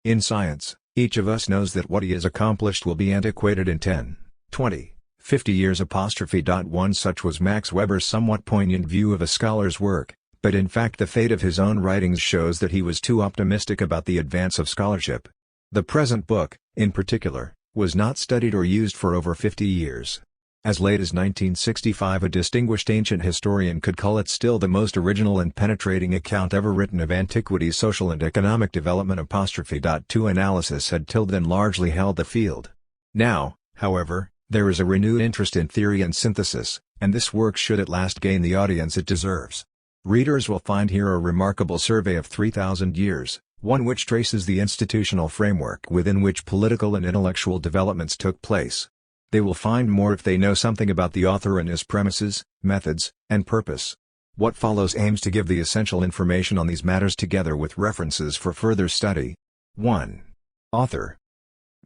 In science, each of us knows that what he has accomplished will be antiquated in 10, 20, 50 years. One such was Max Weber's somewhat poignant view of a scholar's work, but in fact the fate of his own writings shows that he was too optimistic about the advance of scholarship. The present book, in particular, was not studied or used for over 50 years. As late as 1965 a distinguished ancient historian could call it still the most original and penetrating account ever written of antiquity's social and economic development. Two analysis had till then largely held the field. Now, however, there is a renewed interest in theory and synthesis, and this work should at last gain the audience it deserves. Readers will find here a remarkable survey of 3,000 years, one which traces the institutional framework within which political and intellectual developments took place. They will find more if they know something about the author and his premises, methods, and purpose. What follows aims to give the essential information on these matters together with references for further study. 1. Author.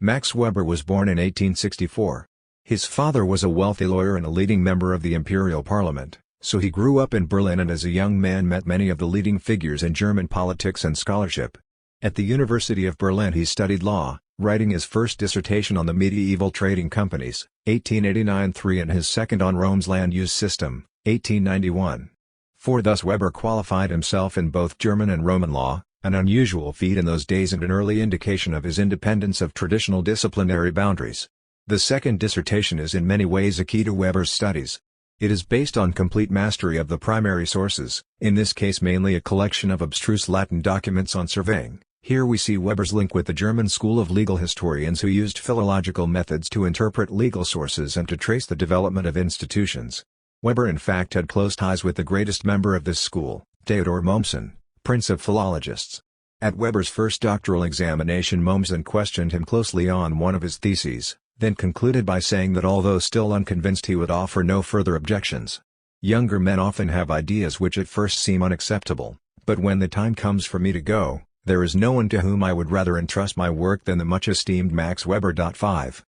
Max Weber was born in 1864. His father was a wealthy lawyer and a leading member of the Imperial Parliament, so he grew up in Berlin and as a young man met many of the leading figures in German politics and scholarship. At the University of Berlin he studied law, writing his first dissertation on the medieval trading companies, 1889, and his second on Rome's land use system, 1891. For thus Weber qualified himself in both German and Roman law, an unusual feat in those days and an early indication of his independence of traditional disciplinary boundaries. The second dissertation is in many ways a key to Weber's studies. It is based on complete mastery of the primary sources, in this case mainly a collection of abstruse Latin documents on surveying. Here we see Weber's link with the German school of legal historians who used philological methods to interpret legal sources and to trace the development of institutions. Weber in fact had close ties with the greatest member of this school, Theodor Mommsen, prince of philologists. At Weber's first doctoral examination Mommsen questioned him closely on one of his theses, then concluded by saying that although still unconvinced he would offer no further objections. Younger men often have ideas which at first seem unacceptable, but when the time comes for me to go, there is no one to whom I would rather entrust my work than the much-esteemed Max Weber. 5.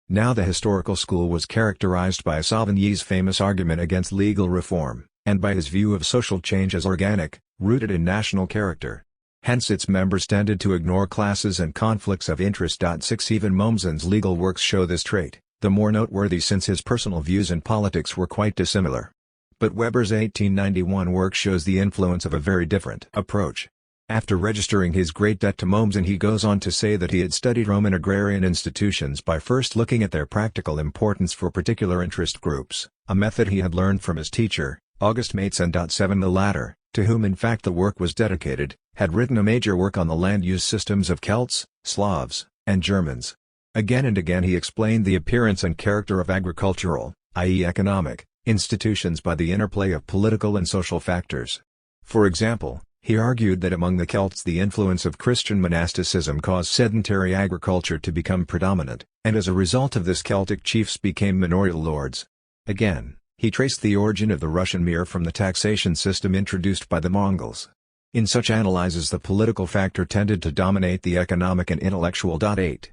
Now the historical school was characterized by Sauvigny's famous argument against legal reform, and by his view of social change as organic, rooted in national character. Hence its members tended to ignore classes and conflicts of interest. 6 Even Mommsen's legal works show this trait, the more noteworthy since his personal views in politics were quite dissimilar. But Weber's 1891 work shows the influence of a very different approach. After registering his great debt to Mommsen he goes on to say that he had studied Roman agrarian institutions by first looking at their practical importance for particular interest groups, a method he had learned from his teacher, August Maetzen. 7 The latter, to whom in fact the work was dedicated, had written a major work on the land use systems of Celts, Slavs, and Germans. Again and again he explained the appearance and character of agricultural, i.e. economic, institutions by the interplay of political and social factors. For example, he argued that among the Celts the influence of Christian monasticism caused sedentary agriculture to become predominant, and as a result of this Celtic chiefs became manorial lords. Again, he traced the origin of the Russian mir from the taxation system introduced by the Mongols. In such analyses the political factor tended to dominate the economic and intellectual. 8.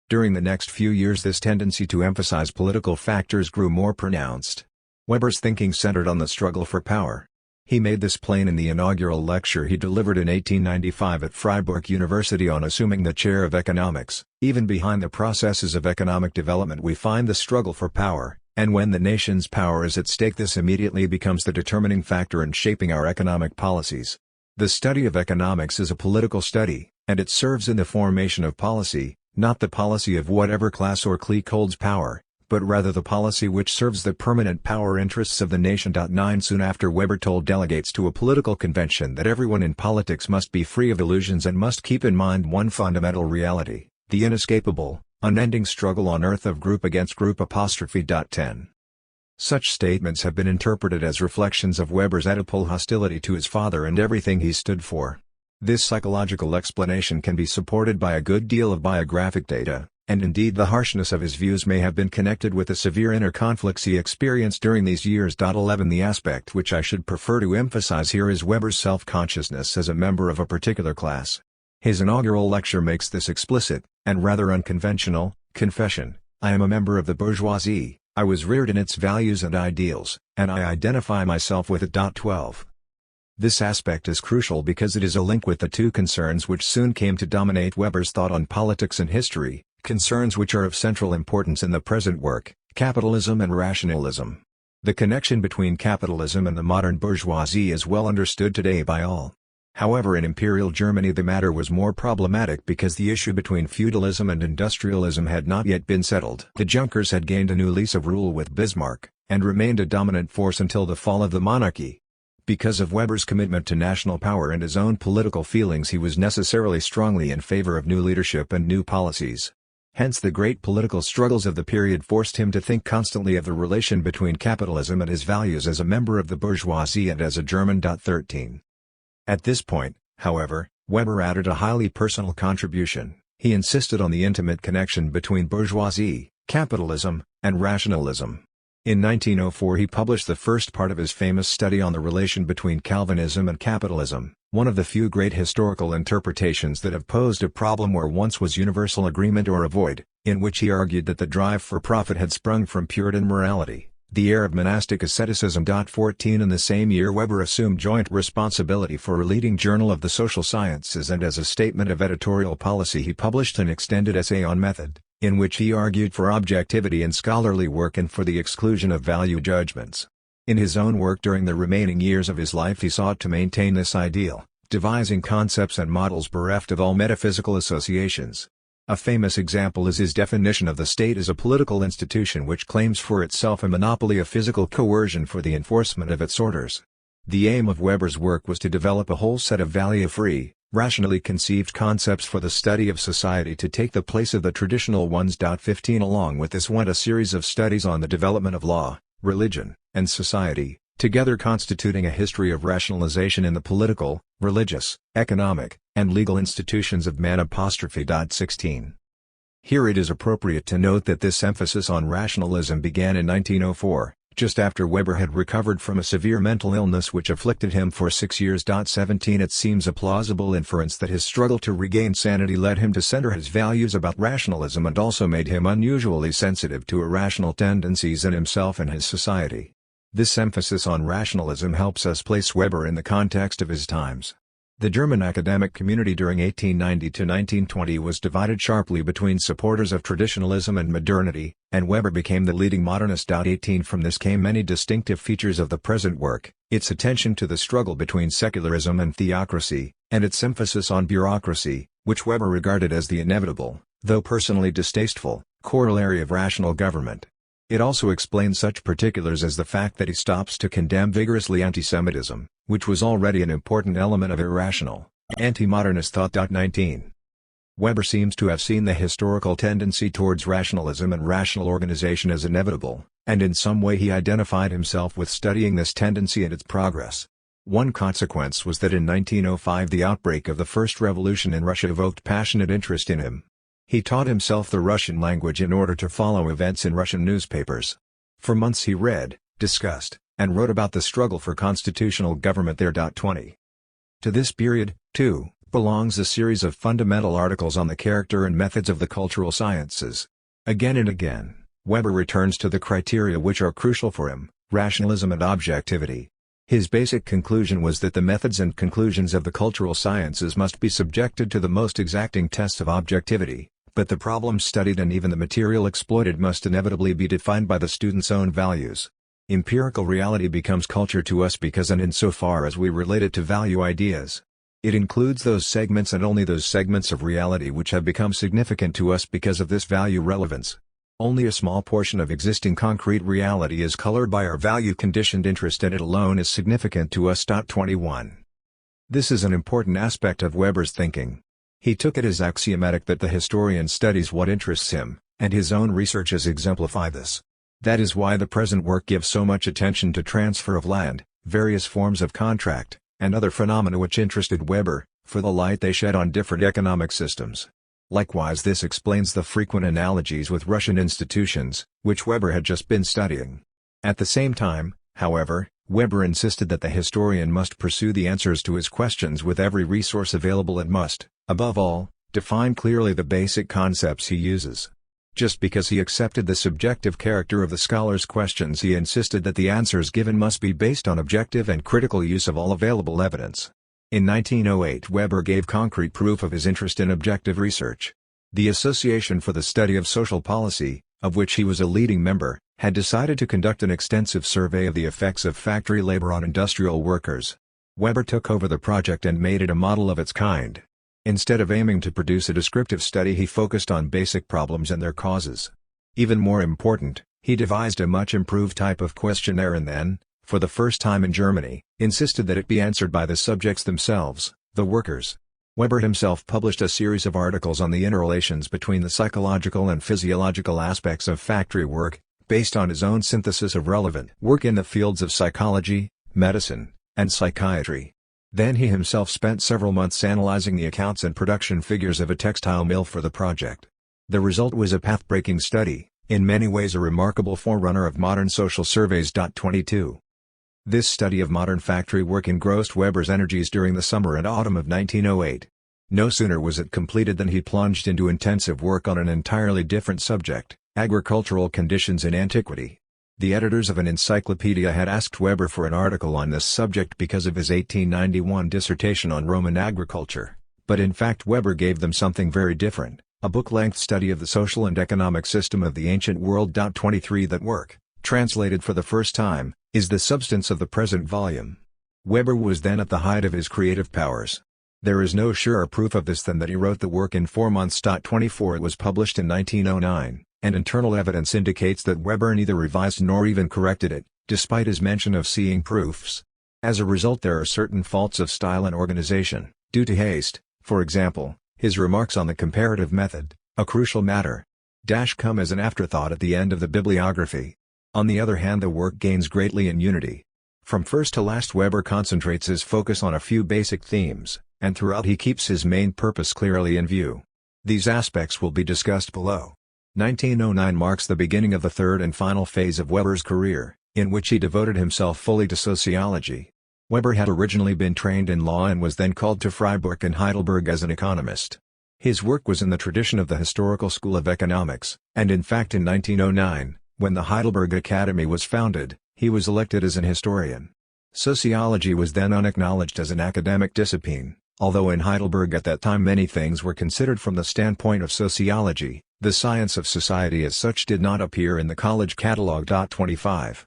During the next few years this tendency to emphasize political factors grew more pronounced. Weber's thinking centered on the struggle for power. He made this plain in the inaugural lecture he delivered in 1895 at Freiburg University on assuming the chair of economics. Even behind the processes of economic development we find the struggle for power, and when the nation's power is at stake this immediately becomes the determining factor in shaping our economic policies. The study of economics is a political study, and it serves in the formation of policy, not the policy of whatever class or clique holds power, but rather the policy which serves the permanent power interests of the nation. 9 Soon after Weber told delegates to a political convention that everyone in politics must be free of illusions and must keep in mind one fundamental reality, the inescapable, unending struggle on earth of group against group. 10. Such statements have been interpreted as reflections of Weber's Oedipal hostility to his father and everything he stood for. This psychological explanation can be supported by a good deal of biographic data, and indeed the harshness of his views may have been connected with the severe inner conflicts he experienced during these years. 11 The aspect which I should prefer to emphasize here is Weber's self-consciousness as a member of a particular class. His inaugural lecture makes this explicit, and rather unconventional, confession: I am a member of the bourgeoisie, I was reared in its values and ideals, and I identify myself with it. 12. This aspect is crucial because it is a link with the two concerns which soon came to dominate Weber's thought on politics and history, concerns which are of central importance in the present work: capitalism and rationalism. The connection between capitalism and the modern bourgeoisie is well understood today by all. However, in Imperial Germany the matter was more problematic because the issue between feudalism and industrialism had not yet been settled. The Junkers had gained a new lease of rule with Bismarck, and remained a dominant force until the fall of the monarchy. Because of Weber's commitment to national power and his own political feelings, he was necessarily strongly in favor of new leadership and new policies. Hence the great political struggles of the period forced him to think constantly of the relation between capitalism and his values as a member of the bourgeoisie and as a German. 13. At this point, however, Weber added a highly personal contribution. He insisted on the intimate connection between bourgeoisie, capitalism, and rationalism. In 1904 he published the first part of his famous study on the relation between Calvinism and capitalism, one of the few great historical interpretations that have posed a problem where once was universal agreement or a void, in which he argued that the drive for profit had sprung from Puritan morality, the air of monastic asceticism. 14 In the same year Weber assumed joint responsibility for a leading journal of the social sciences, and as a statement of editorial policy he published an extended essay on method, in which he argued for objectivity in scholarly work and for the exclusion of value judgments. In his own work during the remaining years of his life he sought to maintain this ideal, devising concepts and models bereft of all metaphysical associations. A famous example is his definition of the state as a political institution which claims for itself a monopoly of physical coercion for the enforcement of its orders. The aim of Weber's work was to develop a whole set of value-free, rationally conceived concepts for the study of society to take the place of the traditional ones. 15 Along with this went a series of studies on the development of law, religion, and society, together constituting a history of rationalization in the political, religious, economic, and legal institutions of man. 16. Here it is appropriate to note that this emphasis on rationalism began in 1904, just after Weber had recovered from a severe mental illness which afflicted him for 6 years. 17 It seems a plausible inference that his struggle to regain sanity led him to center his values about rationalism and also made him unusually sensitive to irrational tendencies in himself and his society. This emphasis on rationalism helps us place Weber in the context of his times. The German academic community during 1890 to 1920 was divided sharply between supporters of traditionalism and modernity, and Weber became the leading modernist. 18 From this came many distinctive features of the present work: its attention to the struggle between secularism and theocracy, and its emphasis on bureaucracy, which Weber regarded as the inevitable, though personally distasteful, corollary of rational government. It also explains such particulars as the fact that he stops to condemn vigorously anti-Semitism, which was already an important element of irrational, anti-modernist thought. 19. Weber seems to have seen the historical tendency towards rationalism and rational organization as inevitable, and in some way he identified himself with studying this tendency and its progress. One consequence was that in 1905 the outbreak of the First Revolution in Russia evoked passionate interest in him. He taught himself the Russian language in order to follow events in Russian newspapers. For months he read, discussed, and wrote about the struggle for constitutional government there. 20. To this period, too, belongs a series of fundamental articles on the character and methods of the cultural sciences. Again and again, Weber returns to the criteria which are crucial for him: rationalism and objectivity. His basic conclusion was that the methods and conclusions of the cultural sciences must be subjected to the most exacting tests of objectivity, but the problems studied and even the material exploited must inevitably be defined by the student's own values. Empirical reality becomes culture to us because and insofar as we relate it to value ideas. It includes those segments and only those segments of reality which have become significant to us because of this value relevance. Only a small portion of existing concrete reality is colored by our value-conditioned interest, and it alone is significant to us. 21. This is an important aspect of Weber's thinking. He took it as axiomatic that the historian studies what interests him, and his own researches exemplify this. That is why the present work gives so much attention to transfer of land, various forms of contract, and other phenomena which interested Weber, for the light they shed on different economic systems. Likewise, this explains the frequent analogies with Russian institutions, which Weber had just been studying. At the same time, however, Weber insisted that the historian must pursue the answers to his questions with every resource available and must, above all, define clearly the basic concepts he uses. Just because he accepted the subjective character of the scholar's questions, he insisted that the answers given must be based on objective and critical use of all available evidence. In 1908, Weber gave concrete proof of his interest in objective research. The Association for the Study of Social Policy, of which he was a leading member, had decided to conduct an extensive survey of the effects of factory labor on industrial workers. Weber took over the project and made it a model of its kind. Instead of aiming to produce a descriptive study, he focused on basic problems and their causes. Even more important, he devised a much improved type of questionnaire and then, for the first time in Germany, insisted that it be answered by the subjects themselves, the workers. Weber himself published a series of articles on the interrelations between the psychological and physiological aspects of factory work, based on his own synthesis of relevant work in the fields of psychology, medicine, and psychiatry. Then he himself spent several months analyzing the accounts and production figures of a textile mill for the project. The result was a path-breaking study, in many ways a remarkable forerunner of modern social surveys. 22. This study of modern factory work engrossed Weber's energies during the summer and autumn of 1908. No sooner was it completed than he plunged into intensive work on an entirely different subject, agricultural conditions in antiquity. The editors of an encyclopedia had asked Weber for an article on this subject because of his 1891 dissertation on Roman agriculture, but in fact Weber gave them something very different, a book-length study of the social and economic system of the ancient world. 23. That work, translated for the first time, is the substance of the present volume. Weber was then at the height of his creative powers. There is no surer proof of this than that he wrote the work in 4 months. 24. It was published in 1909. And internal evidence indicates that Weber neither revised nor even corrected it, despite his mention of seeing proofs. As a result, there are certain faults of style and organization, due to haste. For example, his remarks on the comparative method, a crucial matter, come as an afterthought at the end of the bibliography. On the other hand, the work gains greatly in unity. From first to last, Weber concentrates his focus on a few basic themes, and throughout he keeps his main purpose clearly in view. These aspects will be discussed below. 1909 marks the beginning of the third and final phase of Weber's career, in which he devoted himself fully to sociology. Weber had originally been trained in law and was then called to Freiburg and Heidelberg as an economist. His work was in the tradition of the historical school of economics, and in fact in 1909, when the Heidelberg Academy was founded, he was elected as an historian. Sociology was then unacknowledged as an academic discipline, although in Heidelberg at that time many things were considered from the standpoint of sociology. The science of society as such did not appear in the college catalogue. 25.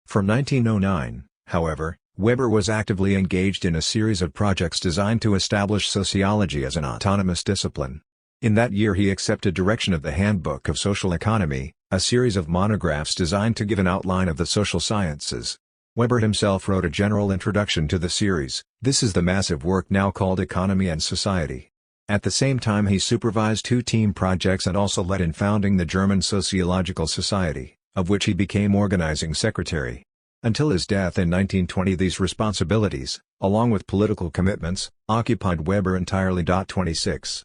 From 1909, however, Weber was actively engaged in a series of projects designed to establish sociology as an autonomous discipline. In that year he accepted direction of the Handbook of Social Economy, a series of monographs designed to give an outline of the social sciences. Weber himself wrote a general introduction to the series. This is the massive work now called Economy and Society. At the same time he supervised 2 team projects and also led in founding the German Sociological Society, of which he became organizing secretary. Until his death in 1920 these responsibilities, along with political commitments, occupied Weber entirely. 26.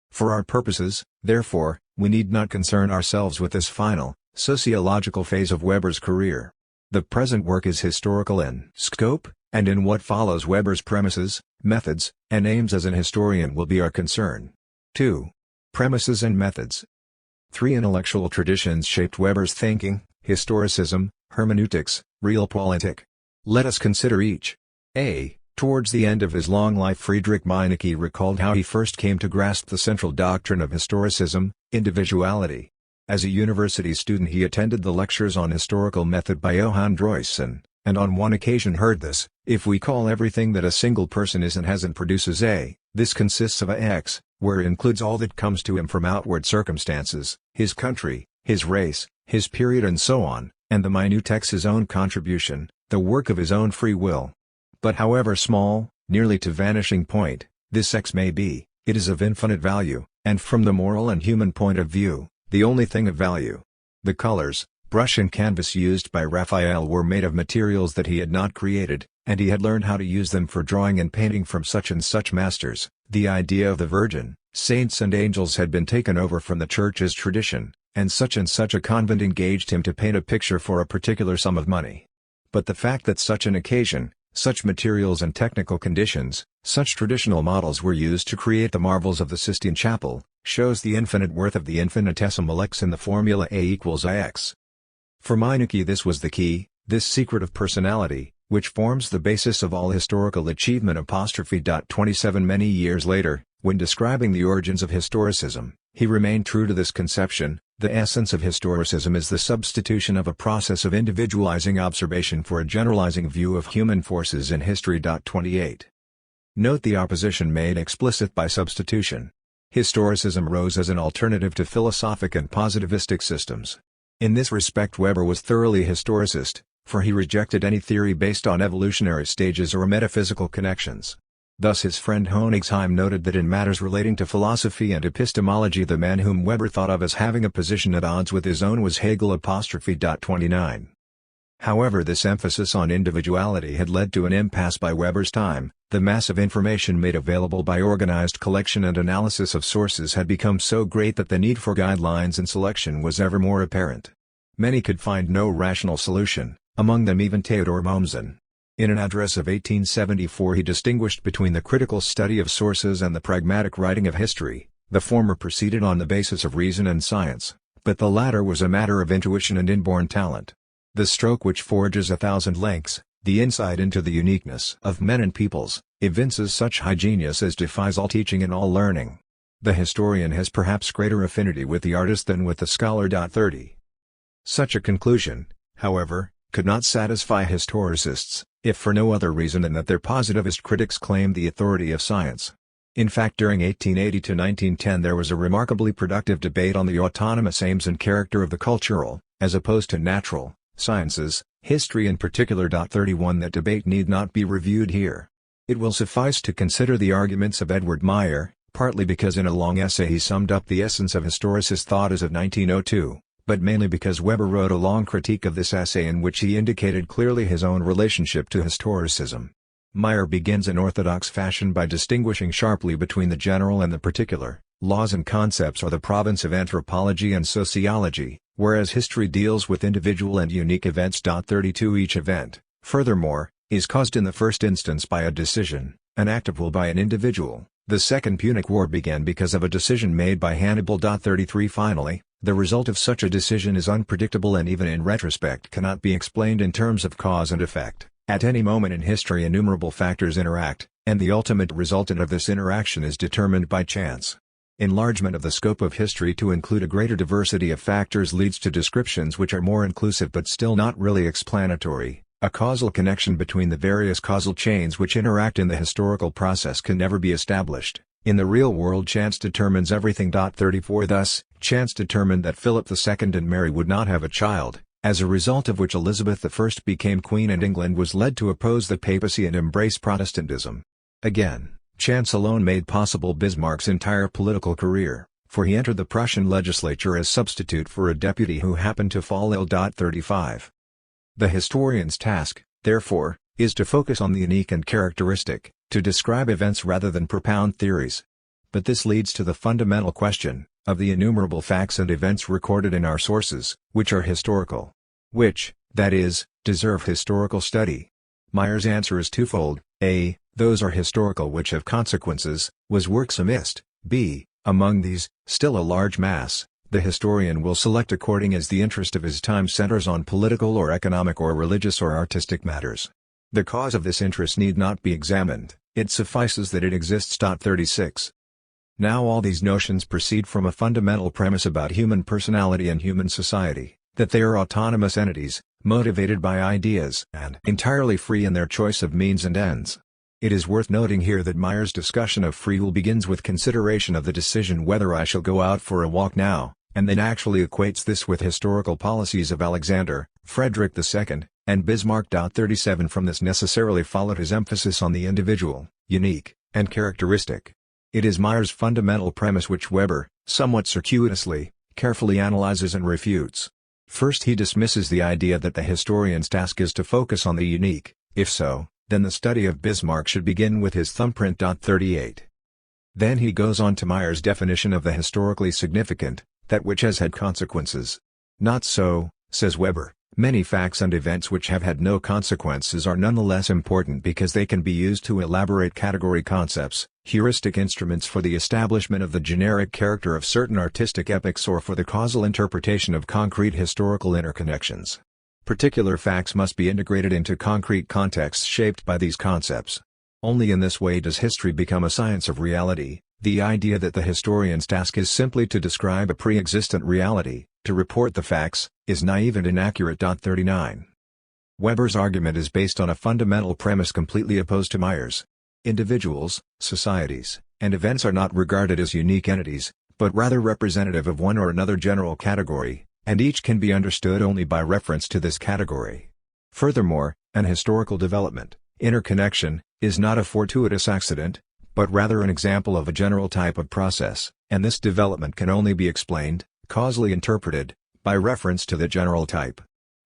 For our purposes, therefore, we need not concern ourselves with this final, sociological phase of Weber's career. The present work is historical in scope, and in what follows Weber's premises, methods, and aims as an historian will be our concern. 2. Premises and methods. 3 intellectual traditions shaped Weber's thinking: historicism, hermeneutics, realpolitik. Let us consider each. A. Towards the end of his long life, Friedrich Meinecke recalled how he first came to grasp the central doctrine of historicism, individuality. As a university student he attended the lectures on historical method by Johann Droysen, and on one occasion heard this: if we call everything that a single person is and has and produces A, this consists of a X, where it includes all that comes to him from outward circumstances, his country, his race, his period and so on, and the minute X his own contribution, the work of his own free will. But however small, nearly to vanishing point, this X may be, it is of infinite value, and from the moral and human point of view, the only thing of value. The colors, brush and canvas used by Raphael were made of materials that he had not created, and he had learned how to use them for drawing and painting from such and such masters. The idea of the Virgin, saints and angels had been taken over from the Church's tradition, and such a convent engaged him to paint a picture for a particular sum of money. But the fact that such an occasion, such materials and technical conditions, such traditional models were used to create the marvels of the Sistine Chapel, shows the infinite worth of the infinitesimal x in the formula A equals Ix. For Meineke this was the key, this secret of personality, which forms the basis of all historical achievement. 27 Many years later, when describing the origins of historicism, he remained true to this conception. The essence of historicism is the substitution of a process of individualizing observation for a generalizing view of human forces in history. 28. Note the opposition made explicit by substitution. Historicism rose as an alternative to philosophic and positivistic systems. In this respect Weber was thoroughly historicist, for he rejected any theory based on evolutionary stages or metaphysical connections. Thus his friend Honigsheim noted that in matters relating to philosophy and epistemology the man whom Weber thought of as having a position at odds with his own was Hegel. 29. However, this emphasis on individuality had led to an impasse by Weber's time. The mass of information made available by organized collection and analysis of sources had become so great that the need for guidelines and selection was ever more apparent. Many could find no rational solution, among them even Theodor Mommsen. In an address of 1874 he distinguished between the critical study of sources and the pragmatic writing of history. The former proceeded on the basis of reason and science, but the latter was a matter of intuition and inborn talent. The stroke which forges 1,000 links, the insight into the uniqueness of men and peoples, evinces such high genius as defies all teaching and all learning. The historian has perhaps greater affinity with the artist than with the scholar. 30. Such a conclusion, however, could not satisfy historicists, if for no other reason than that their positivist critics claimed the authority of science. In fact, during 1880 to 1910 there was a remarkably productive debate on the autonomous aims and character of the cultural, as opposed to natural, sciences, history in particular. 31 That debate need not be reviewed here. It will suffice to consider the arguments of Edward Meyer, partly because in a long essay he summed up the essence of historicist thought as of 1902, but mainly because Weber wrote a long critique of this essay in which he indicated clearly his own relationship to historicism. Meyer begins in orthodox fashion by distinguishing sharply between the general and the particular. Laws and concepts are the province of anthropology and sociology, whereas history deals with individual and unique events. 32 Each event, furthermore, is caused in the first instance by a decision, an act of will by an individual. The Second Punic War began because of a decision made by Hannibal. 33 Finally, the result of such a decision is unpredictable and even in retrospect cannot be explained in terms of cause and effect. At any moment in history innumerable factors interact, and the ultimate resultant of this interaction is determined by chance. Enlargement of the scope of history to include a greater diversity of factors leads to descriptions which are more inclusive but still not really explanatory. A causal connection between the various causal chains which interact in the historical process can never be established. In the real world chance determines everything. 34 Thus, chance determined that Philip II and Mary would not have a child, as a result of which Elizabeth I became queen and England was led to oppose the papacy and embrace Protestantism. Again, chance alone made possible Bismarck's entire political career, for he entered the Prussian legislature as substitute for a deputy who happened to fall ill. 35. The historian's task, therefore, is to focus on the unique and characteristic, to describe events rather than propound theories. But this leads to the fundamental question, of the innumerable facts and events recorded in our sources, which are historical. Which, that is, deserve historical study. Meyer's answer is twofold: A. Those are historical which have consequences, was works omissed; B. Among these, still a large mass, the historian will select according as the interest of his time centers on political or economic or religious or artistic matters. The cause of this interest need not be examined, it suffices that it exists. 36. Now all these notions proceed from a fundamental premise about human personality and human society, that they are autonomous entities, motivated by ideas and entirely free in their choice of means and ends. It is worth noting here that Meyer's discussion of free will begins with consideration of the decision whether I shall go out for a walk now, and then actually equates this with historical policies of Alexander, Frederick II, and Bismarck. 37 From this necessarily followed his emphasis on the individual, unique, and characteristic. It is Meyer's fundamental premise which Weber, somewhat circuitously, carefully analyzes and refutes. First he dismisses the idea that the historian's task is to focus on the unique. If so, then the study of Bismarck should begin with his thumbprint. 38. Then he goes on to Meyer's definition of the historically significant, that which has had consequences. Not so, says Weber, Many facts and events which have had no consequences are nonetheless important because they can be used to elaborate category concepts, heuristic instruments for the establishment of the generic character of certain artistic epochs or for the causal interpretation of concrete historical interconnections. Particular facts must be integrated into concrete contexts shaped by these concepts. Only in this way does history become a science of reality. The idea that the historian's task is simply to describe a pre-existent reality, to report the facts, is naive and inaccurate. 39. Weber's argument is based on a fundamental premise completely opposed to Meyer's. Individuals, societies, and events are not regarded as unique entities, but rather representative of one or another general category, and each can be understood only by reference to this category. Furthermore, an historical development, interconnection, is not a fortuitous accident, but rather an example of a general type of process, and this development can only be explained, causally interpreted, by reference to the general type.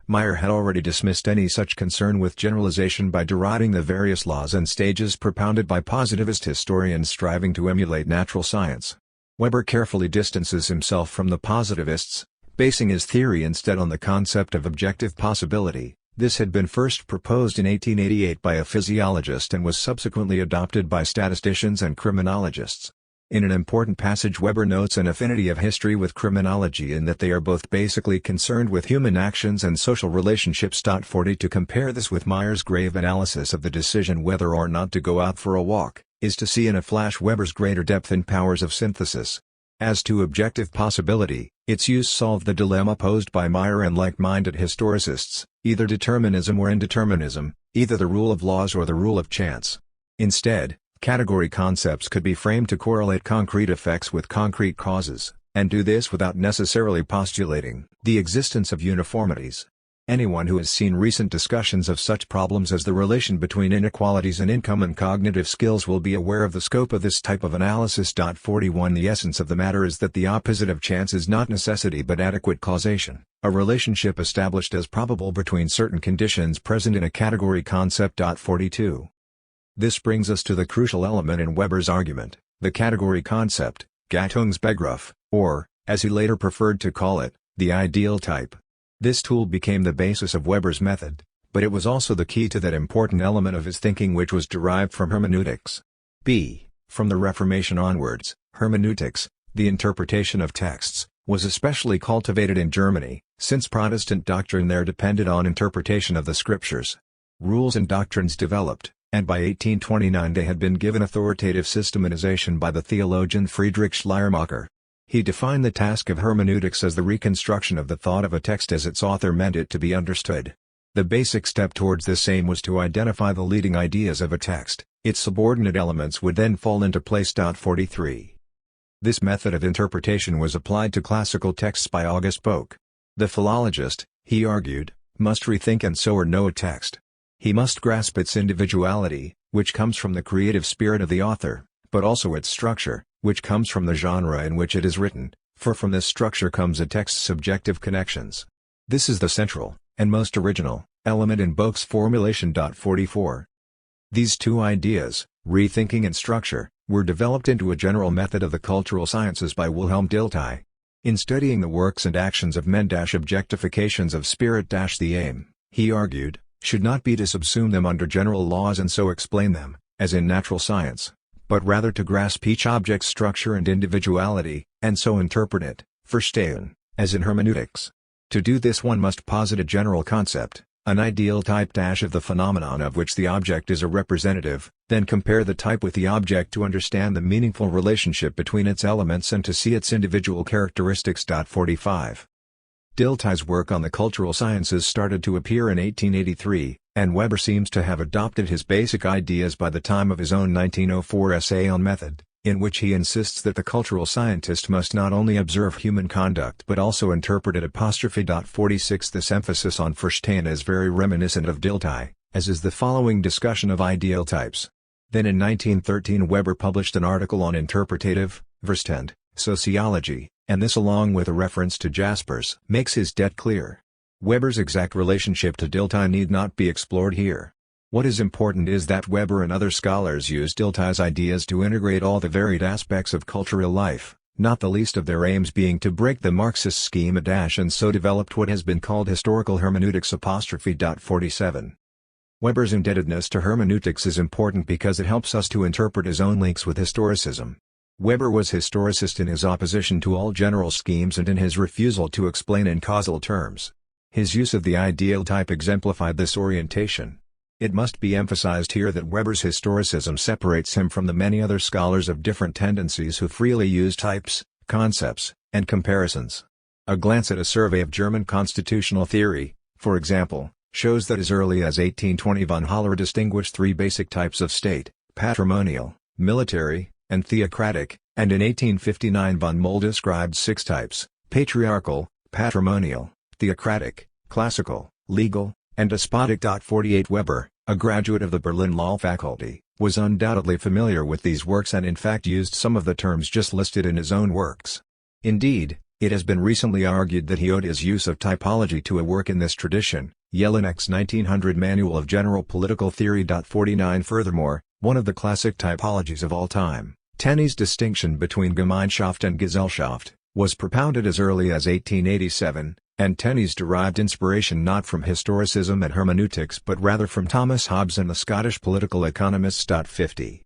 Meyer had already dismissed any such concern with generalization by deriding the various laws and stages propounded by positivist historians striving to emulate natural science. Weber carefully distances himself from the positivists, basing his theory instead on the concept of objective possibility. This had been first proposed in 1888 by a physiologist and was subsequently adopted by statisticians and criminologists. In an important passage, Weber notes an affinity of history with criminology in that they are both basically concerned with human actions and social relationships. 40 To compare this with Meyer's grave analysis of the decision whether or not to go out for a walk, is to see in a flash Weber's greater depth and powers of synthesis. As to objective possibility, its use solved the dilemma posed by Meyer and like-minded historicists, either determinism or indeterminism, either the rule of laws or the rule of chance. Instead, category concepts could be framed to correlate concrete effects with concrete causes, and do this without necessarily postulating the existence of uniformities. Anyone who has seen recent discussions of such problems as the relation between inequalities in income and cognitive skills will be aware of the scope of this type of analysis. 41 The essence of the matter is that the opposite of chance is not necessity but adequate causation, a relationship established as probable between certain conditions present in a category concept. 42. This brings us to the crucial element in Weber's argument, the category concept, Gattungsbegriff, or, as he later preferred to call it, the ideal type. This tool became the basis of Weber's method, but it was also the key to that important element of his thinking which was derived from hermeneutics. From the Reformation onwards, hermeneutics, the interpretation of texts, was especially cultivated in Germany, since Protestant doctrine there depended on interpretation of the scriptures. Rules and doctrines developed, and by 1829 they had been given authoritative systematization by the theologian Friedrich Schleiermacher. He defined the task of hermeneutics as the reconstruction of the thought of a text as its author meant it to be understood. The basic step towards this aim was to identify the leading ideas of a text. Its subordinate elements would then fall into place. 43. This method of interpretation was applied to classical texts by August Boak. The philologist, he argued, must rethink and so or know a text. He must grasp its individuality, which comes from the creative spirit of the author, but also its structure, which comes from the genre in which it is written, for from this structure comes a text's subjective connections. This is the central, and most original, element in Boak's formulation. 44. These two ideas, rethinking and structure, were developed into a general method of the cultural sciences by Wilhelm Dilthey. In studying the works and actions of men, objectifications of spirit, the aim, he argued, should not be to subsume them under general laws and so explain them, as in natural science, but rather to grasp each object's structure and individuality, and so interpret it, verstehen, as in hermeneutics. To do this one must posit a general concept, an ideal type of the phenomenon of which the object is a representative, then compare the type with the object to understand the meaningful relationship between its elements and to see its individual characteristics. 45. Dilthey's work on the cultural sciences started to appear in 1883, and Weber seems to have adopted his basic ideas by the time of his own 1904 essay on method, in which he insists that the cultural scientist must not only observe human conduct but also interpret it. 46 This emphasis on Verstehen is very reminiscent of Dilthey, as is the following discussion of ideal types. Then in 1913 Weber published an article on interpretative, Verstand, sociology, and this along with a reference to Jaspers makes his debt clear. Weber's exact relationship to Dilthey need not be explored here. What is important is that Weber and other scholars used Dilthey's ideas to integrate all the varied aspects of cultural life, not the least of their aims being to break the Marxist schema and so developed what has been called historical hermeneutics '47. Weber's indebtedness to hermeneutics is important because it helps us to interpret his own links with historicism. Weber was historicist in his opposition to all general schemes and in his refusal to explain in causal terms. His use of the ideal type exemplified this orientation. It must be emphasized here that Weber's historicism separates him from the many other scholars of different tendencies who freely use types, concepts, and comparisons. A glance at a survey of German constitutional theory, for example, shows that as early as 1820 von Haller distinguished three basic types of state: patrimonial, military, and theocratic, and in 1859 von Moll described six types: patriarchal, patrimonial, theocratic, classical, legal, and despotic. 48 Weber, a graduate of the Berlin Law Faculty, was undoubtedly familiar with these works and in fact used some of the terms just listed in his own works. Indeed, it has been recently argued that he owed his use of typology to a work in this tradition, Jelinek's 1900 Manual of General Political Theory. 49 Furthermore, one of the classic typologies of all time, Tenney's distinction between Gemeinschaft and Gesellschaft, was propounded as early as 1887, and Tenney's derived inspiration not from historicism and hermeneutics but rather from Thomas Hobbes and the Scottish political economists. 50.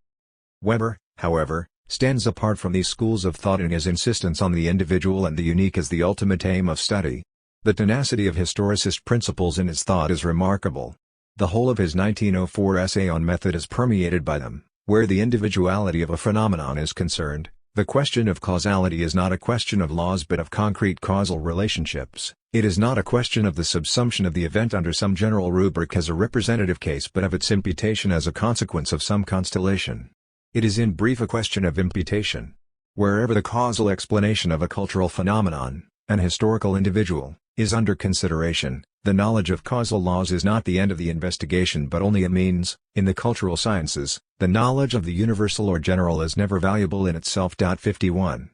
Weber, however, stands apart from these schools of thought in his insistence on the individual and the unique as the ultimate aim of study. The tenacity of historicist principles in his thought is remarkable. The whole of his 1904 essay on method is permeated by them. Where the individuality of a phenomenon is concerned, the question of causality is not a question of laws but of concrete causal relationships. It is not a question of the subsumption of the event under some general rubric as a representative case but of its imputation as a consequence of some constellation. It is in brief a question of imputation. Wherever the causal explanation of a cultural phenomenon, an historical individual, is under consideration, the knowledge of causal laws is not the end of the investigation but only a means. In the cultural sciences, the knowledge of the universal or general is never valuable in itself. 51.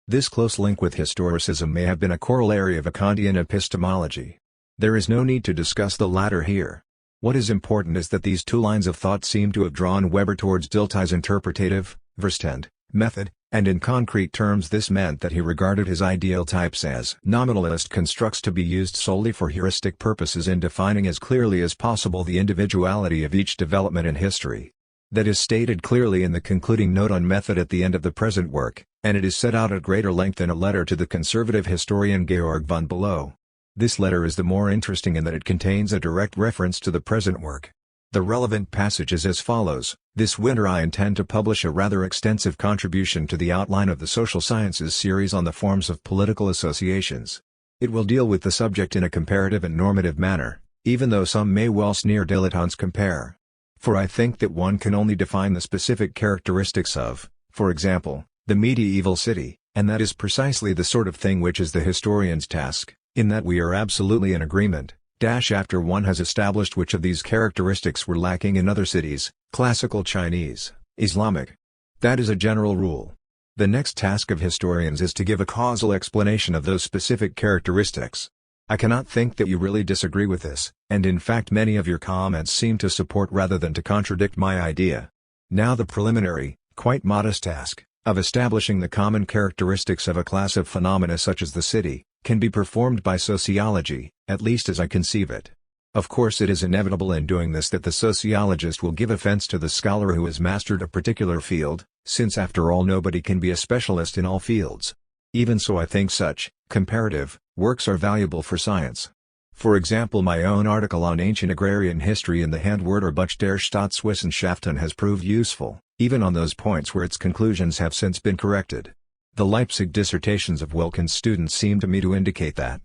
This close link with historicism may have been a corollary of a Kantian epistemology. There is no need to discuss the latter here. What is important is that these two lines of thought seem to have drawn Weber towards Dilthey's interpretative, Verstand, method, and in concrete terms this meant that he regarded his ideal types as nominalist constructs to be used solely for heuristic purposes in defining as clearly as possible the individuality of each development in history. That is stated clearly in the concluding note on method at the end of the present work, and it is set out at greater length in a letter to the conservative historian Georg von Below. This letter is the more interesting in that it contains a direct reference to the present work. The relevant passage is as follows: "This winter I intend to publish a rather extensive contribution to the outline of the Social Sciences series on the forms of political associations. It will deal with the subject in a comparative and normative manner, even though some may well sneer dilettantes compare. For I think that one can only define the specific characteristics of, for example, the medieval city, and that is precisely the sort of thing which is the historian's task, in that we are absolutely in agreement. After one has established which of these characteristics were lacking in other cities, classical Chinese, Islamic. That is a general rule. The next task of historians is to give a causal explanation of those specific characteristics. I cannot think that you really disagree with this, and in fact many of your comments seem to support rather than to contradict my idea. Now the preliminary, quite modest task, of establishing the common characteristics of a class of phenomena such as the city, can be performed by sociology, at least as I conceive it. Of course it is inevitable in doing this that the sociologist will give offense to the scholar who has mastered a particular field, since after all nobody can be a specialist in all fields. Even so I think such, comparative, works are valuable for science. For example, my own article on ancient agrarian history in the Handwörterbuch der Staatswissenschaften has proved useful, even on those points where its conclusions have since been corrected. The Leipzig dissertations of Wilkins' students seem to me to indicate that.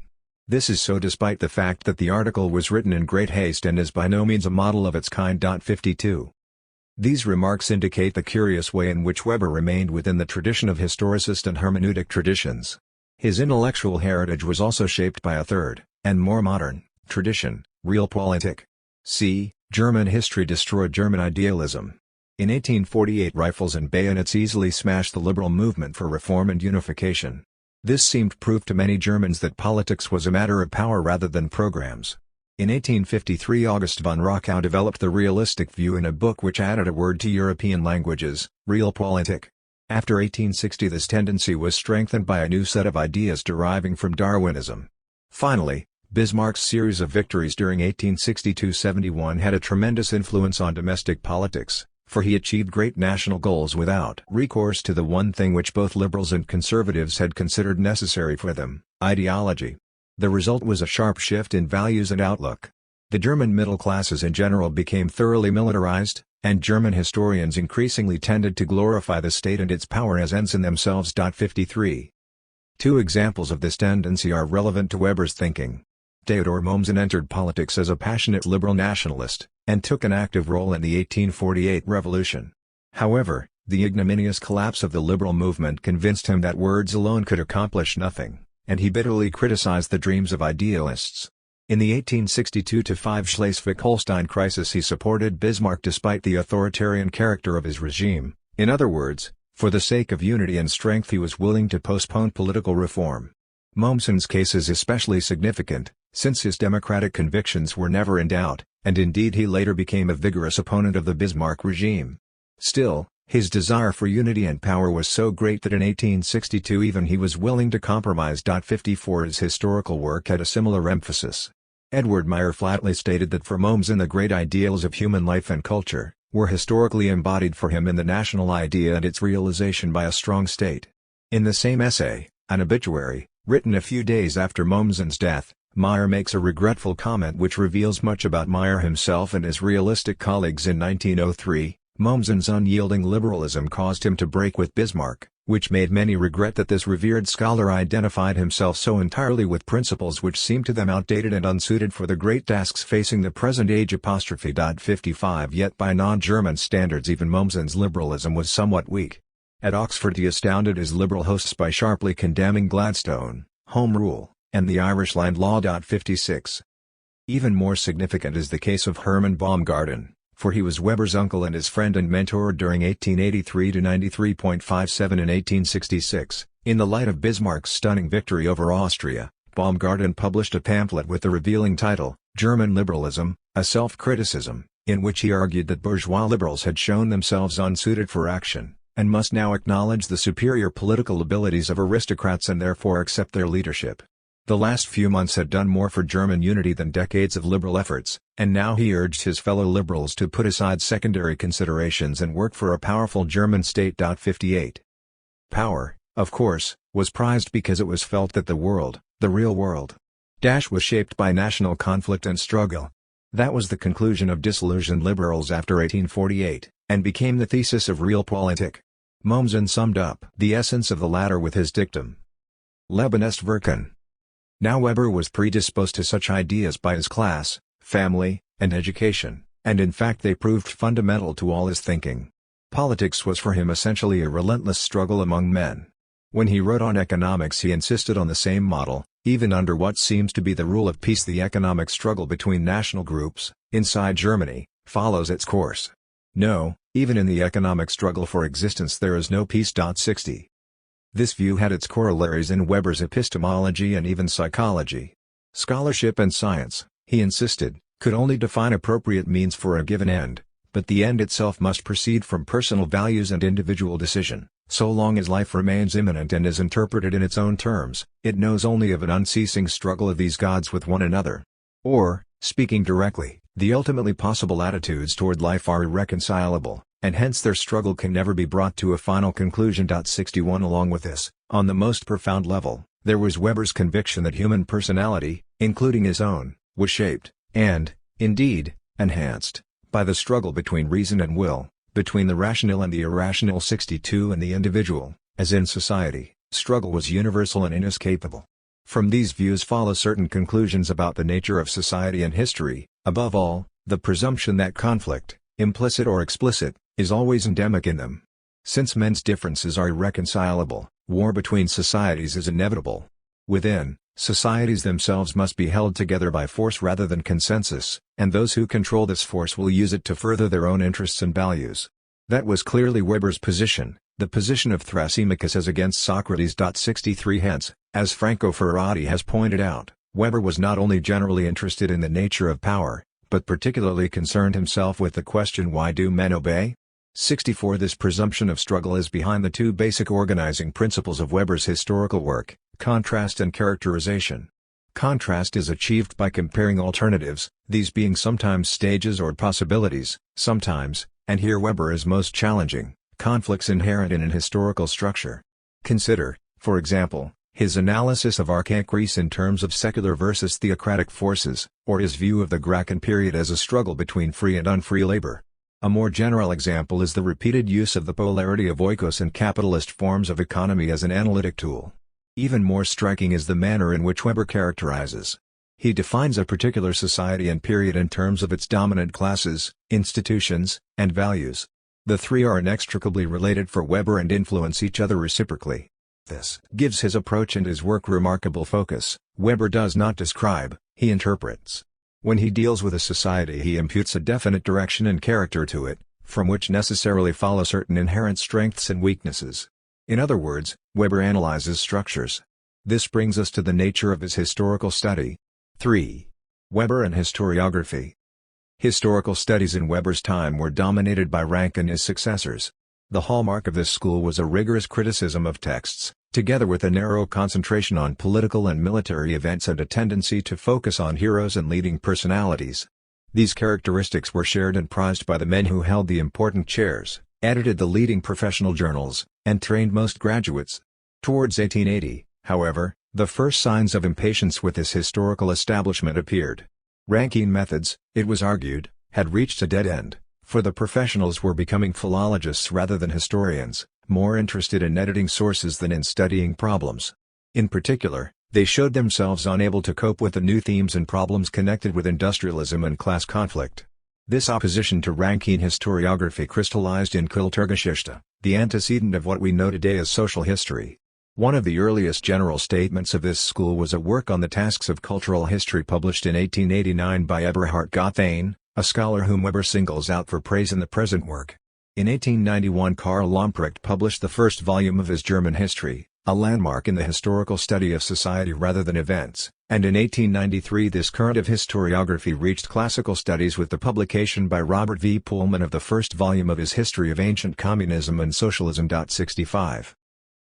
This is so despite the fact that the article was written in great haste and is by no means a model of its kind. 52. These remarks indicate the curious way in which Weber remained within the tradition of historicist and hermeneutic traditions. His intellectual heritage was also shaped by a third, and more modern, tradition, Realpolitik. C. German history destroyed German idealism. In 1848 rifles and bayonets easily smashed the liberal movement for reform and unification. This seemed proof to many Germans that politics was a matter of power rather than programs. In 1853 August von Rochow developed the realistic view in a book which added a word to European languages, Realpolitik. After 1860 this tendency was strengthened by a new set of ideas deriving from Darwinism. Finally, Bismarck's series of victories during 1860–71 had a tremendous influence on domestic politics, for he achieved great national goals without recourse to the one thing which both liberals and conservatives had considered necessary for them: ideology. The result was a sharp shift in values and outlook. The German middle classes in general became thoroughly militarized, and German historians increasingly tended to glorify the state and its power as ends in themselves. 53. Two examples of this tendency are relevant to Weber's thinking. Theodor Mommsen entered politics as a passionate liberal nationalist, and took an active role in the 1848 revolution. However, the ignominious collapse of the liberal movement convinced him that words alone could accomplish nothing, and he bitterly criticized the dreams of idealists. In the 1862–5 Schleswig-Holstein crisis he supported Bismarck despite the authoritarian character of his regime. In other words, for the sake of unity and strength he was willing to postpone political reform. Mommsen's case is especially significant, since his democratic convictions were never in doubt, and indeed he later became a vigorous opponent of the Bismarck regime. Still, his desire for unity and power was so great that in 1862 even he was willing to compromise. 54 His historical work had a similar emphasis. Edward Meyer flatly stated that for Mommsen the great ideals of human life and culture were historically embodied for him in the national idea and its realization by a strong state. In the same essay, An Obituary, written a few days after Mommsen's death, Meyer makes a regretful comment which reveals much about Meyer himself and his realistic colleagues. In 1903, Mommsen's unyielding liberalism caused him to break with Bismarck, which made many regret that this revered scholar identified himself so entirely with principles which seemed to them outdated and unsuited for the great tasks facing the present age. 55 Yet by non-German standards even Mommsen's liberalism was somewhat weak. At Oxford he astounded his liberal hosts by sharply condemning Gladstone, Home Rule, and the Irish Land Law. 56. Even more significant is the case of Hermann Baumgarten, for he was Weber's uncle and his friend and mentor during 1883–93.57 in 1866. In the light of Bismarck's stunning victory over Austria, Baumgarten published a pamphlet with the revealing title, German Liberalism, a Self-Criticism, in which he argued that bourgeois liberals had shown themselves unsuited for action, and must now acknowledge the superior political abilities of aristocrats and therefore accept their leadership. The last few months had done more for German unity than decades of liberal efforts, and now he urged his fellow liberals to put aside secondary considerations and work for a powerful German state. 58. Power, of course, was prized because it was felt that the world, the real world, was shaped by national conflict and struggle. That was the conclusion of disillusioned liberals after 1848, and became the thesis of Realpolitik. Mommsen summed up the essence of the latter with his dictum: Leben ist Wirken. Now Weber was predisposed to such ideas by his class, family, and education, and in fact they proved fundamental to all his thinking. Politics was for him essentially a relentless struggle among men. When he wrote on economics he insisted on the same model, even under what seems to be the rule of peace. The economic struggle between national groups, inside Germany, follows its course. No, even in the economic struggle for existence there is no peace. 60. This view had its corollaries in Weber's epistemology and even psychology. Scholarship and science, he insisted, could only define appropriate means for a given end, but the end itself must proceed from personal values and individual decision. So long as life remains immanent and is interpreted in its own terms, it knows only of an unceasing struggle of these gods with one another. Or, speaking directly, the ultimately possible attitudes toward life are irreconcilable, and hence their struggle can never be brought to a final conclusion. 61 Along with this, on the most profound level, there was Weber's conviction that human personality, including his own, was shaped, and, indeed, enhanced, by the struggle between reason and will, between the rational and the irrational. 62 And the individual, as in society, struggle was universal and inescapable. From these views follow certain conclusions about the nature of society and history, above all, the presumption that conflict, implicit or explicit, is always endemic in them. Since men's differences are irreconcilable, war between societies is inevitable. Within, societies themselves must be held together by force rather than consensus, and those who control this force will use it to further their own interests and values. That was clearly Weber's position, the position of Thrasymachus as against Socrates. 63 Hence, as Franco Ferrati has pointed out, Weber was not only generally interested in the nature of power, but particularly concerned himself with the question, why do men obey? 64. This presumption of struggle is behind the two basic organizing principles of Weber's historical work, contrast and characterization. Contrast is achieved by comparing alternatives, these being sometimes stages or possibilities, sometimes, and here Weber is most challenging, conflicts inherent in an historical structure. Consider, for example, his analysis of archaic Greece in terms of secular versus theocratic forces, or his view of the Gracchian period as a struggle between free and unfree labor. A more general example is the repeated use of the polarity of oikos and capitalist forms of economy as an analytic tool. Even more striking is the manner in which Weber characterizes. He defines a particular society and period in terms of its dominant classes, institutions, and values. The three are inextricably related for Weber and influence each other reciprocally. This gives his approach and his work remarkable focus. Weber does not describe, he interprets. When he deals with a society, he imputes a definite direction and character to it, from which necessarily follow certain inherent strengths and weaknesses. In other words, Weber analyzes structures. This brings us to the nature of his historical study. 3. Weber and historiography. Historical studies in Weber's time were dominated by Ranke and his successors. The hallmark of this school was a rigorous criticism of texts, together with a narrow concentration on political and military events and a tendency to focus on heroes and leading personalities. These characteristics were shared and prized by the men who held the important chairs, edited the leading professional journals, and trained most graduates. Towards 1880, however, the first signs of impatience with this historical establishment appeared. Rankian methods, it was argued, had reached a dead end, for the professionals were becoming philologists rather than historians, more interested in editing sources than in studying problems. In particular, they showed themselves unable to cope with the new themes and problems connected with industrialism and class conflict. This opposition to Rankian historiography crystallized in Kulturgeschichte, the antecedent of what we know today as social history. One of the earliest general statements of this school was a work on the tasks of cultural history published in 1889 by Eberhard Gothane, a scholar whom Weber singles out for praise in the present work. In 1891 Karl Lamprecht published the first volume of his German history, a landmark in the historical study of society rather than events, and in 1893 this current of historiography reached classical studies with the publication by Robert V. Pullman of the first volume of his History of Ancient Communism and Socialism. 65.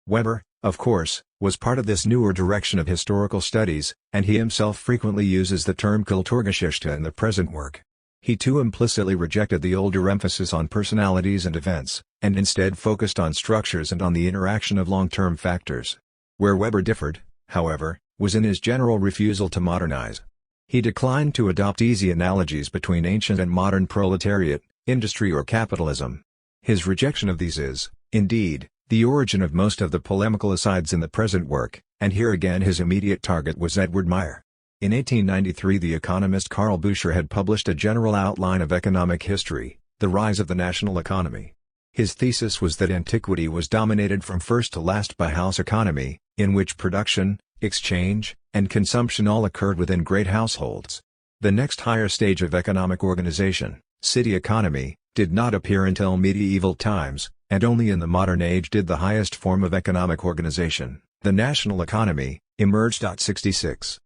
Weber, of course, was part of this newer direction of historical studies, and he himself frequently uses the term Kulturgeschichte in the present work. He too implicitly rejected the older emphasis on personalities and events, and instead focused on structures and on the interaction of long-term factors. Where Weber differed, however, was in his general refusal to modernize. He declined to adopt easy analogies between ancient and modern proletariat, industry or capitalism. His rejection of these is, indeed, the origin of most of the polemical asides in the present work, and here again his immediate target was Edward Meyer. In 1893 the economist Karl Bucher had published a general outline of economic history, The Rise of the National Economy. His thesis was that antiquity was dominated from first to last by house economy, in which production, exchange, and consumption all occurred within great households. The next higher stage of economic organization, city economy, did not appear until medieval times, and only in the modern age did the highest form of economic organization, the national economy, emerge. 66.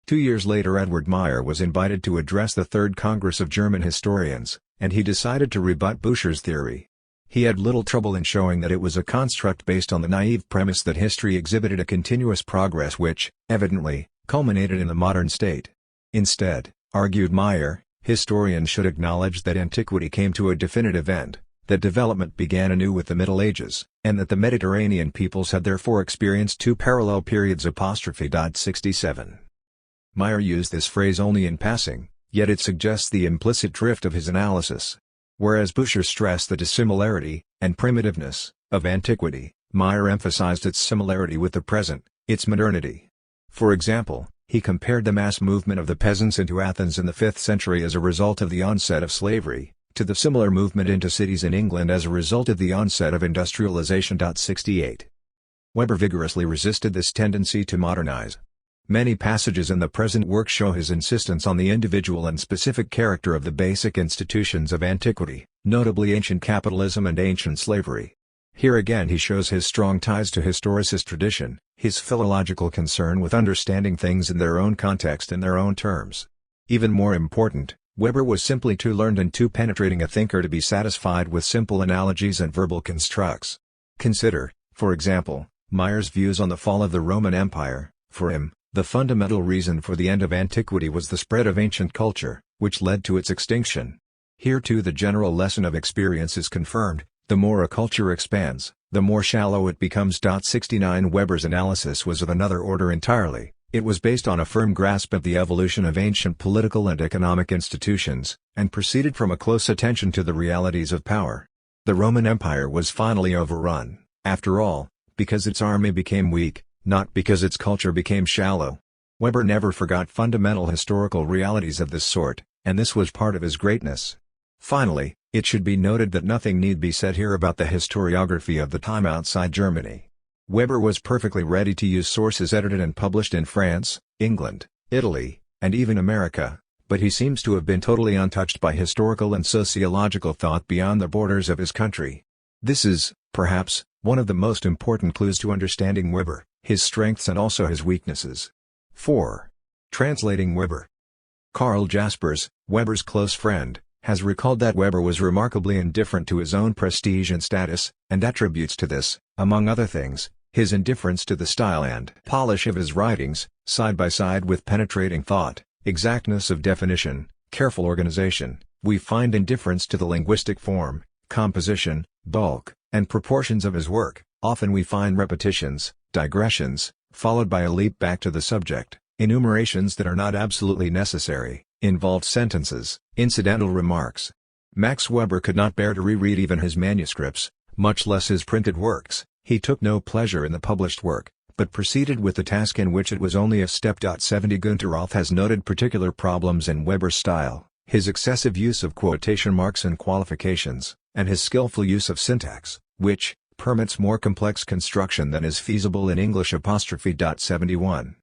2 years later Edward Meyer was invited to address the Third Congress of German Historians, and he decided to rebut Bucher's theory. He had little trouble in showing that it was a construct based on the naive premise that history exhibited a continuous progress which, evidently, culminated in the modern state. Instead, argued Meyer, historians should acknowledge that antiquity came to a definitive end, that development began anew with the Middle Ages, and that the Mediterranean peoples had therefore experienced two parallel periods. 67. Meyer used this phrase only in passing, yet it suggests the implicit drift of his analysis. Whereas Bucher stressed the dissimilarity, and primitiveness, of antiquity, Meyer emphasized its similarity with the present, its modernity. For example, he compared the mass movement of the peasants into Athens in the 5th century as a result of the onset of slavery, to the similar movement into cities in England as a result of the onset of industrialization. 68. Weber vigorously resisted this tendency to modernize. Many passages in the present work show his insistence on the individual and specific character of the basic institutions of antiquity, notably ancient capitalism and ancient slavery. Here again he shows his strong ties to historicist tradition, his philological concern with understanding things in their own context and their own terms. Even more important, Weber was simply too learned and too penetrating a thinker to be satisfied with simple analogies and verbal constructs. Consider, for example, Meyer's views on the fall of the Roman Empire. For him, the fundamental reason for the end of antiquity was the spread of ancient culture, which led to its extinction. Here too the general lesson of experience is confirmed: the more a culture expands, the more shallow it becomes. 69 Weber's analysis was of another order entirely. It was based on a firm grasp of the evolution of ancient political and economic institutions, and proceeded from a close attention to the realities of power. The Roman Empire was finally overrun, after all, because its army became weak, not because its culture became shallow. Weber never forgot fundamental historical realities of this sort, and this was part of his greatness. Finally, it should be noted that nothing need be said here about the historiography of the time outside Germany. Weber was perfectly ready to use sources edited and published in France, England, Italy, and even America, but he seems to have been totally untouched by historical and sociological thought beyond the borders of his country. This is, perhaps, one of the most important clues to understanding Weber, his strengths and also his weaknesses. 4. Translating Weber. Karl Jaspers, Weber's close friend, has recalled that Weber was remarkably indifferent to his own prestige and status, and attributes to this, among other things, his indifference to the style and polish of his writings, side by side with penetrating thought, exactness of definition, careful organization. We find indifference to the linguistic form, composition, bulk, and proportions of his work. Often we find repetitions, digressions, followed by a leap back to the subject, enumerations that are not absolutely necessary, involved sentences, incidental remarks. Max Weber could not bear to reread even his manuscripts, much less his printed works. He took no pleasure in the published work, but proceeded with the task in which it was only a step. 70 Günter Rolf has noted particular problems in Weber's style: his excessive use of quotation marks and qualifications, and his skillful use of syntax, which permits more complex construction than is feasible in English. 71.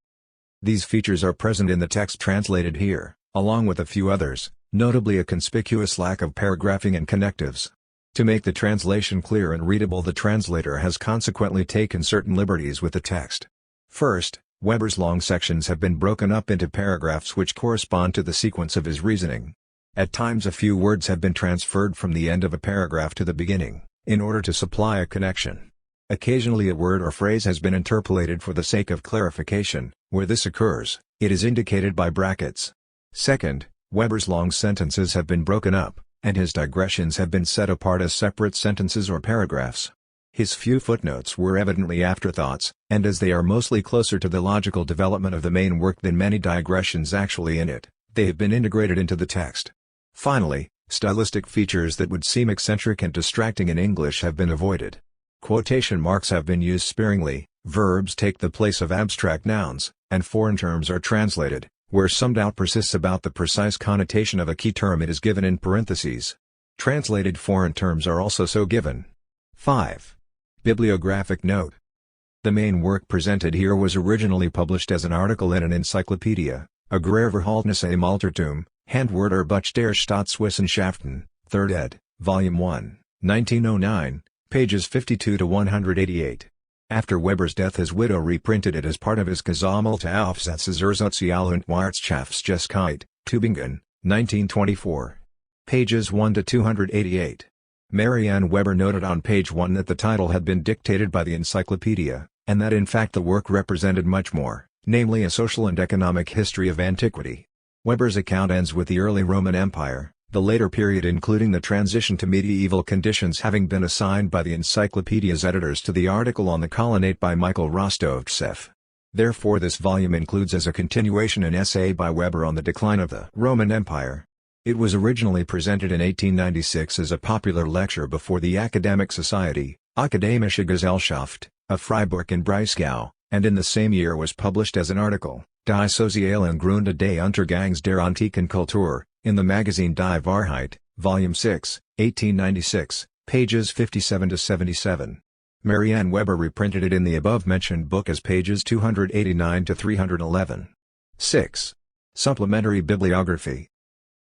These features are present in the text translated here, along with a few others, notably a conspicuous lack of paragraphing and connectives. To make the translation clear and readable, the translator has consequently taken certain liberties with the text. First, Weber's long sections have been broken up into paragraphs which correspond to the sequence of his reasoning. At times a few words have been transferred from the end of a paragraph to the beginning, in order to supply a connection. Occasionally a word or phrase has been interpolated for the sake of clarification. Where this occurs, it is indicated by brackets. Second, Weber's long sentences have been broken up, and his digressions have been set apart as separate sentences or paragraphs. His few footnotes were evidently afterthoughts, and as they are mostly closer to the logical development of the main work than many digressions actually in it, they have been integrated into the text. Finally, stylistic features that would seem eccentric and distracting in English have been avoided. Quotation marks have been used sparingly, verbs take the place of abstract nouns, and foreign terms are translated. Where some doubt persists about the precise connotation of a key term, it is given in parentheses. Translated foreign terms are also so given. 5. Bibliographic note. The main work presented here was originally published as an article in an encyclopedia, Agrarverhältnisse im Altertum, Handwörter Buch der Staatswissenschaften, 3rd ed., Volume 1, 1909, pages 52 to 188. After Weber's death, his widow reprinted it as part of his Gesammelte Aufsätze zur Sozial- und Wirtschaftsgeschichte, Tübingen, 1924. Pages 1 to 288. Marianne Weber noted on page 1 that the title had been dictated by the encyclopedia, and that in fact the work represented much more, namely a social and economic history of antiquity. Weber's account ends with the early Roman Empire, the later period including the transition to medieval conditions having been assigned by the encyclopedia's editors to the article on the colonnade by Michael Rostovtsev. Therefore this volume includes as a continuation an essay by Weber on the decline of the Roman Empire. It was originally presented in 1896 as a popular lecture before the Academic Society, Akademische Gesellschaft, of Freiburg and Breisgau, and in the same year was published as an article, Die sozialen Gründe des Untergangs der antiken Kultur, in the magazine Die Wahrheit, Volume 6, 1896, pages 57 to 77. Marianne Weber reprinted it in the above-mentioned book as pages 289 to 311. 6. Supplementary bibliography.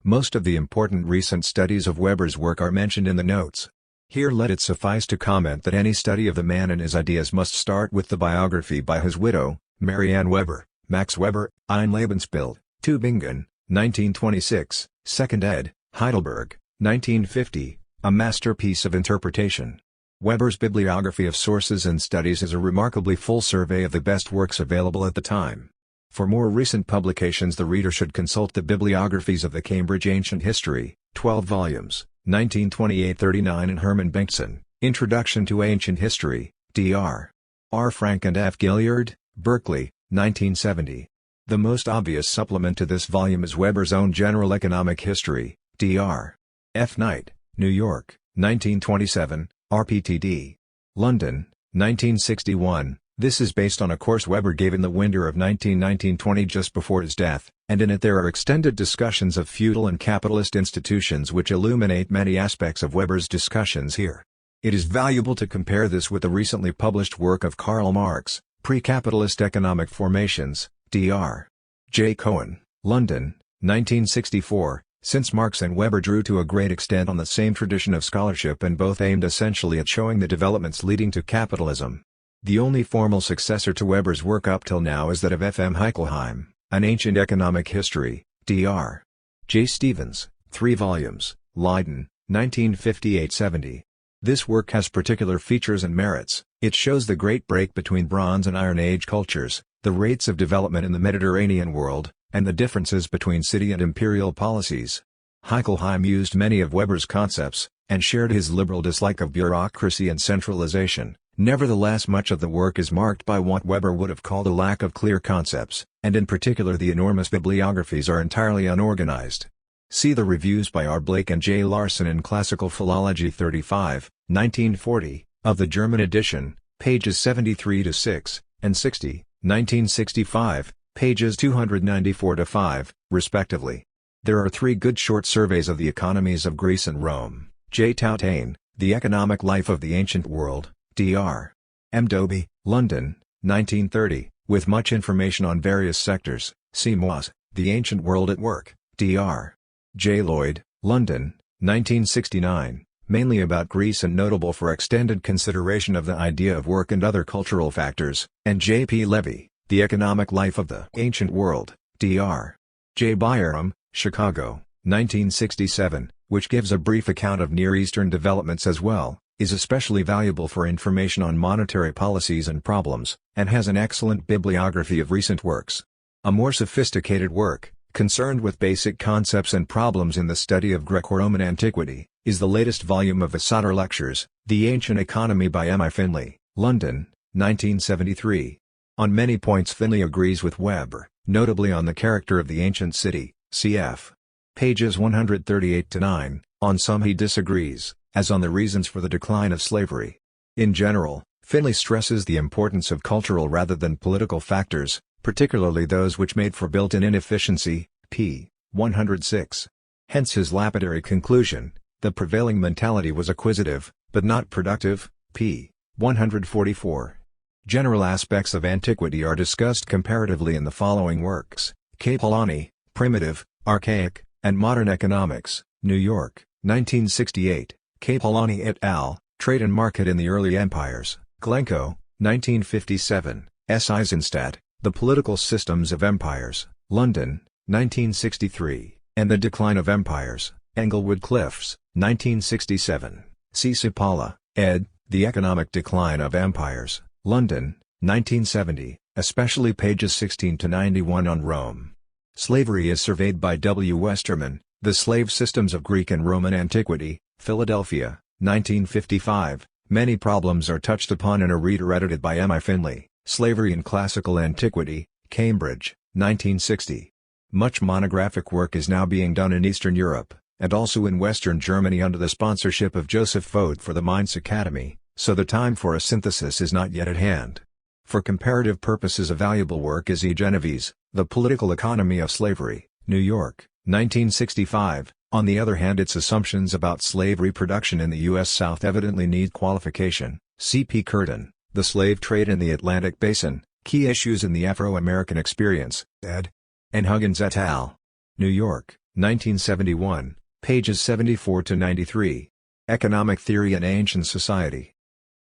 Most of the important recent studies of Weber's work are mentioned in the notes. Here let it suffice to comment that any study of the man and his ideas must start with the biography by his widow, Marianne Weber, Max Weber, Ein Lebensbild, Tübingen, 1926, 2nd ed., Heidelberg, 1950, a masterpiece of interpretation. Weber's bibliography of sources and studies is a remarkably full survey of the best works available at the time. For more recent publications, the reader should consult the bibliographies of the Cambridge Ancient History, 12 volumes, 1928-39, and Herman Bengtson, Introduction to Ancient History, Dr. R. Frank and F. Gilliard, Berkeley, 1970. The most obvious supplement to this volume is Weber's own General Economic History, Dr. F. Knight, New York, 1927, RPTD. London, 1961. This is based on a course Weber gave in the winter of 1919-20 just before his death, and in it there are extended discussions of feudal and capitalist institutions which illuminate many aspects of Weber's discussions here. It is valuable to compare this with the recently published work of Karl Marx, Pre-Capitalist Economic Formations, Dr. J. Cohen, London, 1964, since Marx and Weber drew to a great extent on the same tradition of scholarship and both aimed essentially at showing the developments leading to capitalism. The only formal successor to Weber's work up till now is that of F. M. Heickelheim, An Ancient Economic History, Dr. J. Stevens, 3 volumes, Leiden, 1958-70. This work has particular features and merits. It shows the great break between Bronze and Iron Age cultures, the rates of development in the Mediterranean world, and the differences between city and imperial policies. Heickelheim used many of Weber's concepts, and shared his liberal dislike of bureaucracy and centralization. Nevertheless, much of the work is marked by what Weber would have called a lack of clear concepts, and in particular the enormous bibliographies are entirely unorganized. See the reviews by R. Blake and J. Larson in Classical Philology 35, 1940, of the German edition, pages 73-6, and 60, 1965, pages 294-5, respectively. There are 3 good short surveys of the economies of Greece and Rome. J. Tautane, The Economic Life of the Ancient World, Dr. M. Doby, London, 1930, with much information on various sectors. C. Moise, The Ancient World at Work, Dr. J. Lloyd, London, 1969, mainly about Greece and notable for extended consideration of the idea of work and other cultural factors, and J. P. Levy, The Economic Life of the Ancient World, Dr. J. Byram, Chicago, 1967, which gives a brief account of Near Eastern developments as well, is especially valuable for information on monetary policies and problems, and has an excellent bibliography of recent works. A more sophisticated work, concerned with basic concepts and problems in the study of Greco-Roman antiquity, is the latest volume of the Sauter Lectures, The Ancient Economy by M. I. Finley, London, 1973. On many points Finley agrees with Weber, notably on the character of the ancient city, cf. pages 138-9, on some he disagrees, as on the reasons for the decline of slavery. In general, Finley stresses the importance of cultural rather than political factors, particularly those which made for built-in inefficiency, p. 106. Hence his lapidary conclusion, the prevailing mentality was acquisitive, but not productive, p. 144. General aspects of antiquity are discussed comparatively in the following works: Capellani, Primitive, Archaic, and Modern Economics, New York, 1968, Capellani et al., Trade and Market in the Early Empires, Glencoe, 1957, S. Eisenstadt, The Political Systems of Empires, London, 1963, and the Decline of Empires, Englewood Cliffs, 1967, C. Cipolla, ed., The Economic Decline of Empires, London, 1970, especially pages 16-91 on Rome. Slavery is surveyed by W. Westerman, The Slave Systems of Greek and Roman Antiquity, Philadelphia, 1955. Many problems are touched upon in a reader edited by M. I. Finley, Slavery in Classical Antiquity, Cambridge, 1960. Much monographic work is now being done in Eastern Europe, and also in Western Germany under the sponsorship of Joseph Vogt for the Mainz Academy, so the time for a synthesis is not yet at hand. For comparative purposes a valuable work is E. Genovese, The Political Economy of Slavery, New York, 1965. On the other hand, its assumptions about slave reproduction in the U.S. South evidently need qualification. C. P. Curtin, The Slave Trade in the Atlantic Basin, Key Issues in the Afro-American Experience, ed. N. Huggins et al., New York, 1971, pages 74-93. Economic Theory in Ancient Society.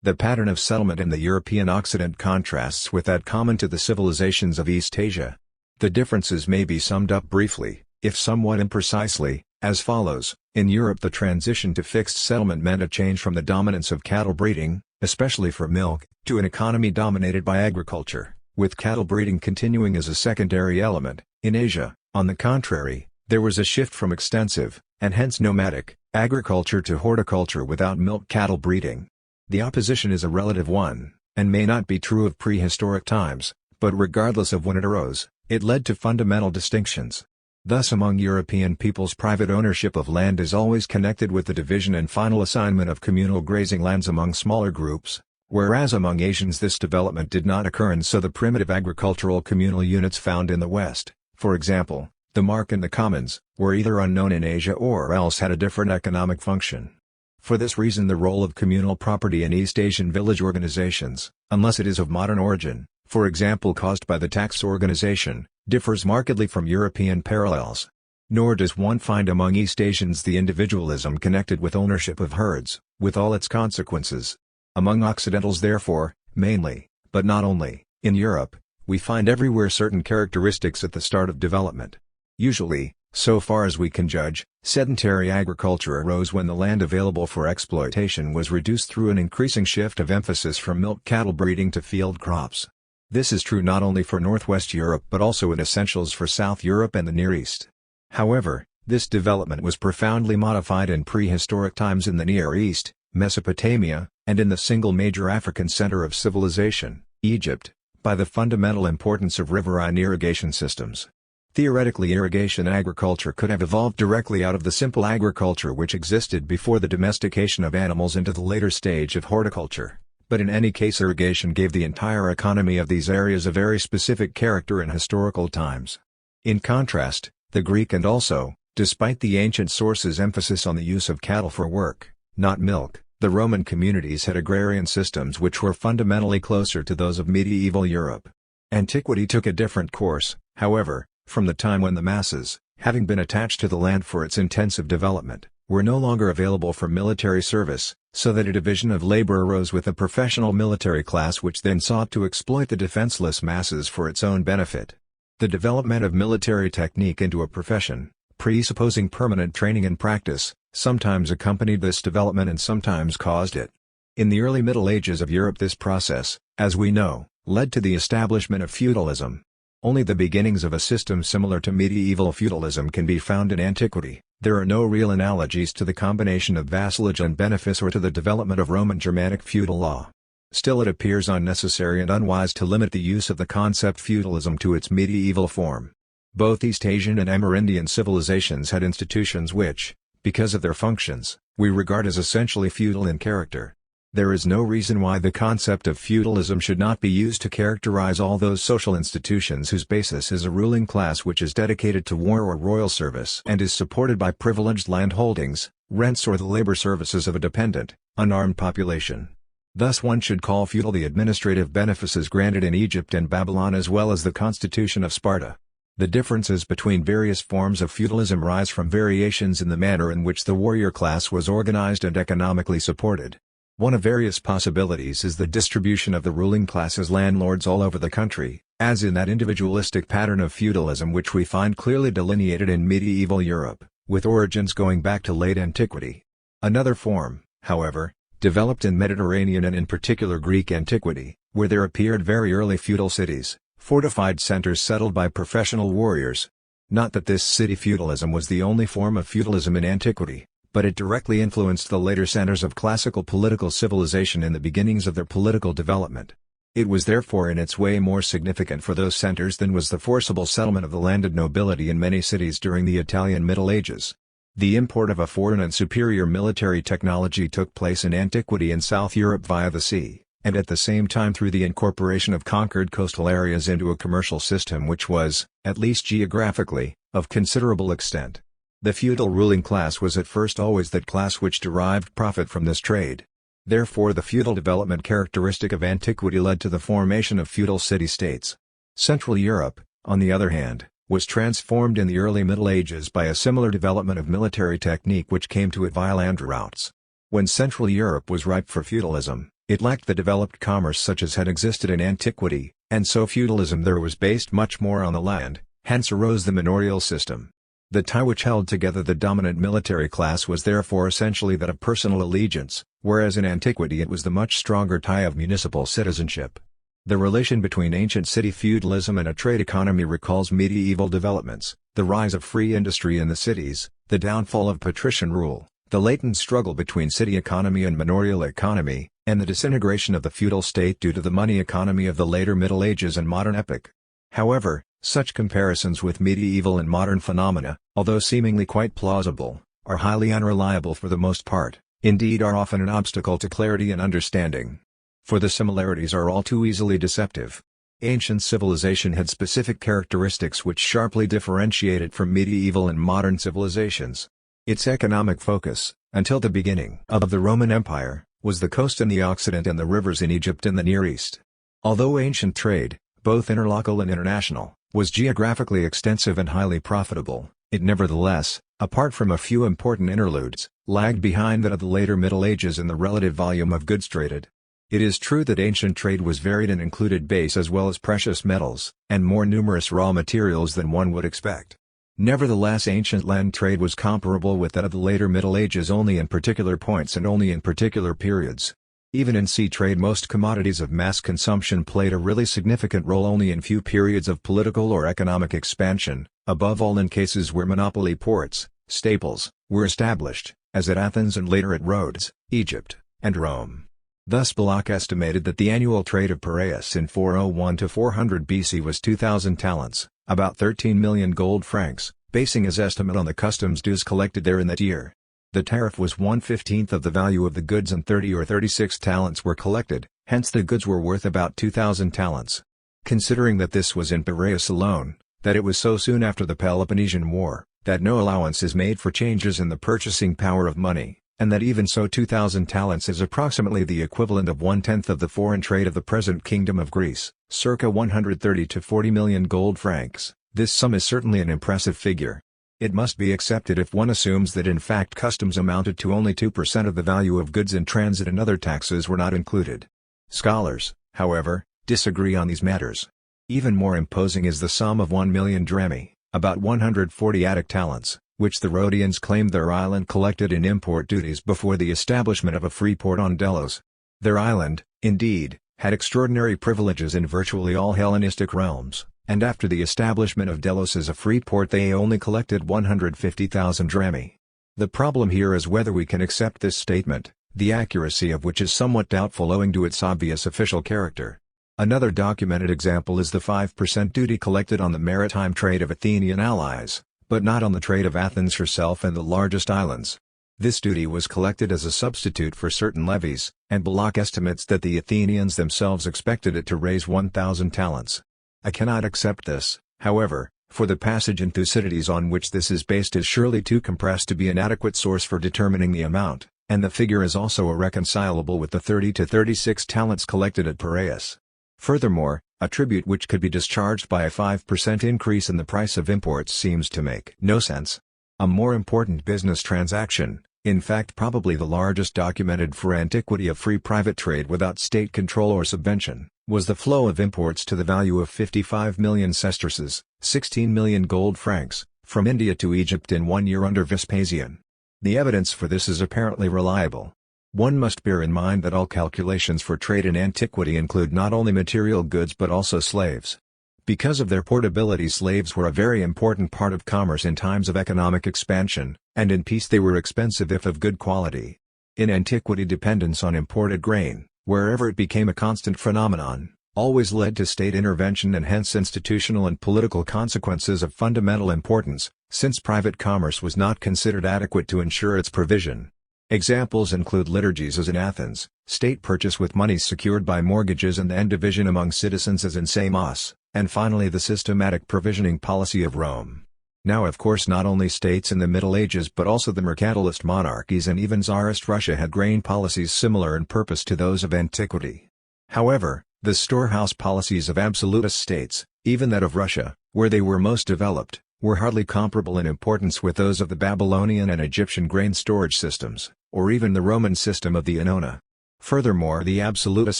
The pattern of settlement in the European Occident contrasts with that common to the civilizations of East Asia. The differences may be summed up briefly. if somewhat imprecisely, as follows. In Europe, the transition to fixed settlement meant a change from the dominance of cattle breeding, especially for milk, to an economy dominated by agriculture, with cattle breeding continuing as a secondary element. In Asia, on the contrary, there was a shift from extensive, and hence nomadic, agriculture to horticulture without milk cattle breeding. The opposition is a relative one, and may not be true of prehistoric times, but regardless of when it arose, it led to fundamental distinctions. Thus, among European peoples, private ownership of land is always connected with the division and final assignment of communal grazing lands among smaller groups, whereas among Asians this development did not occur, and so the primitive agricultural communal units found in the West, for example, the mark and the commons, were either unknown in Asia or else had a different economic function. For this reason, the role of communal property in East Asian village organizations, unless it is of modern origin, for example caused by the tax organization, differs markedly from European parallels. Nor does one find among East Asians the individualism connected with ownership of herds, with all its consequences. Among Occidentals, therefore, mainly, but not only, in Europe, we find everywhere certain characteristics at the start of development. Usually, so far as we can judge, sedentary agriculture arose when the land available for exploitation was reduced through an increasing shift of emphasis from milk cattle breeding to field crops. This is true not only for Northwest Europe but also in essentials for South Europe and the Near East. However, this development was profoundly modified in prehistoric times in the Near East, Mesopotamia, and in the single major African center of civilization, Egypt, by the fundamental importance of riverine irrigation systems. Theoretically, irrigation agriculture could have evolved directly out of the simple agriculture which existed before the domestication of animals into the later stage of horticulture. But in any case, irrigation gave the entire economy of these areas a very specific character in historical times. In contrast, the Greek and also, despite the ancient sources' emphasis on the use of cattle for work, not milk, the Roman communities had agrarian systems which were fundamentally closer to those of medieval Europe. Antiquity took a different course, however, from the time when the masses, having been attached to the land for its intensive development, were no longer available for military service, so that a division of labor arose with a professional military class which then sought to exploit the defenseless masses for its own benefit. The development of military technique into a profession, presupposing permanent training and practice, sometimes accompanied this development and sometimes caused it. In the early Middle Ages of Europe, this process, as we know, led to the establishment of feudalism. Only the beginnings of a system similar to medieval feudalism can be found in antiquity. There are no real analogies to the combination of vassalage and benefice or to the development of Roman Germanic feudal law. Still, it appears unnecessary and unwise to limit the use of the concept feudalism to its medieval form. Both East Asian and Amerindian civilizations had institutions which, because of their functions, we regard as essentially feudal in character. There is no reason why the concept of feudalism should not be used to characterize all those social institutions whose basis is a ruling class which is dedicated to war or royal service and is supported by privileged land holdings, rents, or the labor services of a dependent, unarmed population. Thus one should call feudal the administrative benefices granted in Egypt and Babylon as well as the constitution of Sparta. The differences between various forms of feudalism rise from variations in the manner in which the warrior class was organized and economically supported. One of various possibilities is the distribution of the ruling class as landlords all over the country, as in that individualistic pattern of feudalism which we find clearly delineated in medieval Europe, with origins going back to late antiquity. Another form, however, developed in Mediterranean and in particular Greek antiquity, where there appeared very early feudal cities, fortified centers settled by professional warriors. Not that this city feudalism was the only form of feudalism in antiquity, but it directly influenced the later centers of classical political civilization in the beginnings of their political development. It was therefore in its way more significant for those centers than was the forcible settlement of the landed nobility in many cities during the Italian Middle Ages. The import of a foreign and superior military technology took place in antiquity in South Europe via the sea, and at the same time through the incorporation of conquered coastal areas into a commercial system which was, at least geographically, of considerable extent. The feudal ruling class was at first always that class which derived profit from this trade. Therefore the feudal development characteristic of antiquity led to the formation of feudal city-states. Central Europe, on the other hand, was transformed in the early Middle Ages by a similar development of military technique which came to it via land routes. When Central Europe was ripe for feudalism, it lacked the developed commerce such as had existed in antiquity, and so feudalism there was based much more on the land, hence arose the manorial system. The tie which held together the dominant military class was therefore essentially that of personal allegiance, whereas in antiquity it was the much stronger tie of municipal citizenship. The relation between ancient city feudalism and a trade economy recalls medieval developments, the rise of free industry in the cities, the downfall of patrician rule, the latent struggle between city economy and manorial economy, and the disintegration of the feudal state due to the money economy of the later Middle Ages and modern epoch. However, such comparisons with medieval and modern phenomena, although seemingly quite plausible, are highly unreliable for the most part, indeed are often an obstacle to clarity and understanding. For the similarities are all too easily deceptive. Ancient civilization had specific characteristics which sharply differentiate it from medieval and modern civilizations. Its economic focus, until the beginning of the Roman Empire, was the coast in the Occident and the rivers in Egypt and the Near East. Although ancient trade, both interlocal and international, was geographically extensive and highly profitable, it nevertheless, apart from a few important interludes, lagged behind that of the later Middle Ages in the relative volume of goods traded. It is true that ancient trade was varied and included base as well as precious metals, and more numerous raw materials than one would expect. Nevertheless, ancient land trade was comparable with that of the later Middle Ages only in particular points and only in particular periods. Even in sea trade most commodities of mass consumption played a really significant role only in few periods of political or economic expansion, above all in cases where monopoly ports, staples, were established, as at Athens and later at Rhodes, Egypt, and Rome. Thus Balak estimated that the annual trade of Piraeus in 401 to 400 BC was 2,000 talents, about 13 million gold francs, basing his estimate on the customs dues collected there in that year. The tariff was 1/15 of the value of the goods and 30 or 36 talents were collected, hence the goods were worth about 2,000 talents. Considering that this was in Piraeus alone, that it was so soon after the Peloponnesian War, that no allowance is made for changes in the purchasing power of money, and that even so 2,000 talents is approximately the equivalent of 1/10 of the foreign trade of the present Kingdom of Greece, circa 130 to 40 million gold francs, this sum is certainly an impressive figure. It must be accepted if one assumes that in fact customs amounted to only 2% of the value of goods in transit and other taxes were not included. Scholars, however, disagree on these matters. Even more imposing is the sum of 1 million drachmae, about 140 Attic talents, which the Rhodians claimed their island collected in import duties before the establishment of a free port on Delos. Their island, indeed, had extraordinary privileges in virtually all Hellenistic realms, and after the establishment of Delos as a free port they only collected 150,000 drachmae. The problem here is whether we can accept this statement, the accuracy of which is somewhat doubtful owing to its obvious official character. Another documented example is the 5% duty collected on the maritime trade of Athenian allies, but not on the trade of Athens herself and the largest islands. This duty was collected as a substitute for certain levies, and Balak estimates that the Athenians themselves expected it to raise 1,000 talents. I cannot accept this, however, for the passage in Thucydides on which this is based is surely too compressed to be an adequate source for determining the amount, and the figure is also irreconcilable with the 30 to 36 talents collected at Piraeus. Furthermore, a tribute which could be discharged by a 5% increase in the price of imports seems to make no sense. A more important business transaction, in fact probably the largest documented for antiquity of free private trade without state control or subvention, was the flow of imports to the value of 55 million sesterces, 16 million gold francs, from India to Egypt in 1 year under Vespasian. The evidence for this is apparently reliable. One must bear in mind that all calculations for trade in antiquity include not only material goods but also slaves. Because of their portability, slaves were a very important part of commerce in times of economic expansion, and in peace they were expensive if of good quality. In antiquity, dependence on imported grain, wherever it became a constant phenomenon, always led to state intervention and hence institutional and political consequences of fundamental importance, since private commerce was not considered adequate to ensure its provision. Examples include liturgies as in Athens, state purchase with monies secured by mortgages and then division among citizens as in Samos, and finally the systematic provisioning policy of Rome. Now of course not only states in the Middle Ages but also the mercantilist monarchies and even Tsarist Russia had grain policies similar in purpose to those of antiquity. However, the storehouse policies of absolutist states, even that of Russia, where they were most developed, were hardly comparable in importance with those of the Babylonian and Egyptian grain storage systems, or even the Roman system of the Annona. Furthermore, the absolutist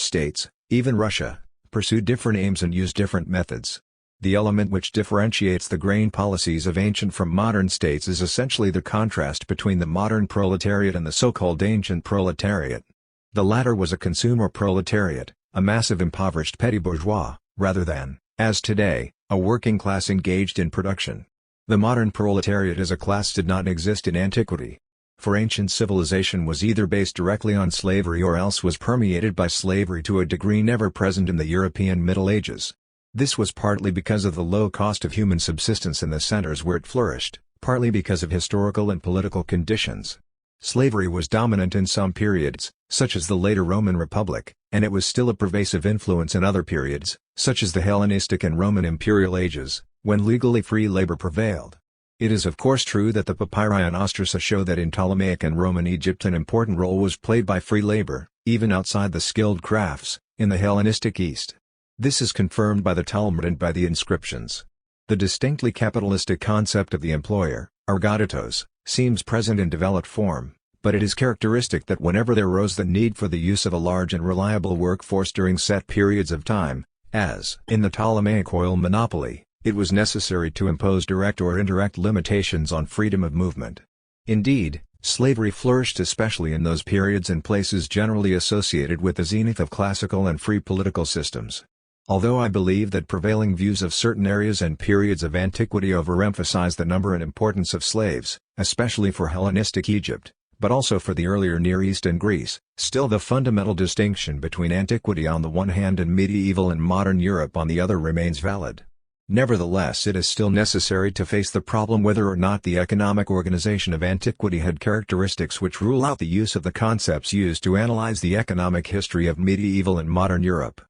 states, even Russia, pursued different aims and used different methods. The element which differentiates the grain policies of ancient from modern states is essentially the contrast between the modern proletariat and the so-called ancient proletariat. The latter was a consumer proletariat, a massive impoverished petty bourgeois, rather than, as today, a working class engaged in production. The modern proletariat as a class did not exist in antiquity. For ancient civilization was either based directly on slavery or else was permeated by slavery to a degree never present in the European Middle Ages. This was partly because of the low cost of human subsistence in the centers where it flourished, partly because of historical and political conditions. Slavery was dominant in some periods, such as the later Roman Republic, and it was still a pervasive influence in other periods, such as the Hellenistic and Roman imperial ages, when legally free labor prevailed. It is of course true that the papyri on ostracea show that in Ptolemaic and Roman Egypt an important role was played by free labor, even outside the skilled crafts, in the Hellenistic East. This is confirmed by the Talmud and by the inscriptions. The distinctly capitalistic concept of the employer, argoditos, seems present in developed form, but it is characteristic that whenever there arose the need for the use of a large and reliable workforce during set periods of time, as in the Ptolemaic oil monopoly, it was necessary to impose direct or indirect limitations on freedom of movement. Indeed, slavery flourished especially in those periods and places generally associated with the zenith of classical and free political systems. Although I believe that prevailing views of certain areas and periods of antiquity overemphasize the number and importance of slaves, especially for Hellenistic Egypt, but also for the earlier Near East and Greece, still the fundamental distinction between antiquity on the one hand and medieval and modern Europe on the other remains valid. Nevertheless, it is still necessary to face the problem whether or not the economic organization of antiquity had characteristics which rule out the use of the concepts used to analyze the economic history of medieval and modern Europe.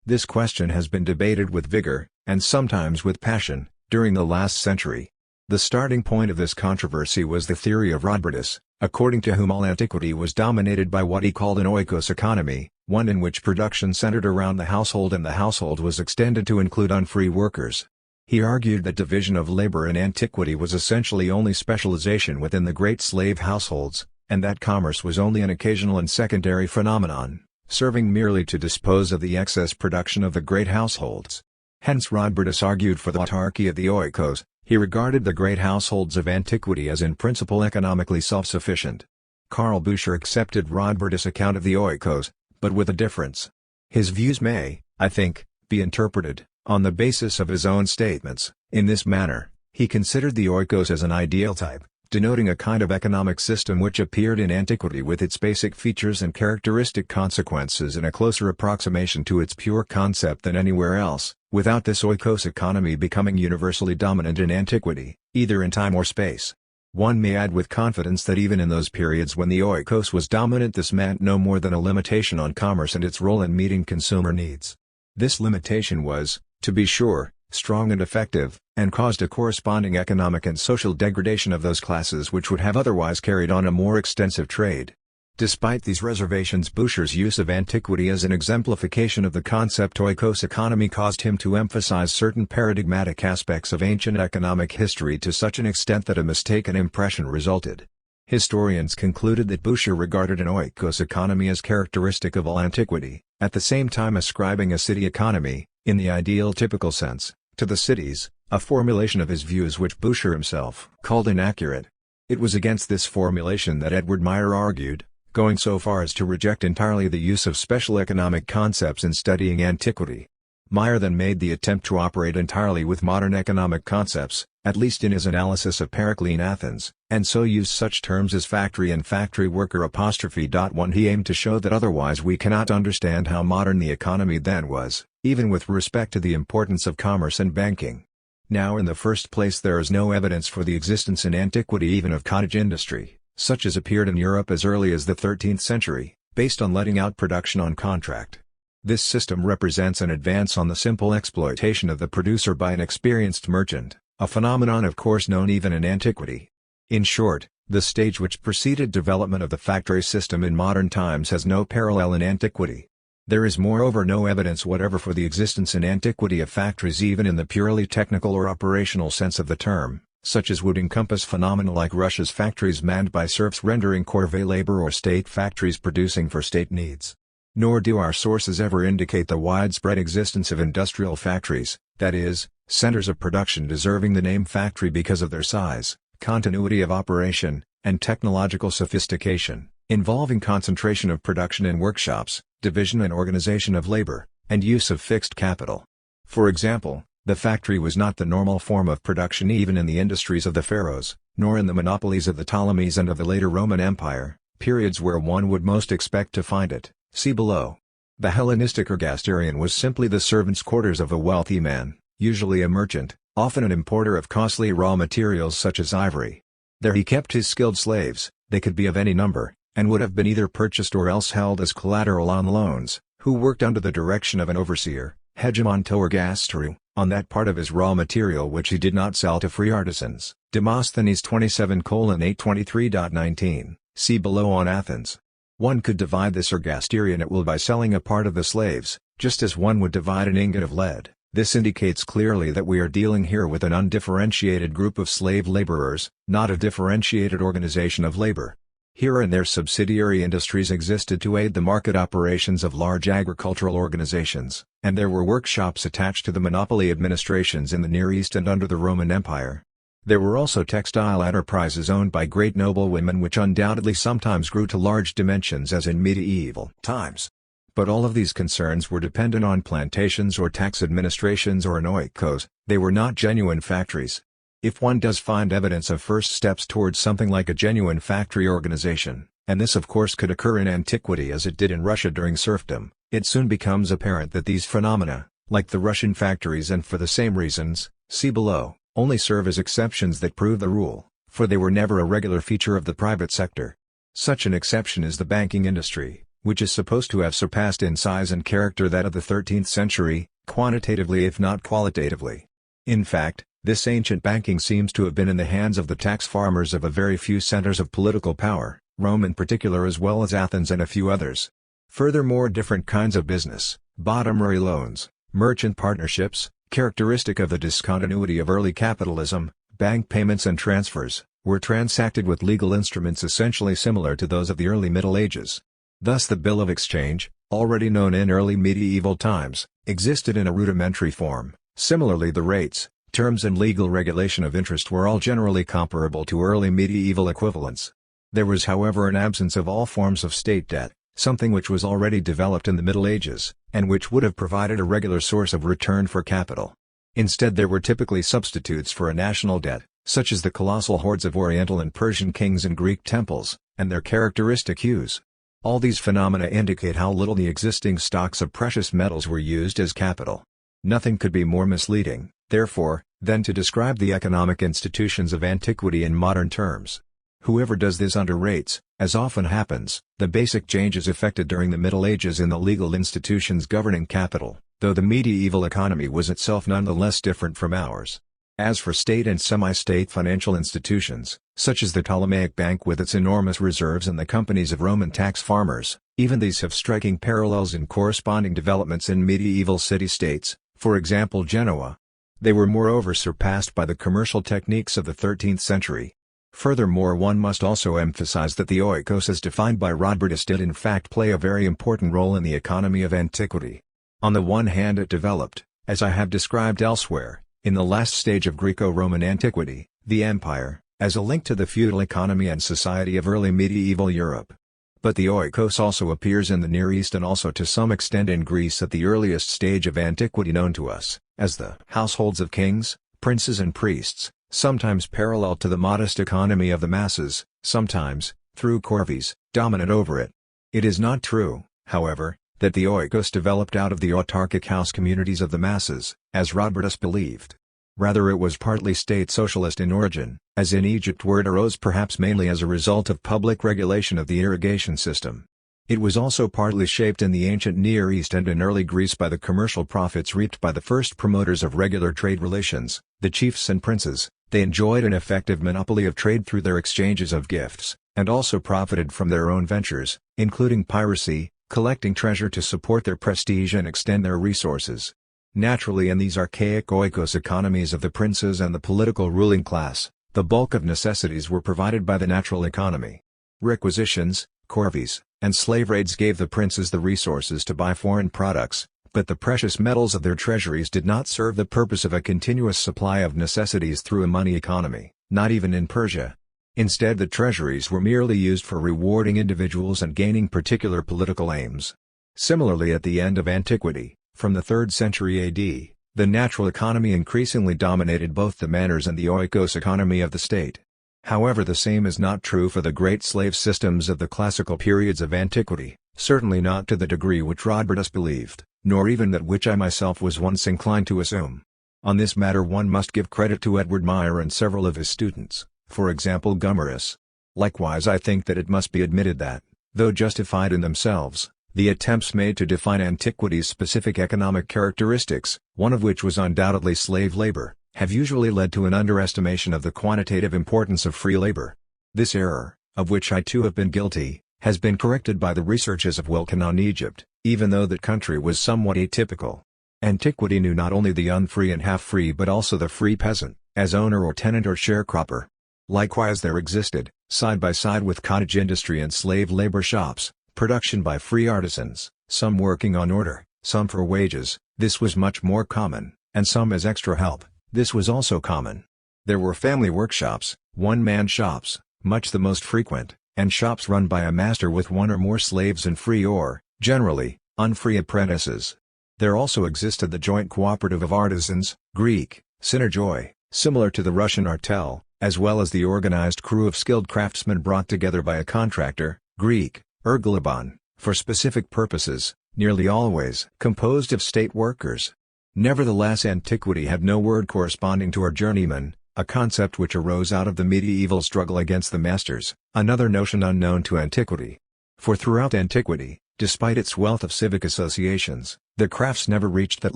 This question has been debated with vigor, and sometimes with passion, during the last century. The starting point of this controversy was the theory of Rodbertus, according to whom all antiquity was dominated by what he called an oikos economy, one in which production centered around the household and the household was extended to include unfree workers. He argued that division of labor in antiquity was essentially only specialization within the great slave households, and that commerce was only an occasional and secondary phenomenon, serving merely to dispose of the excess production of the great households. Hence Rodbertus argued for the autarky of the oikos. He regarded the great households of antiquity as in principle economically self-sufficient. Karl Bucer accepted Rodbertus' account of the oikos, but with a difference. His views may, I think, be interpreted, on the basis of his own statements, in this manner. He considered the oikos as an ideal type, denoting a kind of economic system which appeared in antiquity with its basic features and characteristic consequences in a closer approximation to its pure concept than anywhere else, without this oikos economy becoming universally dominant in antiquity, either in time or space. One may add with confidence that even in those periods when the oikos was dominant, this meant no more than a limitation on commerce and its role in meeting consumer needs. This limitation was, to be sure, strong and effective, and caused a corresponding economic and social degradation of those classes which would have otherwise carried on a more extensive trade. Despite these reservations, Bucer's use of antiquity as an exemplification of the concept oikos economy caused him to emphasize certain paradigmatic aspects of ancient economic history to such an extent that a mistaken impression resulted. Historians concluded that Bucer regarded an oikos economy as characteristic of all antiquity, at the same time ascribing a city economy, in the ideal typical sense, to the cities, a formulation of his views which Bucer himself called inaccurate. It was against this formulation that Edward Meyer argued, going so far as to reject entirely the use of special economic concepts in studying antiquity. Meyer then made the attempt to operate entirely with modern economic concepts, at least in his analysis of Periclean Athens, and so used such terms as factory and factory worker '1. He aimed to show that otherwise we cannot understand how modern the economy then was, even with respect to the importance of commerce and banking. Now, in the first place, there is no evidence for the existence in antiquity even of cottage industry, such as appeared in Europe as early as the 13th century, based on letting out production on contract. This system represents an advance on the simple exploitation of the producer by an experienced merchant, a phenomenon of course known even in antiquity. In short, the stage which preceded development of the factory system in modern times has no parallel in antiquity. There is moreover no evidence whatever for the existence in antiquity of factories even in the purely technical or operational sense of the term, such as would encompass phenomena like Russia's factories manned by serfs rendering corvée labor or state factories producing for state needs. Nor do our sources ever indicate the widespread existence of industrial factories, that is, centers of production deserving the name factory because of their size, continuity of operation, and technological sophistication, involving concentration of production in workshops, division and organization of labor, and use of fixed capital. For example, the factory was not the normal form of production even in the industries of the pharaohs, nor in the monopolies of the Ptolemies and of the later Roman Empire, periods where one would most expect to find it. See below. The Hellenistic ergasterion was simply the servants' quarters of a wealthy man, usually a merchant, often an importer of costly raw materials such as ivory. There he kept his skilled slaves, they could be of any number, and would have been either purchased or else held as collateral on loans, who worked under the direction of an overseer, hegemon to ergasteru, on that part of his raw material which he did not sell to free artisans. Demosthenes 27:823.19, see below on Athens. One could divide this ergasterion at will by selling a part of the slaves, just as one would divide an ingot of lead. This indicates clearly that we are dealing here with an undifferentiated group of slave laborers, not a differentiated organization of labor. Here and there subsidiary industries existed to aid the market operations of large agricultural organizations, and there were workshops attached to the monopoly administrations in the Near East and under the Roman Empire. There were also textile enterprises owned by great noblewomen which undoubtedly sometimes grew to large dimensions as in medieval times. But all of these concerns were dependent on plantations or tax administrations or an oikos, they were not genuine factories. If one does find evidence of first steps towards something like a genuine factory organization, and this of course could occur in antiquity as it did in Russia during serfdom, it soon becomes apparent that these phenomena, like the Russian factories and for the same reasons, see below, only serve as exceptions that prove the rule, for they were never a regular feature of the private sector. Such an exception is the banking industry, which is supposed to have surpassed in size and character that of the 13th century, quantitatively if not qualitatively. In fact, this ancient banking seems to have been in the hands of the tax farmers of a very few centers of political power, Rome in particular as well as Athens and a few others. Furthermore, different kinds of business, bottomry loans, merchant partnerships, characteristic of the discontinuity of early capitalism, bank payments and transfers, were transacted with legal instruments essentially similar to those of the early Middle Ages. Thus the bill of exchange, already known in early medieval times, existed in a rudimentary form. Similarly the rates, terms and legal regulation of interest were all generally comparable to early medieval equivalents. There was however an absence of all forms of state debt, something which was already developed in the Middle Ages, and which would have provided a regular source of return for capital. Instead there were typically substitutes for a national debt, such as the colossal hoards of Oriental and Persian kings and Greek temples, and their characteristic hues. All these phenomena indicate how little the existing stocks of precious metals were used as capital. Nothing could be more misleading, therefore, than to describe the economic institutions of antiquity in modern terms. Whoever does this underrates, as often happens, the basic changes effected during the Middle Ages in the legal institutions governing capital, though the medieval economy was itself nonetheless different from ours. As for state and semi-state financial institutions, such as the Ptolemaic Bank with its enormous reserves and the companies of Roman tax farmers, even these have striking parallels in corresponding developments in medieval city-states, for example Genoa. They were moreover surpassed by the commercial techniques of the 13th century. Furthermore, one must also emphasize that the oikos as defined by Rodbertus did in fact play a very important role in the economy of antiquity. On the one hand it developed, as I have described elsewhere, in the last stage of Greco-Roman antiquity, the empire, as a link to the feudal economy and society of early medieval Europe. But the oikos also appears in the Near East and also to some extent in Greece at the earliest stage of antiquity known to us, as the households of kings, princes and priests, sometimes parallel to the modest economy of the masses, sometimes, through corvies, dominant over it. It is not true, however, that the oikos developed out of the autarkic house communities of the masses, as Rodbertus believed. Rather it was partly state socialist in origin, as in Egypt where it arose perhaps mainly as a result of public regulation of the irrigation system. It was also partly shaped in the ancient Near East and in early Greece by the commercial profits reaped by the first promoters of regular trade relations, the chiefs and princes. They enjoyed an effective monopoly of trade through their exchanges of gifts, and also profited from their own ventures, including piracy, collecting treasure to support their prestige and extend their resources. Naturally, in these archaic oikos economies of the princes and the political ruling class, the bulk of necessities were provided by the natural economy. Requisitions, corvies, and slave raids gave the princes the resources to buy foreign products, but the precious metals of their treasuries did not serve the purpose of a continuous supply of necessities through a money economy, not even in Persia. Instead, the treasuries were merely used for rewarding individuals and gaining particular political aims. Similarly, at the end of antiquity, from the 3rd century AD, the natural economy increasingly dominated both the manners and the oikos economy of the state. However, the same is not true for the great slave systems of the classical periods of antiquity, certainly not to the degree which Rodbertus believed, nor even that which I myself was once inclined to assume. On this matter one must give credit to Edward Meyer and several of his students, for example Gumarus. Likewise, I think that it must be admitted that, though justified in themselves, the attempts made to define antiquity's specific economic characteristics, one of which was undoubtedly slave labor, have usually led to an underestimation of the quantitative importance of free labor. This error, of which I too have been guilty, has been corrected by the researches of Wilkin on Egypt, even though that country was somewhat atypical. Antiquity knew not only the unfree and half-free but also the free peasant, as owner or tenant or sharecropper. Likewise there existed, side by side with cottage industry and slave labor shops, production by free artisans, some working on order, some for wages, this was much more common, and some as extra help, this was also common. There were family workshops, one-man shops, much the most frequent, and shops run by a master with one or more slaves and free or, generally, unfree apprentices. There also existed the joint cooperative of artisans, Greek, synergoi, similar to the Russian artel, as well as the organized crew of skilled craftsmen brought together by a contractor, Greek, ergolabon, for specific purposes, nearly always composed of state workers. Nevertheless, antiquity had no word corresponding to our journeyman, a concept which arose out of the medieval struggle against the masters, another notion unknown to antiquity. For throughout antiquity, despite its wealth of civic associations, the crafts never reached that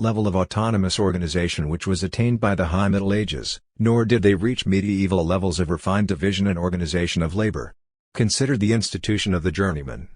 level of autonomous organization which was attained by the High Middle Ages, nor did they reach medieval levels of refined division and organization of labor. Consider the institution of the journeyman.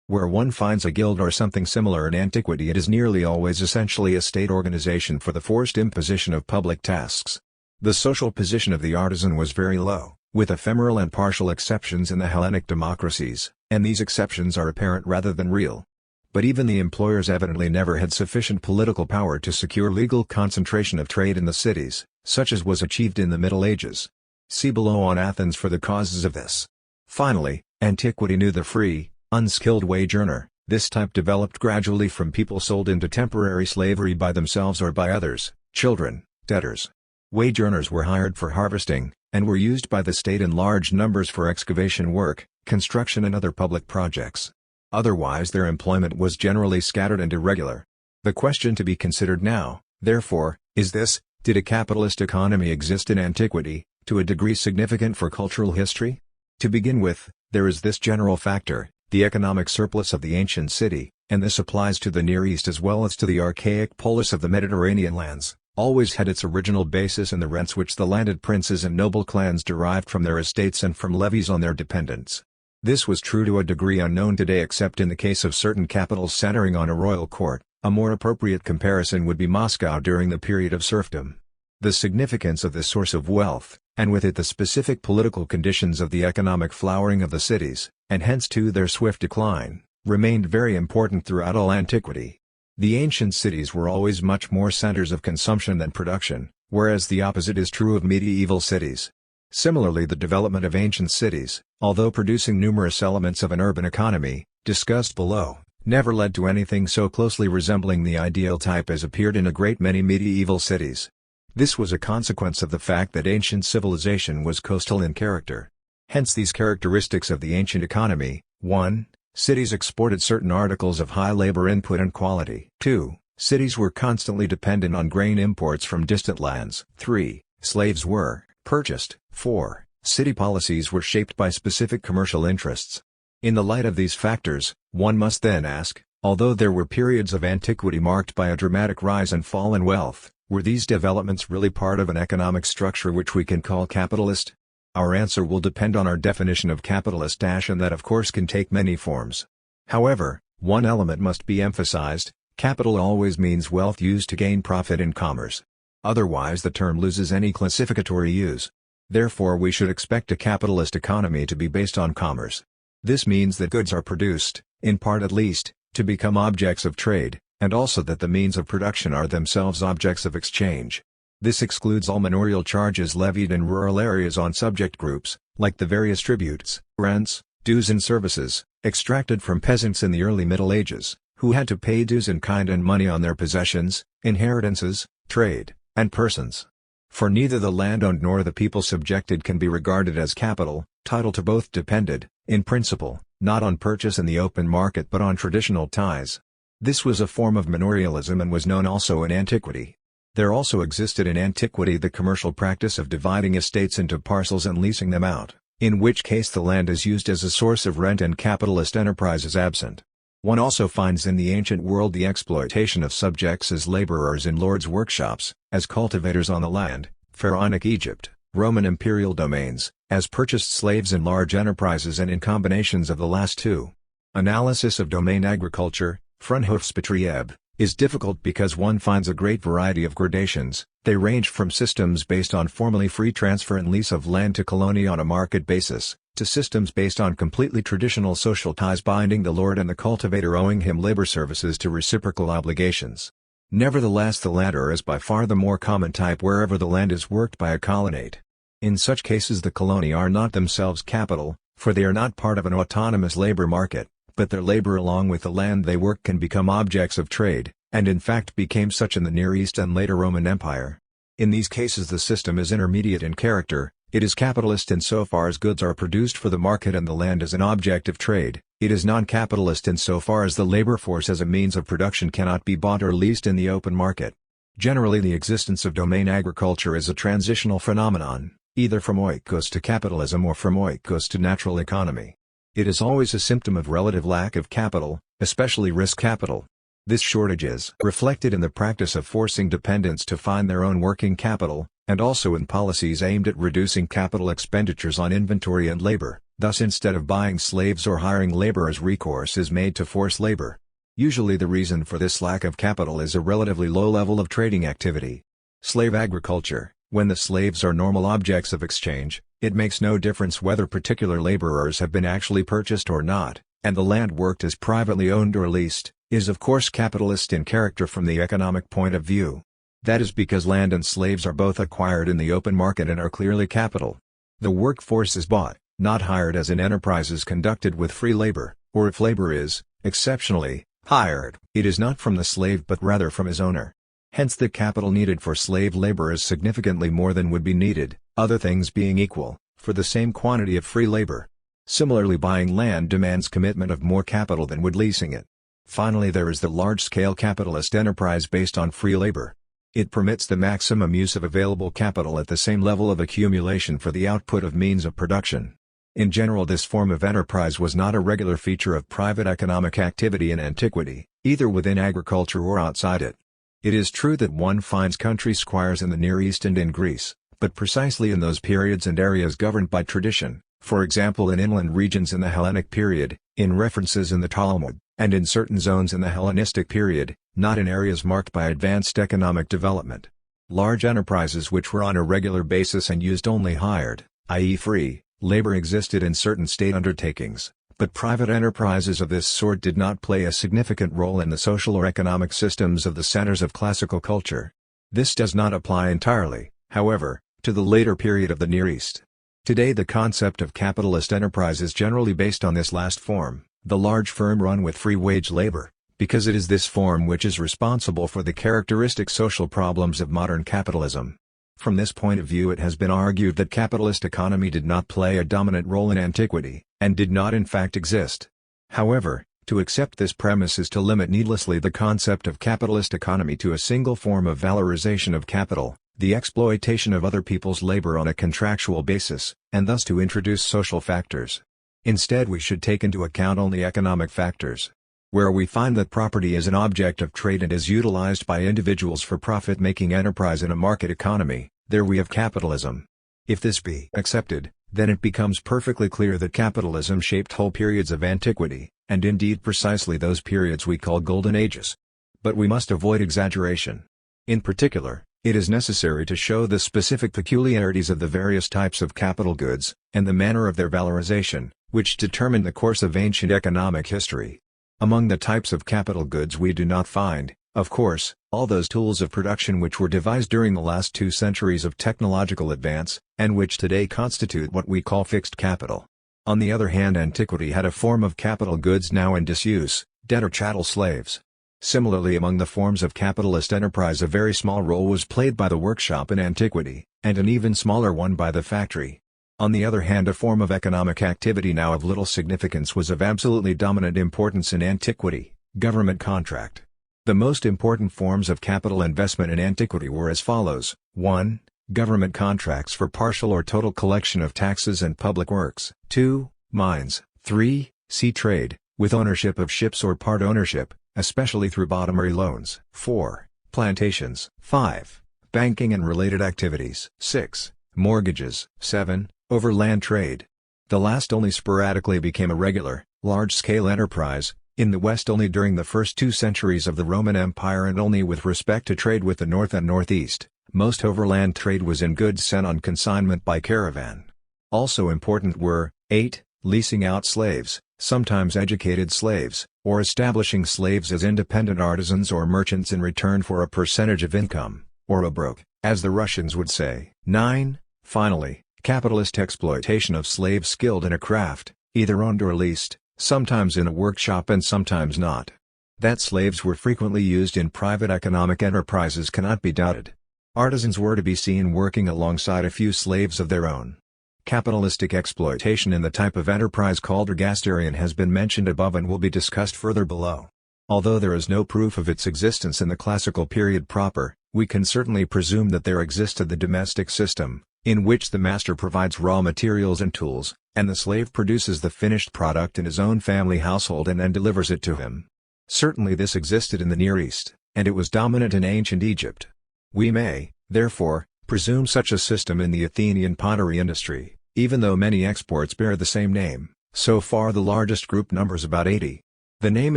Where one finds a guild or something similar in antiquity, it is nearly always essentially a state organization for the forced imposition of public tasks. The social position of the artisan was very low, with ephemeral and partial exceptions in the Hellenic democracies, and these exceptions are apparent rather than real. But even the employers evidently never had sufficient political power to secure legal concentration of trade in the cities, such as was achieved in the Middle Ages. See below on Athens for the causes of this. Finally, antiquity knew the free, unskilled wage earner. This type developed gradually from people sold into temporary slavery by themselves or by others, children, debtors. Wage earners were hired for harvesting, and were used by the state in large numbers for excavation work, construction and other public projects. Otherwise their employment was generally scattered and irregular. The question to be considered now, therefore, is this: did a capitalist economy exist in antiquity, to a degree significant for cultural history? To begin with, there is this general factor, the economic surplus of the ancient city, and this applies to the Near East as well as to the archaic polis of the Mediterranean lands, always had its original basis in the rents which the landed princes and noble clans derived from their estates and from levies on their dependents. This was true to a degree unknown today except in the case of certain capitals centering on a royal court. A more appropriate comparison would be Moscow during the period of serfdom. The significance of this source of wealth, and with it the specific political conditions of the economic flowering of the cities, and hence too their swift decline, remained very important throughout all antiquity. The ancient cities were always much more centers of consumption than production, whereas the opposite is true of medieval cities. Similarly, the development of ancient cities, although producing numerous elements of an urban economy, discussed below, never led to anything so closely resembling the ideal type as appeared in a great many medieval cities. This was a consequence of the fact that ancient civilization was coastal in character. Hence these characteristics of the ancient economy: 1. Cities exported certain articles of high labor input and quality. 2. Cities were constantly dependent on grain imports from distant lands. 3. Slaves were purchased. 4. City policies were shaped by specific commercial interests. In the light of these factors, one must then ask, although there were periods of antiquity marked by a dramatic rise and fall in wealth, were these developments really part of an economic structure which we can call capitalist? Our answer will depend on our definition of capitalist, and that of course can take many forms. However, one element must be emphasized: capital always means wealth used to gain profit in commerce. Otherwise the term loses any classificatory use. Therefore we should expect a capitalist economy to be based on commerce. This means that goods are produced, in part at least, to become objects of trade, and also that the means of production are themselves objects of exchange. This excludes all manorial charges levied in rural areas on subject groups, like the various tributes, rents, dues and services, extracted from peasants in the early Middle Ages, who had to pay dues in kind and money on their possessions, inheritances, trade, and persons. For neither the land owned nor the people subjected can be regarded as capital. Title to both depended, in principle, not on purchase in the open market but on traditional ties. This was a form of manorialism and was known also in antiquity. There also existed in antiquity the commercial practice of dividing estates into parcels and leasing them out, in which case the land is used as a source of rent and capitalist enterprise is absent. One also finds in the ancient world the exploitation of subjects as laborers in lords' workshops, as cultivators on the land, Pharaonic Egypt, Roman imperial domains, as purchased slaves in large enterprises and in combinations of the last two. Analysis of domain agriculture, Fraunhofsbetrieb, is difficult because one finds a great variety of gradations. They range from systems based on formally free transfer and lease of land to colony on a market basis, to systems based on completely traditional social ties binding the lord and the cultivator owing him labor services to reciprocal obligations. Nevertheless, the latter is by far the more common type wherever the land is worked by a colonate. In such cases the colony are not themselves capital, for they are not part of an autonomous labor market, but their labor along with the land they work can become objects of trade, and in fact became such in the Near East and later Roman Empire. In these cases the system is intermediate in character. It is capitalist insofar as goods are produced for the market and the land is an object of trade. It is non-capitalist insofar as the labor force as a means of production cannot be bought or leased in the open market. Generally, the existence of domain agriculture is a transitional phenomenon, either from oikos to capitalism or from oikos to natural economy. It is always a symptom of relative lack of capital, especially risk capital. This shortage is reflected in the practice of forcing dependents to find their own working capital, and also in policies aimed at reducing capital expenditures on inventory and labor. Thus, instead of buying slaves or hiring laborers, recourse is made to forced labor. Usually the reason for this lack of capital is a relatively low level of trading activity. Slave agriculture: when the slaves are normal objects of exchange, it makes no difference whether particular laborers have been actually purchased or not, and the land worked is privately owned or leased, is of course capitalist in character from the economic point of view. That is because land and slaves are both acquired in the open market and are clearly capital. The workforce is bought, not hired as in enterprises conducted with free labor, or if labor is, exceptionally, hired, it is not from the slave but rather from his owner. Hence the capital needed for slave labor is significantly more than would be needed, other things being equal, for the same quantity of free labor. Similarly, buying land demands commitment of more capital than would leasing it. Finally, there is the large-scale capitalist enterprise based on free labor. It permits the maximum use of available capital at the same level of accumulation for the output of means of production. In general, this form of enterprise was not a regular feature of private economic activity in antiquity, either within agriculture or outside it. It is true that one finds country squires in the Near East and in Greece, but precisely in those periods and areas governed by tradition, for example in inland regions in the Hellenic period, in references in the Talmud, and in certain zones in the Hellenistic period, not in areas marked by advanced economic development. Large enterprises which were on a regular basis and used only hired, i.e. free, labor existed in certain state undertakings, but private enterprises of this sort did not play a significant role in the social or economic systems of the centers of classical culture. This does not apply entirely, however, to the later period of the Near East. Today the concept of capitalist enterprise is generally based on this last form, the large firm run with free wage labor, because it is this form which is responsible for the characteristic social problems of modern capitalism. From this point of view, it has been argued that capitalist economy did not play a dominant role in antiquity, and did not in fact exist. However, to accept this premise is to limit needlessly the concept of capitalist economy to a single form of valorization of capital, the exploitation of other people's labor on a contractual basis, and thus to introduce social factors. Instead, we should take into account only economic factors. Where we find that property is an object of trade and is utilized by individuals for profit-making enterprise in a market economy, there we have capitalism. If this be accepted, then it becomes perfectly clear that capitalism shaped whole periods of antiquity, and indeed precisely those periods we call golden ages. But we must avoid exaggeration. In particular, it is necessary to show the specific peculiarities of the various types of capital goods, and the manner of their valorization, which determined the course of ancient economic history. Among the types of capital goods we do not find, of course, all those tools of production which were devised during the last 2 centuries of technological advance, and which today constitute what we call fixed capital. On the other hand, antiquity had a form of capital goods now in disuse, debt or chattel slaves. Similarly, among the forms of capitalist enterprise, a very small role was played by the workshop in antiquity, and an even smaller one by the factory. On the other hand, a form of economic activity now of little significance was of absolutely dominant importance in antiquity: government contract. The most important forms of capital investment in antiquity were as follows: 1. Government contracts for partial or total collection of taxes and public works. 2. Mines. 3. Sea trade, with ownership of ships or part ownership, especially through bottomry loans. 4. Plantations. 5. Banking and related activities. 6. Mortgages. 7. Overland trade. The last only sporadically became a regular, large-scale enterprise, in the West only during the first 2 centuries of the Roman Empire and only with respect to trade with the North and Northeast. Most overland trade was in goods sent on consignment by caravan. Also important were: 8. Leasing out slaves, sometimes educated slaves, or establishing slaves as independent artisans or merchants in return for a percentage of income, or obrok, as the Russians would say. 9. Finally, capitalist exploitation of slaves skilled in a craft, either owned or leased, sometimes in a workshop and sometimes not. That slaves were frequently used in private economic enterprises cannot be doubted. Artisans were to be seen working alongside a few slaves of their own. Capitalistic exploitation in the type of enterprise called Agrarian has been mentioned above and will be discussed further below. Although there is no proof of its existence in the classical period proper, we can certainly presume that there existed the domestic system, in which the master provides raw materials and tools, and the slave produces the finished product in his own family household and then delivers it to him. Certainly this existed in the Near East, and it was dominant in ancient Egypt. We may, therefore, presume such a system in the Athenian pottery industry, even though many exports bear the same name. So far the largest group numbers about 80. The name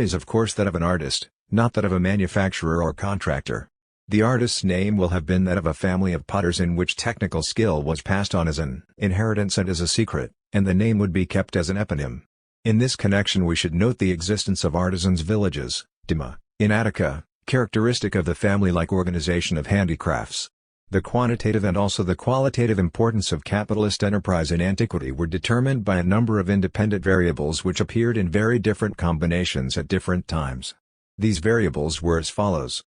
is of course that of an artist, not that of a manufacturer or contractor. The artist's name will have been that of a family of potters in which technical skill was passed on as an inheritance and as a secret, and the name would be kept as an eponym. In this connection we should note the existence of artisans' villages, dima, in Attica, characteristic of the family-like organization of handicrafts. The quantitative and also the qualitative importance of capitalist enterprise in antiquity were determined by a number of independent variables which appeared in very different combinations at different times. These variables were as follows.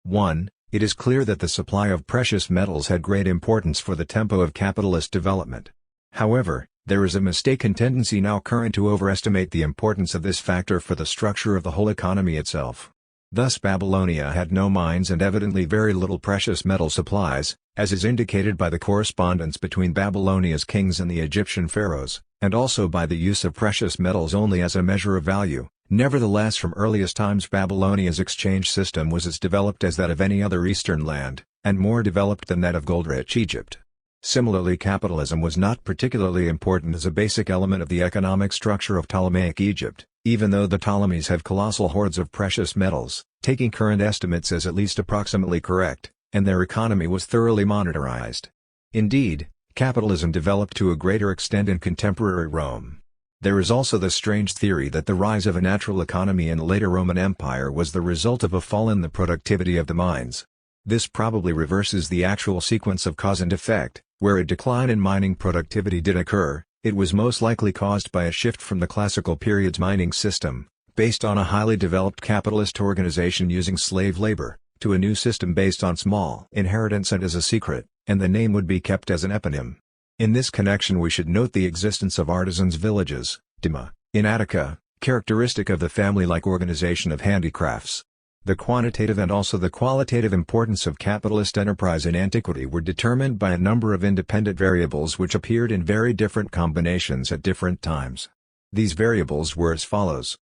1. It is clear that the supply of precious metals had great importance for the tempo of capitalist development. However, there is a mistaken tendency now current to overestimate the importance of this factor for the structure of the whole economy itself. Thus Babylonia had no mines and evidently very little precious metal supplies, as is indicated by the correspondence between Babylonia's kings and the Egyptian pharaohs, and also by the use of precious metals only as a measure of value. Nevertheless, from earliest times Babylonia's exchange system was as developed as that of any other eastern land, and more developed than that of gold-rich Egypt. Similarly, capitalism was not particularly important as a basic element of the economic structure of Ptolemaic Egypt, even though the Ptolemies have colossal hoards of precious metals, taking current estimates as at least approximately correct, and their economy was thoroughly monetarized. Indeed, capitalism developed to a greater extent in contemporary Rome. There is also the strange theory that the rise of a natural economy in the later Roman Empire was the result of a fall in the productivity of the mines. This probably reverses the actual sequence of cause and effect. Where a decline in mining productivity did occur, it was most likely caused by a shift from the classical period's mining system, based on a highly developed capitalist organization using slave labor, to a new system based on small inheritance and as a secret, and the name would be kept as an eponym. In this connection we should note the existence of artisans' villages, dima, in Attica, characteristic of the family-like organization of handicrafts. The quantitative and also the qualitative importance of capitalist enterprise in antiquity were determined by a number of independent variables which appeared in very different combinations at different times. These variables were as follows.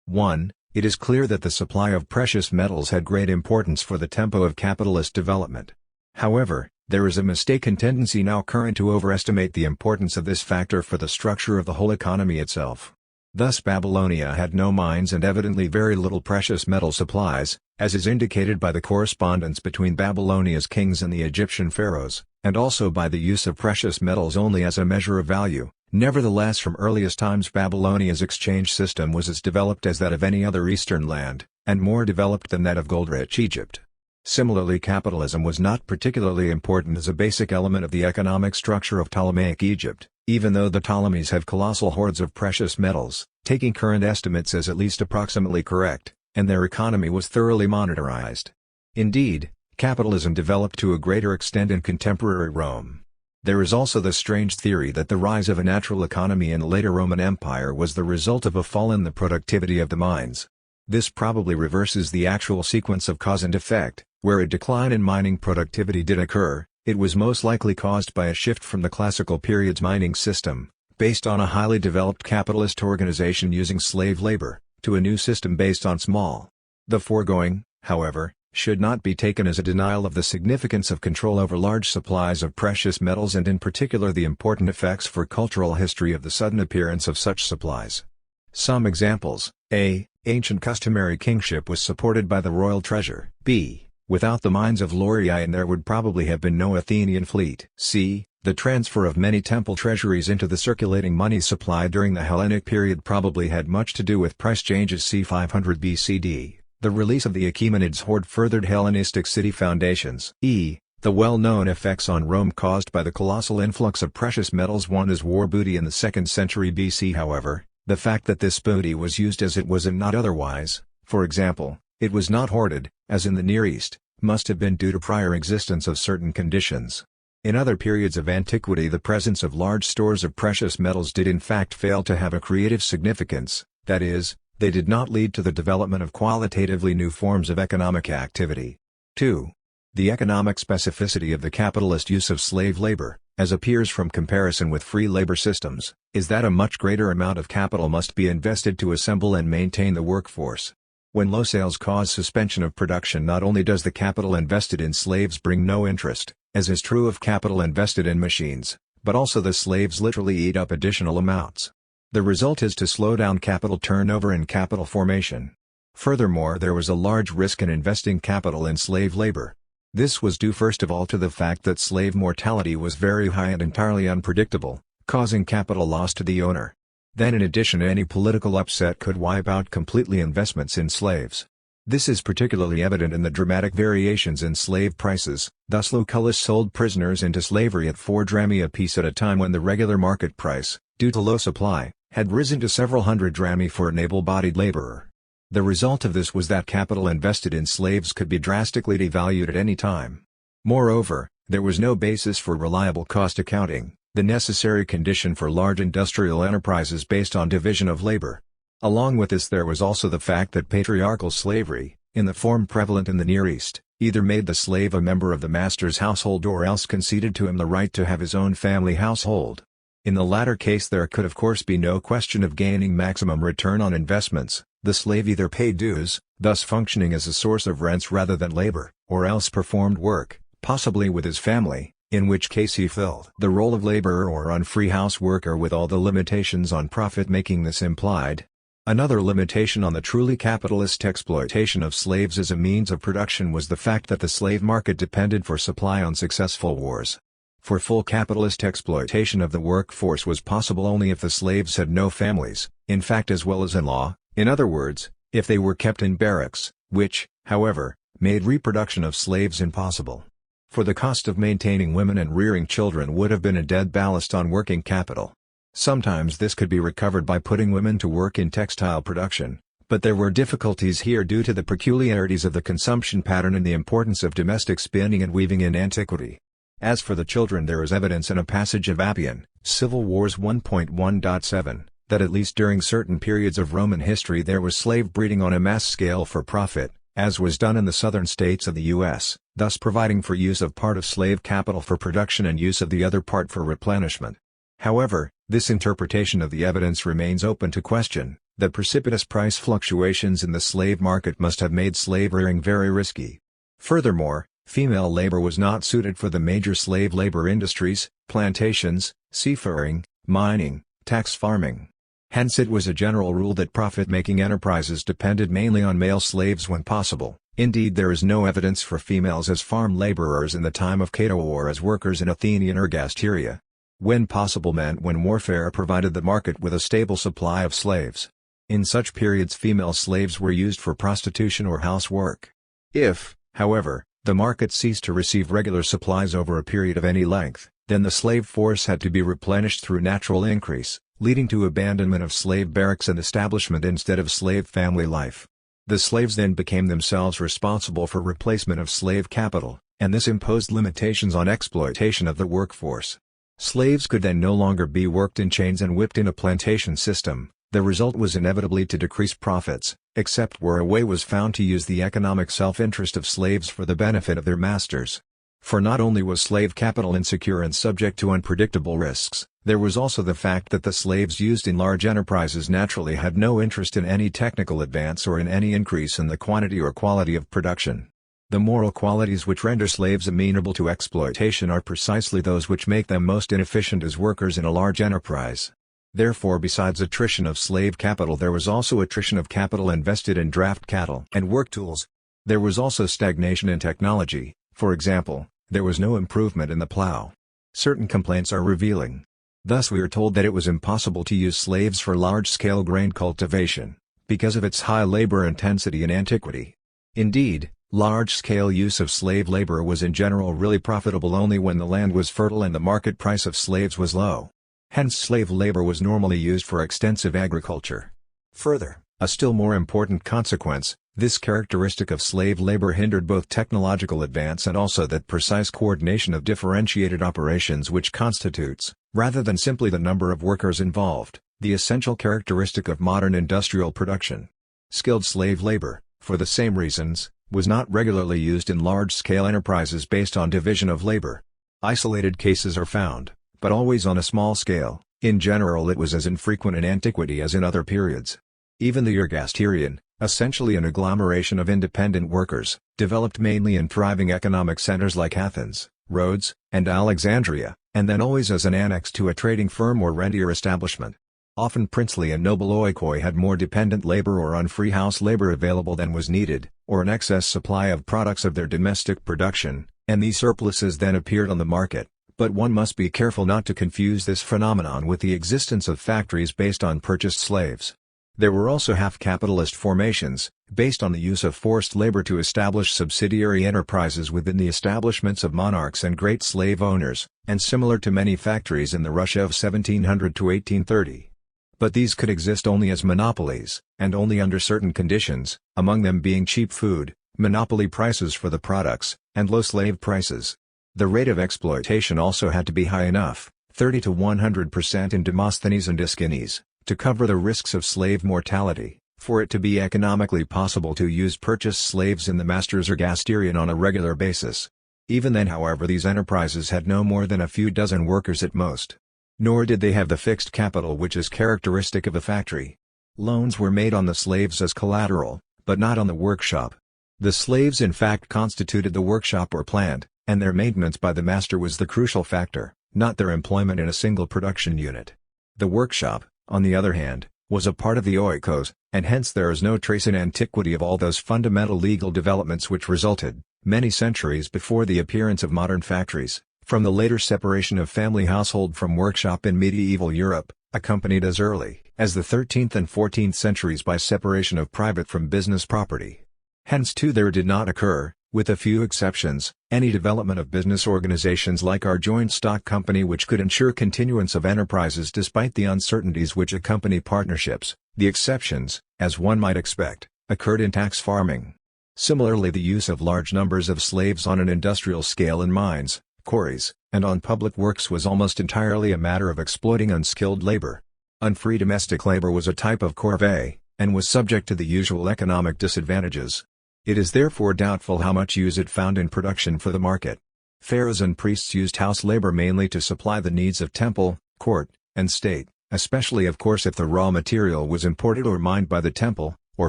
1. It is clear that the supply of precious metals had great importance for the tempo of capitalist development. However, there is a mistaken tendency now current to overestimate the importance of this factor for the structure of the whole economy itself. Thus Babylonia had no mines and evidently very little precious metal supplies, as is indicated by the correspondence between Babylonia's kings and the Egyptian pharaohs, and also by the use of precious metals only as a measure of value. Nevertheless, from earliest times Babylonia's exchange system was as developed as that of any other eastern land, and more developed than that of gold-rich Egypt. Similarly, capitalism was not particularly important as a basic element of the economic structure of Ptolemaic Egypt, even though the Ptolemies have colossal hoards of precious metals, taking current estimates as at least approximately correct, and their economy was thoroughly monetarized. Indeed, capitalism developed to a greater extent in contemporary Rome. There is also the strange theory that the rise of a natural economy in the later Roman Empire was the result of a fall in the productivity of the mines. This probably reverses the actual sequence of cause and effect. Where a decline in mining productivity did occur, it was most likely caused by a shift from the classical period's mining system, based on a highly developed capitalist organization using slave labor, to a new system based on small. The foregoing, however, should not be taken as a denial of the significance of control over large supplies of precious metals and in particular the important effects for cultural history of the sudden appearance of such supplies. Some examples: A. Ancient customary kingship was supported by the royal treasure. B. Without the mines of Laurion there would probably have been no Athenian fleet. C. The transfer of many temple treasuries into the circulating money supply during the Hellenic period probably had much to do with price changes. C. 500 BCD. The release of the Achaemenids' horde furthered Hellenistic city foundations. E. The well-known effects on Rome caused by the colossal influx of precious metals won as war booty in the 2nd century BC. However, the fact that this booty was used as it was and not otherwise, for example, it was not hoarded, as in the Near East, must have been due to prior existence of certain conditions. In other periods of antiquity the presence of large stores of precious metals did in fact fail to have a creative significance, that is, they did not lead to the development of qualitatively new forms of economic activity. 2. The economic specificity of the capitalist use of slave labor, as appears from comparison with free labor systems, is that a much greater amount of capital must be invested to assemble and maintain the workforce. When low sales cause suspension of production, not only does the capital invested in slaves bring no interest, as is true of capital invested in machines, but also the slaves literally eat up additional amounts. The result is to slow down capital turnover and capital formation. Furthermore, there was a large risk in investing capital in slave labor. This was due first of all to the fact that slave mortality was very high and entirely unpredictable, causing capital loss to the owner. Then in addition, any political upset could wipe out completely investments in slaves. This is particularly evident in the dramatic variations in slave prices. Thus Lucullus sold prisoners into slavery at 4 drachmae apiece at a time when the regular market price, due to low supply, had risen to several hundred drachmae for an able-bodied laborer. The result of this was that capital invested in slaves could be drastically devalued at any time. Moreover, there was no basis for reliable cost accounting, the necessary condition for large industrial enterprises based on division of labor. Along with this there was also the fact that patriarchal slavery, in the form prevalent in the Near East, either made the slave a member of the master's household or else conceded to him the right to have his own family household. In the latter case there could of course be no question of gaining maximum return on investments. The slave either paid dues, thus functioning as a source of rents rather than labor, or else performed work, possibly with his family, in which case he filled the role of laborer or unfree house worker with all the limitations on profit-making this implied. Another limitation on the truly capitalist exploitation of slaves as a means of production was the fact that the slave market depended for supply on successful wars. For full capitalist exploitation of the workforce was possible only if the slaves had no families, in fact as well as in law, in other words, if they were kept in barracks, which, however, made reproduction of slaves impossible. For the cost of maintaining women and rearing children would have been a dead ballast on working capital. Sometimes this could be recovered by putting women to work in textile production, but there were difficulties here due to the peculiarities of the consumption pattern and the importance of domestic spinning and weaving in antiquity. As for the children, there is evidence in a passage of Appian, Civil Wars 1.1.7, that at least during certain periods of Roman history there was slave breeding on a mass scale for profit, as was done in the southern states of the U.S., thus providing for use of part of slave capital for production and use of the other part for replenishment. However, this interpretation of the evidence remains open to question. The precipitous price fluctuations in the slave market must have made slave rearing very risky. Furthermore, female labor was not suited for the major slave labor industries, plantations, seafaring, mining, tax farming. Hence it was a general rule that profit-making enterprises depended mainly on male slaves when possible. Indeed, there is no evidence for females as farm laborers in the time of Cato or as workers in Athenian ergasteria. When possible meant when warfare provided the market with a stable supply of slaves. In such periods female slaves were used for prostitution or housework. If, however, the market ceased to receive regular supplies over a period of any length, then the slave force had to be replenished through natural increase, leading to abandonment of slave barracks and establishment instead of slave family life. The slaves then became themselves responsible for replacement of slave capital, and this imposed limitations on exploitation of the workforce. Slaves could then no longer be worked in chains and whipped in a plantation system. The result was inevitably to decrease profits, except where a way was found to use the economic self-interest of slaves for the benefit of their masters. For not only was slave capital insecure and subject to unpredictable risks, there was also the fact that the slaves used in large enterprises naturally had no interest in any technical advance or in any increase in the quantity or quality of production. The moral qualities which render slaves amenable to exploitation are precisely those which make them most inefficient as workers in a large enterprise. Therefore, besides attrition of slave capital, there was also attrition of capital invested in draft cattle and work tools. There was also stagnation in technology. For example, there was no improvement in the plow. Certain complaints are revealing. Thus we are told that it was impossible to use slaves for large-scale grain cultivation, because of its high labor intensity in antiquity. Indeed, large-scale use of slave labor was in general really profitable only when the land was fertile and the market price of slaves was low. Hence slave labor was normally used for extensive agriculture. Further, a still more important consequence, this characteristic of slave labor hindered both technological advance and also that precise coordination of differentiated operations which constitutes, rather than simply the number of workers involved, the essential characteristic of modern industrial production. Skilled slave labor, for the same reasons, was not regularly used in large-scale enterprises based on division of labor. Isolated cases are found, but always on a small scale. In general it was as infrequent in antiquity as in other periods. Even the ergasterion, essentially an agglomeration of independent workers, developed mainly in thriving economic centers like Athens, Rhodes, and Alexandria, and then always as an annex to a trading firm or rentier establishment. Often princely and noble oikoi had more dependent labor or unfree house labor available than was needed, or an excess supply of products of their domestic production, and these surpluses then appeared on the market. But one must be careful not to confuse this phenomenon with the existence of factories based on purchased slaves. There were also half-capitalist formations, based on the use of forced labor to establish subsidiary enterprises within the establishments of monarchs and great slave owners, and similar to many factories in the Russia of 1700 to 1830. But these could exist only as monopolies, and only under certain conditions, among them being cheap food, monopoly prices for the products, and low slave prices. The rate of exploitation also had to be high enough, 30 to 100% in Demosthenes and Aeschines, to cover the risks of slave mortality, for it to be economically possible to use purchased slaves in the master's ergasterion on a regular basis. Even then, however, these enterprises had no more than a few dozen workers at most. Nor did they have the fixed capital which is characteristic of a factory. Loans were made on the slaves as collateral, but not on the workshop. The slaves in fact constituted the workshop or plant, and their maintenance by the master was the crucial factor, not their employment in a single production unit. The workshop, on the other hand, was a part of the oikos, and hence there is no trace in antiquity of all those fundamental legal developments which resulted, many centuries before the appearance of modern factories, from the later separation of family household from workshop in medieval Europe, accompanied as early as the 13th and 14th centuries by separation of private from business property. Hence too there did not occur, with a few exceptions, any development of business organizations like our joint stock company which could ensure continuance of enterprises despite the uncertainties which accompany partnerships. The exceptions, as one might expect, occurred in tax farming. Similarly, the use of large numbers of slaves on an industrial scale in mines, quarries, and on public works was almost entirely a matter of exploiting unskilled labor. Unfree domestic labor was a type of corvée, and was subject to the usual economic disadvantages. It is therefore doubtful how much use it found in production for the market. Pharaohs and priests used house labor mainly to supply the needs of temple, court, and state, especially of course if the raw material was imported or mined by the temple, or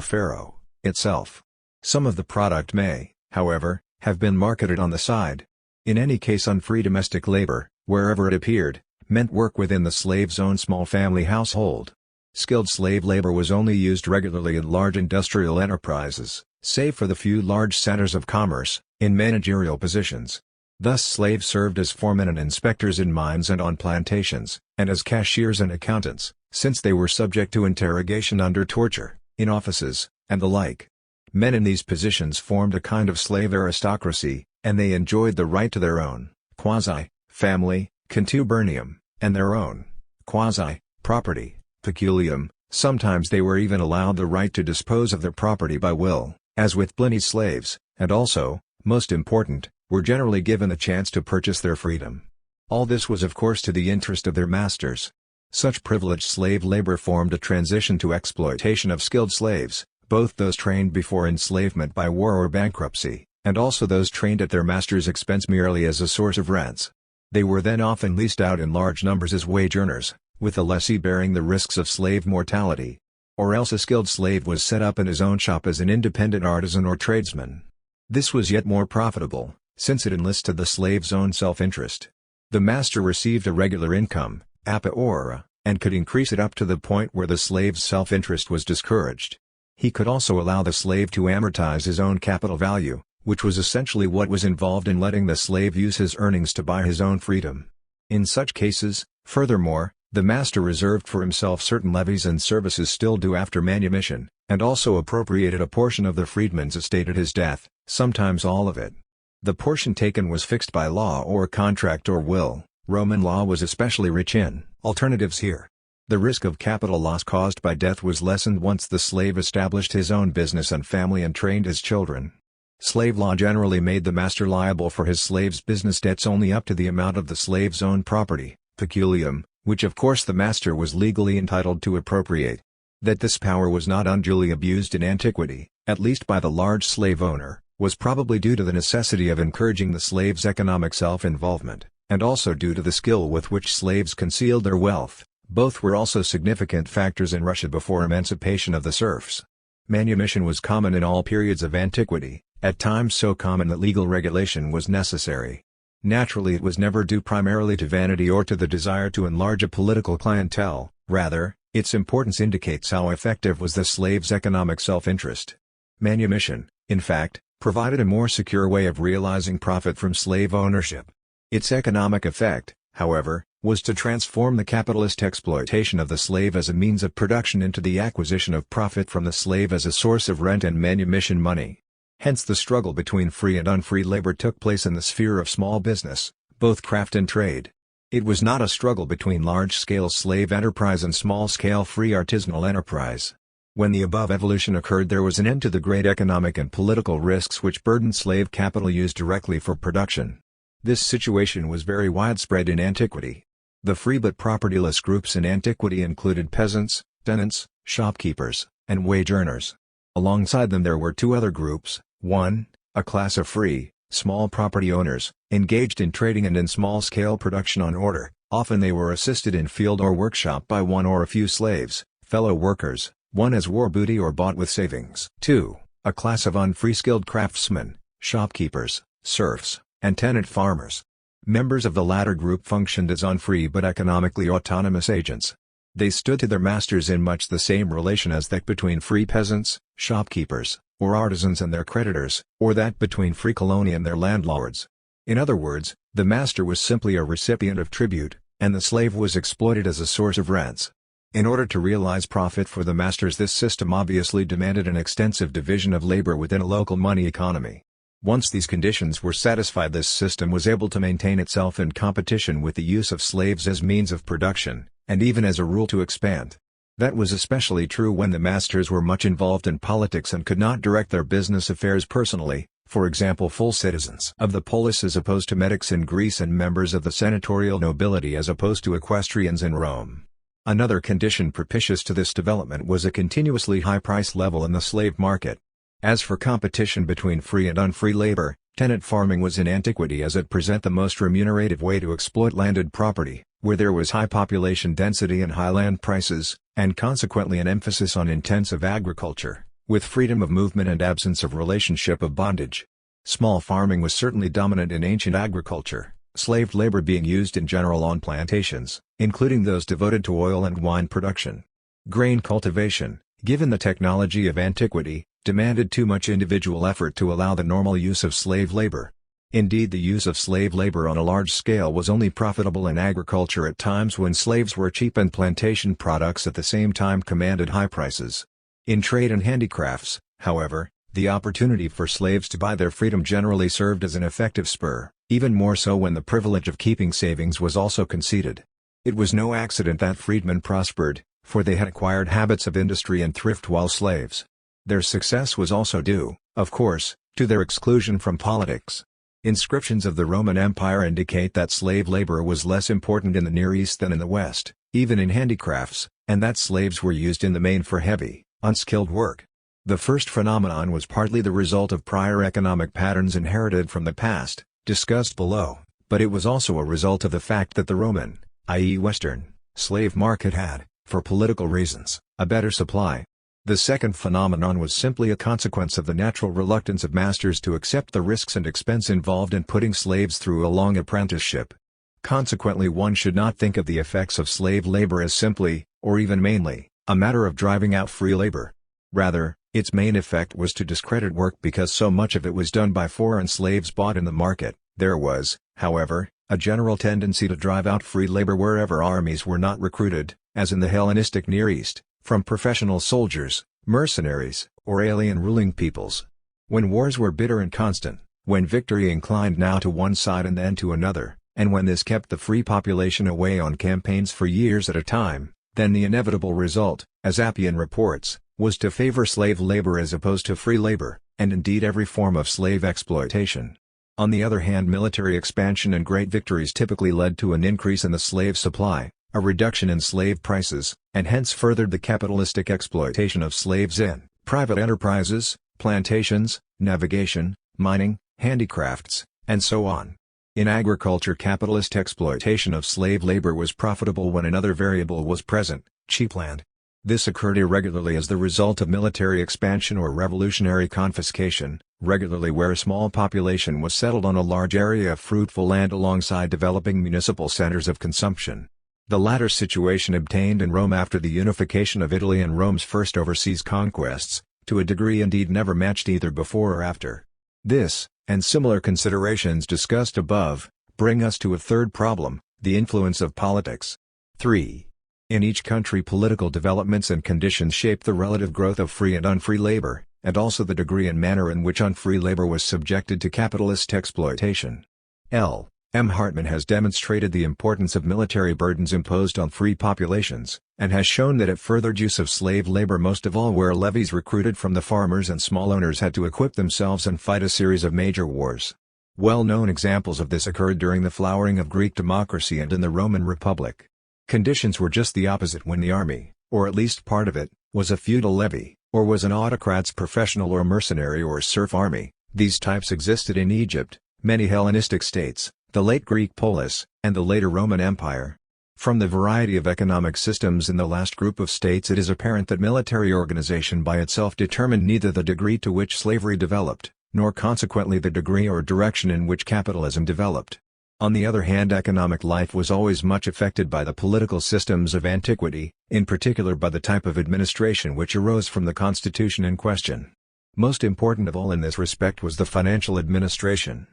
pharaoh, itself. Some of the product may, however, have been marketed on the side. In any case, unfree domestic labor, wherever it appeared, meant work within the slave's own small family household. Skilled slave labor was only used regularly in large industrial enterprises, save for the few large centers of commerce, in managerial positions. Thus slaves served as foremen and inspectors in mines and on plantations, and as cashiers and accountants, since they were subject to interrogation under torture, in offices, and the like. Men in these positions formed a kind of slave aristocracy, and they enjoyed the right to their own quasi-family contubernium, and their own quasi-property peculium. Sometimes they were even allowed the right to dispose of their property by will, as with Pliny's slaves, and also, most important, were generally given the chance to purchase their freedom. All this was of course to the interest of their masters. Such privileged slave labor formed a transition to exploitation of skilled slaves, both those trained before enslavement by war or bankruptcy, and also those trained at their master's expense merely as a source of rents. They were then often leased out in large numbers as wage earners, with the lessee bearing the risks of slave mortality. Or else a skilled slave was set up in his own shop as an independent artisan or tradesman. This was yet more profitable, since it enlisted the slave's own self-interest. The master received a regular income, appa ora, and could increase it up to the point where the slave's self-interest was discouraged. He could also allow the slave to amortize his own capital value, which was essentially what was involved in letting the slave use his earnings to buy his own freedom. In such cases, furthermore, the master reserved for himself certain levies and services still due after manumission, and also appropriated a portion of the freedman's estate at his death, sometimes all of it. The portion taken was fixed by law or contract or will. Roman law was especially rich in alternatives here. The risk of capital loss caused by death was lessened once the slave established his own business and family and trained his children. Slave law generally made the master liable for his slave's business debts only up to the amount of the slave's own property, peculium, which of course the master was legally entitled to appropriate. That this power was not unduly abused in antiquity, at least by the large slave owner, was probably due to the necessity of encouraging the slave's economic self-involvement, and also due to the skill with which slaves concealed their wealth. Both were also significant factors in Russia before emancipation of the serfs. Manumission was common in all periods of antiquity, at times so common that legal regulation was necessary. Naturally it was never due primarily to vanity or to the desire to enlarge a political clientele, rather, its importance indicates how effective was the slave's economic self-interest. Manumission, in fact, provided a more secure way of realizing profit from slave ownership. Its economic effect, however, was to transform the capitalist exploitation of the slave as a means of production into the acquisition of profit from the slave as a source of rent and manumission money. Hence the struggle between free and unfree labor took place in the sphere of small business, both craft and trade. It was not a struggle between large-scale slave enterprise and small-scale free artisanal enterprise. When the above evolution occurred there was an end to the great economic and political risks which burdened slave capital used directly for production. This situation was very widespread in antiquity. The free but propertyless groups in antiquity included peasants, tenants, shopkeepers, and wage earners. Alongside them there were two other groups: 1. A class of free, small property owners, engaged in trading and in small-scale production on order. Often they were assisted in field or workshop by one or a few slaves, fellow workers, one as war booty or bought with savings. 2. A class of unfree skilled craftsmen, shopkeepers, serfs, and tenant farmers. Members of the latter group functioned as unfree but economically autonomous agents. They stood to their masters in much the same relation as that between free peasants, shopkeepers, or artisans and their creditors, or that between free coloni and their landlords. In other words, the master was simply a recipient of tribute, and the slave was exploited as a source of rents. In order to realize profit for the masters, this system obviously demanded an extensive division of labor within a local money economy. Once these conditions were satisfied, this system was able to maintain itself in competition with the use of slaves as means of production, and even as a rule to expand. That was especially true when the masters were much involved in politics and could not direct their business affairs personally, for example full citizens of the polis as opposed to metics in Greece and members of the senatorial nobility as opposed to equestrians in Rome. Another condition propitious to this development was a continuously high price level in the slave market. As for competition between free and unfree labor, tenant farming was in antiquity as at present the most remunerative way to exploit landed property, where there was high population density and high land prices, and consequently an emphasis on intensive agriculture, with freedom of movement and absence of relationship of bondage. Small farming was certainly dominant in ancient agriculture, slave labor being used in general on plantations, including those devoted to oil and wine production. Grain cultivation, given the technology of antiquity, demanded too much individual effort to allow the normal use of slave labor. Indeed, the use of slave labor on a large scale was only profitable in agriculture at times when slaves were cheap and plantation products at the same time commanded high prices. In trade and handicrafts, however, the opportunity for slaves to buy their freedom generally served as an effective spur, even more so when the privilege of keeping savings was also conceded. It was no accident that freedmen prospered, for they had acquired habits of industry and thrift while slaves. Their success was also due, of course, to their exclusion from politics. Inscriptions of the Roman Empire indicate that slave labor was less important in the Near East than in the West, even in handicrafts, and that slaves were used in the main for heavy, unskilled work. The first phenomenon was partly the result of prior economic patterns inherited from the past, discussed below, but it was also a result of the fact that the Roman, i.e. Western, slave market had, for political reasons, a better supply. The second phenomenon was simply a consequence of the natural reluctance of masters to accept the risks and expense involved in putting slaves through a long apprenticeship. Consequently, one should not think of the effects of slave labor as simply, or even mainly, a matter of driving out free labor. Rather, its main effect was to discredit work because so much of it was done by foreign slaves bought in the market. There was, however, a general tendency to drive out free labor wherever armies were not recruited, as in the Hellenistic Near East, from professional soldiers, mercenaries, or alien ruling peoples. When wars were bitter and constant, when victory inclined now to one side and then to another, and when this kept the free population away on campaigns for years at a time, then the inevitable result, as Appian reports, was to favor slave labor as opposed to free labor, and indeed every form of slave exploitation. On the other hand, military expansion and great victories typically led to an increase in the slave supply, a reduction in slave prices, and hence furthered the capitalistic exploitation of slaves in private enterprises, plantations, navigation, mining, handicrafts, and so on. In agriculture, capitalist exploitation of slave labor was profitable when another variable was present: cheap land. This occurred irregularly as the result of military expansion or revolutionary confiscation, regularly where a small population was settled on a large area of fruitful land alongside developing municipal centers of consumption. The latter situation obtained in Rome after the unification of Italy and Rome's first overseas conquests, to a degree indeed never matched either before or after. This, and similar considerations discussed above, bring us to a third problem: the influence of politics. 3. In each country, political developments and conditions shape the relative growth of free and unfree labor, and also the degree and manner in which unfree labor was subjected to capitalist exploitation. L. M. Hartman has demonstrated the importance of military burdens imposed on free populations, and has shown that it furthered use of slave labor most of all where levies recruited from the farmers and small owners had to equip themselves and fight a series of major wars. Well-known examples of this occurred during the flowering of Greek democracy and in the Roman Republic. Conditions were just the opposite when the army, or at least part of it, was a feudal levy, or was an autocrat's professional or mercenary or serf army. These types existed in Egypt, many Hellenistic states, the late Greek polis, and the later Roman Empire. From the variety of economic systems in the last group of states, it is apparent that military organization by itself determined neither the degree to which slavery developed, nor consequently the degree or direction in which capitalism developed. On the other hand, economic life was always much affected by the political systems of antiquity, in particular by the type of administration which arose from the constitution in question. Most important of all in this respect was the financial administration.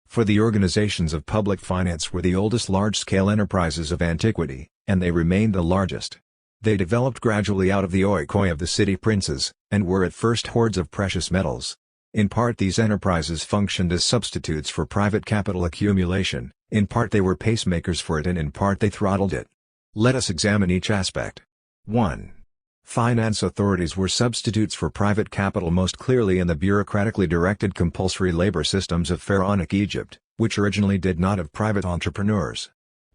For the organizations of public finance were the oldest large-scale enterprises of antiquity, and they remained the largest. They developed gradually out of the oikoi of the city princes, and were at first hoards of precious metals. In part these enterprises functioned as substitutes for private capital accumulation, in part they were pacemakers for it, and in part they throttled it. Let us examine each aspect. 1. Finance authorities were substitutes for private capital most clearly in the bureaucratically directed compulsory labor systems of Pharaonic Egypt, which originally did not have private entrepreneurs.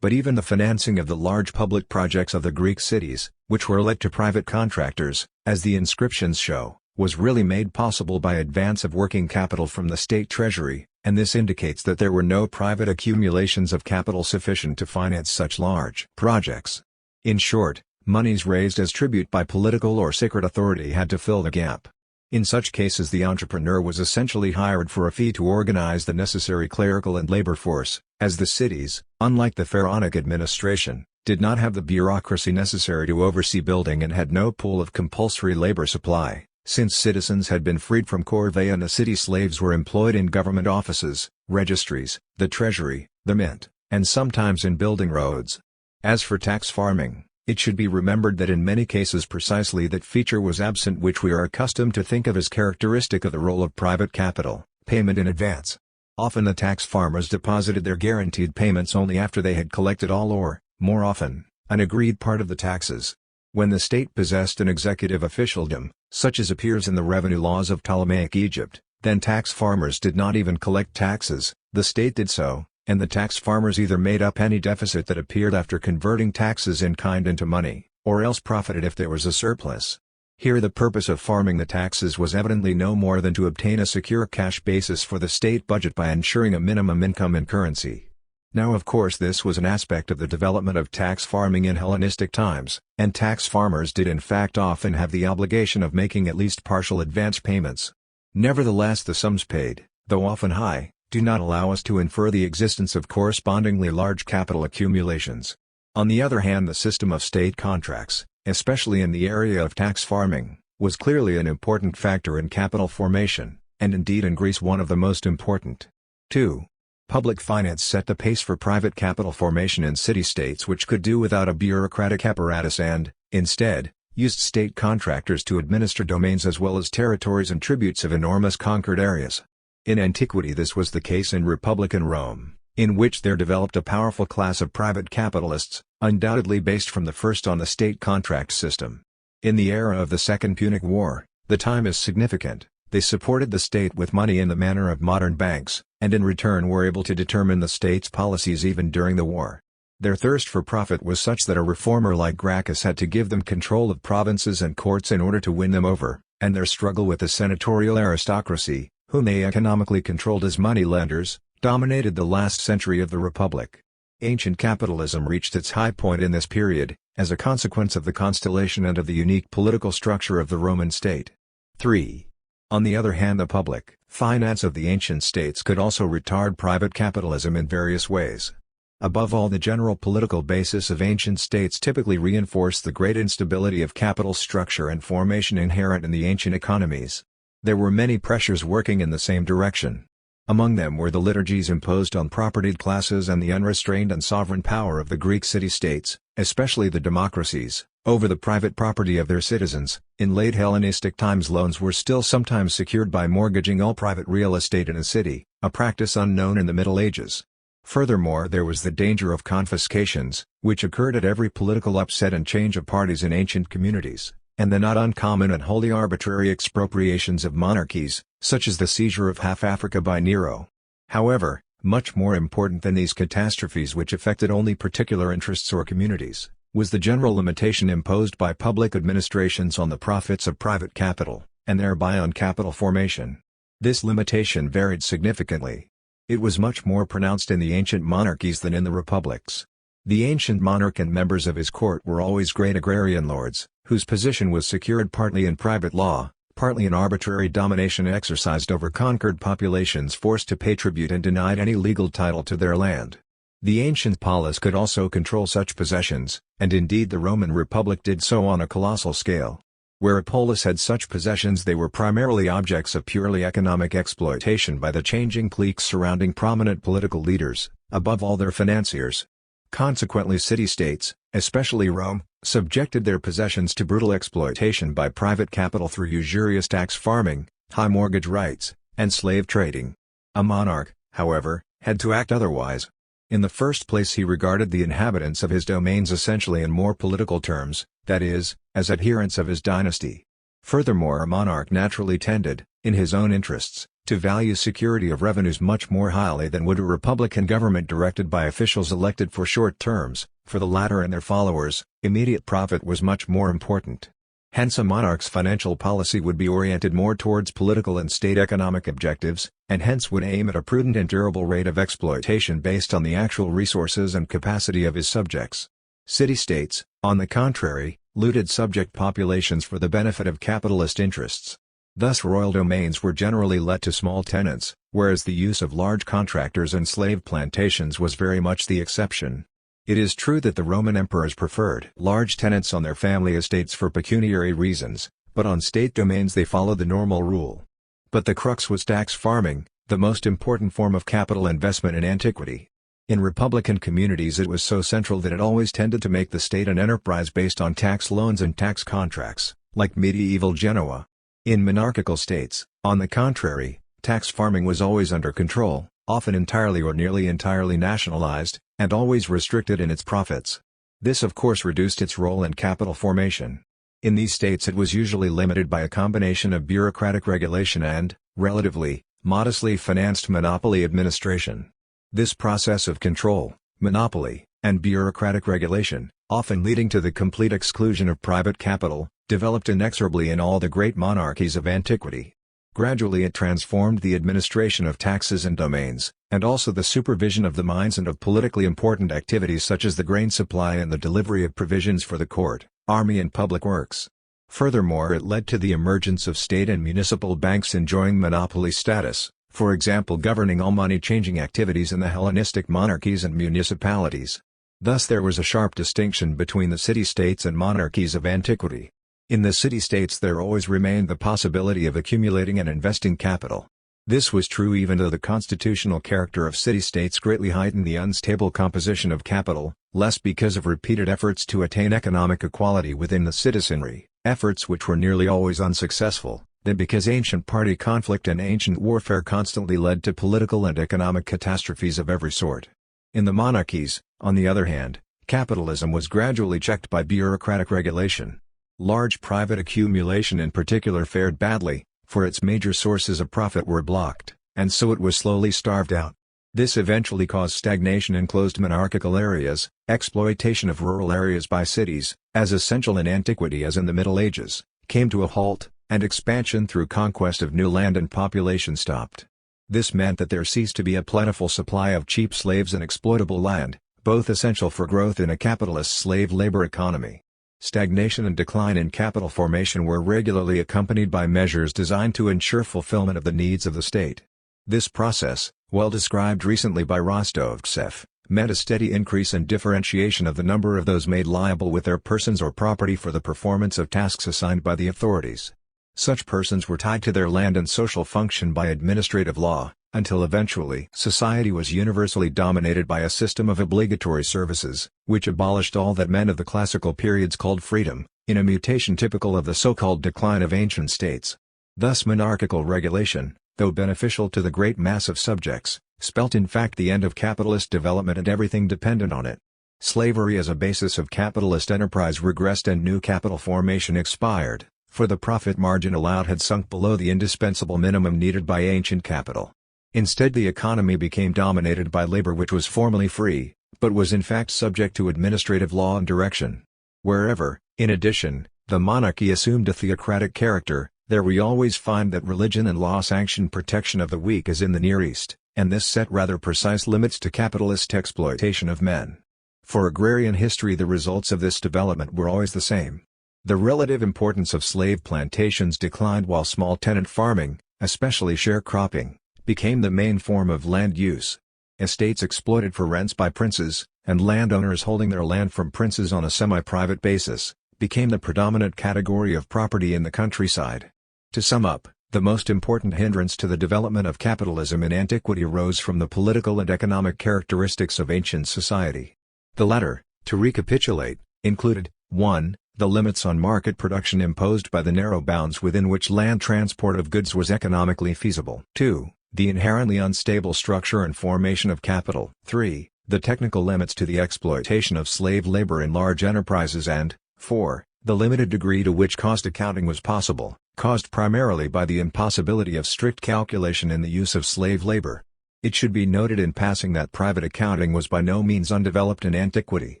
But even the financing of the large public projects of the Greek cities, which were let to private contractors, as the inscriptions show, was really made possible by advance of working capital from the state treasury, and this indicates that there were no private accumulations of capital sufficient to finance such large projects. In short, monies raised as tribute by political or sacred authority had to fill the gap. In such cases the entrepreneur was essentially hired for a fee to organize the necessary clerical and labor force, as the cities, unlike the pharaonic administration, did not have the bureaucracy necessary to oversee building and had no pool of compulsory labor supply. Since citizens had been freed from corvée and the city slaves were employed in government offices, registries, the treasury, the mint, and sometimes in building roads. As for tax farming, it should be remembered that in many cases precisely that feature was absent which we are accustomed to think of as characteristic of the role of private capital, payment in advance. Often the tax farmers deposited their guaranteed payments only after they had collected all or, more often, an agreed part of the taxes. When the state possessed an executive officialdom, such as appears in the revenue laws of Ptolemaic Egypt, then tax farmers did not even collect taxes, the state did so, and the tax farmers either made up any deficit that appeared after converting taxes in kind into money, or else profited if there was a surplus. Here the purpose of farming the taxes was evidently no more than to obtain a secure cash basis for the state budget by ensuring a minimum income in currency. Now of course this was an aspect of the development of tax farming in Hellenistic times, and tax farmers did in fact often have the obligation of making at least partial advance payments. Nevertheless the sums paid, though often high, do not allow us to infer the existence of correspondingly large capital accumulations. On the other hand the system of state contracts, especially in the area of tax farming, was clearly an important factor in capital formation, and indeed in Greece one of the most important. 2. Public finance set the pace for private capital formation in city-states which could do without a bureaucratic apparatus and, instead, used state contractors to administer domains as well as territories and tributes of enormous conquered areas. In antiquity this was the case in Republican Rome, in which there developed a powerful class of private capitalists, undoubtedly based from the first on the state contract system. In the era of the Second Punic War, the time is significant. They supported the state with money in the manner of modern banks, and in return were able to determine the state's policies even during the war. Their thirst for profit was such that a reformer like Gracchus had to give them control of provinces and courts in order to win them over, and their struggle with the senatorial aristocracy, whom they economically controlled as moneylenders, dominated the last century of the Republic. Ancient capitalism reached its high point in this period, as a consequence of the constellation and of the unique political structure of the Roman state. 3. On the other hand the public finance of the ancient states could also retard private capitalism in various ways. Above all the general political basis of ancient states typically reinforced the great instability of capital structure and formation inherent in the ancient economies. There were many pressures working in the same direction. Among them were the liturgies imposed on propertied classes and the unrestrained and sovereign power of the Greek city-states, especially the democracies, over the private property of their citizens. In late Hellenistic times loans were still sometimes secured by mortgaging all private real estate in a city, a practice unknown in the Middle Ages. Furthermore there was the danger of confiscations, which occurred at every political upset and change of parties in ancient communities, and the not uncommon and wholly arbitrary expropriations of monarchies, such as the seizure of half Africa by Nero. However, much more important than these catastrophes which affected only particular interests or communities, was the general limitation imposed by public administrations on the profits of private capital, and thereby on capital formation. This limitation varied significantly. It was much more pronounced in the ancient monarchies than in the republics. The ancient monarch and members of his court were always great agrarian lords, whose position was secured partly in private law, partly in arbitrary domination exercised over conquered populations forced to pay tribute and denied any legal title to their land. The ancient polis could also control such possessions, and indeed the Roman Republic did so on a colossal scale. Where a polis had such possessions they were primarily objects of purely economic exploitation by the changing cliques surrounding prominent political leaders, above all their financiers. Consequently city-states, especially Rome, subjected their possessions to brutal exploitation by private capital through usurious tax farming, high mortgage rights, and slave trading. A monarch, however, had to act otherwise. In the first place he regarded the inhabitants of his domains essentially in more political terms, that is, as adherents of his dynasty. Furthermore a monarch naturally tended, in his own interests, to value security of revenues much more highly than would a republican government directed by officials elected for short terms. For the latter and their followers, immediate profit was much more important. Hence a monarch's financial policy would be oriented more towards political and state economic objectives, and hence would aim at a prudent and durable rate of exploitation based on the actual resources and capacity of his subjects. City-states, on the contrary, looted subject populations for the benefit of capitalist interests. Thus royal domains were generally let to small tenants, whereas the use of large contractors and slave plantations was very much the exception. It is true that the Roman emperors preferred large tenants on their family estates for pecuniary reasons, but on state domains they followed the normal rule. But the crux was tax farming, the most important form of capital investment in antiquity. In Republican communities it was so central that it always tended to make the state an enterprise based on tax loans and tax contracts, like medieval Genoa. In monarchical states, on the contrary, tax farming was always under control, often entirely or nearly entirely nationalized, and always restricted in its profits. This of course reduced its role in capital formation. In these states it was usually limited by a combination of bureaucratic regulation and, relatively, modestly financed monopoly administration. This process of control, monopoly, and bureaucratic regulation, often leading to the complete exclusion of private capital, developed inexorably in all the great monarchies of antiquity. Gradually it transformed the administration of taxes and domains, and also the supervision of the mines and of politically important activities such as the grain supply and the delivery of provisions for the court, army and public works. Furthermore, it led to the emergence of state and municipal banks enjoying monopoly status, for example governing all money-changing activities in the Hellenistic monarchies and municipalities. Thus there was a sharp distinction between the city-states and monarchies of antiquity. In the city-states there always remained the possibility of accumulating and investing capital. This was true even though the constitutional character of city-states greatly heightened the unstable composition of capital, less because of repeated efforts to attain economic equality within the citizenry, efforts which were nearly always unsuccessful, than because ancient party conflict and ancient warfare constantly led to political and economic catastrophes of every sort. In the monarchies, on the other hand, capitalism was gradually checked by bureaucratic regulation. Large private accumulation in particular fared badly, for its major sources of profit were blocked, and so it was slowly starved out. This eventually caused stagnation in closed monarchical areas, exploitation of rural areas by cities, as essential in antiquity as in the Middle Ages, came to a halt, and expansion through conquest of new land and population stopped. This meant that there ceased to be a plentiful supply of cheap slaves and exploitable land, both essential for growth in a capitalist slave labor economy. Stagnation and decline in capital formation were regularly accompanied by measures designed to ensure fulfillment of the needs of the state. This process, well described recently by Rostovtsev, meant a steady increase and differentiation of the number of those made liable with their persons or property for the performance of tasks assigned by the authorities. Such persons were tied to their land and social function by administrative law, until eventually society was universally dominated by a system of obligatory services, which abolished all that men of the classical periods called freedom, in a mutation typical of the so-called decline of ancient states. Thus monarchical regulation, though beneficial to the great mass of subjects, spelt in fact the end of capitalist development and everything dependent on it. Slavery as a basis of capitalist enterprise regressed and new capital formation expired, for the profit margin allowed had sunk below the indispensable minimum needed by ancient capital. Instead the economy became dominated by labor which was formally free, but was in fact subject to administrative law and direction. Wherever, in addition, the monarchy assumed a theocratic character, there we always find that religion and law sanctioned protection of the weak as in the Near East, and this set rather precise limits to capitalist exploitation of men. For agrarian history the results of this development were always the same. The relative importance of slave plantations declined while small tenant farming, especially sharecropping, became the main form of land use. Estates exploited for rents by princes, and landowners holding their land from princes on a semi-private basis, became the predominant category of property in the countryside. To sum up, the most important hindrance to the development of capitalism in antiquity arose from the political and economic characteristics of ancient society. The latter, to recapitulate, included 1. The limits on market production imposed by the narrow bounds within which land transport of goods was economically feasible. 2. The inherently unstable structure and formation of capital. 3. The technical limits to the exploitation of slave labor in large enterprises and, 4. The limited degree to which cost accounting was possible, caused primarily by the impossibility of strict calculation in the use of slave labor. It should be noted in passing that private accounting was by no means undeveloped in antiquity.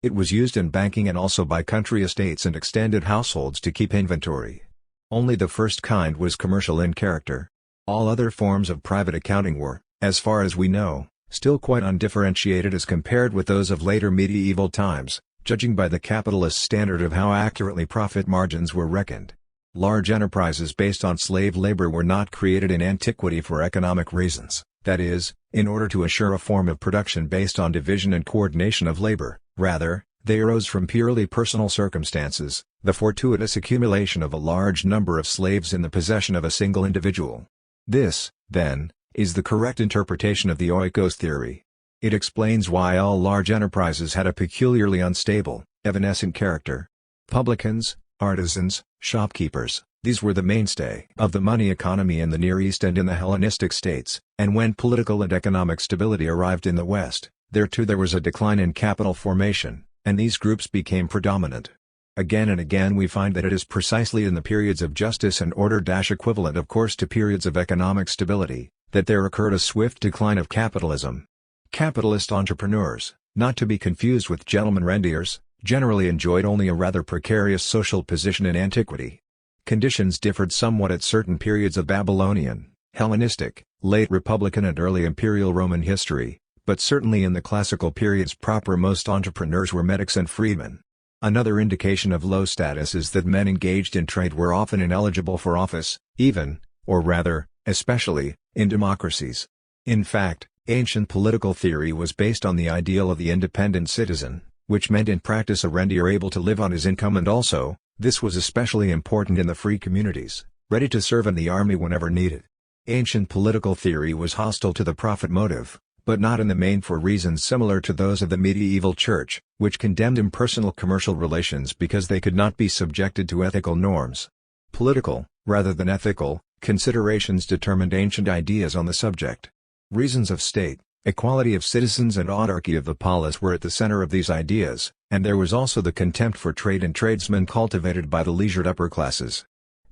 It was used in banking and also by country estates and extended households to keep inventory. Only the first kind was commercial in character. All other forms of private accounting were, as far as we know, still quite undifferentiated as compared with those of later medieval times, judging by the capitalist standard of how accurately profit margins were reckoned. Large enterprises based on slave labor were not created in antiquity for economic reasons, that is, in order to assure a form of production based on division and coordination of labor. Rather, They arose from purely personal circumstances, the fortuitous accumulation of a large number of slaves in the possession of a single individual. This, then, is the correct interpretation of the oikos theory. It explains why all large enterprises had a peculiarly unstable, evanescent character. Publicans, artisans, shopkeepers, these were the mainstay of the money economy in the Near East and in the Hellenistic states, and when political and economic stability arrived in the West, there too there was a decline in capital formation, and these groups became predominant. Again and again we find that it is precisely in the periods of justice and order equivalent of course to periods of economic stability, that there occurred a swift decline of capitalism. Capitalist entrepreneurs, not to be confused with gentlemen rentiers, generally enjoyed only a rather precarious social position in antiquity. Conditions differed somewhat at certain periods of Babylonian, Hellenistic, late Republican and early Imperial Roman history, but certainly in the classical periods proper most entrepreneurs were metics and freedmen. Another indication of low status is that men engaged in trade were often ineligible for office, even, or rather, especially, in democracies. In fact, ancient political theory was based on the ideal of the independent citizen, which meant in practice a rentier able to live on his income and also, this was especially important in the free communities, ready to serve in the army whenever needed. Ancient political theory was hostile to the profit motive, but not in the main for reasons similar to those of the medieval church, which condemned impersonal commercial relations because they could not be subjected to ethical norms. Political, rather than ethical, considerations determined ancient ideas on the subject. Reasons of state, equality of citizens and autarky of the polis were at the center of these ideas, and there was also the contempt for trade and tradesmen cultivated by the leisured upper classes.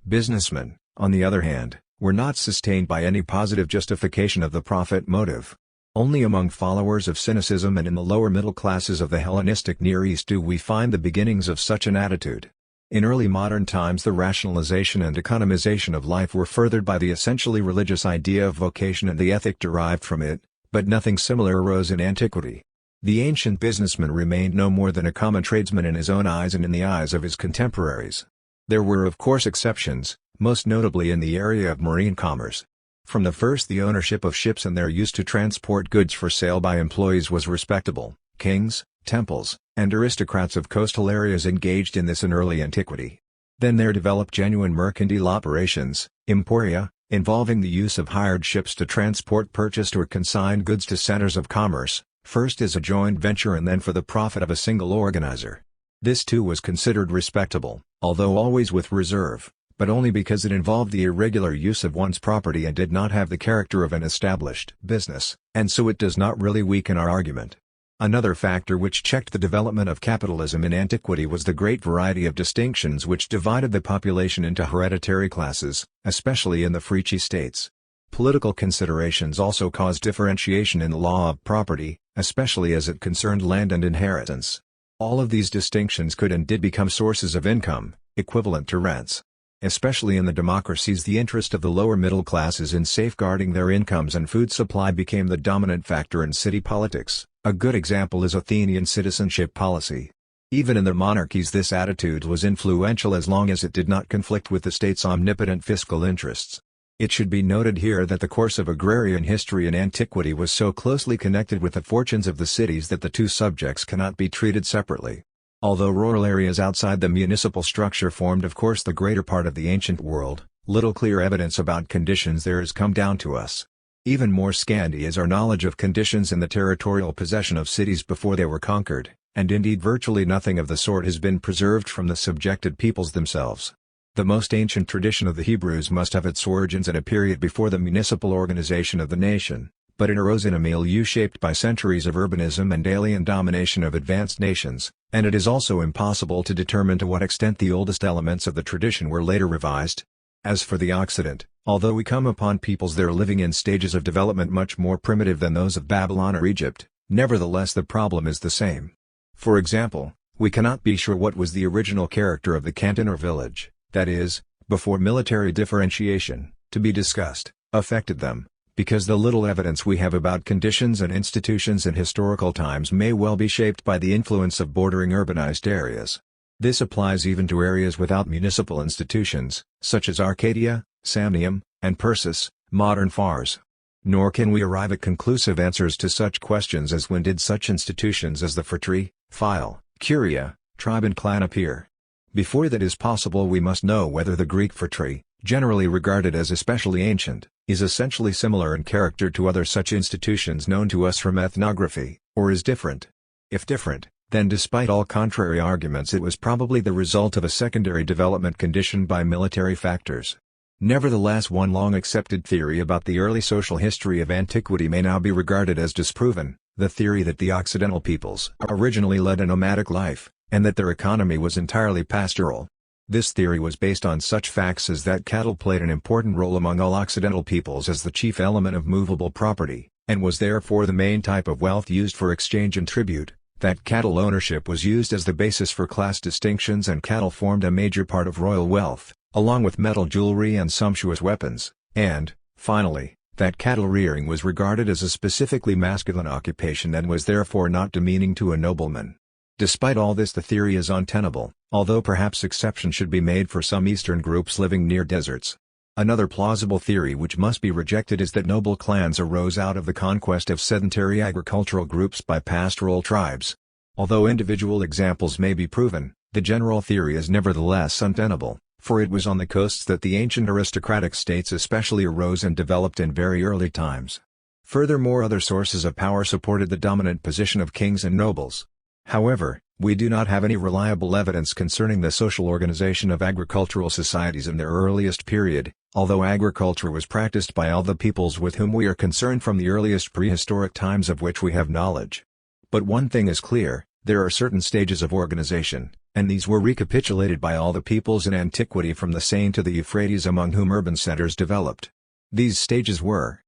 Businessmen, on the other hand, were not sustained by any positive justification of the profit motive. Only among followers of cynicism and in the lower middle classes of the Hellenistic Near East do we find the beginnings of such an attitude. In early modern times the rationalization and economization of life were furthered by the essentially religious idea of vocation and the ethic derived from it, but nothing similar arose in antiquity. The ancient businessman remained no more than a common tradesman in his own eyes and in the eyes of his contemporaries. There were of course exceptions, most notably in the area of marine commerce. From the first the ownership of ships and their use to transport goods for sale by employees was respectable. Kings, temples, and aristocrats of coastal areas engaged in this in early antiquity. Then there developed genuine mercantile operations, emporia, involving the use of hired ships to transport purchased or consigned goods to centers of commerce, first as a joint venture and then for the profit of a single organizer. This too was considered respectable, although always with reserve, but only because it involved the irregular use of one's property and did not have the character of an established business, and so it does not really weaken our argument. Another factor which checked the development of capitalism in antiquity was the great variety of distinctions which divided the population into hereditary classes, especially in the Free states. Political considerations also caused differentiation in the law of property, especially as it concerned land and inheritance. All of these distinctions could and did become sources of income, equivalent to rents. Especially in the democracies the interest of the lower middle classes in safeguarding their incomes and food supply became the dominant factor in city politics. A good example is Athenian citizenship policy. Even in the monarchies this attitude was influential as long as it did not conflict with the state's omnipotent fiscal interests. It should be noted here that the course of agrarian history in antiquity was so closely connected with the fortunes of the cities that the two subjects cannot be treated separately. Although rural areas outside the municipal structure formed of course the greater part of the ancient world, little clear evidence about conditions there has come down to us. Even more scanty is our knowledge of conditions in the territorial possession of cities before they were conquered, and indeed virtually nothing of the sort has been preserved from the subjected peoples themselves. The most ancient tradition of the Hebrews must have its origins in a period before the municipal organization of the nation, but it arose in a milieu shaped by centuries of urbanism and alien domination of advanced nations, and it is also impossible to determine to what extent the oldest elements of the tradition were later revised. As for the Occident, although we come upon peoples there living in stages of development much more primitive than those of Babylon or Egypt, nevertheless the problem is the same. For example, we cannot be sure what was the original character of the canton or village, that is, before military differentiation, to be discussed, affected them, because the little evidence we have about conditions and institutions in historical times may well be shaped by the influence of bordering urbanized areas. This applies even to areas without municipal institutions, such as Arcadia, Samnium, and Persis, modern Fars. Nor can we arrive at conclusive answers to such questions as when did such institutions as the phratry, phyle, Curia, tribe and clan appear. Before that is possible, we must know whether the Greek phratry, generally regarded as especially ancient, is essentially similar in character to other such institutions known to us from ethnography, or is different. If different, then despite all contrary arguments it was probably the result of a secondary development conditioned by military factors. Nevertheless, one long-accepted theory about the early social history of antiquity may now be regarded as disproven, the theory that the Occidental peoples originally led a nomadic life, and that their economy was entirely pastoral. This theory was based on such facts as that cattle played an important role among all Occidental peoples as the chief element of movable property, and was therefore the main type of wealth used for exchange and tribute, that cattle ownership was used as the basis for class distinctions and cattle formed a major part of royal wealth, along with metal jewelry and sumptuous weapons, and, finally, that cattle rearing was regarded as a specifically masculine occupation and was therefore not demeaning to a nobleman. Despite all this, the theory is untenable, although perhaps exception should be made for some eastern groups living near deserts. Another plausible theory which must be rejected is that noble clans arose out of the conquest of sedentary agricultural groups by pastoral tribes. Although individual examples may be proven, the general theory is nevertheless untenable, for it was on the coasts that the ancient aristocratic states especially arose and developed in very early times. Furthermore, other sources of power supported the dominant position of kings and nobles. However, we do not have any reliable evidence concerning the social organization of agricultural societies in their earliest period, although agriculture was practiced by all the peoples with whom we are concerned from the earliest prehistoric times of which we have knowledge. But one thing is clear, there are certain stages of organization, and these were recapitulated by all the peoples in antiquity from the Seine to the Euphrates, among whom urban centers developed. These stages were: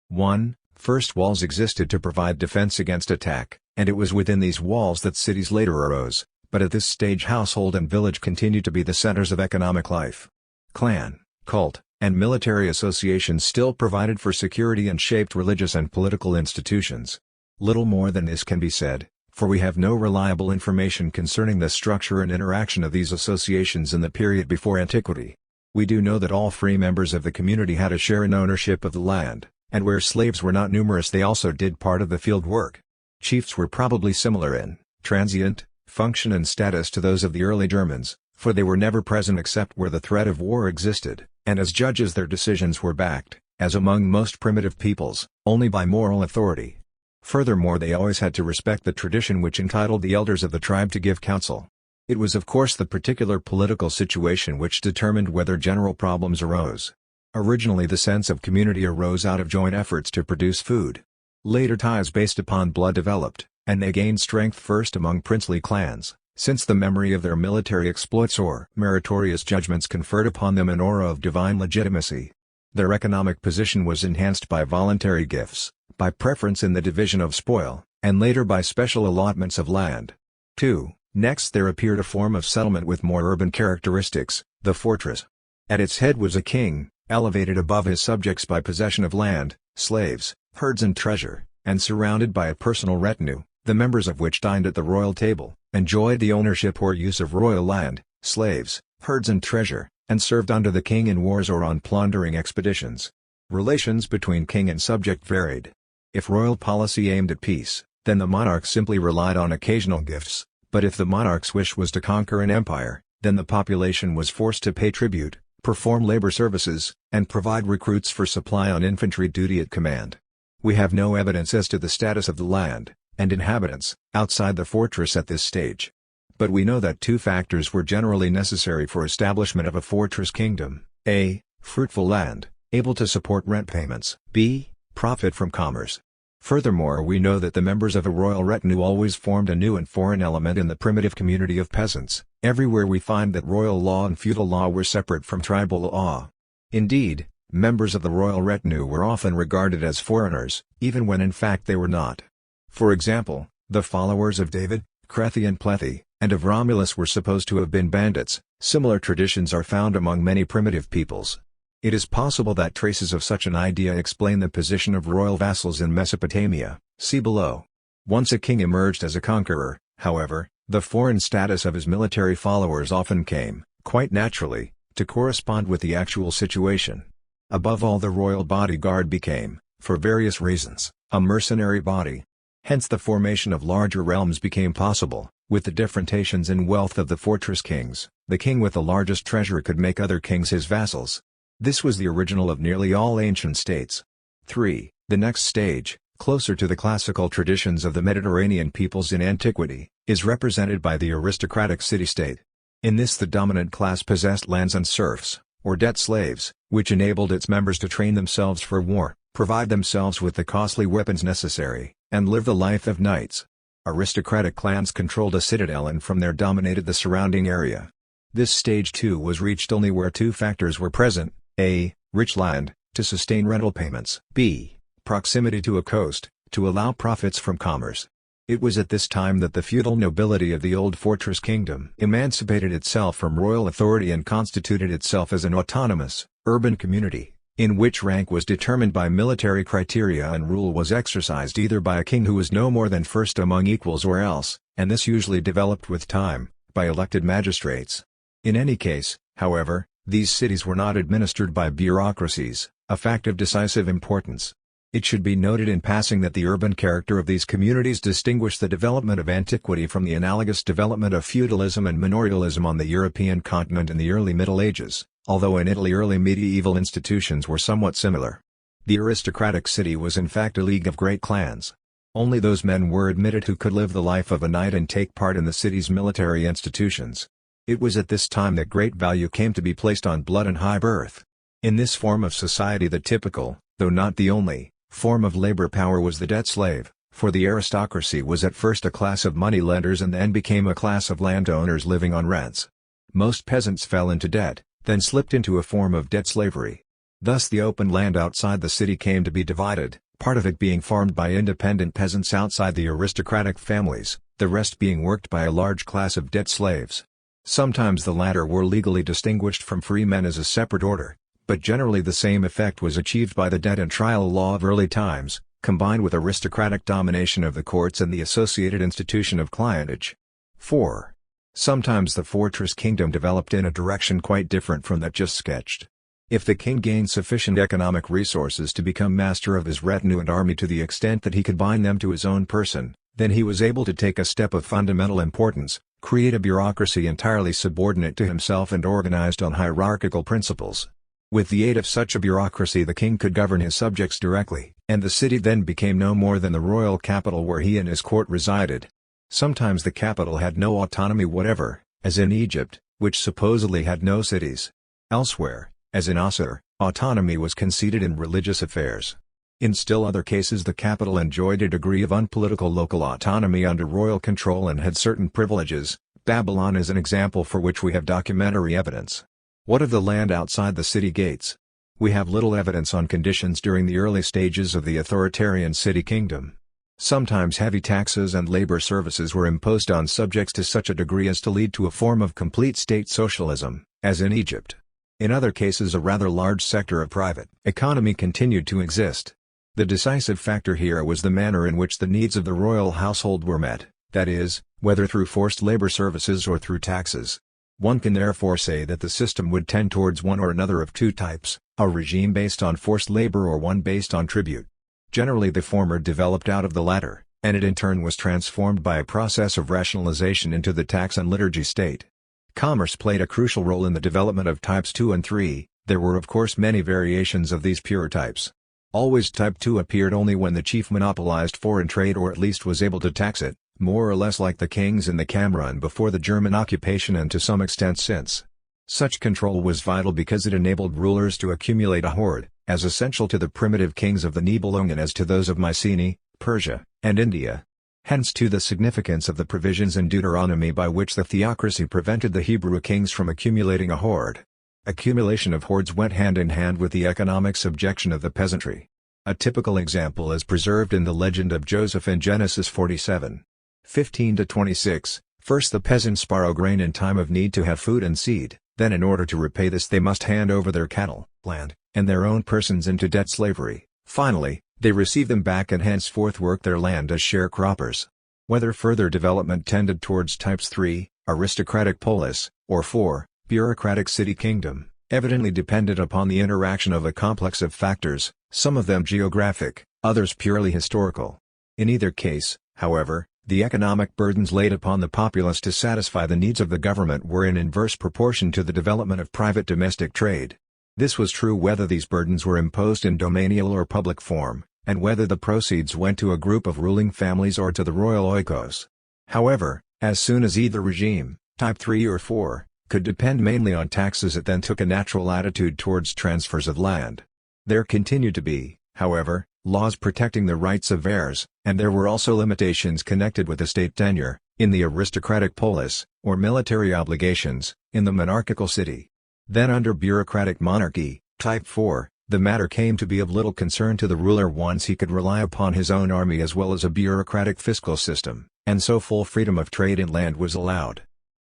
1. First, walls existed to provide defense against attack, and it was within these walls that cities later arose, but at this stage household and village continued to be the centers of economic life. Clan, cult, and military associations still provided for security and shaped religious and political institutions. Little more than this can be said, for we have no reliable information concerning the structure and interaction of these associations in the period before antiquity. We do know that all free members of the community had a share in ownership of the land, and where slaves were not numerous they also did part of the field work. Chiefs were probably similar in transient, function and status to those of the early Germans, for they were never present except where the threat of war existed, and as judges their decisions were backed, as among most primitive peoples, only by moral authority. Furthermore, they always had to respect the tradition which entitled the elders of the tribe to give counsel. It was of course the particular political situation which determined whether general problems arose. Originally the sense of community arose out of joint efforts to produce food. Later ties based upon blood developed, and they gained strength first among princely clans, since the memory of their military exploits or meritorious judgments conferred upon them an aura of divine legitimacy. Their economic position was enhanced by voluntary gifts, by preference in the division of spoil, and later by special allotments of land. 2. Next there appeared a form of settlement with more urban characteristics, the fortress. At its head was a king, elevated above his subjects by possession of land, slaves, herds and treasure, and surrounded by a personal retinue, the members of which dined at the royal table, enjoyed the ownership or use of royal land, slaves, herds and treasure, and served under the king in wars or on plundering expeditions. Relations between king and subject varied. If royal policy aimed at peace, then the monarch simply relied on occasional gifts, but if the monarch's wish was to conquer an empire, then the population was forced to pay tribute, perform labor services, and provide recruits for supply on infantry duty at command. We have no evidence as to the status of the land, and inhabitants, outside the fortress at this stage. But we know that two factors were generally necessary for establishment of a fortress kingdom: a. Fruitful land, able to support rent payments; b. Profit from commerce. Furthermore, we know that the members of a royal retinue always formed a new and foreign element in the primitive community of peasants. Everywhere we find that royal law and feudal law were separate from tribal law. Indeed, members of the royal retinue were often regarded as foreigners, even when in fact they were not. For example, the followers of David, Crethi and Plethi, and of Romulus were supposed to have been bandits. Similar traditions are found among many primitive peoples. It is possible that traces of such an idea explain the position of royal vassals in Mesopotamia, see below. Once a king emerged as a conqueror, however, the foreign status of his military followers often came, quite naturally, to correspond with the actual situation. Above all, the royal bodyguard became, for various reasons, a mercenary body. Hence the formation of larger realms became possible, With the differentiations in wealth of the fortress kings, the king with the largest treasure could make other kings his vassals. This was the original of nearly all ancient states. 3. The next stage, closer to the classical traditions of the Mediterranean peoples in antiquity, is represented by the aristocratic city-state. In this the dominant class possessed lands and serfs, or debt slaves, which enabled its members to train themselves for war, provide themselves with the costly weapons necessary, and live the life of knights. Aristocratic clans controlled a citadel and from there dominated the surrounding area. This stage too was reached only where two factors were present: a. Rich land, to sustain rental payments; b. Proximity to a coast, to allow profits from commerce. It was at this time that the feudal nobility of the old fortress kingdom emancipated itself from royal authority and constituted itself as an autonomous, urban community, in which rank was determined by military criteria and rule was exercised either by a king who was no more than first among equals or else, and this usually developed with time, by elected magistrates. In any case, however, these cities were not administered by bureaucracies, a fact of decisive importance. It should be noted in passing that the urban character of these communities distinguished the development of antiquity from the analogous development of feudalism and manorialism on the European continent in the early Middle Ages, although in Italy early medieval institutions were somewhat similar. The aristocratic city was in fact a league of great clans. Only those men were admitted who could live the life of a knight and take part in the city's military institutions. It was at this time that great value came to be placed on blood and high birth. In this form of society the typical, though not the only, form of labor power was the debt slave, for the aristocracy was at first a class of money-lenders and then became a class of landowners living on rents. Most peasants fell into debt, then slipped into a form of debt slavery. Thus the open land outside the city came to be divided, part of it being farmed by independent peasants outside the aristocratic families, the rest being worked by a large class of debt slaves. Sometimes the latter were legally distinguished from free men as a separate order, but generally the same effect was achieved by the debt and trial law of early times, combined with aristocratic domination of the courts and the associated institution of clientage. 4. Sometimes the fortress kingdom developed in a direction quite different from that just sketched. If the king gained sufficient economic resources to become master of his retinue and army to the extent that he could bind them to his own person, then he was able to take a step of fundamental importance, create a bureaucracy entirely subordinate to himself and organized on hierarchical principles. With the aid of such a bureaucracy the king could govern his subjects directly, and the city then became no more than the royal capital where he and his court resided. Sometimes the capital had no autonomy whatever, as in Egypt, which supposedly had no cities. Elsewhere, as in Assur, autonomy was conceded in religious affairs. In still other cases the capital enjoyed a degree of unpolitical local autonomy under royal control and had certain privileges. Babylon is an example for which we have documentary evidence. What of the land outside the city gates? We have little evidence on conditions during the early stages of the authoritarian city kingdom. Sometimes heavy taxes and labor services were imposed on subjects to such a degree as to lead to a form of complete state socialism, as in Egypt. In other cases a rather large sector of private economy continued to exist. The decisive factor here was the manner in which the needs of the royal household were met, that is, whether through forced labor services or through taxes. One can therefore say that the system would tend towards one or another of two types, a regime based on forced labor or one based on tribute. Generally the former developed out of the latter, and it in turn was transformed by a process of rationalization into the tax and liturgy state. Commerce played a crucial role in the development of types 2 and 3, there were of course many variations of these pure types. Always type 2 appeared only when the chief monopolized foreign trade or at least was able to tax it, more or less like the kings in the Cameron before the German occupation and to some extent since. Such control was vital because it enabled rulers to accumulate a hoard, as essential to the primitive kings of the Nibelungen as to those of Mycenae, Persia, and India. Hence too the significance of the provisions in Deuteronomy by which the theocracy prevented the Hebrew kings from accumulating a hoard. Accumulation of hoards went hand in hand with the economic subjection of the peasantry. A typical example is preserved in the legend of Joseph in Genesis 47:15-26. First the peasants borrow grain in time of need to have food and seed, then in order to repay this they must hand over their cattle, land, and their own persons into debt slavery. Finally, they receive them back and henceforth work their land as sharecroppers. Whether further development tended towards types 3, aristocratic polis, or 4, bureaucratic city kingdom, evidently depended upon the interaction of a complex of factors, some of them geographic, others purely historical. In either case, however, The economic burdens laid upon the populace to satisfy the needs of the government were in inverse proportion to the development of private domestic trade. This was true whether these burdens were imposed in domanial or public form, and whether the proceeds went to a group of ruling families or to the royal oikos. However, as soon as either regime, type 3 or 4, could depend mainly on taxes, it then took a natural attitude towards transfers of land. There continued to be, however, laws protecting the rights of heirs, and there were also limitations connected with estate tenure, in the aristocratic polis, or military obligations, in the monarchical city. Then under bureaucratic monarchy, type 4, the matter came to be of little concern to the ruler once he could rely upon his own army as well as a bureaucratic fiscal system, and so full freedom of trade in land was allowed.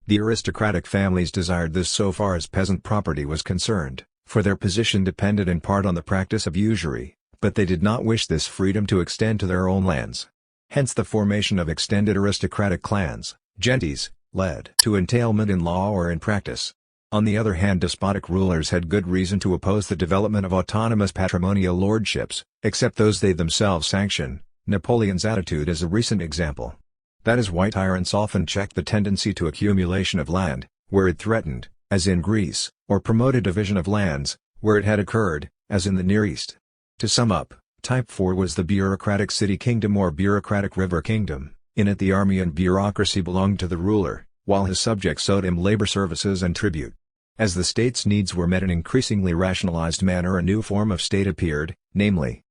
The aristocratic families desired this so far as peasant property was concerned, for their position depended in part on the practice of usury, but they did not wish this freedom to extend to their own lands. Hence the formation of extended aristocratic clans, gentes, led to entailment in law or in practice. On the other hand, despotic rulers had good reason to oppose the development of autonomous patrimonial lordships, except those they themselves sanction. Napoleon's attitude is a recent example. That is why tyrants often checked the tendency to accumulation of land, where it threatened, as in Greece, or promoted division of lands, where it had occurred, as in the Near East. To sum up, type 4 was the bureaucratic city kingdom or bureaucratic river kingdom. In it the army and bureaucracy belonged to the ruler, while his subjects owed him labor services and tribute. As the state's needs were met in increasingly rationalized manner, a new form of state appeared, namely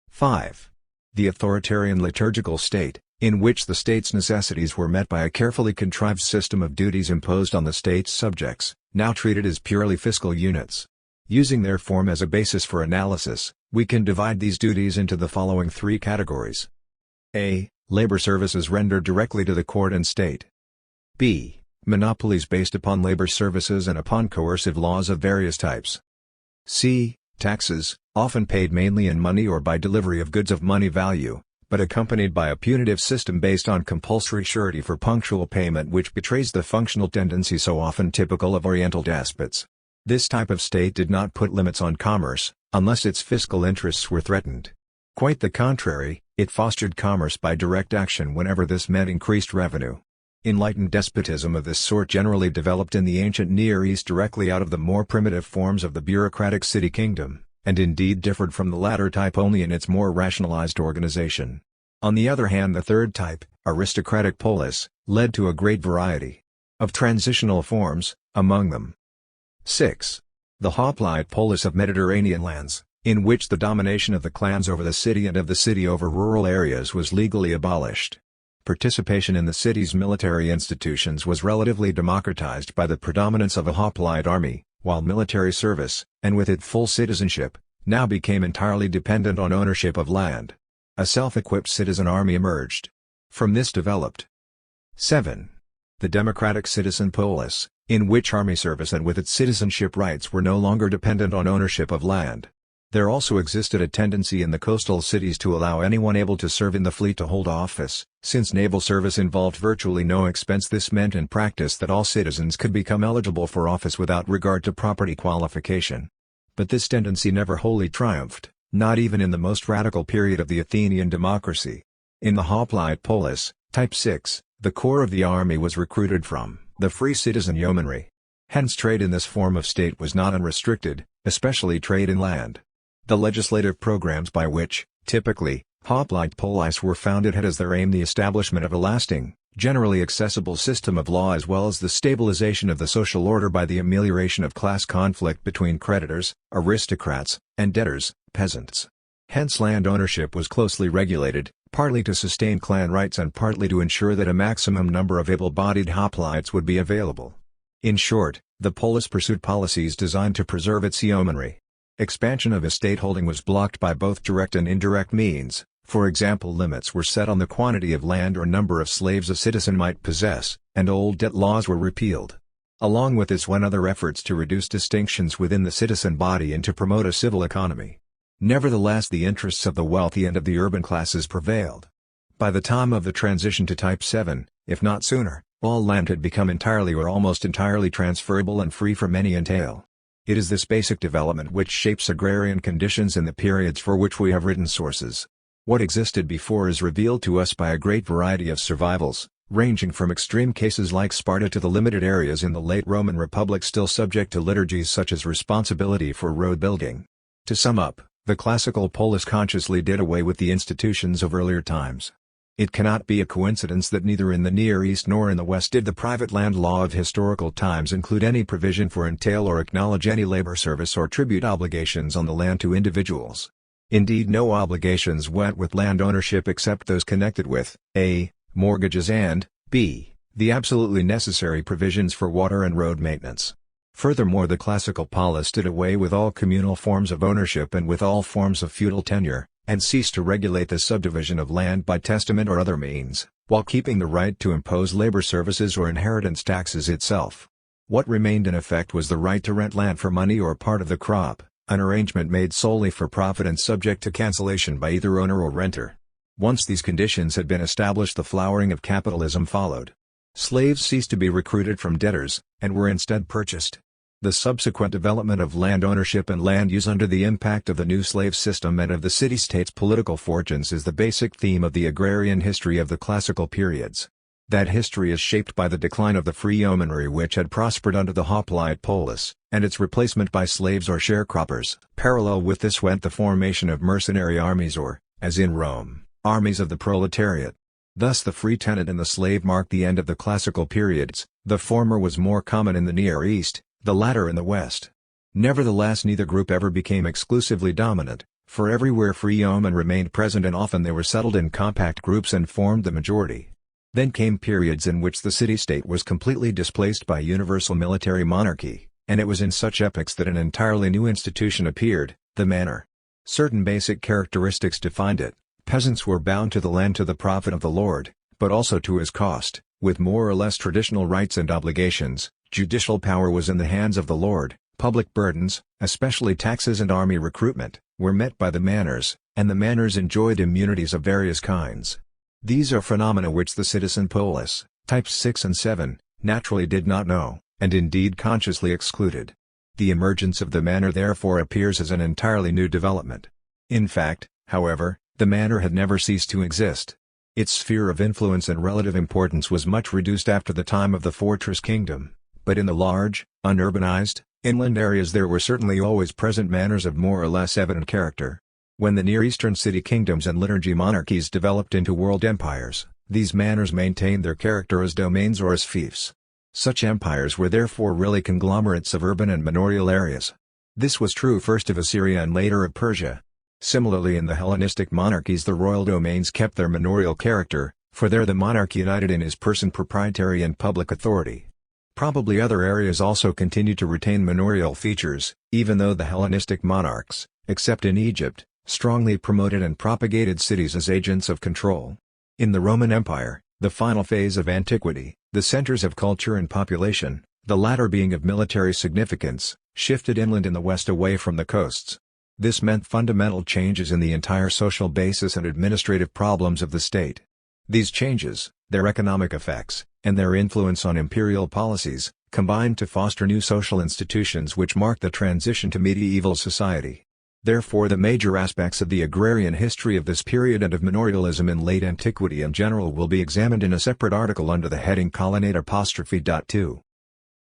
5. The authoritarian liturgical state, in which the state's necessities were met by a carefully contrived system of duties imposed on the state's subjects, now treated as purely fiscal units. Using their form as a basis for analysis, we can divide these duties into the following three categories. A. Labor services rendered directly to the court and state. B. Monopolies based upon labor services and upon coercive laws of various types. C. Taxes, often paid mainly in money or by delivery of goods of money value, but accompanied by a punitive system based on compulsory surety for punctual payment, which betrays the functional tendency so often typical of Oriental despots. This type of state did not put limits on commerce, unless its fiscal interests were threatened. Quite the contrary, it fostered commerce by direct action whenever this meant increased revenue. Enlightened despotism of this sort generally developed in the ancient Near East directly out of the more primitive forms of the bureaucratic city kingdom, and indeed differed from the latter type only in its more rationalized organization. On the other hand, the third type, aristocratic polis, led to a great variety of transitional forms, among them 6. The hoplite polis of Mediterranean lands, in which the domination of the clans over the city and of the city over rural areas was legally abolished. Participation in the city's military institutions was relatively democratized by the predominance of a hoplite army, while military service, and with it full citizenship, now became entirely dependent on ownership of land. A self-equipped citizen army emerged. From this developed 7. The democratic citizen polis, in which army service and with its citizenship rights were no longer dependent on ownership of land. There also existed a tendency in the coastal cities to allow anyone able to serve in the fleet to hold office. Since naval service involved virtually no expense, this meant in practice that all citizens could become eligible for office without regard to property qualification. But this tendency never wholly triumphed, not even in the most radical period of the Athenian democracy. In the hoplite polis, type 6, the core of the army was recruited from the free citizen yeomanry. Hence trade in this form of state was not unrestricted, especially trade in land. The legislative programs by which, typically, hoplite polis were founded had as their aim the establishment of a lasting, generally accessible system of law as well as the stabilization of the social order by the amelioration of class conflict between creditors, aristocrats, and debtors, peasants. Hence land ownership was closely regulated, partly to sustain clan rights and partly to ensure that a maximum number of able-bodied hoplites would be available. In short, the polis pursued policies designed to preserve its yeomanry. Expansion of estate holding was blocked by both direct and indirect means. For example, limits were set on the quantity of land or number of slaves a citizen might possess, and old debt laws were repealed. Along with this went other efforts to reduce distinctions within the citizen body and to promote a civil economy. Nevertheless, the interests of the wealthy and of the urban classes prevailed. By the time of the transition to Type 7, if not sooner, all land had become entirely or almost entirely transferable and free from any entail. It is this basic development which shapes agrarian conditions in the periods for which we have written sources. What existed before is revealed to us by a great variety of survivals, ranging from extreme cases like Sparta to the limited areas in the late Roman Republic still subject to liturgies such as responsibility for road building. To sum up, the classical polis consciously did away with the institutions of earlier times. It cannot be a coincidence that neither in the Near East nor in the West did the private land law of historical times include any provision for entail or acknowledge any labor service or tribute obligations on the land to individuals. Indeed, no obligations went with land ownership except those connected with a. mortgages and b. the absolutely necessary provisions for water and road maintenance. Furthermore, the classical polis did away with all communal forms of ownership and with all forms of feudal tenure, and ceased to regulate the subdivision of land by testament or other means, while keeping the right to impose labor services or inheritance taxes itself. What remained in effect was the right to rent land for money or part of the crop, an arrangement made solely for profit and subject to cancellation by either owner or renter. Once these conditions had been established, the flowering of capitalism followed. Slaves ceased to be recruited from debtors, and were instead purchased. The subsequent development of land ownership and land use under the impact of the new slave system and of the city-state's political fortunes is the basic theme of the agrarian history of the classical periods. That history is shaped by the decline of the free yeomanry which had prospered under the hoplite polis, and its replacement by slaves or sharecroppers. Parallel with this went the formation of mercenary armies or, as in Rome, armies of the proletariat. Thus the free tenant and the slave marked the end of the classical periods. The former was more common in the Near East, the latter in the West. Nevertheless, neither group ever became exclusively dominant, for everywhere free yeomen remained present and often they were settled in compact groups and formed the majority. Then came periods in which the city-state was completely displaced by universal military monarchy, and it was in such epochs that an entirely new institution appeared, the manor. Certain basic characteristics defined it. Peasants were bound to the land to the profit of the lord, but also to his cost, with more or less traditional rights and obligations. Judicial power was in the hands of the lord, public burdens, especially taxes and army recruitment, were met by the manors, and the manors enjoyed immunities of various kinds. These are phenomena which the citizen polis, types 6 and 7, naturally did not know, and indeed consciously excluded. The emergence of the manor therefore appears as an entirely new development. In fact, however, the manor had never ceased to exist. Its sphere of influence and relative importance was much reduced after the time of the fortress kingdom. But in the large, unurbanized, inland areas there were certainly always present manors of more or less evident character. When the Near Eastern city kingdoms and liturgy monarchies developed into world empires, these manors maintained their character as domains or as fiefs. Such empires were therefore really conglomerates of urban and manorial areas. This was true first of Assyria and later of Persia. Similarly, in the Hellenistic monarchies the royal domains kept their manorial character, for there the monarch united in his person proprietary and public authority. Probably other areas also continued to retain manorial features, even though the Hellenistic monarchs, except in Egypt, strongly promoted and propagated cities as agents of control. In the Roman Empire, the final phase of antiquity, the centers of culture and population, the latter being of military significance, shifted inland in the west away from the coasts. This meant fundamental changes in the entire social basis and administrative problems of the state. These changes, their economic effects, and their influence on imperial policies, combined to foster new social institutions which marked the transition to medieval society. Therefore the major aspects of the agrarian history of this period and of manorialism in late antiquity in general will be examined in a separate article under the heading Colonnade'2.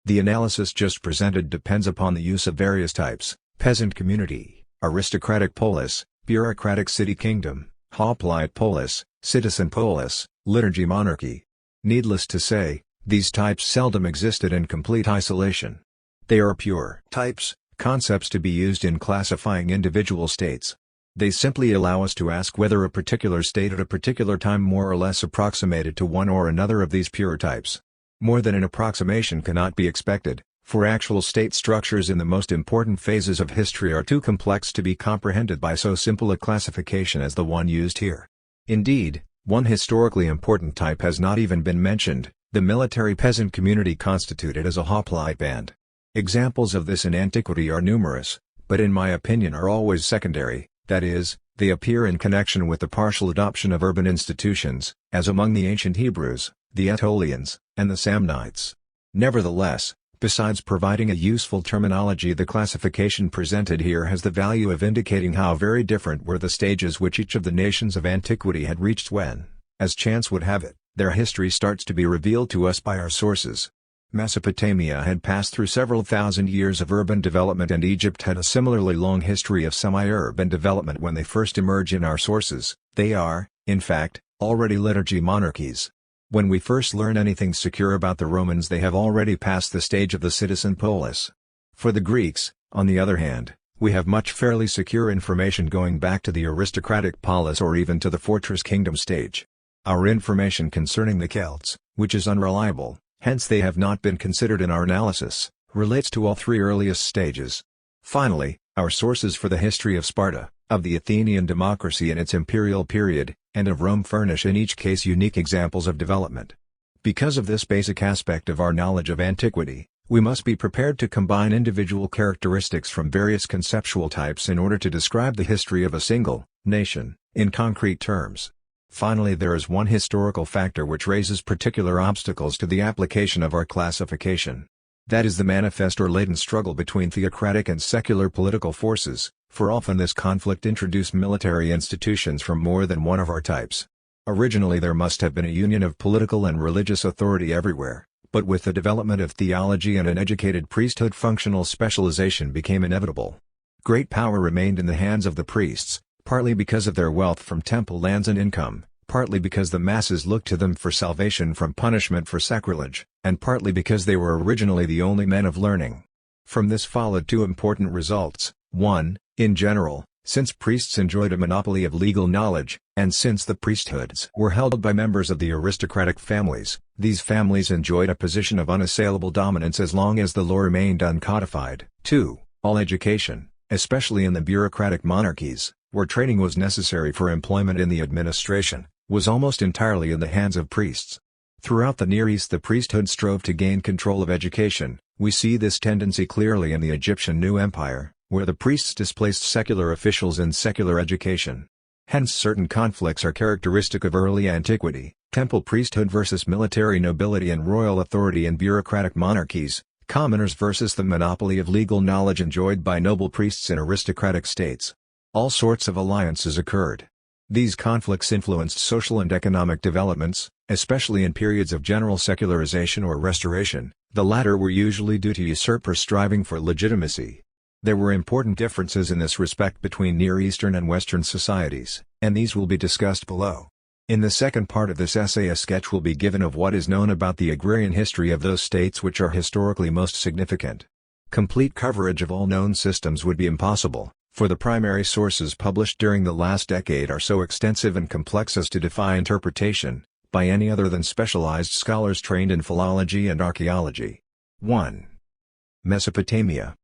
The analysis just presented depends upon the use of various types: peasant community, aristocratic polis, bureaucratic city kingdom, hoplite polis, citizen polis, liturgy monarchy. Needless to say, these types seldom existed in complete isolation. They are pure types, concepts to be used in classifying individual states. They simply allow us to ask whether a particular state at a particular time more or less approximated to one or another of these pure types. More than an approximation cannot be expected, for actual state structures in the most important phases of history are too complex to be comprehended by so simple a classification as the one used here. Indeed, one historically important type has not even been mentioned: the military peasant community constituted as a hoplite band. Examples of this in antiquity are numerous, but in my opinion are always secondary, that is, they appear in connection with the partial adoption of urban institutions, as among the ancient Hebrews, the Aetolians, and the Samnites. Nevertheless, Besides providing a useful terminology, the classification presented here has the value of indicating how very different were the stages which each of the nations of antiquity had reached when, as chance would have it, their history starts to be revealed to us by our sources. Mesopotamia had passed through several thousand years of urban development, and Egypt had a similarly long history of semi-urban development when they first emerge in our sources. They are, in fact, already liturgy monarchies. When we first learn anything secure about the Romans, they have already passed the stage of the citizen polis. For the Greeks, on the other hand, we have much fairly secure information going back to the aristocratic polis or even to the fortress kingdom stage. Our information concerning the Celts, which is unreliable, hence they have not been considered in our analysis, relates to all three earliest stages. Finally, our sources for the history of Sparta, of the Athenian democracy in its imperial period, and of Rome furnish in each case unique examples of development. Because of this basic aspect of our knowledge of antiquity, we must be prepared to combine individual characteristics from various conceptual types in order to describe the history of a single nation in concrete terms. Finally, there is one historical factor which raises particular obstacles to the application of our classification. That is the manifest or latent struggle between theocratic and secular political forces, for often this conflict introduced military institutions from more than one of our types. Originally there must have been a union of political and religious authority everywhere, but with the development of theology and an educated priesthood, functional specialization became inevitable. Great power remained in the hands of the priests, partly because of their wealth from temple lands and income, partly because the masses looked to them for salvation from punishment for sacrilege, and partly because they were originally the only men of learning. From this followed two important results: 1. In general, since priests enjoyed a monopoly of legal knowledge, and since the priesthoods were held by members of the aristocratic families, these families enjoyed a position of unassailable dominance as long as the law remained uncodified. 2. All education, especially in the bureaucratic monarchies, where training was necessary for employment in the administration, was almost entirely in the hands of priests. Throughout the Near East the priesthood strove to gain control of education. We see this tendency clearly in the Egyptian New Empire, where the priests displaced secular officials in secular education. Hence certain conflicts are characteristic of early antiquity: temple priesthood versus military nobility and royal authority in bureaucratic monarchies, commoners versus the monopoly of legal knowledge enjoyed by noble priests in aristocratic states. All sorts of alliances occurred. These conflicts influenced social and economic developments, especially in periods of general secularization or restoration. The latter were usually due to usurpers striving for legitimacy. There were important differences in this respect between Near Eastern and Western societies, and these will be discussed below. In the second part of this essay a sketch will be given of what is known about the agrarian history of those states which are historically most significant. Complete coverage of all known systems would be impossible, for the primary sources published during the last decade are so extensive and complex as to defy interpretation by any other than specialized scholars trained in philology and archaeology. 1. Mesopotamia.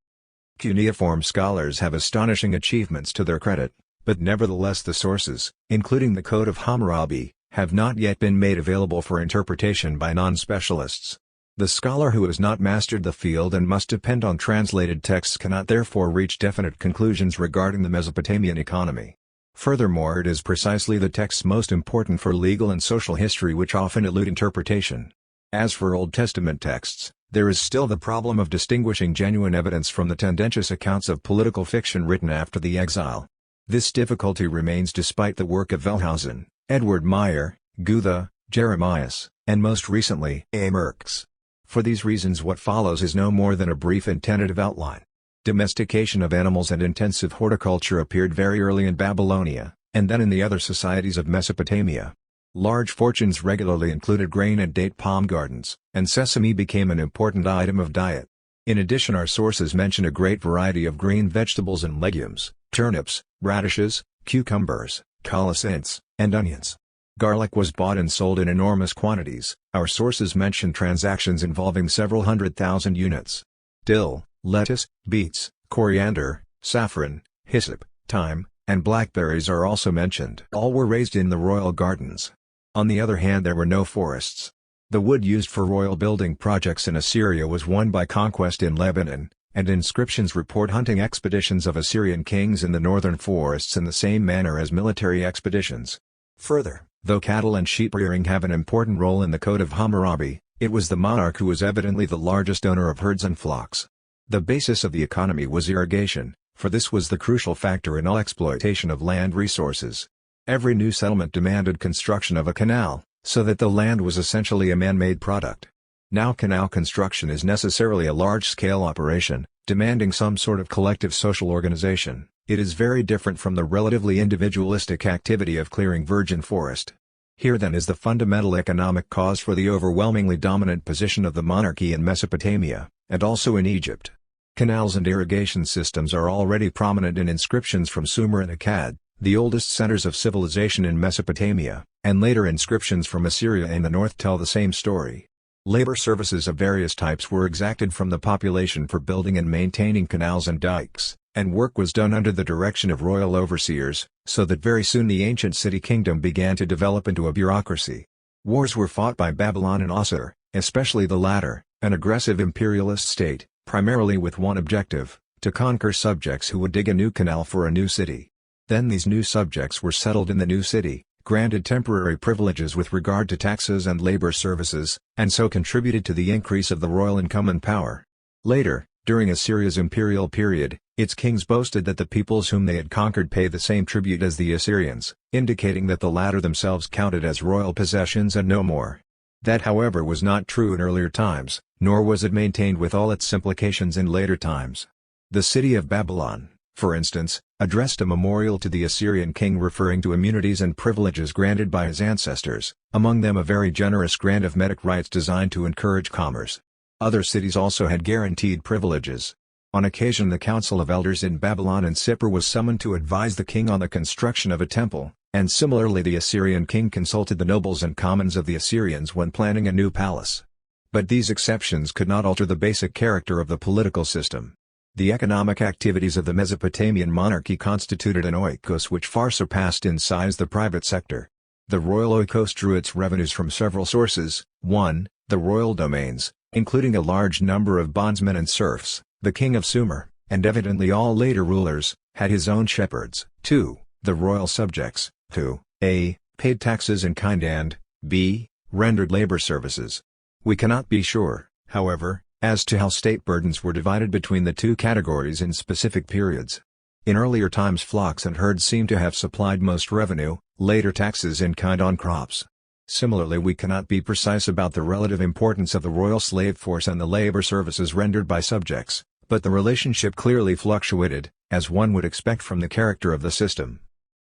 Cuneiform scholars have astonishing achievements to their credit, but nevertheless the sources, including the Code of Hammurabi, have not yet been made available for interpretation by non-specialists. The scholar who has not mastered the field and must depend on translated texts cannot therefore reach definite conclusions regarding the Mesopotamian economy. Furthermore, it is precisely the texts most important for legal and social history which often elude interpretation. As for Old Testament texts, there is still the problem of distinguishing genuine evidence from the tendentious accounts of political fiction written after the exile. This difficulty remains despite the work of Wellhausen, Edward Meyer, Goethe, Jeremias, and most recently A. Merckx. For these reasons what follows is no more than a brief and tentative outline. Domestication of animals and intensive horticulture appeared very early in Babylonia, and then in the other societies of Mesopotamia. Large fortunes regularly included grain and date palm gardens, and sesame became an important item of diet. In addition, our sources mention a great variety of green vegetables and legumes: turnips, radishes, cucumbers, colocynths, and onions. Garlic was bought and sold in enormous quantities. Our sources mention transactions involving several 100,000 units. Dill, lettuce, beets, coriander, saffron, hyssop, thyme, and blackberries are also mentioned. All were raised in the royal gardens. On the other hand, there were no forests. The wood used for royal building projects in Assyria was won by conquest in Lebanon, and inscriptions report hunting expeditions of Assyrian kings in the northern forests in the same manner as military expeditions. Further, though cattle and sheep rearing have an important role in the Code of Hammurabi, It was the monarch who was evidently the largest owner of herds and flocks. The basis of the economy was irrigation, for this was the crucial factor in all exploitation of land resources. Every new settlement demanded construction of a canal, so that the land was essentially a man-made product. Now canal construction is necessarily a large-scale operation, demanding some sort of collective social organization. It is very different from the relatively individualistic activity of clearing virgin forest. Here then is the fundamental economic cause for the overwhelmingly dominant position of the monarchy in Mesopotamia, and also in Egypt. Canals and irrigation systems are already prominent in inscriptions from Sumer and Akkad, the oldest centers of civilization in Mesopotamia, and later inscriptions from Assyria in the north tell the same story. Labor services of various types were exacted from the population for building and maintaining canals and dikes, and work was done under the direction of royal overseers, so that very soon the ancient city kingdom began to develop into a bureaucracy. Wars were fought by Babylon and Assur, especially the latter, an aggressive imperialist state, primarily with one objective, to conquer subjects who would dig a new canal for a new city. Then these new subjects were settled in the new city, granted temporary privileges with regard to taxes and labor services, and so contributed to the increase of the royal income and power. Later, during Assyria's imperial period, its kings boasted that the peoples whom they had conquered paid the same tribute as the Assyrians, indicating that the latter themselves counted as royal possessions and no more. That however was not true in earlier times, nor was it maintained with all its implications in later times. The city of Babylon, for instance, addressed a memorial to the Assyrian king referring to immunities and privileges granted by his ancestors, among them a very generous grant of Medic rights designed to encourage commerce. Other cities also had guaranteed privileges. On occasion the council of elders in Babylon and Sippar was summoned to advise the king on the construction of a temple, and similarly the Assyrian king consulted the nobles and commons of the Assyrians when planning a new palace. But these exceptions could not alter the basic character of the political system. The economic activities of the Mesopotamian monarchy constituted an oikos which far surpassed in size the private sector. The royal oikos drew its revenues from several sources. 1. The royal domains, including a large number of bondsmen and serfs. The king of Sumer, and evidently all later rulers, had his own shepherds. 2. The royal subjects, who, a. paid taxes in kind and, b. rendered labor services. We cannot be sure, however, as to how state burdens were divided between the two categories in specific periods. In earlier times flocks and herds seem to have supplied most revenue, later taxes in kind on crops. Similarly we cannot be precise about the relative importance of the royal slave force and the labor services rendered by subjects, but the relationship clearly fluctuated, as one would expect from the character of the system.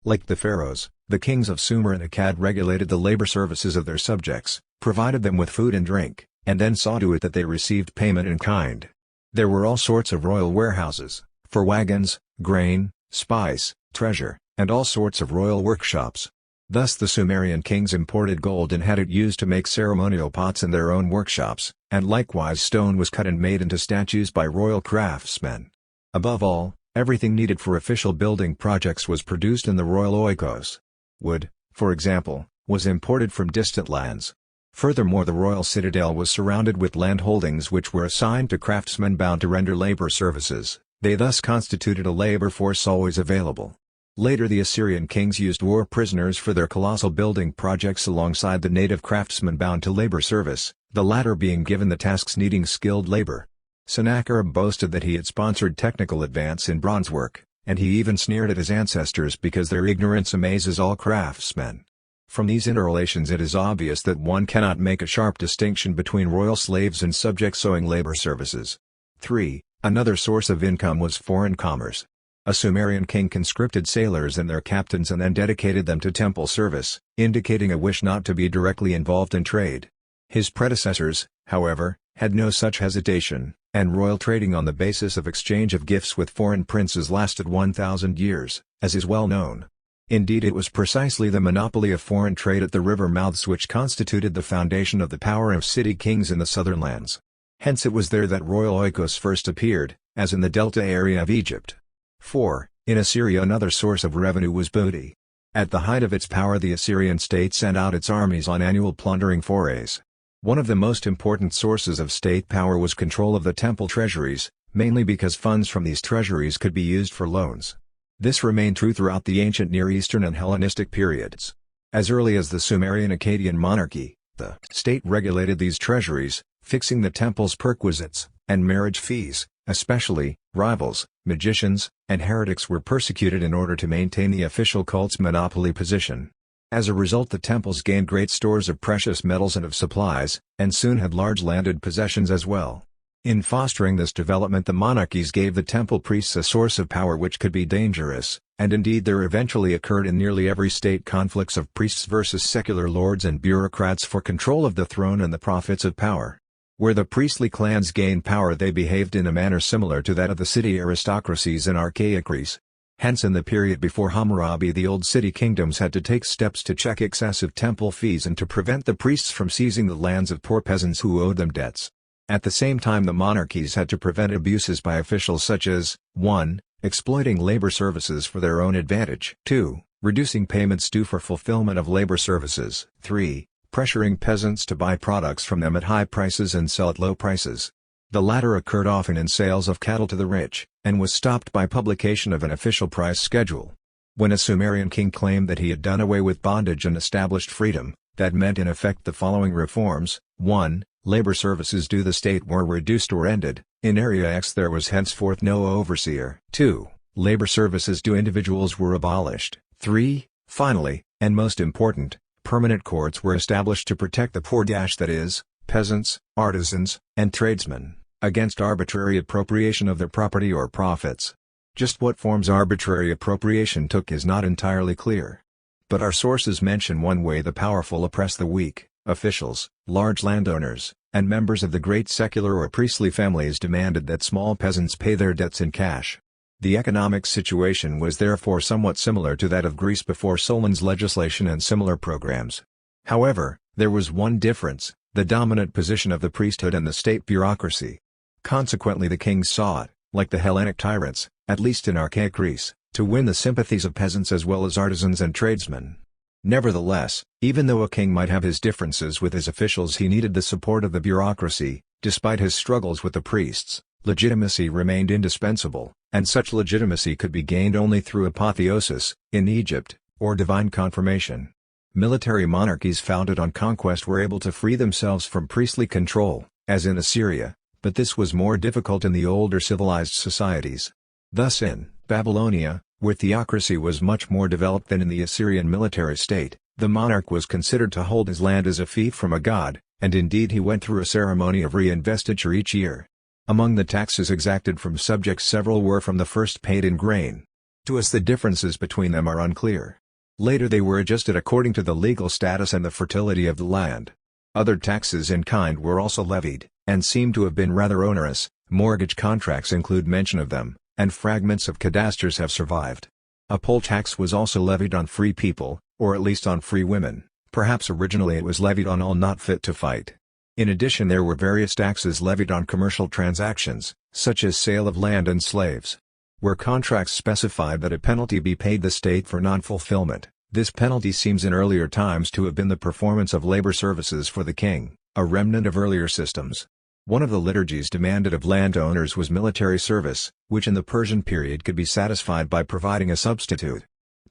Like the pharaohs, the kings of Sumer and Akkad regulated the labor services of their subjects, provided them with food and drink, and then saw to it that they received payment in kind. There were all sorts of royal warehouses, for wagons, grain, spice, treasure, and all sorts of royal workshops. Thus the Sumerian kings imported gold and had it used to make ceremonial pots in their own workshops, and likewise stone was cut and made into statues by royal craftsmen. Above all, everything needed for official building projects was produced in the royal oikos. Wood, for example, was imported from distant lands. Furthermore the royal citadel was surrounded with land holdings which were assigned to craftsmen bound to render labor services. They thus constituted a labor force always available. Later the Assyrian kings used war prisoners for their colossal building projects alongside the native craftsmen bound to labor service, the latter being given the tasks needing skilled labor. Sennacherib boasted that he had sponsored technical advance in bronze work, and he even sneered at his ancestors because their ignorance amazes all craftsmen. From these interrelations it is obvious that one cannot make a sharp distinction between royal slaves and subjects owing labor services. 3. Another source of income was foreign commerce. A Sumerian king conscripted sailors and their captains and then dedicated them to temple service, indicating a wish not to be directly involved in trade. His predecessors, however, had no such hesitation, and royal trading on the basis of exchange of gifts with foreign princes lasted 1,000 years, as is well known. Indeed it was precisely the monopoly of foreign trade at the river mouths which constituted the foundation of the power of city kings in the southern lands. Hence it was there that royal oikos first appeared, as in the delta area of Egypt. 4. In Assyria another source of revenue was booty. At the height of its power the Assyrian state sent out its armies on annual plundering forays. One of the most important sources of state power was control of the temple treasuries, mainly because funds from these treasuries could be used for loans. This remained true throughout the ancient Near Eastern and Hellenistic periods. As early as the Sumerian Akkadian monarchy, The state regulated these treasuries, fixing the temple's perquisites, and marriage fees. Especially, rivals, magicians, and heretics were persecuted in order to maintain the official cult's monopoly position. As a result, the temples gained great stores of precious metals and of supplies, and soon had large landed possessions as well. In fostering this development, the monarchies gave the temple priests a source of power which could be dangerous, and indeed there eventually occurred in nearly every state conflicts of priests versus secular lords and bureaucrats for control of the throne and the profits of power. Where the priestly clans gained power, they behaved in a manner similar to that of the city aristocracies in archaic Greece. Hence, in the period before Hammurabi, the old city kingdoms had to take steps to check excessive temple fees and to prevent the priests from seizing the lands of poor peasants who owed them debts. At the same time, the monarchies had to prevent abuses by officials such as 1. Exploiting labor services for their own advantage, 2. Reducing payments due for fulfillment of labor services, 3. Pressuring peasants to buy products from them at high prices and sell at low prices. The latter occurred often in sales of cattle to the rich, and was stopped by publication of an official price schedule. When a Sumerian king claimed that he had done away with bondage and established freedom, that meant in effect the following reforms: 1. Labor services due the state were reduced or ended. In Area X there was henceforth no overseer. 2. Labor services due individuals were abolished. 3. Finally, and most important, permanent courts were established to protect the poor, that is, peasants, artisans, and tradesmen, against arbitrary appropriation of their property or profits. Just what forms arbitrary appropriation took is not entirely clear. But our sources mention one way the powerful oppress the weak. Officials, large landowners, and members of the great secular or priestly families demanded that small peasants pay their debts in cash. The economic situation was therefore somewhat similar to that of Greece before Solon's legislation and similar programs. However, there was one difference: the dominant position of the priesthood and the state bureaucracy. Consequently, the kings sought, like the Hellenic tyrants, at least in archaic Greece, to win the sympathies of peasants as well as artisans and tradesmen. Nevertheless, even though a king might have his differences with his officials, he needed the support of the bureaucracy. Despite his struggles with the priests, legitimacy remained indispensable, and such legitimacy could be gained only through apotheosis, in Egypt, or divine confirmation. Military monarchies founded on conquest were able to free themselves from priestly control, as in Assyria, but this was more difficult in the older civilized societies. Thus in Babylonia, where theocracy was much more developed than in the Assyrian military state, the monarch was considered to hold his land as a fief from a god, and indeed he went through a ceremony of reinvestiture each year. Among the taxes exacted from subjects, several were from the first paid in grain. To us the differences between them are unclear. Later they were adjusted according to the legal status and the fertility of the land. Other taxes in kind were also levied, and seem to have been rather onerous. Mortgage contracts include mention of them, and fragments of cadasters have survived. A poll tax was also levied on free people, or at least on free women. Perhaps originally it was levied on all not fit to fight. In addition, there were various taxes levied on commercial transactions, such as sale of land and slaves. Where contracts specified that a penalty be paid the state for non-fulfillment, this penalty seems in earlier times to have been the performance of labor services for the king, a remnant of earlier systems. One of the liturgies demanded of landowners was military service, which in the Persian period could be satisfied by providing a substitute.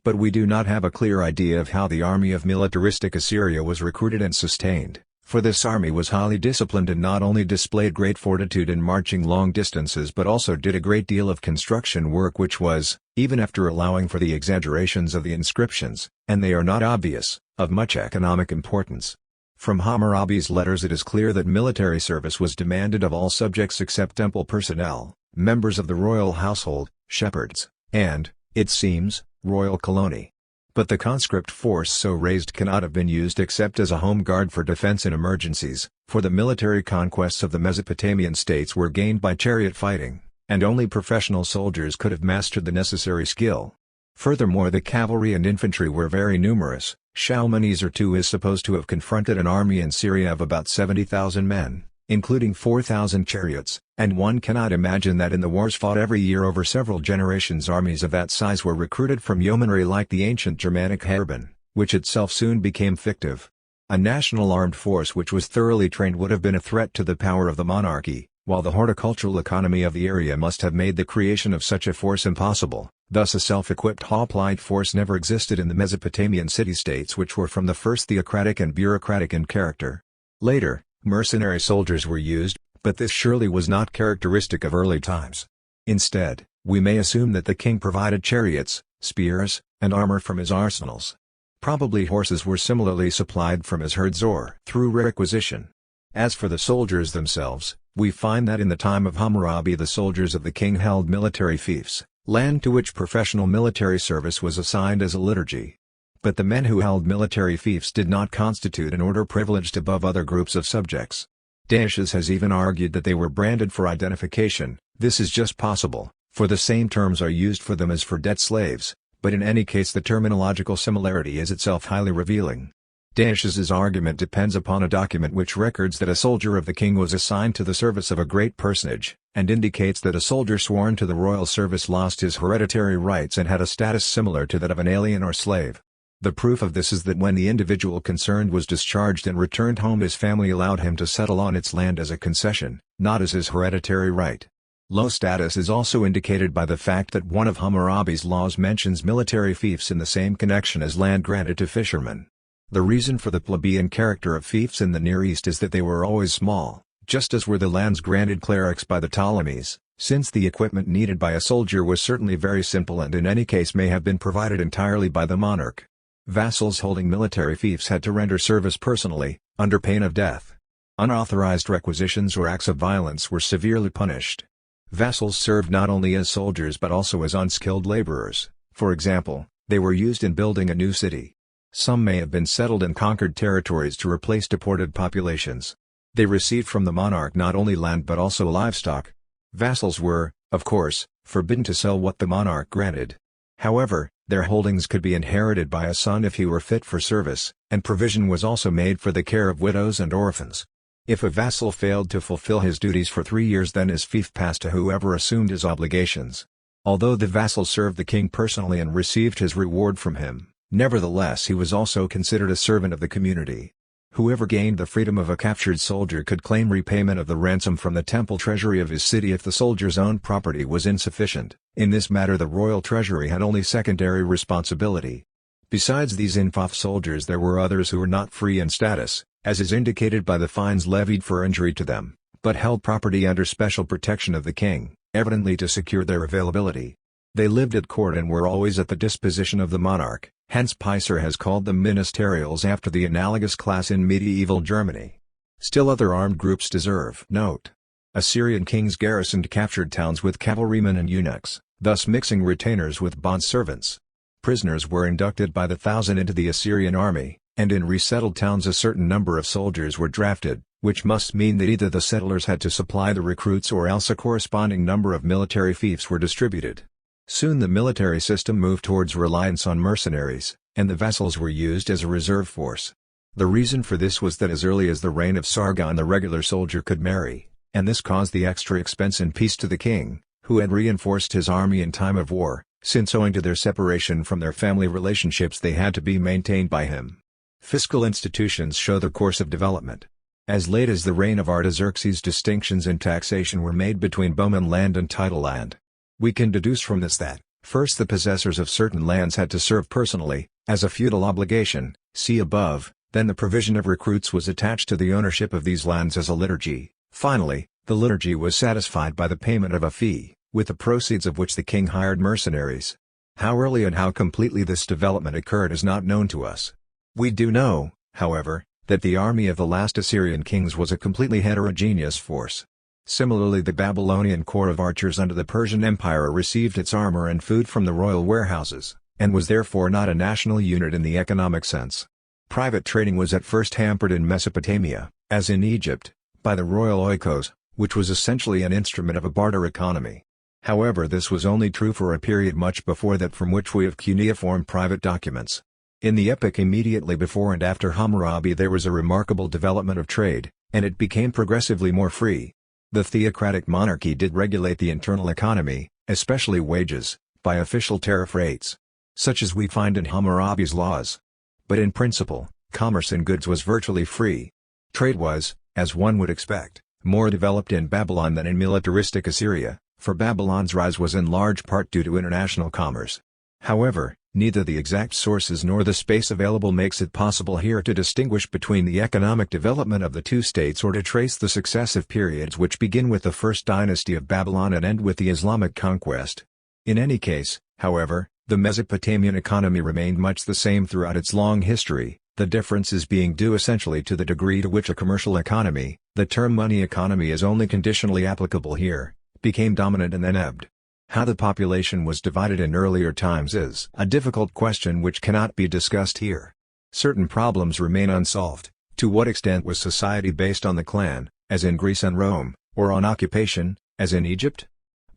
But we do not have a clear idea of how the army of militaristic Assyria was recruited and sustained, for this army was highly disciplined and not only displayed great fortitude in marching long distances but also did a great deal of construction work which was, even after allowing for the exaggerations of the inscriptions, and they are not obvious, of much economic importance. From Hammurabi's letters it is clear that military service was demanded of all subjects except temple personnel, members of the royal household, shepherds, and, it seems, royal colony. But the conscript force so raised cannot have been used except as a home guard for defense in emergencies, for the military conquests of the Mesopotamian states were gained by chariot fighting, and only professional soldiers could have mastered the necessary skill. Furthermore, the cavalry and infantry were very numerous. Shalmaneser II is supposed to have confronted an army in Syria of about 70,000 men, including 4,000 chariots, and one cannot imagine that in the wars fought every year over several generations armies of that size were recruited from yeomanry like the ancient Germanic Heerban, which itself soon became fictive. A national armed force which was thoroughly trained would have been a threat to the power of the monarchy, while the horticultural economy of the area must have made the creation of such a force impossible. Thus a self-equipped hoplite force never existed in the Mesopotamian city-states, which were from the first theocratic and bureaucratic in character. Later, mercenary soldiers were used, but this surely was not characteristic of early times. Instead, we may assume that the king provided chariots, spears, and armor from his arsenals. Probably horses were similarly supplied from his herds or through requisition. As for the soldiers themselves, we find that in the time of Hammurabi the soldiers of the king held military fiefs, land to which professional military service was assigned as a liturgy. But the men who held military fiefs did not constitute an order privileged above other groups of subjects. Dacius has even argued that they were branded for identification. This is just possible, for the same terms are used for them as for debt slaves, but in any case the terminological similarity is itself highly revealing. Dacius's argument depends upon a document which records that a soldier of the king was assigned to the service of a great personage, and indicates that a soldier sworn to the royal service lost his hereditary rights and had a status similar to that of an alien or slave. The proof of this is that when the individual concerned was discharged and returned home, his family allowed him to settle on its land as a concession, not as his hereditary right. Low status is also indicated by the fact that one of Hammurabi's laws mentions military fiefs in the same connection as land granted to fishermen. The reason for the plebeian character of fiefs in the Near East is that they were always small, just as were the lands granted clerics by the Ptolemies, since the equipment needed by a soldier was certainly very simple and in any case may have been provided entirely by the monarch. Vassals holding military fiefs had to render service personally, under pain of death. Unauthorized requisitions or acts of violence were severely punished. Vassals served not only as soldiers but also as unskilled laborers. For example, they were used in building a new city. Some may have been settled in conquered territories to replace deported populations. They received from the monarch not only land but also livestock. Vassals were, of course, forbidden to sell what the monarch granted. However, their holdings could be inherited by a son if he were fit for service, and provision was also made for the care of widows and orphans. If a vassal failed to fulfill his duties for 3 years, then his fief passed to whoever assumed his obligations. Although the vassal served the king personally and received his reward from him, nevertheless he was also considered a servant of the community. Whoever gained the freedom of a captured soldier could claim repayment of the ransom from the temple treasury of his city if the soldier's own property was insufficient. In this matter the royal treasury had only secondary responsibility. Besides these infauf soldiers there were others who were not free in status, as is indicated by the fines levied for injury to them, but held property under special protection of the king, evidently to secure their availability. They lived at court and were always at the disposition of the monarch, hence Picer has called them ministerials after the analogous class in medieval Germany. Still other armed groups deserve note. Assyrian kings garrisoned captured towns with cavalrymen and eunuchs, thus mixing retainers with bondservants. Prisoners were inducted by the thousand into the Assyrian army, and in resettled towns a certain number of soldiers were drafted, which must mean that either the settlers had to supply the recruits or else a corresponding number of military fiefs were distributed. Soon the military system moved towards reliance on mercenaries, and the vassals were used as a reserve force. The reason for this was that as early as the reign of Sargon the regular soldier could marry, and this caused the extra expense in peace to the king, who had reinforced his army in time of war, since owing to their separation from their family relationships they had to be maintained by him. Fiscal institutions show the course of development. As late as the reign of Artaxerxes distinctions in taxation were made between bowman land and title land. We can deduce from this that, first the possessors of certain lands had to serve personally, as a feudal obligation, see above, then the provision of recruits was attached to the ownership of these lands as a liturgy, finally, the liturgy was satisfied by the payment of a fee, with the proceeds of which the king hired mercenaries. How early and how completely this development occurred is not known to us. We do know, however, that the army of the last Assyrian kings was a completely heterogeneous force. Similarly, the Babylonian corps of archers under the Persian Empire received its armor and food from the royal warehouses, and was therefore not a national unit in the economic sense. Private trading was at first hampered in Mesopotamia, as in Egypt, by the royal oikos, which was essentially an instrument of a barter economy. However, this was only true for a period much before that from which we have cuneiform private documents. In the epoch immediately before and after Hammurabi there was a remarkable development of trade, and it became progressively more free. The theocratic monarchy did regulate the internal economy, especially wages, by official tariff rates, such as we find in Hammurabi's laws. But in principle, commerce in goods was virtually free. Trade was, as one would expect, more developed in Babylon than in militaristic Assyria, for Babylon's rise was in large part due to international commerce. However, neither the exact sources nor the space available makes it possible here to distinguish between the economic development of the two states or to trace the successive periods which begin with the first dynasty of Babylon and end with the Islamic conquest. In any case, however, the Mesopotamian economy remained much the same throughout its long history, the differences being due essentially to the degree to which a commercial economy, the term money economy is only conditionally applicable here, became dominant and then ebbed. How the population was divided in earlier times is a difficult question which cannot be discussed here. Certain problems remain unsolved. To what extent was society based on the clan, as in Greece and Rome, or on occupation, as in Egypt?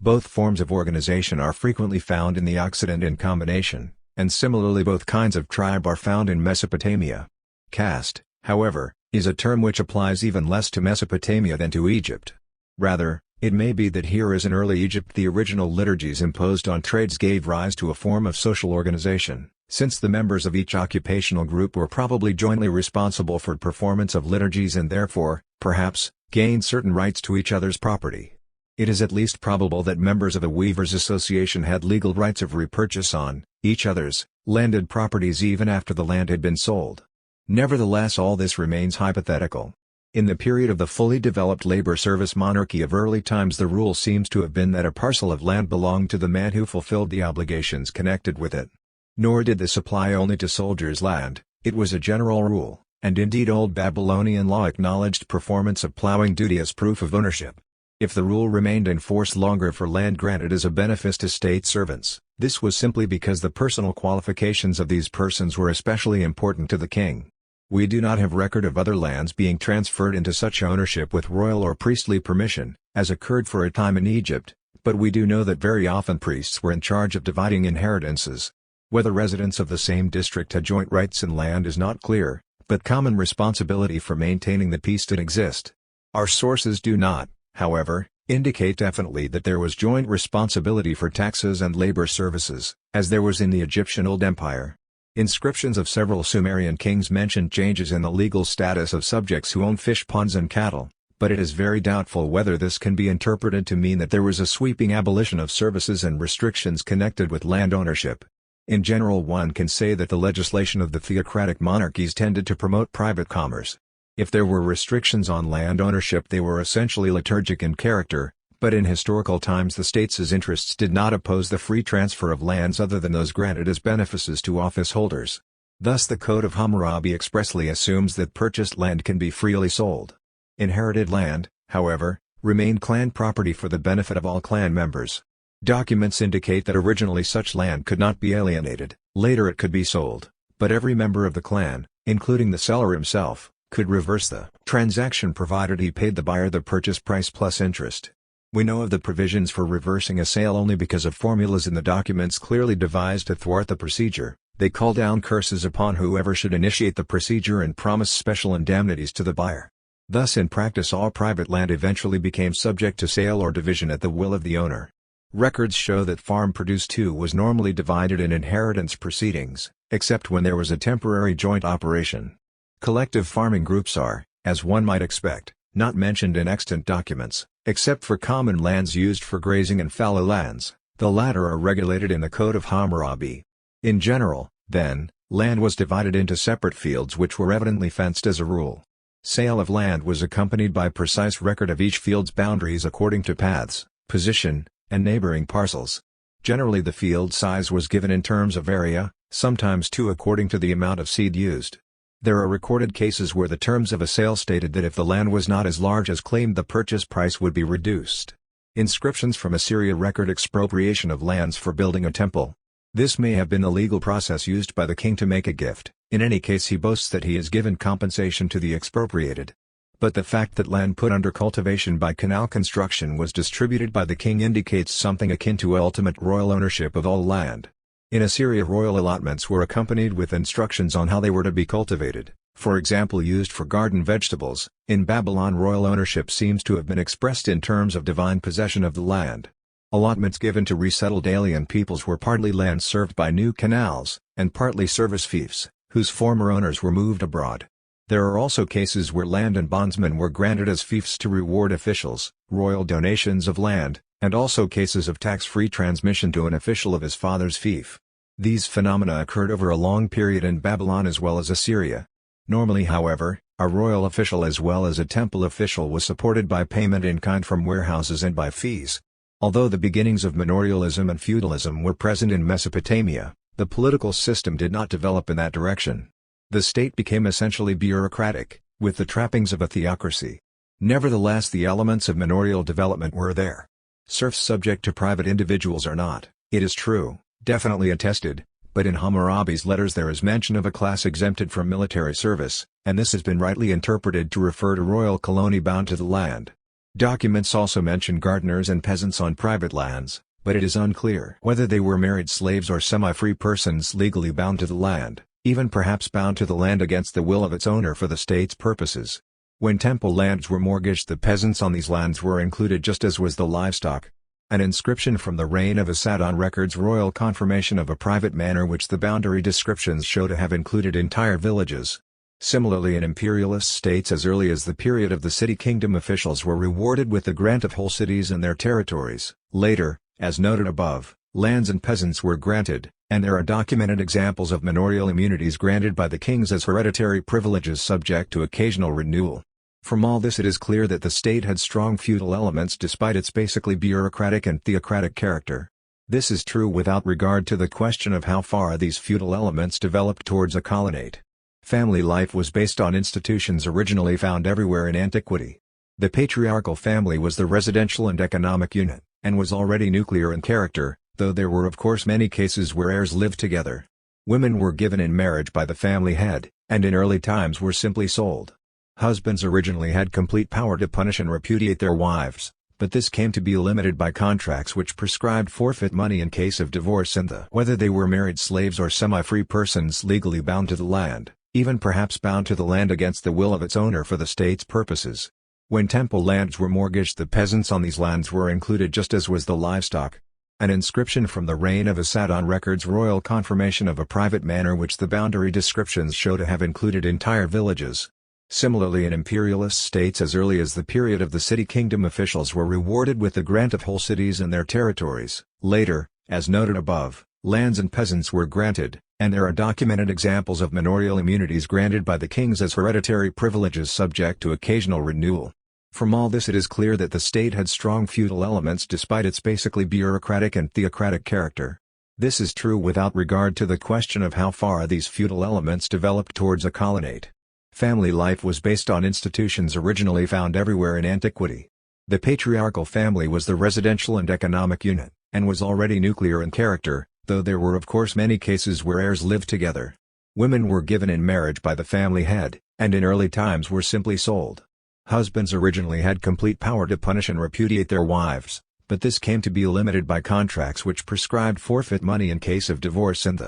Both forms of organization are frequently found in the Occident in combination, and similarly both kinds of tribe are found in Mesopotamia. Caste, however, is a term which applies even less to Mesopotamia than to Egypt. Rather, it may be that here as in early Egypt the original liturgies imposed on trades gave rise to a form of social organization, since the members of each occupational group were probably jointly responsible for performance of liturgies and therefore, perhaps, gained certain rights to each other's property. It is at least probable that members of a weavers' association had legal rights of repurchase on each other's landed properties even after the land had been sold. Nevertheless, all this remains hypothetical. In the period of the fully developed labor service monarchy of early times, the rule seems to have been that a parcel of land belonged to the man who fulfilled the obligations connected with it. Nor did this apply only to soldiers' land, it was a general rule, and indeed Old Babylonian law acknowledged performance of plowing duty as proof of ownership. If the rule remained in force longer for land granted as a benefice to state servants, this was simply because the personal qualifications of these persons were especially important to the king. We do not have record of other lands being transferred into such ownership with royal or priestly permission, as occurred for a time in Egypt, but we do know that very often priests were in charge of dividing inheritances. Whether residents of the same district had joint rights in land is not clear, but common responsibility for maintaining the peace did exist. Our sources do not, however, indicate definitely that there was joint responsibility for taxes and labor services, as there was in the Egyptian Old Empire. Inscriptions of several Sumerian kings mention changes in the legal status of subjects who own fish ponds and cattle, but it is very doubtful whether this can be interpreted to mean that there was a sweeping abolition of services and restrictions connected with land ownership. In general, one can say that the legislation of the theocratic monarchies tended to promote private commerce. If there were restrictions on land ownership, they were essentially liturgic in character, but in historical times the states' interests did not oppose the free transfer of lands other than those granted as benefices to office holders. Thus the Code of Hammurabi expressly assumes that purchased land can be freely sold. Inherited land, however, remained clan property for the benefit of all clan members. Documents indicate that originally such land could not be alienated, later it could be sold, but every member of the clan, including the seller himself, could reverse the transaction provided he paid the buyer the purchase price plus interest. We know of the provisions for reversing a sale only because of formulas in the documents clearly devised to thwart the procedure. They call down curses upon whoever should initiate the procedure and promise special indemnities to the buyer. Thus in practice all private land eventually became subject to sale or division at the will of the owner. Records show that farm produce too was normally divided in inheritance proceedings, except when there was a temporary joint operation. Collective farming groups are, as one might expect, not mentioned in extant documents, except for common lands used for grazing and fallow lands. The latter are regulated in the Code of Hammurabi. In general, then, land was divided into separate fields which were evidently fenced as a rule. Sale of land was accompanied by precise record of each field's boundaries according to paths, position, and neighboring parcels. Generally the field size was given in terms of area, sometimes too according to the amount of seed used. There are recorded cases where the terms of a sale stated that if the land was not as large as claimed the purchase price would be reduced. Inscriptions from Assyria record expropriation of lands for building a temple. This may have been the legal process used by the king to make a gift. In any case he boasts that he has given compensation to the expropriated. But the fact that land put under cultivation by canal construction was distributed by the king indicates something akin to ultimate royal ownership of all land. In Assyria royal allotments were accompanied with instructions on how they were to be cultivated, for example used for garden vegetables. In Babylon royal ownership seems to have been expressed in terms of divine possession of the land. Allotments given to resettled alien peoples were partly lands served by new canals, and partly service fiefs, whose former owners were moved abroad. There are also cases where land and bondsmen were granted as fiefs to reward officials, royal donations of land, and also cases of tax-free transmission to an official of his father's fief. These phenomena occurred over a long period in Babylon as well as Assyria. Normally, however, a royal official as well as a temple official was supported by payment in kind from warehouses and by fees. Although the beginnings of manorialism and feudalism were present in Mesopotamia, the political system did not develop in that direction. The state became essentially bureaucratic, with the trappings of a theocracy. Nevertheless, the elements of manorial development were there. Serfs subject to private individuals are not, it is true, definitely attested, but in Hammurabi's letters there is mention of a class exempted from military service, and this has been rightly interpreted to refer to royal colony bound to the land. Documents also mention gardeners and peasants on private lands, but it is unclear whether they were married slaves or semi-free persons legally bound to the land, even perhaps bound to the land against the will of its owner for the state's purposes. When temple lands were mortgaged, the peasants on these lands were included just as was the livestock. An inscription from the reign of Assadon records royal confirmation of a private manor which the boundary descriptions show to have included entire villages. Similarly, in imperialist states as early as the period of the city-kingdom, officials were rewarded with the grant of whole cities and their territories. Later, as noted above, lands and peasants were granted, and there are documented examples of manorial immunities granted by the kings as hereditary privileges subject to occasional renewal. From all this it is clear that the state had strong feudal elements despite its basically bureaucratic and theocratic character. This is true without regard to the question of how far these feudal elements developed towards a colonate. Family life was based on institutions originally found everywhere in antiquity. The patriarchal family was the residential and economic unit, and was already nuclear in character, though there were of course many cases where heirs lived together. Women were given in marriage by the family head, and in early times were simply sold. Husbands originally had complete power to punish and repudiate their wives, but this came to be limited by contracts which prescribed forfeit money in case of divorce and whether they were married slaves or semi-free persons legally bound to the land, even perhaps bound to the land against the will of its owner for the state's purposes. When temple lands were mortgaged, the peasants on these lands were included just as was the livestock. An inscription from the reign of Assadon records royal confirmation of a private manor which the boundary descriptions show to have included entire villages. Similarly, in imperialist states as early as the period of the city-kingdom, officials were rewarded with the grant of whole cities and their territories. Later, as noted above, lands and peasants were granted, and there are documented examples of manorial immunities granted by the kings as hereditary privileges subject to occasional renewal. From all this it is clear that the state had strong feudal elements despite its basically bureaucratic and theocratic character. This is true without regard to the question of how far these feudal elements developed towards a colonate. Family life was based on institutions originally found everywhere in antiquity. The patriarchal family was the residential and economic unit, and was already nuclear in character, though there were of course many cases where heirs lived together. Women were given in marriage by the family head, and in early times were simply sold. Husbands originally had complete power to punish and repudiate their wives, but this came to be limited by contracts which prescribed forfeit money in case of divorce and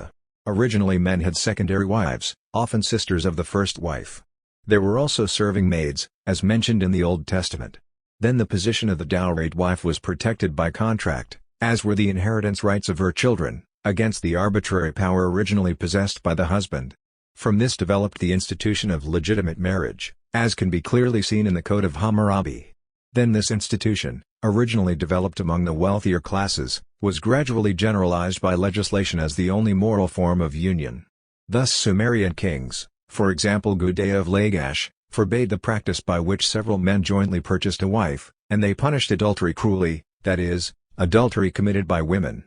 originally men had secondary wives, often sisters of the first wife. There were also serving maids, as mentioned in the Old Testament. Then the position of the dowried wife was protected by contract, as were the inheritance rights of her children, against the arbitrary power originally possessed by the husband. From this developed the institution of legitimate marriage, as can be clearly seen in the Code of Hammurabi. Then this institution, originally developed among the wealthier classes, was gradually generalized by legislation as the only moral form of union. Thus Sumerian kings, for example Gudea of Lagash, forbade the practice by which several men jointly purchased a wife, and they punished adultery cruelly, that is, adultery committed by women.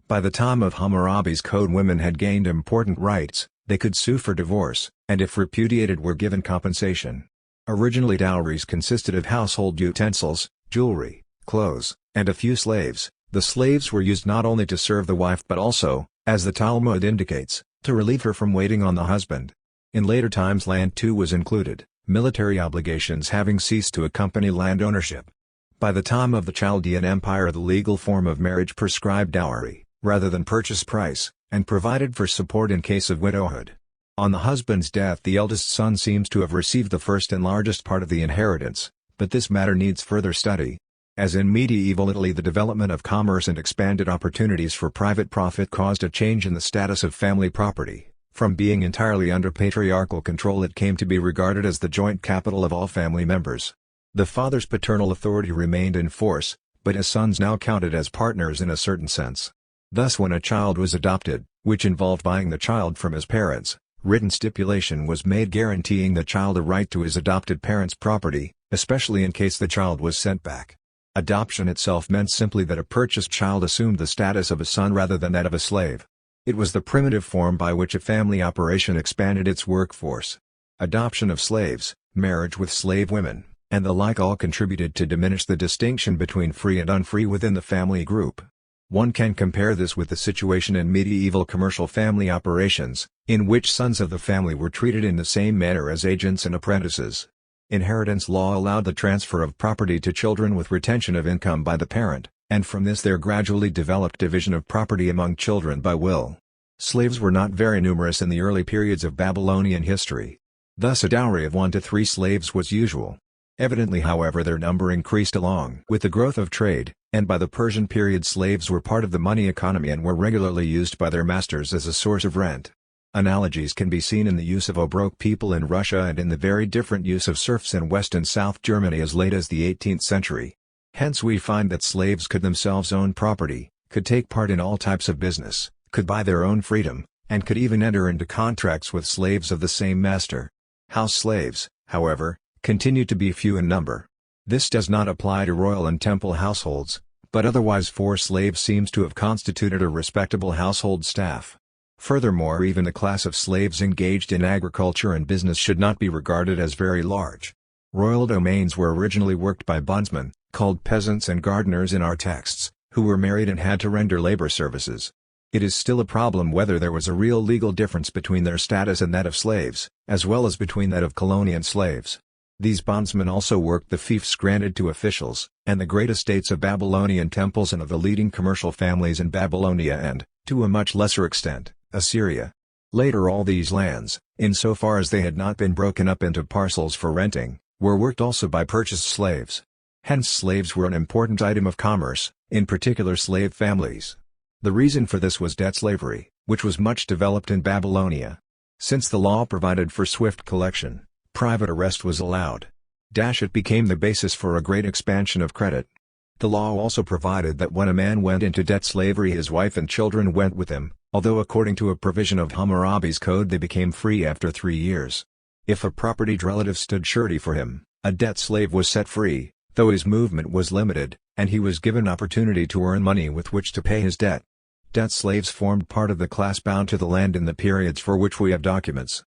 By the time of Hammurabi's code women had gained important rights, they could sue for divorce, and if repudiated were given compensation. Originally dowries consisted of household utensils, jewelry, clothes, and a few slaves. The slaves were used not only to serve the wife but also, as the Talmud indicates, to relieve her from waiting on the husband. In later times land too was included, military obligations having ceased to accompany land ownership. By the time of the Chaldean Empire the legal form of marriage prescribed dowry, rather than purchase price, and provided for support in case of widowhood. On the husband's death the eldest son seems to have received the first and largest part of the inheritance, but this matter needs further study. As in medieval Italy the development of commerce and expanded opportunities for private profit caused a change in the status of family property. From being entirely under patriarchal control, it came to be regarded as the joint capital of all family members. The father's paternal authority remained in force, but his sons now counted as partners in a certain sense. Thus when a child was adopted, which involved buying the child from his parents, written stipulation was made guaranteeing the child a right to his adopted parents' property, especially in case the child was sent back. Adoption itself meant simply that a purchased child assumed the status of a son rather than that of a slave. It was the primitive form by which a family operation expanded its workforce. Adoption of slaves, marriage with slave women, and the like all contributed to diminish the distinction between free and unfree within the family group. One can compare this with the situation in medieval commercial family operations, in which sons of the family were treated in the same manner as agents and apprentices. Inheritance law allowed the transfer of property to children with retention of income by the parent, and from this there gradually developed division of property among children by will. Slaves were not very numerous in the early periods of Babylonian history. Thus a dowry of 1 to 3 slaves was usual. Evidently, however, their number increased along with the growth of trade, and by the Persian period slaves were part of the money economy and were regularly used by their masters as a source of rent. Analogies can be seen in the use of obroke people in Russia and in the very different use of serfs in West and South Germany as late as the 18th century. Hence we find that slaves could themselves own property, could take part in all types of business, could buy their own freedom, and could even enter into contracts with slaves of the same master. House slaves, however, continued to be few in number. This does not apply to royal and temple households, but otherwise 4 slaves seems to have constituted a respectable household staff. Furthermore, even the class of slaves engaged in agriculture and business should not be regarded as very large. Royal domains were originally worked by bondsmen, called peasants and gardeners in our texts, who were married and had to render labor services. It is still a problem whether there was a real legal difference between their status and that of slaves, as well as between that of colonial slaves. These bondsmen also worked the fiefs granted to officials, and the great estates of Babylonian temples and of the leading commercial families in Babylonia and, to a much lesser extent, Assyria. Later all these lands, insofar as they had not been broken up into parcels for renting, were worked also by purchased slaves. Hence slaves were an important item of commerce, in particular slave families. The reason for this was debt slavery, which was much developed in Babylonia. Since the law provided for swift collection, private arrest was allowed. It became the basis for a great expansion of credit. The law also provided that when a man went into debt slavery his wife and children went with him, although according to a provision of Hammurabi's code they became free after 3 years. If a propertied relative stood surety for him, a debt slave was set free, though his movement was limited, and he was given opportunity to earn money with which to pay his debt. Debt slaves formed part of the class bound to the land in the periods for which we have documents.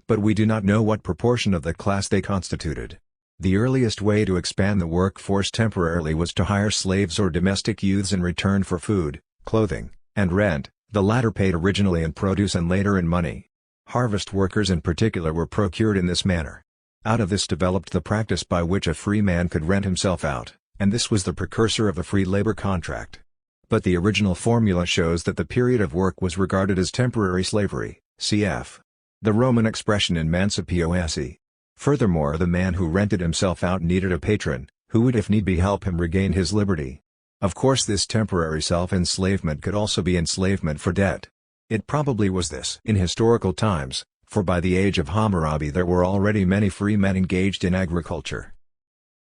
But we do not know what proportion of the class they constituted. The earliest way to expand the workforce temporarily was to hire slaves or domestic youths in return for food, clothing, and rent, the latter paid originally in produce and later in money. Harvest workers in particular were procured in this manner. Out of this developed the practice by which a free man could rent himself out, and this was the precursor of the free labor contract. But the original formula shows that the period of work was regarded as temporary slavery, cf. the Roman expression emancipatio esse. Furthermore, the man who rented himself out needed a patron, who would if need be help him regain his liberty. Of course this temporary self-enslavement could also be enslavement for debt. It probably was this in historical times, for by the age of Hammurabi there were already many free men engaged in agriculture.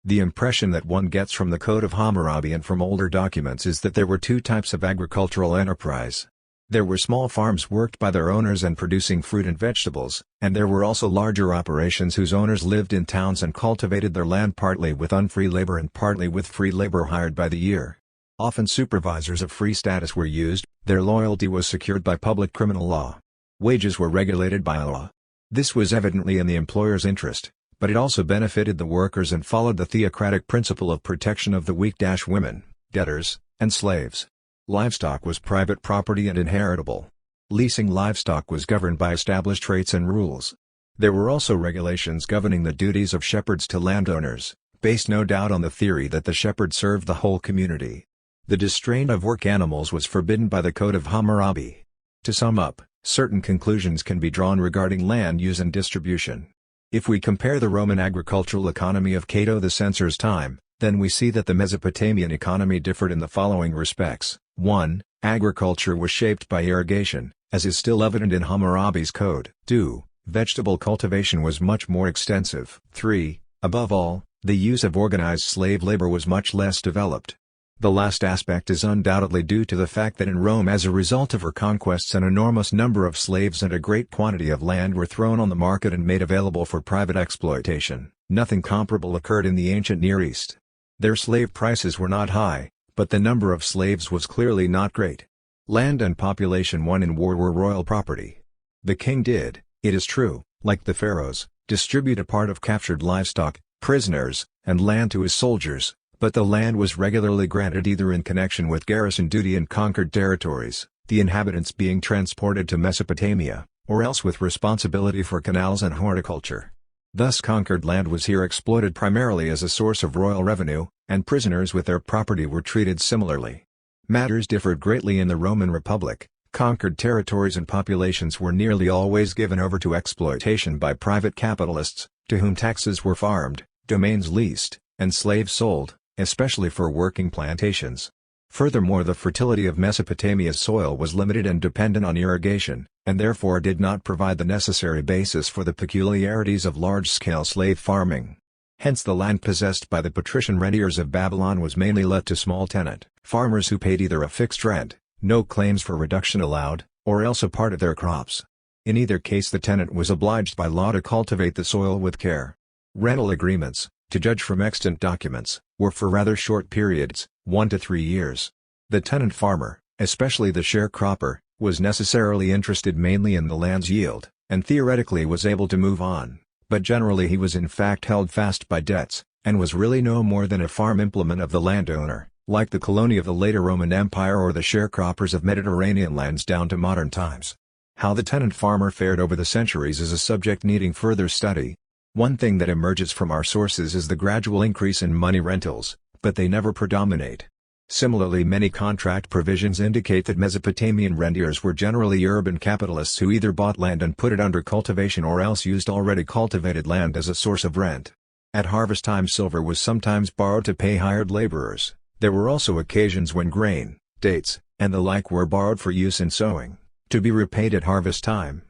The impression that one gets from the Code of Hammurabi and from older documents is that there were 2 types of agricultural enterprise. There were small farms worked by their owners and producing fruit and vegetables, and there were also larger operations whose owners lived in towns and cultivated their land partly with unfree labor and partly with free labor hired by the year. Often supervisors of free status were used, their loyalty was secured by public criminal law. Wages were regulated by law. This was evidently in the employer's interest, but it also benefited the workers and followed the theocratic principle of protection of the weak - women, debtors, and slaves. Livestock was private property and inheritable. Leasing livestock was governed by established rates and rules. There were also regulations governing the duties of shepherds to landowners, based no doubt on the theory that the shepherd served the whole community. The distraint of work animals was forbidden by the Code of Hammurabi. To sum up, certain conclusions can be drawn regarding land use and distribution. If we compare the Roman agricultural economy of Cato the censor's time, then we see that the Mesopotamian economy differed in the following respects. 1. Agriculture was shaped by irrigation, as is still evident in Hammurabi's code. 2. Vegetable cultivation was much more extensive. 3. Above all, the use of organized slave labor was much less developed. The last aspect is undoubtedly due to the fact that in Rome, as a result of her conquests, an enormous number of slaves and a great quantity of land were thrown on the market and made available for private exploitation. Nothing comparable occurred in the ancient Near East. Their slave prices were not high, but the number of slaves was clearly not great. Land and population won in war were royal property. The king did, it is true, like the pharaohs, distribute a part of captured livestock, prisoners, and land to his soldiers, but the land was regularly granted either in connection with garrison duty in conquered territories, the inhabitants being transported to Mesopotamia, or else with responsibility for canals and horticulture. Thus conquered land was here exploited primarily as a source of royal revenue, and prisoners with their property were treated similarly. Matters differed greatly in the Roman Republic. Conquered territories and populations were nearly always given over to exploitation by private capitalists, to whom taxes were farmed, domains leased, and slaves sold, especially for working plantations. Furthermore, the fertility of Mesopotamia's soil was limited and dependent on irrigation, and therefore did not provide the necessary basis for the peculiarities of large-scale slave farming. Hence the land possessed by the patrician rentiers of Babylon was mainly let to small tenant farmers who paid either a fixed rent, no claims for reduction allowed, or else a part of their crops. In either case the tenant was obliged by law to cultivate the soil with care. Rental agreements, to judge from extant documents, were for rather short periods, 1 to 3 years. The tenant farmer, especially the sharecropper, was necessarily interested mainly in the land's yield, and theoretically was able to move on, but generally he was in fact held fast by debts, and was really no more than a farm implement of the landowner, like the colony of the later Roman Empire or the sharecroppers of Mediterranean lands down to modern times. How the tenant farmer fared over the centuries is a subject needing further study. One thing that emerges from our sources is the gradual increase in money rentals, but they never predominate. Similarly, many contract provisions indicate that Mesopotamian rentiers were generally urban capitalists who either bought land and put it under cultivation or else used already cultivated land as a source of rent. At harvest time silver was sometimes borrowed to pay hired laborers. There were also occasions when grain, dates, and the like were borrowed for use in sowing, to be repaid at harvest time.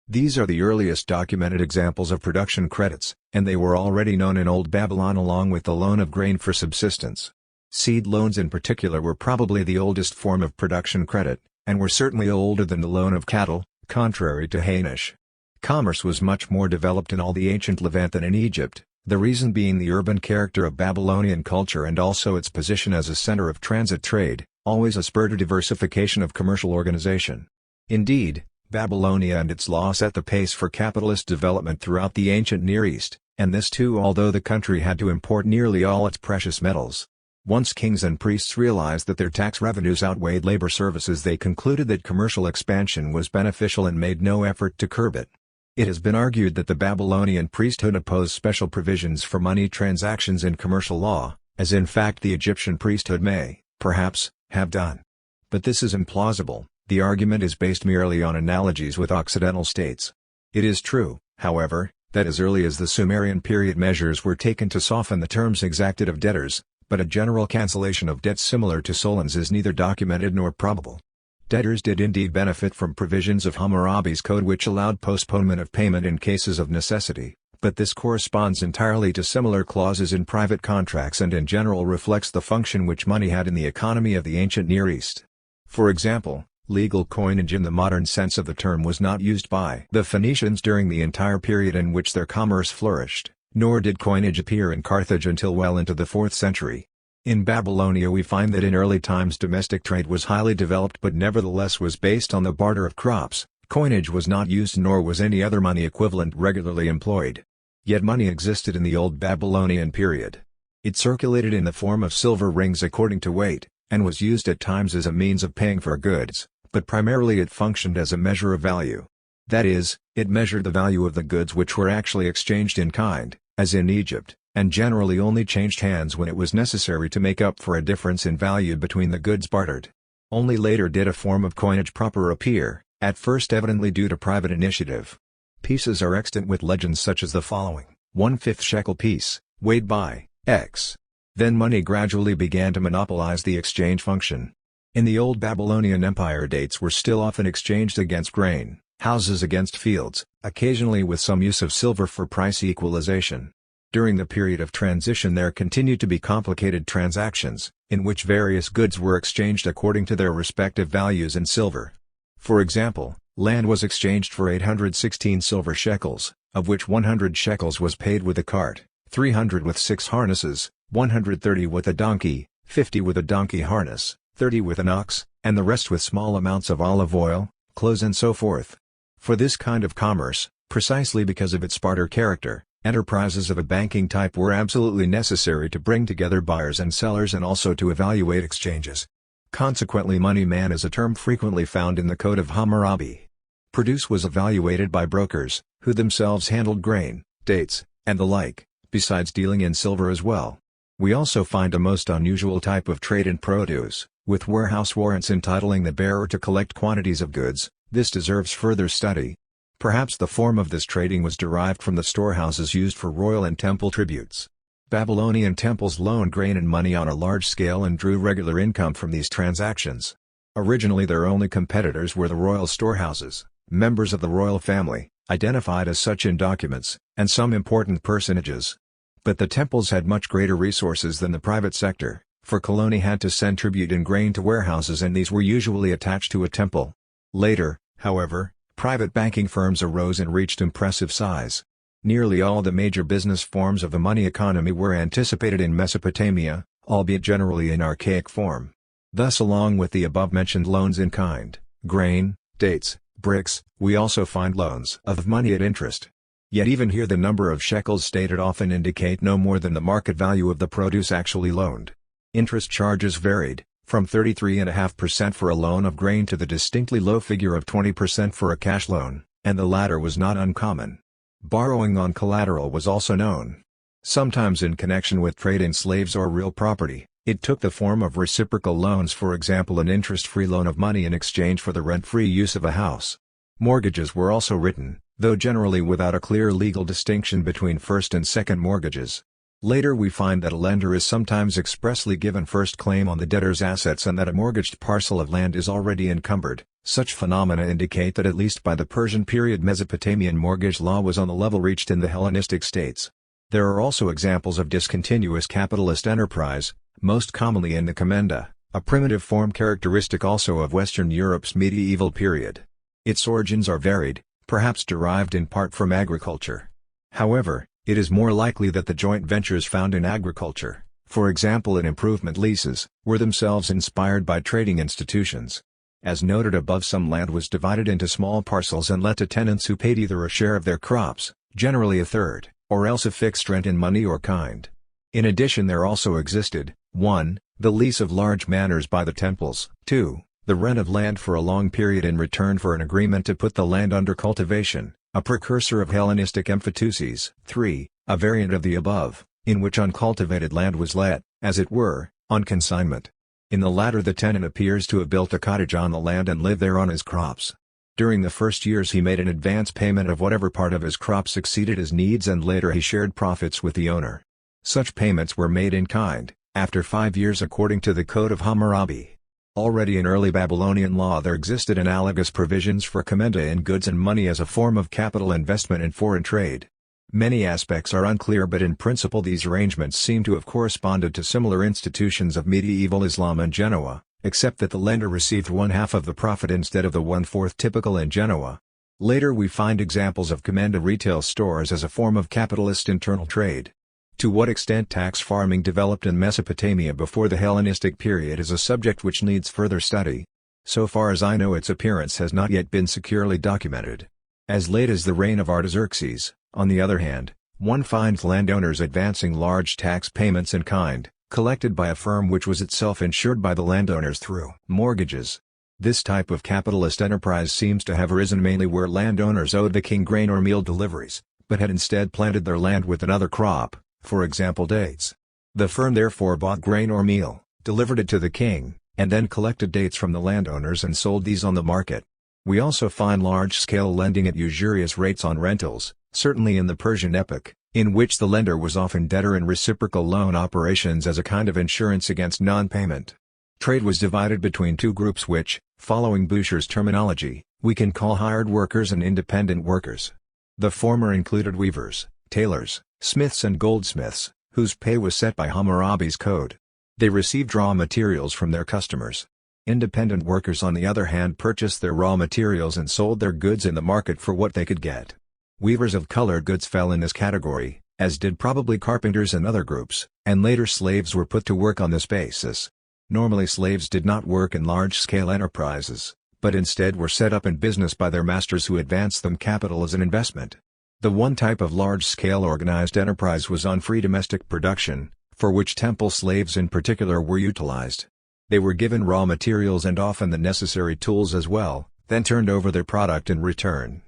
These are the earliest documented examples of production credits, and they were already known in Old Babylon along with the loan of grain for subsistence. Seed loans in particular were probably the oldest form of production credit, and were certainly older than the loan of cattle, contrary to Hainish. Commerce was much more developed in all the ancient Levant than in Egypt, the reason being the urban character of Babylonian culture and also its position as a center of transit trade, always a spur to diversification of commercial organization. Indeed, Babylonia and its law set the pace for capitalist development throughout the ancient Near East, and this too although the country had to import nearly all its precious metals. Once kings and priests realized that their tax revenues outweighed labor services, they concluded that commercial expansion was beneficial and made no effort to curb it. It has been argued that the Babylonian priesthood opposed special provisions for money transactions in commercial law, as in fact the Egyptian priesthood may, perhaps, have done. But this is implausible. The argument is based merely on analogies with Occidental states. It is true, however, that as early as the Sumerian period measures were taken to soften the terms exacted of debtors, but a general cancellation of debts similar to Solon's is neither documented nor probable. Debtors did indeed benefit from provisions of Hammurabi's code which allowed postponement of payment in cases of necessity, but this corresponds entirely to similar clauses in private contracts and in general reflects the function which money had in the economy of the ancient Near East. For example, legal coinage in the modern sense of the term was not used by the Phoenicians during the entire period in which their commerce flourished, nor did coinage appear in Carthage until well into the 4th century. In Babylonia we find that in early times domestic trade was highly developed but nevertheless was based on the barter of crops. Coinage was not used nor was any other money equivalent regularly employed. Yet money existed in the Old Babylonian period. It circulated in the form of silver rings according to weight, and was used at times as a means of paying for goods, but primarily it functioned as a measure of value. That is, it measured the value of the goods which were actually exchanged in kind, as in Egypt, and generally only changed hands when it was necessary to make up for a difference in value between the goods bartered. Only later did a form of coinage proper appear, at first evidently due to private initiative. Pieces are extant with legends such as the following: 1/5 shekel piece, weighed by X. Then money gradually began to monopolize the exchange function. In the old Babylonian Empire, dates were still often exchanged against grain, houses against fields, occasionally with some use of silver for price equalization. During the period of transition there continued to be complicated transactions, in which various goods were exchanged according to their respective values in silver. For example, land was exchanged for 816 silver shekels, of which 100 shekels was paid with a cart, 300 with 6 harnesses, 130 with a donkey, 50 with a donkey harness, 30 with an ox, and the rest with small amounts of olive oil, clothes and so forth. For this kind of commerce, precisely because of its barter character, enterprises of a banking type were absolutely necessary to bring together buyers and sellers and also to evaluate exchanges. Consequently, money man is a term frequently found in the Code of Hammurabi. Produce was evaluated by brokers, who themselves handled grain, dates, and the like, besides dealing in silver as well. We also find a most unusual type of trade in produce, with warehouse warrants entitling the bearer to collect quantities of goods. This deserves further study. Perhaps the form of this trading was derived from the storehouses used for royal and temple tributes. Babylonian temples loaned grain and money on a large scale and drew regular income from these transactions. Originally their only competitors were the royal storehouses, members of the royal family, identified as such in documents, and some important personages. But the temples had much greater resources than the private sector, for colony had to send tribute in grain to warehouses and these were usually attached to a temple. Later, however, private banking firms arose and reached impressive size. Nearly all the major business forms of the money economy were anticipated in Mesopotamia, albeit generally in archaic form. Thus, along with the above-mentioned loans in kind, grain, dates, bricks, we also find loans of money at interest. Yet even here the number of shekels stated often indicate no more than the market value of the produce actually loaned. Interest charges varied, from 33.5% for a loan of grain to the distinctly low figure of 20% for a cash loan, and the latter was not uncommon. Borrowing on collateral was also known. Sometimes in connection with trade in slaves or real property, it took the form of reciprocal loans, for example an interest-free loan of money in exchange for the rent-free use of a house. Mortgages were also written, though generally without a clear legal distinction between first and second mortgages. Later we find that a lender is sometimes expressly given first claim on the debtor's assets and that a mortgaged parcel of land is already encumbered. Such phenomena indicate that at least by the Persian period Mesopotamian mortgage law was on the level reached in the Hellenistic states. There are also examples of discontinuous capitalist enterprise, most commonly in the commenda, a primitive form characteristic also of Western Europe's medieval period. Its origins are varied, perhaps derived in part from agriculture. However, it is more likely that the joint ventures found in agriculture, for example in improvement leases, were themselves inspired by trading institutions. As noted above, some land was divided into small parcels and let to tenants who paid either a share of their crops, generally a third, or else a fixed rent in money or kind. In addition there also existed, 1. The lease of large manors by the temples, 2. The rent of land for a long period in return for an agreement to put the land under cultivation, a precursor of Hellenistic emphyteuses. 3. A variant of the above, in which uncultivated land was let, as it were, on consignment. In the latter the tenant appears to have built a cottage on the land and lived there on his crops. During the first years he made an advance payment of whatever part of his crops exceeded his needs and later he shared profits with the owner. Such payments were made in kind, after 5 years according to the Code of Hammurabi. Already in early Babylonian law there existed analogous provisions for commenda in goods and money as a form of capital investment in foreign trade. Many aspects are unclear but in principle these arrangements seem to have corresponded to similar institutions of medieval Islam and Genoa, except that the lender received 1/2 of the profit instead of the 1/4 typical in Genoa. Later we find examples of commenda retail stores as a form of capitalist internal trade. To what extent tax farming developed in Mesopotamia before the Hellenistic period is a subject which needs further study. So far as I know its appearance has not yet been securely documented. As late as the reign of Artaxerxes, on the other hand, one finds landowners advancing large tax payments in kind, collected by a firm which was itself insured by the landowners through mortgages. This type of capitalist enterprise seems to have arisen mainly where landowners owed the king grain or meal deliveries, but had instead planted their land with another crop, for example dates. The firm therefore bought grain or meal, delivered it to the king, and then collected dates from the landowners and sold these on the market. We also find large-scale lending at usurious rates on rentals, certainly in the Persian epoch, in which the lender was often debtor in reciprocal loan operations as a kind of insurance against non-payment. Trade was divided between two groups which, following Boucher's terminology, we can call hired workers and independent workers. The former included weavers, tailors, smiths and goldsmiths, whose pay was set by Hammurabi's code. They received raw materials from their customers. Independent workers on the other hand purchased their raw materials and sold their goods in the market for what they could get. Weavers of colored goods fell in this category, as did probably carpenters and other groups, and later slaves were put to work on this basis. Normally slaves did not work in large-scale enterprises, but instead were set up in business by their masters who advanced them capital as an investment. The one type of large-scale organized enterprise was on free domestic production, for which temple slaves in particular were utilized. They were given raw materials and often the necessary tools as well, then turned over their product in return.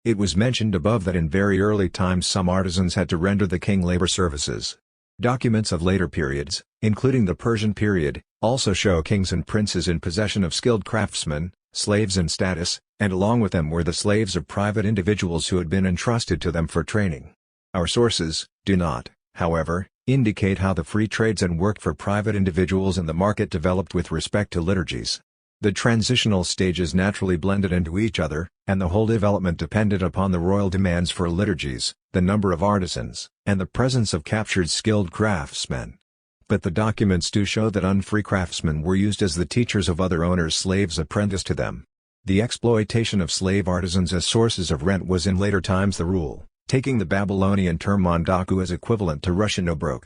It was mentioned above that in very early times some artisans had to render the king labor services. Documents of later periods, including the Persian period, also show kings and princes in possession of skilled craftsmen, slaves in status, and along with them were the slaves of private individuals who had been entrusted to them for training. Our sources do not, however, indicate how the free trades and work for private individuals in the market developed with respect to liturgies. The transitional stages naturally blended into each other, and the whole development depended upon the royal demands for liturgies, the number of artisans, and the presence of captured skilled craftsmen. But the documents do show that unfree craftsmen were used as the teachers of other owners' slaves apprenticed to them. The exploitation of slave artisans as sources of rent was in later times the rule, taking the Babylonian term mondaku as equivalent to Russian obrok.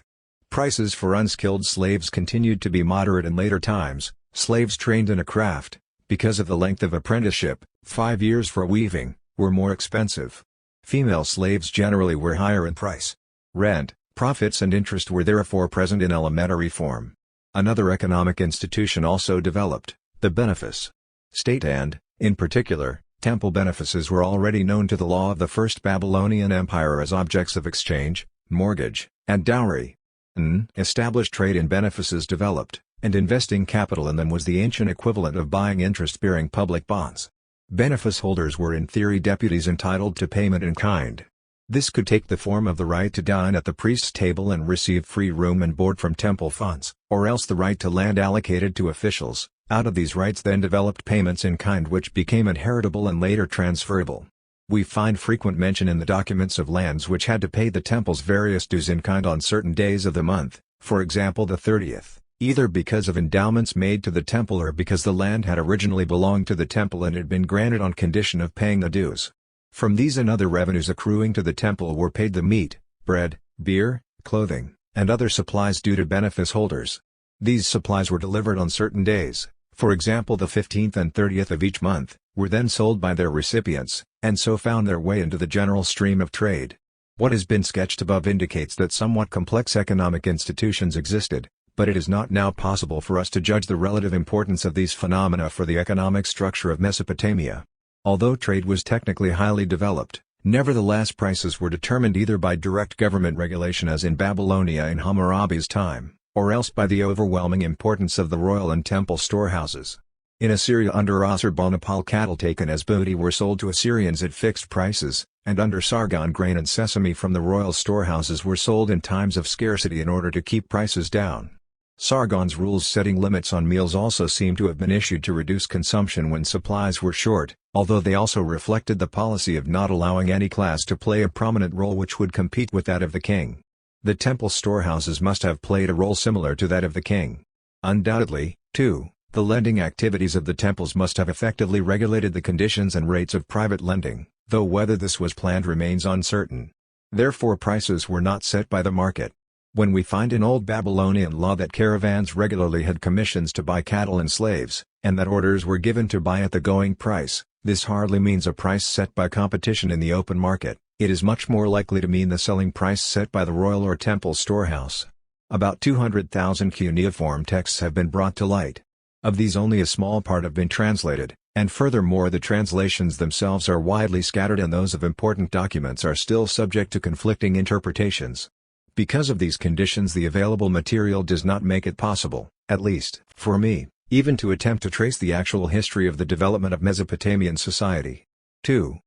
Prices for unskilled slaves continued to be moderate in later times. Slaves trained in a craft, because of the length of apprenticeship, 5 years for weaving, were more expensive. Female slaves generally were higher in price. Rent, profits and interest were therefore present in elementary form. Another economic institution also developed, the benefice. State and, in particular, temple benefices were already known to the law of the First Babylonian Empire as objects of exchange, mortgage, and dowry. An established trade in benefices developed, and investing capital in them was the ancient equivalent of buying interest-bearing public bonds. Benefice holders were in theory deputies entitled to payment in kind. This could take the form of the right to dine at the priest's table and receive free room and board from temple funds, or else the right to land allocated to officials. Out of these rights then developed payments in kind which became inheritable and later transferable. We find frequent mention in the documents of lands which had to pay the temple's various dues in kind on certain days of the month, for example the 30th. Either because of endowments made to the temple or because the land had originally belonged to the temple and had been granted on condition of paying the dues. From these and other revenues accruing to the temple were paid the meat, bread, beer, clothing, and other supplies due to benefice holders. These supplies were delivered on certain days, for example the 15th and 30th of each month, were then sold by their recipients, and so found their way into the general stream of trade. What has been sketched above indicates that somewhat complex economic institutions existed, but it is not now possible for us to judge the relative importance of these phenomena for the economic structure of Mesopotamia. Although trade was technically highly developed, nevertheless prices were determined either by direct government regulation as in Babylonia in Hammurabi's time, or else by the overwhelming importance of the royal and temple storehouses. In Assyria under Assur-banipal cattle taken as booty were sold to Assyrians at fixed prices, and under Sargon grain and sesame from the royal storehouses were sold in times of scarcity in order to keep prices down. Sargon's rules setting limits on meals also seem to have been issued to reduce consumption when supplies were short, although they also reflected the policy of not allowing any class to play a prominent role which would compete with that of the king. The temple storehouses must have played a role similar to that of the king. Undoubtedly, too, the lending activities of the temples must have effectively regulated the conditions and rates of private lending, though whether this was planned remains uncertain. Therefore prices were not set by the market. When we find in Old Babylonian law that caravans regularly had commissions to buy cattle and slaves, and that orders were given to buy at the going price, this hardly means a price set by competition in the open market, it is much more likely to mean the selling price set by the royal or temple storehouse. About 200,000 cuneiform texts have been brought to light. Of these only a small part have been translated, and furthermore the translations themselves are widely scattered and those of important documents are still subject to conflicting interpretations. Because of these conditions the available material does not make it possible, at least, for me, even to attempt to trace the actual history of the development of Mesopotamian society. 2.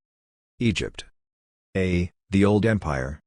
Egypt. A. The Old Empire.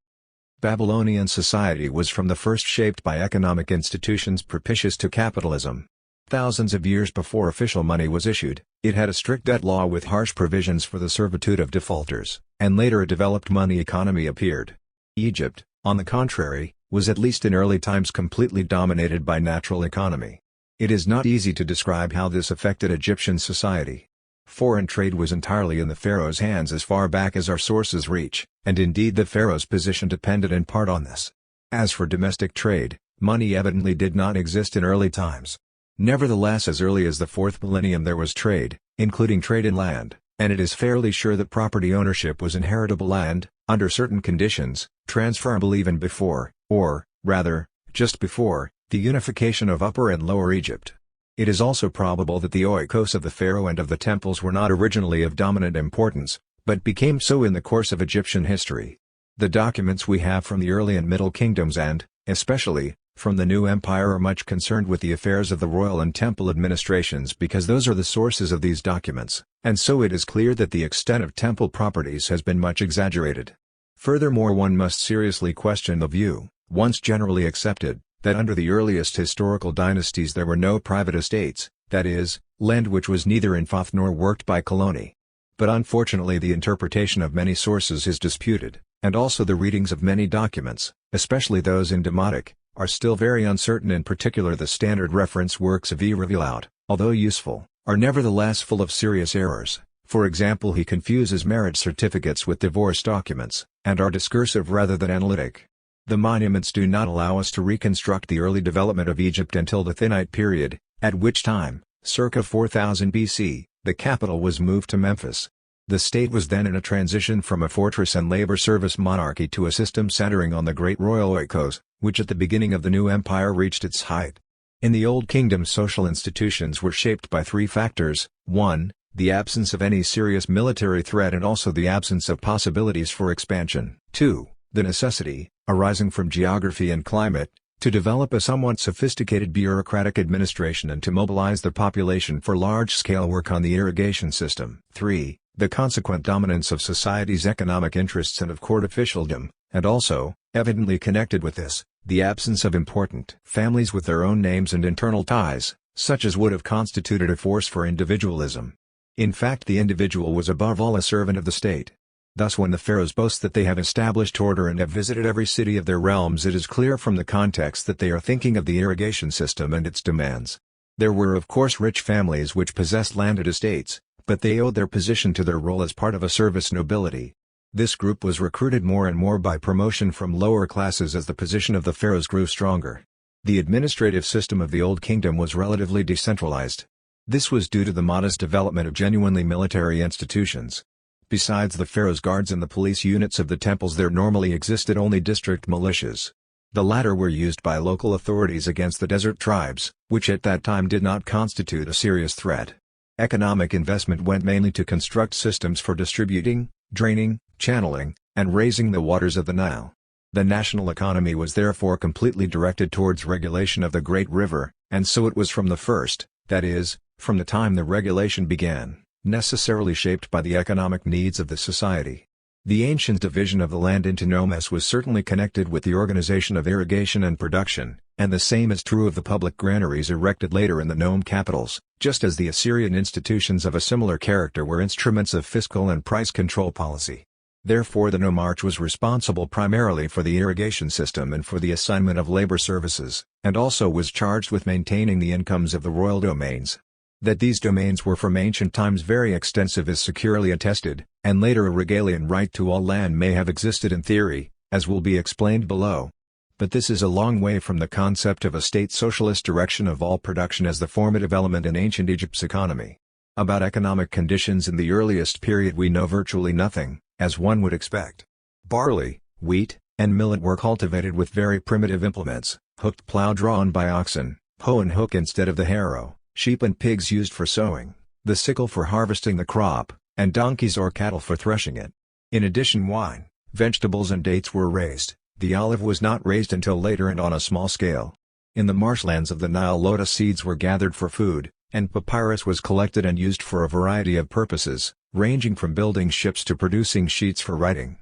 Babylonian society was from the first shaped by economic institutions propitious to capitalism. Thousands of years before official money was issued, it had a strict debt law with harsh provisions for the servitude of defaulters, and later a developed money economy appeared. Egypt, on the contrary, was at least in early times completely dominated by natural economy. It is not easy to describe how this affected Egyptian society. Foreign trade was entirely in the pharaoh's hands as far back as our sources reach, and indeed the pharaoh's position depended in part on this. As for domestic trade, money evidently did not exist in early times. Nevertheless, as early as the 4th millennium there was trade, including trade in land, and it is fairly sure that property ownership was inheritable and, under certain conditions, transferable even before, or, rather, just before, the unification of Upper and Lower Egypt. It is also probable that the oikos of the pharaoh and of the temples were not originally of dominant importance, but became so in the course of Egyptian history. The documents we have from the early and middle kingdoms and, especially, from the new empire are much concerned with the affairs of the royal and temple administrations because those are the sources of these documents, and so it is clear that the extent of temple properties has been much exaggerated. Furthermore, one must seriously question the view, once generally accepted, that under the earliest historical dynasties there were no private estates, that is, land which was neither in fief nor worked by colony. But unfortunately the interpretation of many sources is disputed, and also the readings of many documents, especially those in Demotic, are still very uncertain. In particular the standard reference works of E. Revillaud, although useful, are nevertheless full of serious errors. For example, he confuses marriage certificates with divorce documents, and are discursive rather than analytic. The monuments do not allow us to reconstruct the early development of Egypt until the Thinite period, at which time, circa 4000 BC, the capital was moved to Memphis. The state was then in a transition from a fortress and labor service monarchy to a system centering on the great royal oikos, which at the beginning of the new empire reached its height. In the Old Kingdom social institutions were shaped by three factors: 1. The absence of any serious military threat and also the absence of possibilities for expansion. 2. The necessity, arising from geography and climate, to develop a somewhat sophisticated bureaucratic administration and to mobilize the population for large-scale work on the irrigation system. 3. The consequent dominance of society's economic interests and of court officialdom, and also, evidently connected with this, the absence of important families with their own names and internal ties, such as would have constituted a force for individualism. In fact, the individual was above all a servant of the state. Thus when the pharaohs boast that they have established order and have visited every city of their realms, it is clear from the context that they are thinking of the irrigation system and its demands. There were of course rich families which possessed landed estates, but they owed their position to their role as part of a service nobility. This group was recruited more and more by promotion from lower classes as the position of the pharaohs grew stronger. The administrative system of the Old Kingdom was relatively decentralized. This was due to the modest development of genuinely military institutions. Besides the pharaoh's guards and the police units of the temples, there normally existed only district militias. The latter were used by local authorities against the desert tribes, which at that time did not constitute a serious threat. Economic investment went mainly to construct systems for distributing, draining, channeling, and raising the waters of the Nile. The national economy was therefore completely directed towards regulation of the great river, and so it was from the first, that is, from the time the regulation began, necessarily shaped by the economic needs of the society. The ancient division of the land into nomes was certainly connected with the organization of irrigation and production, and the same is true of the public granaries erected later in the nome capitals, just as the Assyrian institutions of a similar character were instruments of fiscal and price control policy. Therefore the nomarch was responsible primarily for the irrigation system and for the assignment of labor services, and also was charged with maintaining the incomes of the royal domains. That these domains were from ancient times very extensive is securely attested, and later a regalian right to all land may have existed in theory, as will be explained below. But this is a long way from the concept of a state socialist direction of all production as the formative element in ancient Egypt's economy. About economic conditions in the earliest period we know virtually nothing, as one would expect. Barley, wheat, and millet were cultivated with very primitive implements: hooked plow drawn by oxen, hoe and hook instead of the harrow, sheep and pigs used for sowing, the sickle for harvesting the crop, and donkeys or cattle for threshing it. In addition, wine, vegetables and dates were raised. The olive was not raised until later and on a small scale. In the marshlands of the Nile, lotus seeds were gathered for food, and papyrus was collected and used for a variety of purposes, ranging from building ships to producing sheets for writing.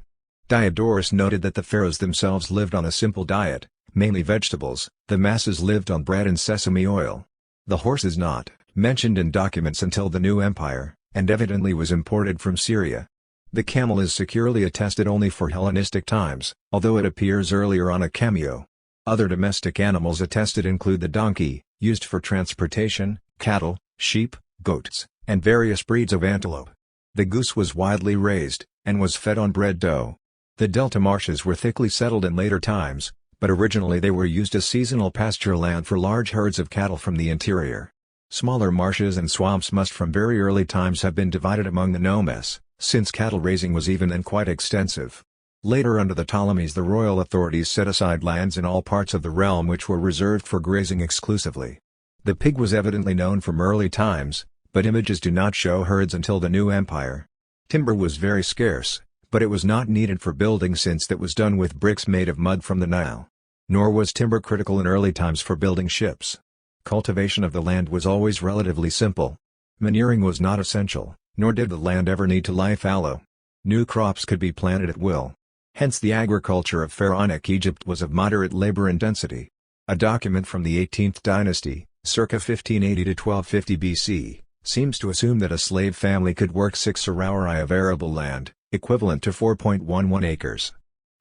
Diodorus noted that the pharaohs themselves lived on a simple diet, mainly vegetables. The masses lived on bread and sesame oil. The horse is not mentioned in documents until the New Empire, and evidently was imported from Syria. The camel is securely attested only for Hellenistic times, although it appears earlier on a cameo. Other domestic animals attested include the donkey, used for transportation, cattle, sheep, goats, and various breeds of antelope. The goose was widely raised, and was fed on bread dough. The delta marshes were thickly settled in later times, but originally they were used as seasonal pasture land for large herds of cattle from the interior. Smaller marshes and swamps must from very early times have been divided among the nomes, since cattle raising was even then quite extensive. Later under the Ptolemies the royal authorities set aside lands in all parts of the realm which were reserved for grazing exclusively. The pig was evidently known from early times, but images do not show herds until the New Empire. Timber was very scarce, but it was not needed for building since that was done with bricks made of mud from the Nile. Nor was timber critical in early times for building ships. Cultivation of the land was always relatively simple. Manuring was not essential, nor did the land ever need to lie fallow. New crops could be planted at will. Hence the agriculture of pharaonic Egypt was of moderate labor intensity. A document from the 18th dynasty, circa 1580 to 1250 BC, seems to assume that a slave family could work 6 sarauri of arable land, equivalent to 4.11 acres.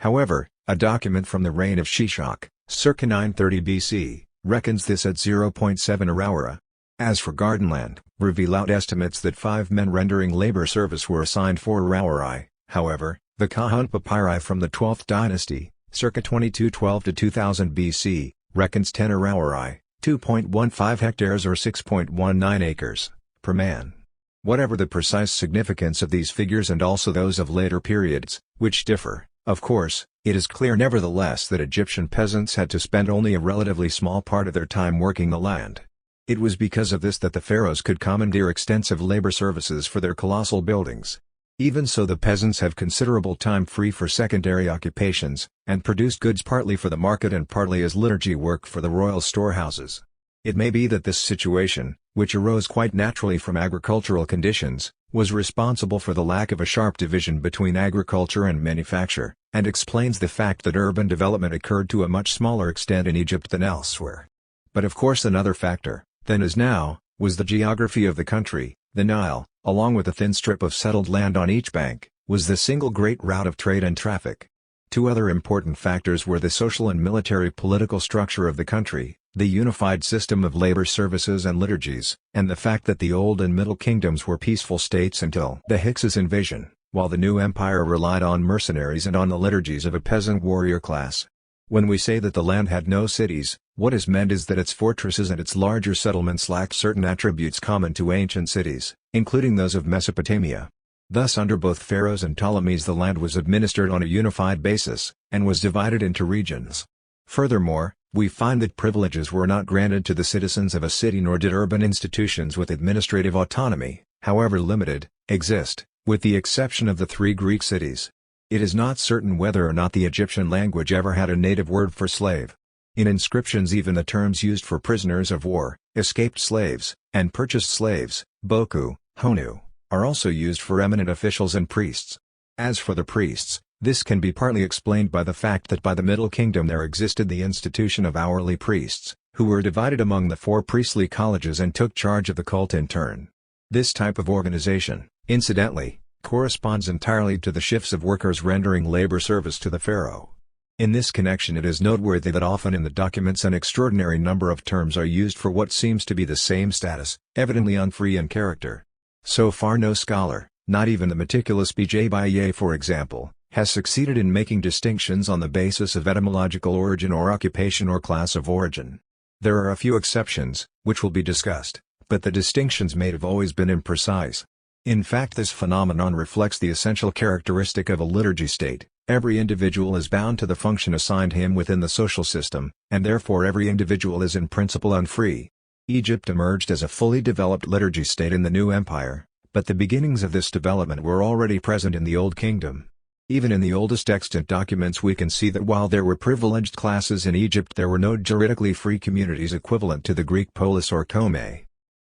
However, a document from the reign of Shishak, circa 930 BC, reckons this at 0.7 araura. As for garden land, reveal out estimates that 5 men rendering labor service were assigned 4 arauri. However, the Kahun papyri from the 12th dynasty, circa 2212 to 2000 BC, reckons 10 arauri, 2.15 hectares or 6.19 acres, per man. Whatever the precise significance of these figures and also those of later periods, which differ, of course, it is clear nevertheless that Egyptian peasants had to spend only a relatively small part of their time working the land. It was because of this that the pharaohs could commandeer extensive labor services for their colossal buildings. Even so the peasants have considerable time free for secondary occupations, and produced goods partly for the market and partly as liturgy work for the royal storehouses. It may be that this situation, which arose quite naturally from agricultural conditions, was responsible for the lack of a sharp division between agriculture and manufacture, and explains the fact that urban development occurred to a much smaller extent in Egypt than elsewhere. But of course another factor, then as now, was the geography of the country. The Nile, along with a thin strip of settled land on each bank, was the single great route of trade and traffic. 2 other important factors were the social and military political structure of the country, the unified system of labor services and liturgies, and the fact that the Old and Middle Kingdoms were peaceful states until the Hyksos invasion, while the New Empire relied on mercenaries and on the liturgies of a peasant warrior class. When we say that the land had no cities, what is meant is that its fortresses and its larger settlements lacked certain attributes common to ancient cities, including those of Mesopotamia. Thus under both pharaohs and Ptolemies the land was administered on a unified basis, and was divided into regions. Furthermore, we find that privileges were not granted to the citizens of a city nor did urban institutions with administrative autonomy, however limited, exist, with the exception of the 3 Greek cities. It is not certain whether or not the Egyptian language ever had a native word for slave. In inscriptions even the terms used for prisoners of war, escaped slaves, and purchased slaves, boku, honu, are also used for eminent officials and priests. As for the priests, this can be partly explained by the fact that by the Middle Kingdom there existed the institution of hourly priests, who were divided among the 4 priestly colleges and took charge of the cult in turn. This type of organization, incidentally, corresponds entirely to the shifts of workers rendering labor service to the pharaoh. In this connection it is noteworthy that often in the documents an extraordinary number of terms are used for what seems to be the same status, evidently unfree in character. So far no scholar, not even the meticulous B.J. Baye for example, has succeeded in making distinctions on the basis of etymological origin or occupation or class of origin. There are a few exceptions, which will be discussed, but the distinctions made have always been imprecise. In fact this phenomenon reflects the essential characteristic of a liturgy state. Every individual is bound to the function assigned him within the social system, and therefore every individual is in principle unfree. Egypt emerged as a fully developed liturgy state in the New Empire, but the beginnings of this development were already present in the Old Kingdom. Even in the oldest extant documents we can see that while there were privileged classes in Egypt there were no juridically free communities equivalent to the Greek polis or come.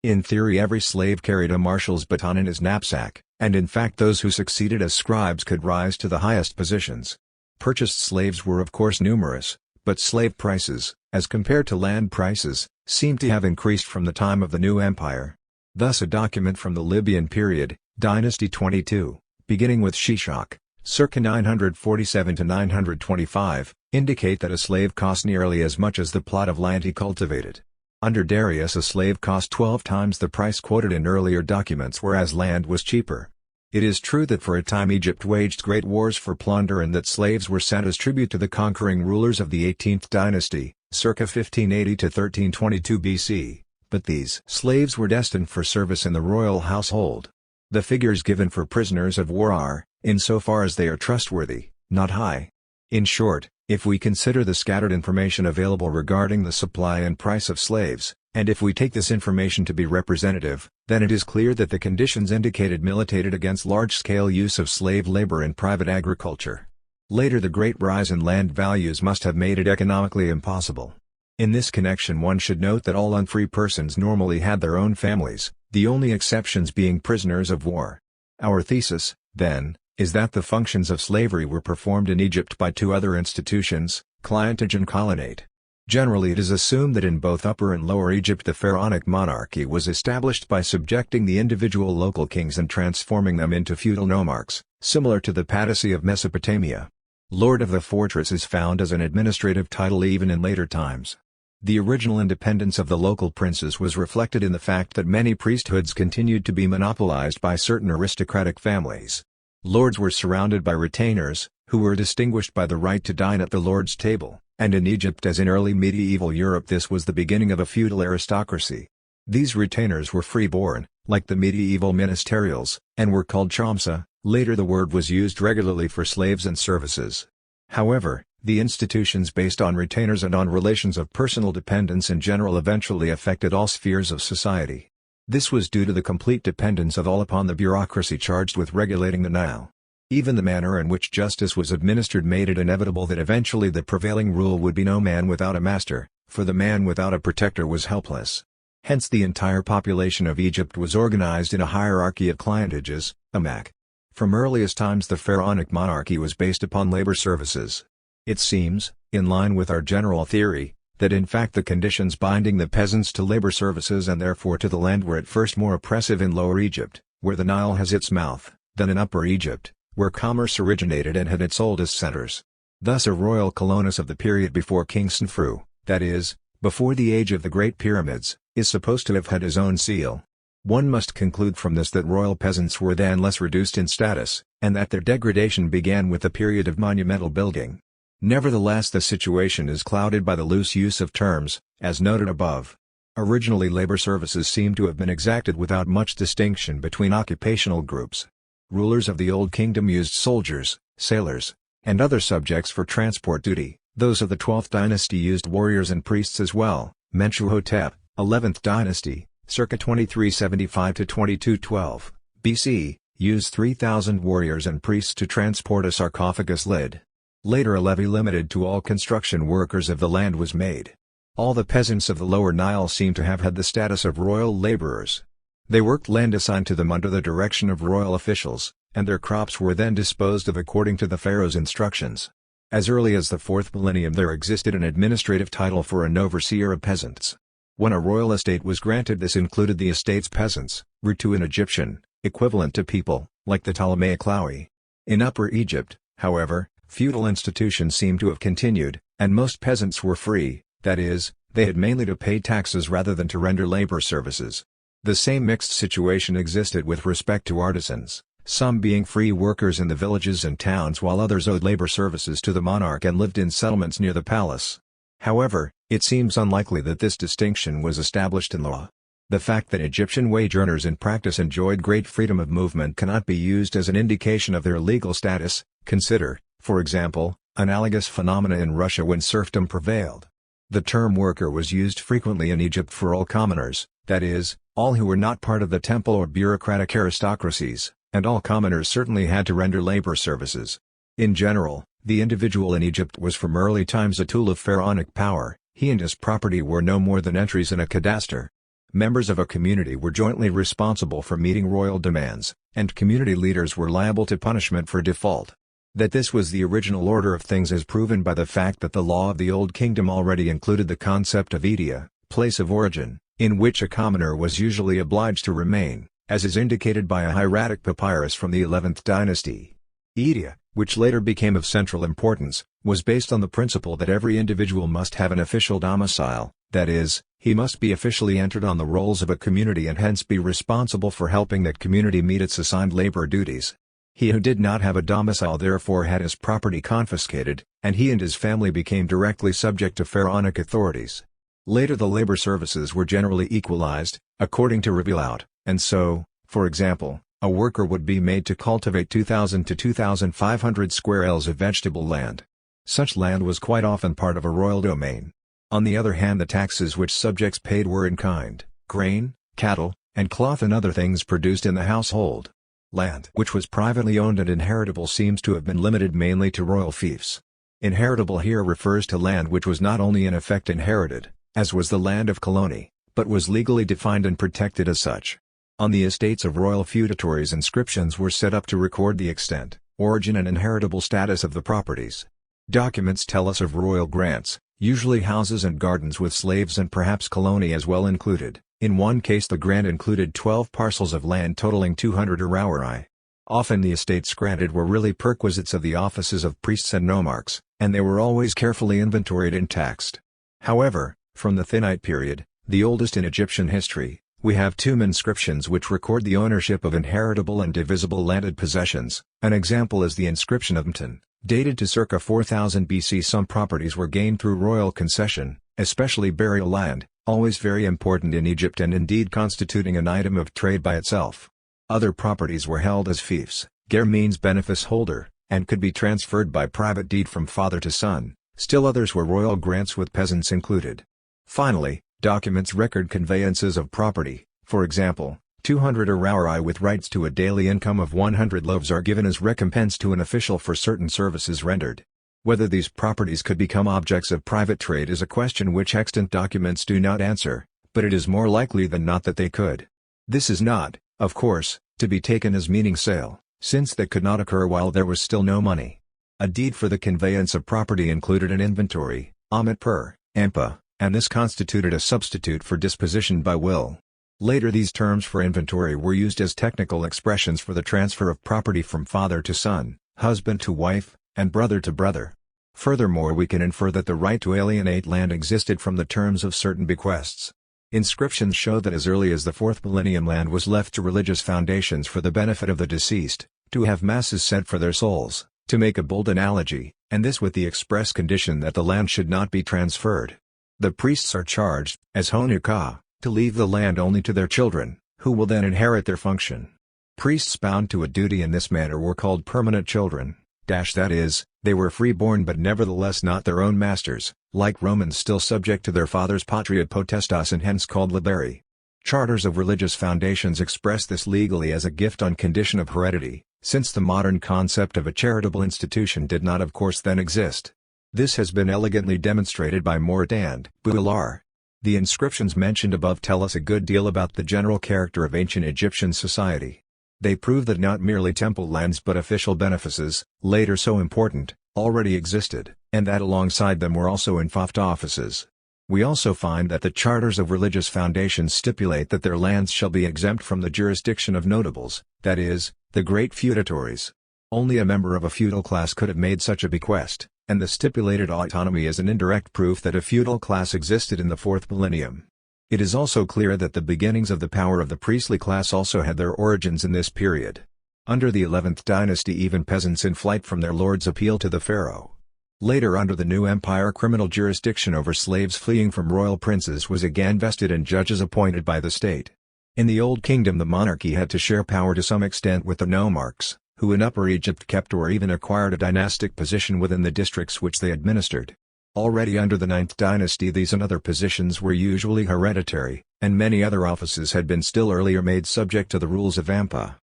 In theory every slave carried a marshal's baton in his knapsack, and in fact those who succeeded as scribes could rise to the highest positions. Purchased slaves were of course numerous, but slave prices, as compared to land prices, seem to have increased from the time of the new empire. Thus a document from the Libyan period, Dynasty 22, beginning with Shishak, circa 947 to 925, indicate that a slave cost nearly as much as the plot of land he cultivated. Under Darius a slave cost 12 times the price quoted in earlier documents, whereas land was cheaper. It is true that for a time Egypt waged great wars for plunder and that slaves were sent as tribute to the conquering rulers of the 18th dynasty, circa 1580 to 1322 BC, but these slaves were destined for service in the royal household. The figures given for prisoners of war are, insofar as they are trustworthy, not high. In short, if we consider the scattered information available regarding the supply and price of slaves, and if we take this information to be representative, then it is clear that the conditions indicated militated against large-scale use of slave labor in private agriculture. Later the great rise in land values must have made it economically impossible. In this connection one should note that all unfree persons normally had their own families, the only exceptions being prisoners of war. Our thesis, then, is that the functions of slavery were performed in Egypt by two other institutions, clientage and colonate. Generally it is assumed that in both Upper and Lower Egypt the pharaonic monarchy was established by subjecting the individual local kings and transforming them into feudal nomarchs, similar to the papacy of Mesopotamia. Lord of the fortress is found as an administrative title even in later times. The original independence of the local princes was reflected in the fact that many priesthoods continued to be monopolized by certain aristocratic families. Lords were surrounded by retainers, who were distinguished by the right to dine at the lord's table, and in Egypt as in early medieval Europe this was the beginning of a feudal aristocracy. These retainers were free-born, like the medieval ministerials, and were called chamsa. Later the word was used regularly for slaves and services. However, the institutions based on retainers and on relations of personal dependence in general eventually affected all spheres of society. This was due to the complete dependence of all upon the bureaucracy charged with regulating the Nile. Even the manner in which justice was administered made it inevitable that eventually the prevailing rule would be no man without a master, for the man without a protector was helpless. Hence the entire population of Egypt was organized in a hierarchy of clientages, amak. From earliest times the pharaonic monarchy was based upon labor services. It seems, in line with our general theory, that in fact the conditions binding the peasants to labor services and therefore to the land were at first more oppressive in Lower Egypt, where the Nile has its mouth, than in Upper Egypt, where commerce originated and had its oldest centers. Thus a royal colonus of the period before King Snefru, that is, before the age of the Great Pyramids, is supposed to have had his own seal. One must conclude from this that royal peasants were then less reduced in status, and that their degradation began with the period of monumental building. Nevertheless the situation is clouded by the loose use of terms, as noted above. Originally labor services seem to have been exacted without much distinction between occupational groups. Rulers of the Old Kingdom used soldiers, sailors, and other subjects for transport duty. Those of the 12th dynasty used warriors and priests as well. Mentuhotep, 11th dynasty, circa 2375 to 2212 BC, used 3,000 warriors and priests to transport a sarcophagus lid. Later a levy limited to all construction workers of the land was made. All the peasants of the Lower Nile seem to have had the status of royal laborers. They worked land assigned to them under the direction of royal officials, and their crops were then disposed of according to the pharaoh's instructions. As early as the 4th millennium there existed an administrative title for an overseer of peasants. When a royal estate was granted this included the estate's peasants, Rutu in Egyptian, equivalent to people, like the Ptolemaic Lawi. In Upper Egypt, however, feudal institutions seem to have continued, and most peasants were free, that is, they had mainly to pay taxes rather than to render labor services. The same mixed situation existed with respect to artisans, some being free workers in the villages and towns while others owed labor services to the monarch and lived in settlements near the palace. However, it seems unlikely that this distinction was established in law. The fact that Egyptian wage earners in practice enjoyed great freedom of movement cannot be used as an indication of their legal status. Consider, for example, analogous phenomena in Russia when serfdom prevailed. The term worker was used frequently in Egypt for all commoners, that is, all who were not part of the temple or bureaucratic aristocracies, and all commoners certainly had to render labor services. In general, the individual in Egypt was from early times a tool of pharaonic power. He and his property were no more than entries in a cadaster. Members of a community were jointly responsible for meeting royal demands, and community leaders were liable to punishment for default. That this was the original order of things is proven by the fact that the law of the Old Kingdom already included the concept of edea, place of origin, in which a commoner was usually obliged to remain, as is indicated by a hieratic papyrus from the 11th dynasty. Edea, which later became of central importance, was based on the principle that every individual must have an official domicile, that is, he must be officially entered on the rolls of a community and hence be responsible for helping that community meet its assigned labor duties. He who did not have a domicile therefore had his property confiscated, and he and his family became directly subject to pharaonic authorities. Later the labor services were generally equalized, according to Revillaut, and so, for example, a worker would be made to cultivate 2,000 to 2,500 square ells of vegetable land. Such land was quite often part of a royal domain. On the other hand, the taxes which subjects paid were in kind, grain, cattle, and cloth and other things produced in the household. Land which was privately owned and inheritable seems to have been limited mainly to royal fiefs. Inheritable here refers to land which was not only in effect inherited, as was the land of Colony, but was legally defined and protected as such. On the estates of royal feudatories inscriptions were set up to record the extent, origin and inheritable status of the properties. Documents tell us of royal grants, usually houses and gardens with slaves and perhaps colony as well included. In one case the grant included 12 parcels of land totaling 200 aurarii. Often the estates granted were really perquisites of the offices of priests and nomarchs, and they were always carefully inventoried and taxed. However, from the Thinite period, the oldest in Egyptian history, we have tomb inscriptions which record the ownership of inheritable and divisible landed possessions. An example is the inscription of Mton, dated to circa 4000 BC. Some properties were gained through royal concession, especially burial land, always very important in Egypt and indeed constituting an item of trade by itself. Other properties were held as fiefs, ger means benefice holder, and could be transferred by private deed from father to son. Still others were royal grants with peasants included. Finally, documents record conveyances of property. For example, 200 aurarii with rights to a daily income of 100 loaves are given as recompense to an official for certain services rendered. Whether these properties could become objects of private trade is a question which extant documents do not answer, but it is more likely than not that they could. This is not, of course, to be taken as meaning sale, since that could not occur while there was still no money. A deed for the conveyance of property included an inventory, amit per, ampa, and this constituted a substitute for disposition by will. Later these terms for inventory were used as technical expressions for the transfer of property from father to son, husband to wife, and brother to brother. Furthermore, we can infer that the right to alienate land existed from the terms of certain bequests. Inscriptions show that as early as the 4th millennium land was left to religious foundations for the benefit of the deceased, to have masses said for their souls, to make a bold analogy, and this with the express condition that the land should not be transferred. The priests are charged, as honukah, to leave the land only to their children, who will then inherit their function. Priests bound to a duty in this manner were called permanent children. That is, they were free-born but nevertheless not their own masters, like Romans still subject to their fathers patria potestas and hence called liberi. Charters of religious foundations express this legally as a gift on condition of heredity, since the modern concept of a charitable institution did not of course then exist. This has been elegantly demonstrated by Mort and Bouillard. The inscriptions mentioned above tell us a good deal about the general character of ancient Egyptian society. They prove that not merely temple lands but official benefices, later so important, already existed, and that alongside them were also infaft offices. We also find that the charters of religious foundations stipulate that their lands shall be exempt from the jurisdiction of notables, that is, the great feudatories. Only a member of a feudal class could have made such a bequest, and the stipulated autonomy is an indirect proof that a feudal class existed in the 4th millennium. It is also clear that the beginnings of the power of the priestly class also had their origins in this period. Under the 11th dynasty even peasants in flight from their lords appealed to the pharaoh. Later under the new empire criminal jurisdiction over slaves fleeing from royal princes was again vested in judges appointed by the state. In the Old Kingdom the monarchy had to share power to some extent with the nomarchs, who in Upper Egypt kept or even acquired a dynastic position within the districts which they administered. Already under the 9th dynasty these and other positions were usually hereditary, and many other offices had been still earlier made subject to the rules of Ampa.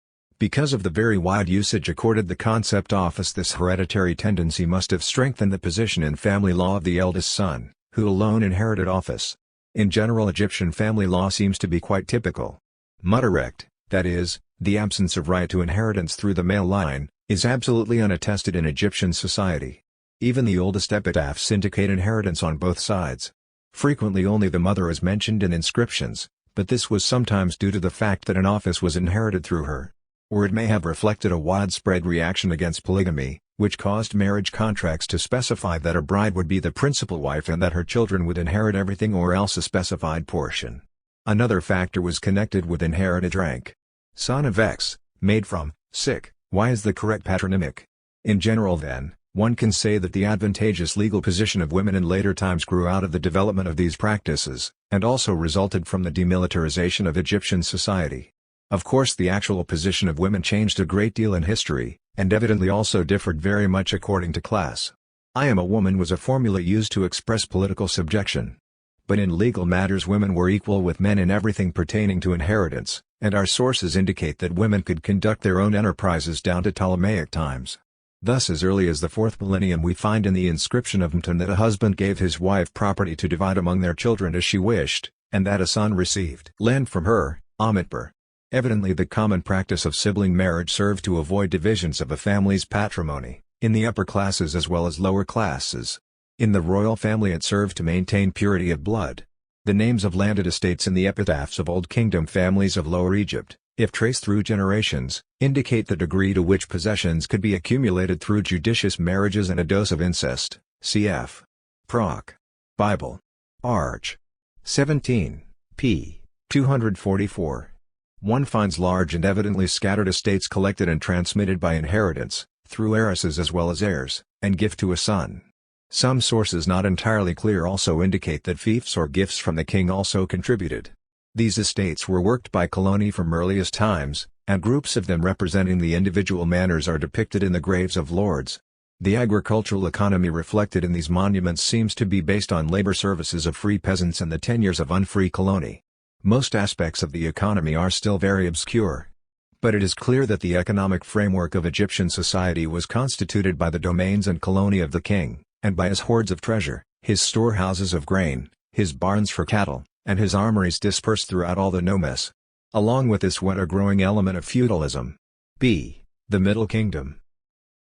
Because of the very wide usage accorded the concept office, this hereditary tendency must have strengthened the position in family law of the eldest son, who alone inherited office. In general Egyptian family law seems to be quite typical. Mutarect, that is, the absence of right to inheritance through the male line, is absolutely unattested in Egyptian society. Even the oldest epitaphs indicate inheritance on both sides. Frequently only the mother is mentioned in inscriptions, but this was sometimes due to the fact that an office was inherited through her. Or it may have reflected a widespread reaction against polygamy, which caused marriage contracts to specify that a bride would be the principal wife and that her children would inherit everything or else a specified portion. Another factor was connected with inherited rank. Son of X, made from, Y is the correct patronymic. In general then, one can say that the advantageous legal position of women in later times grew out of the development of these practices, and also resulted from the demilitarization of Egyptian society. Of course the actual position of women changed a great deal in history, and evidently also differed very much according to class. "I am a woman" was a formula used to express political subjection. But in legal matters women were equal with men in everything pertaining to inheritance, and our sources indicate that women could conduct their own enterprises down to Ptolemaic times. Thus as early as the 4th millennium we find in the inscription of Mton that a husband gave his wife property to divide among their children as she wished, and that a son received land from her, Amitber. Evidently the common practice of sibling marriage served to avoid divisions of a family's patrimony, in the upper classes as well as lower classes. In the royal family it served to maintain purity of blood. The names of landed estates in the epitaphs of Old Kingdom families of Lower Egypt, if traced through generations, indicate the degree to which possessions could be accumulated through judicious marriages and a dose of incest, cf. Proc. Bible. Arch. 17, p. 244. One finds large and evidently scattered estates collected and transmitted by inheritance, through heiresses as well as heirs, and gift to a son. Some sources not entirely clear also indicate that fiefs or gifts from the king also contributed. These estates were worked by colony from earliest times, and groups of them representing the individual manors are depicted in the graves of lords. The agricultural economy reflected in these monuments seems to be based on labor services of free peasants and the tenures of unfree colony. Most aspects of the economy are still very obscure. But it is clear that the economic framework of Egyptian society was constituted by the domains and colony of the king, and by his hoards of treasure, his storehouses of grain, his barns for cattle, and his armories dispersed throughout all the nomes. Along with this went a growing element of feudalism. B. The Middle Kingdom.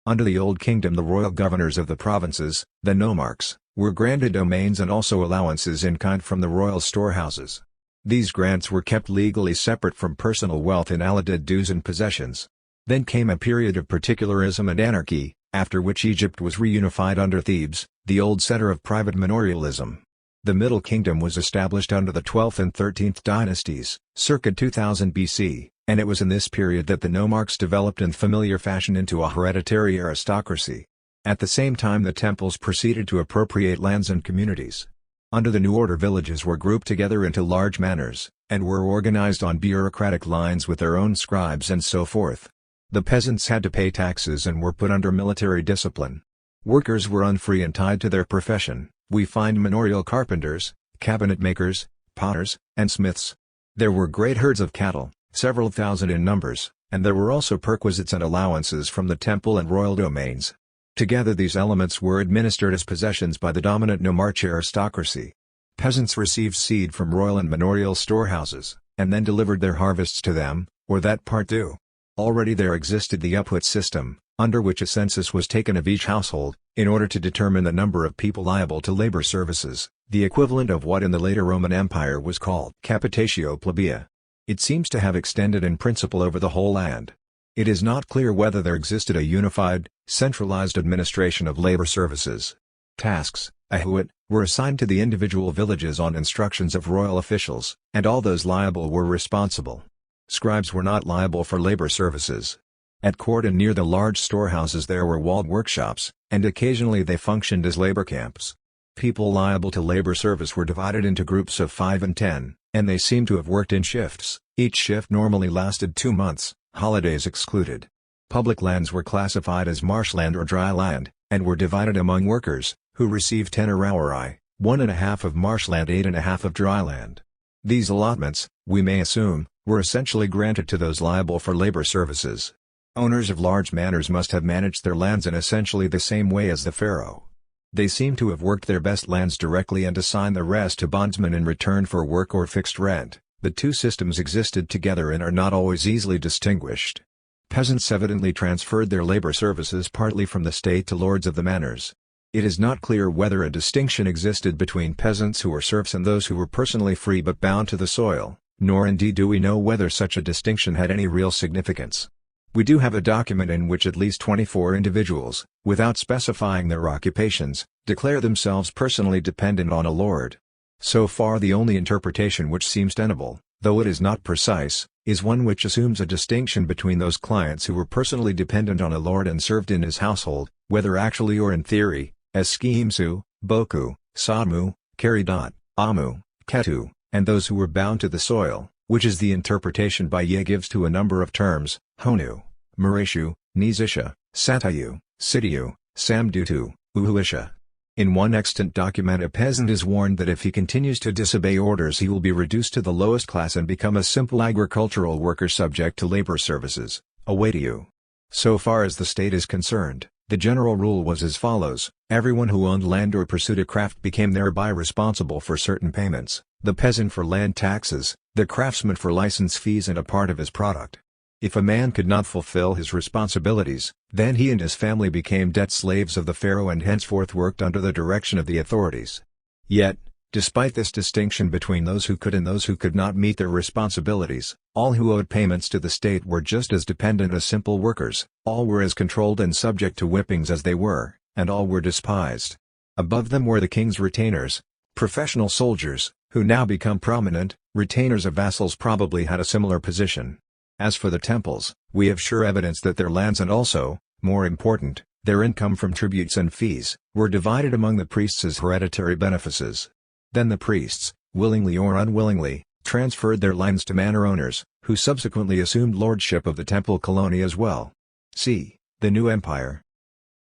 Under the Old Kingdom the royal governors of the provinces, the nomarchs, were granted domains and also allowances in kind from the royal storehouses. These grants were kept legally separate from personal wealth in allocated dues and possessions. Then came a period of particularism and anarchy, after which Egypt was reunified under Thebes, the old center of private manorialism. The Middle Kingdom was established under the 12th and 13th dynasties, circa 2000 BC, and it was in this period that the nomarchs developed in familiar fashion into a hereditary aristocracy. At the same time the temples proceeded to appropriate lands and communities. Under the new order villages were grouped together into large manors, and were organized on bureaucratic lines with their own scribes and so forth. The peasants had to pay taxes and were put under military discipline. Workers were unfree and tied to their profession. We find manorial carpenters, cabinet makers, potters, and smiths. There were great herds of cattle, several thousand in numbers, and there were also perquisites and allowances from the temple and royal domains. Together these elements were administered as possessions by the dominant nomarch aristocracy. Peasants received seed from royal and manorial storehouses, and then delivered their harvests to them, or that part due. Already there existed the upwit system, under which a census was taken of each household, in order to determine the number of people liable to labor services, the equivalent of what in the later Roman Empire was called capitatio plebea. It seems to have extended in principle over the whole land. It is not clear whether there existed a unified, centralized administration of labor services. Tasks, ahuit, were assigned to the individual villages on instructions of royal officials, and all those liable were responsible. Scribes were not liable for labor services. At court and near the large storehouses there were walled workshops, and occasionally they functioned as labor camps. People liable to labor service were divided into groups of 5 and 10, and they seem to have worked in shifts. Each shift normally lasted 2 months, holidays excluded. Public lands were classified as marshland or dry land, and were divided among workers, who received 10 aurauri, 1.5 of marshland, 8.5 of dry land. These allotments, we may assume, were essentially granted to those liable for labor services. Owners of large manors must have managed their lands in essentially the same way as the pharaoh. They seem to have worked their best lands directly and assigned the rest to bondsmen in return for work or fixed rent. The two systems existed together and are not always easily distinguished. Peasants evidently transferred their labor services partly from the state to lords of the manors. It is not clear whether a distinction existed between peasants who were serfs and those who were personally free but bound to the soil, nor indeed do we know whether such a distinction had any real significance. We do have a document in which at least 24 individuals, without specifying their occupations, declare themselves personally dependent on a lord. So far the only interpretation which seems tenable, though it is not precise, is one which assumes a distinction between those clients who were personally dependent on a lord and served in his household, whether actually or in theory, as Skimsu, Boku, Samu, Karidot, Amu, Ketu, and those who were bound to the soil, which is the interpretation Ye gives to a number of terms, Honu, Marishu, Nizisha, Satayu, Sidiyu, Samdutu, Uhuisha. In one extant document a peasant is warned that if he continues to disobey orders he will be reduced to the lowest class and become a simple agricultural worker subject to labor services, Awaitiu. So far as the state is concerned, the general rule was as follows: everyone who owned land or pursued a craft became thereby responsible for certain payments, the peasant for land taxes, the craftsman for license fees and a part of his product. If a man could not fulfill his responsibilities, then he and his family became debt slaves of the pharaoh and henceforth worked under the direction of the authorities. Yet, despite this distinction between those who could and those who could not meet their responsibilities, all who owed payments to the state were just as dependent as simple workers, all were as controlled and subject to whippings as they were, and all were despised. Above them were the king's retainers, professional soldiers, who now become prominent. Retainers of vassals probably had a similar position. As for the temples, we have sure evidence that their lands and also, more important, their income from tributes and fees, were divided among the priests as hereditary benefices. Then the priests, willingly or unwillingly, transferred their lands to manor owners, who subsequently assumed lordship of the temple colony as well. C. The New Empire.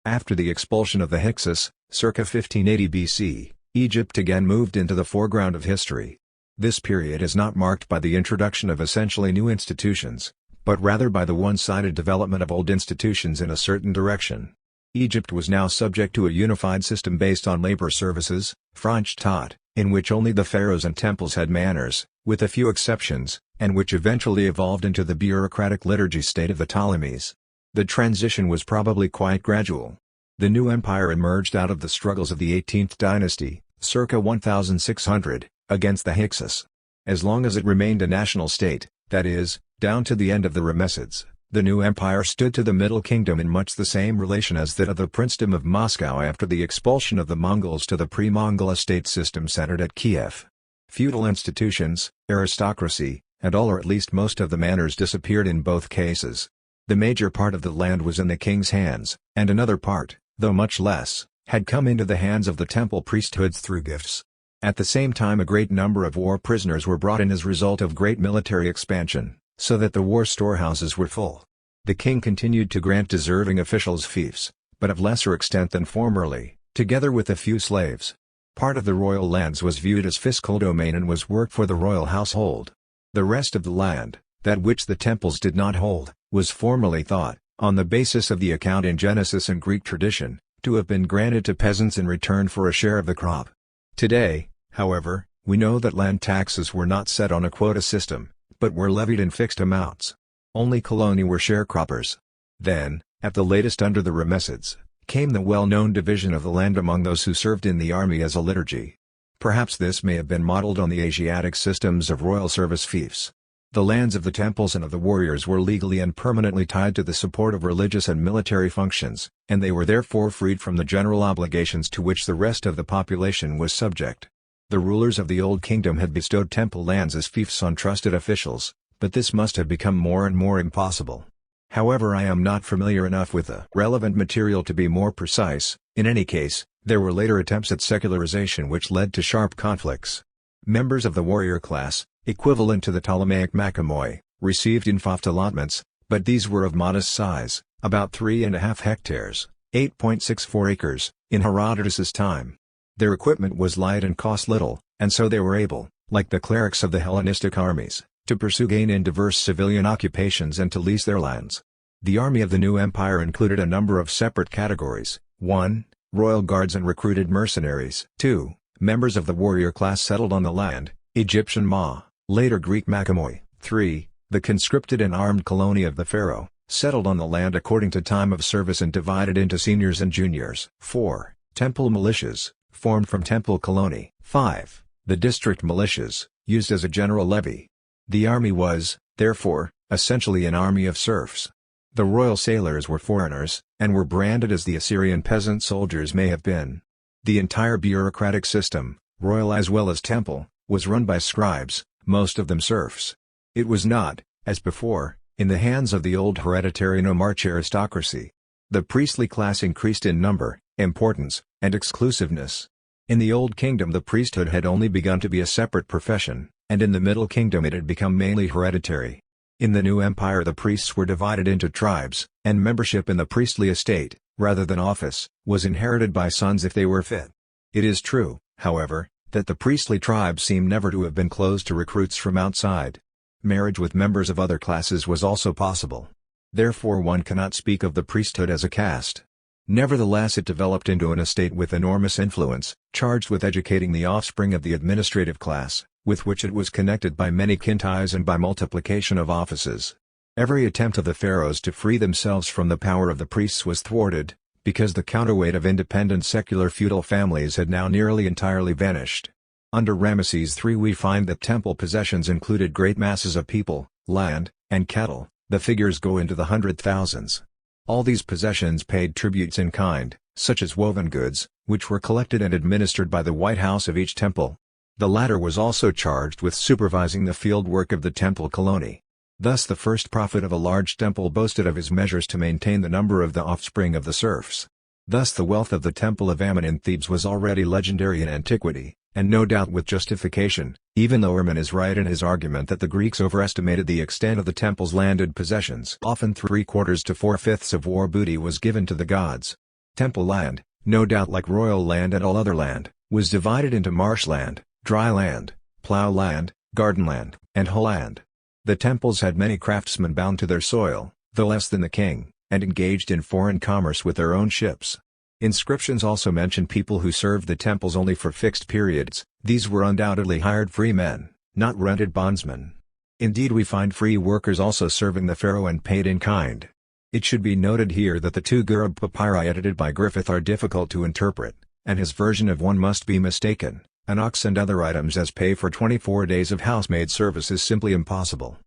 After the expulsion of the Hyksos, circa 1580 BC, Egypt again moved into the foreground of history. This period is not marked by the introduction of essentially new institutions, but rather by the one-sided development of old institutions in a certain direction. Egypt was now subject to a unified system based on labor services, French-taught, in which only the pharaohs and temples had manors, with a few exceptions, and which eventually evolved into the bureaucratic liturgy state of the Ptolemies. The transition was probably quite gradual. The new empire emerged out of the struggles of the 18th dynasty, circa 1600, against the Hyksos. As long as it remained a national state, that is, down to the end of the Ramessids, the new empire stood to the Middle Kingdom in much the same relation as that of the princedom of Moscow after the expulsion of the Mongols to the pre-Mongol estate system centered at Kiev. Feudal institutions, aristocracy, and all or at least most of the manors disappeared in both cases. The major part of the land was in the king's hands, and another part, though much less, had come into the hands of the temple priesthoods through gifts. At the same time a great number of war prisoners were brought in as result of great military expansion, so that the war storehouses were full. The king continued to grant deserving officials fiefs, but of lesser extent than formerly, together with a few slaves. Part of the royal lands was viewed as fiscal domain and was work for the royal household. The rest of the land, that which the temples did not hold, was formerly thought, on the basis of the account in Genesis and Greek tradition, to have been granted to peasants in return for a share of the crop. Today, however, we know that land taxes were not set on a quota system, but were levied in fixed amounts. Only coloni were sharecroppers. Then, at the latest under the Ramessids, came the well-known division of the land among those who served in the army as a liturgy. Perhaps this may have been modeled on the Asiatic systems of royal service fiefs. The lands of the temples and of the warriors were legally and permanently tied to the support of religious and military functions, and they were therefore freed from the general obligations to which the rest of the population was subject. The rulers of the Old Kingdom had bestowed temple lands as fiefs on trusted officials, but this must have become more and more impossible. However, I am not familiar enough with the relevant material to be more precise. In any case, there were later attempts at secularization which led to sharp conflicts. Members of the warrior class, equivalent to the Ptolemaic Macamoi, received infaft allotments, but these were of modest size, about 3.5 hectares, 8.64 acres, in Herodotus's time. Their equipment was light and cost little, and so they were able, like the clerics of the Hellenistic armies, to pursue gain in diverse civilian occupations and to lease their lands. The army of the new empire included a number of separate categories: 1. Royal guards and recruited mercenaries; 2. Members of the warrior class settled on the land, Egyptian Ma, later Greek Macamoi; 3. The conscripted and armed colony of the pharaoh, settled on the land according to time of service and divided into seniors and juniors; 4. Temple militias, formed from temple colony. 5. The district militias, used as a general levy. The army was, therefore, essentially an army of serfs. The royal sailors were foreigners, and were branded as the Assyrian peasant soldiers may have been. The entire bureaucratic system, royal as well as temple, was run by scribes, most of them serfs. It was not, as before, in the hands of the old hereditary nomarch aristocracy. The priestly class increased in number, importance, and exclusiveness. In the Old Kingdom the priesthood had only begun to be a separate profession, and in the Middle Kingdom it had become mainly hereditary. In the New Empire the priests were divided into tribes, and membership in the priestly estate, rather than office, was inherited by sons if they were fit. It is true, however, that the priestly tribes seem never to have been closed to recruits from outside. Marriage with members of other classes was also possible. Therefore one cannot speak of the priesthood as a caste. Nevertheless it developed into an estate with enormous influence, charged with educating the offspring of the administrative class, with which it was connected by many kin ties and by multiplication of offices. Every attempt of the pharaohs to free themselves from the power of the priests was thwarted, because the counterweight of independent secular feudal families had now nearly entirely vanished. Under Ramesses III we find that temple possessions included great masses of people, land, and cattle. The figures go into the hundred thousands. All these possessions paid tributes in kind, such as woven goods, which were collected and administered by the White House of each temple. The latter was also charged with supervising the field work of the temple colony. Thus the first prophet of a large temple boasted of his measures to maintain the number of the offspring of the serfs. Thus the wealth of the temple of Ammon in Thebes was already legendary in antiquity, and no doubt with justification, even though Ehrman is right in his argument that the Greeks overestimated the extent of the temple's landed possessions. Often 3/4 to 4/5 of war booty was given to the gods. Temple land, no doubt like royal land and all other land, was divided into marshland, dry land, plough land, garden land, and hill land. The temples had many craftsmen bound to their soil, though less than the king, and engaged in foreign commerce with their own ships. Inscriptions also mention people who served the temples only for fixed periods. These were undoubtedly hired free men, not rented bondsmen. Indeed we find free workers also serving the pharaoh and paid in kind. It should be noted here that the two Gurub papyri edited by Griffith are difficult to interpret, and his version of one must be mistaken. An ox and other items as pay for 24 days of housemaid service is simply impossible.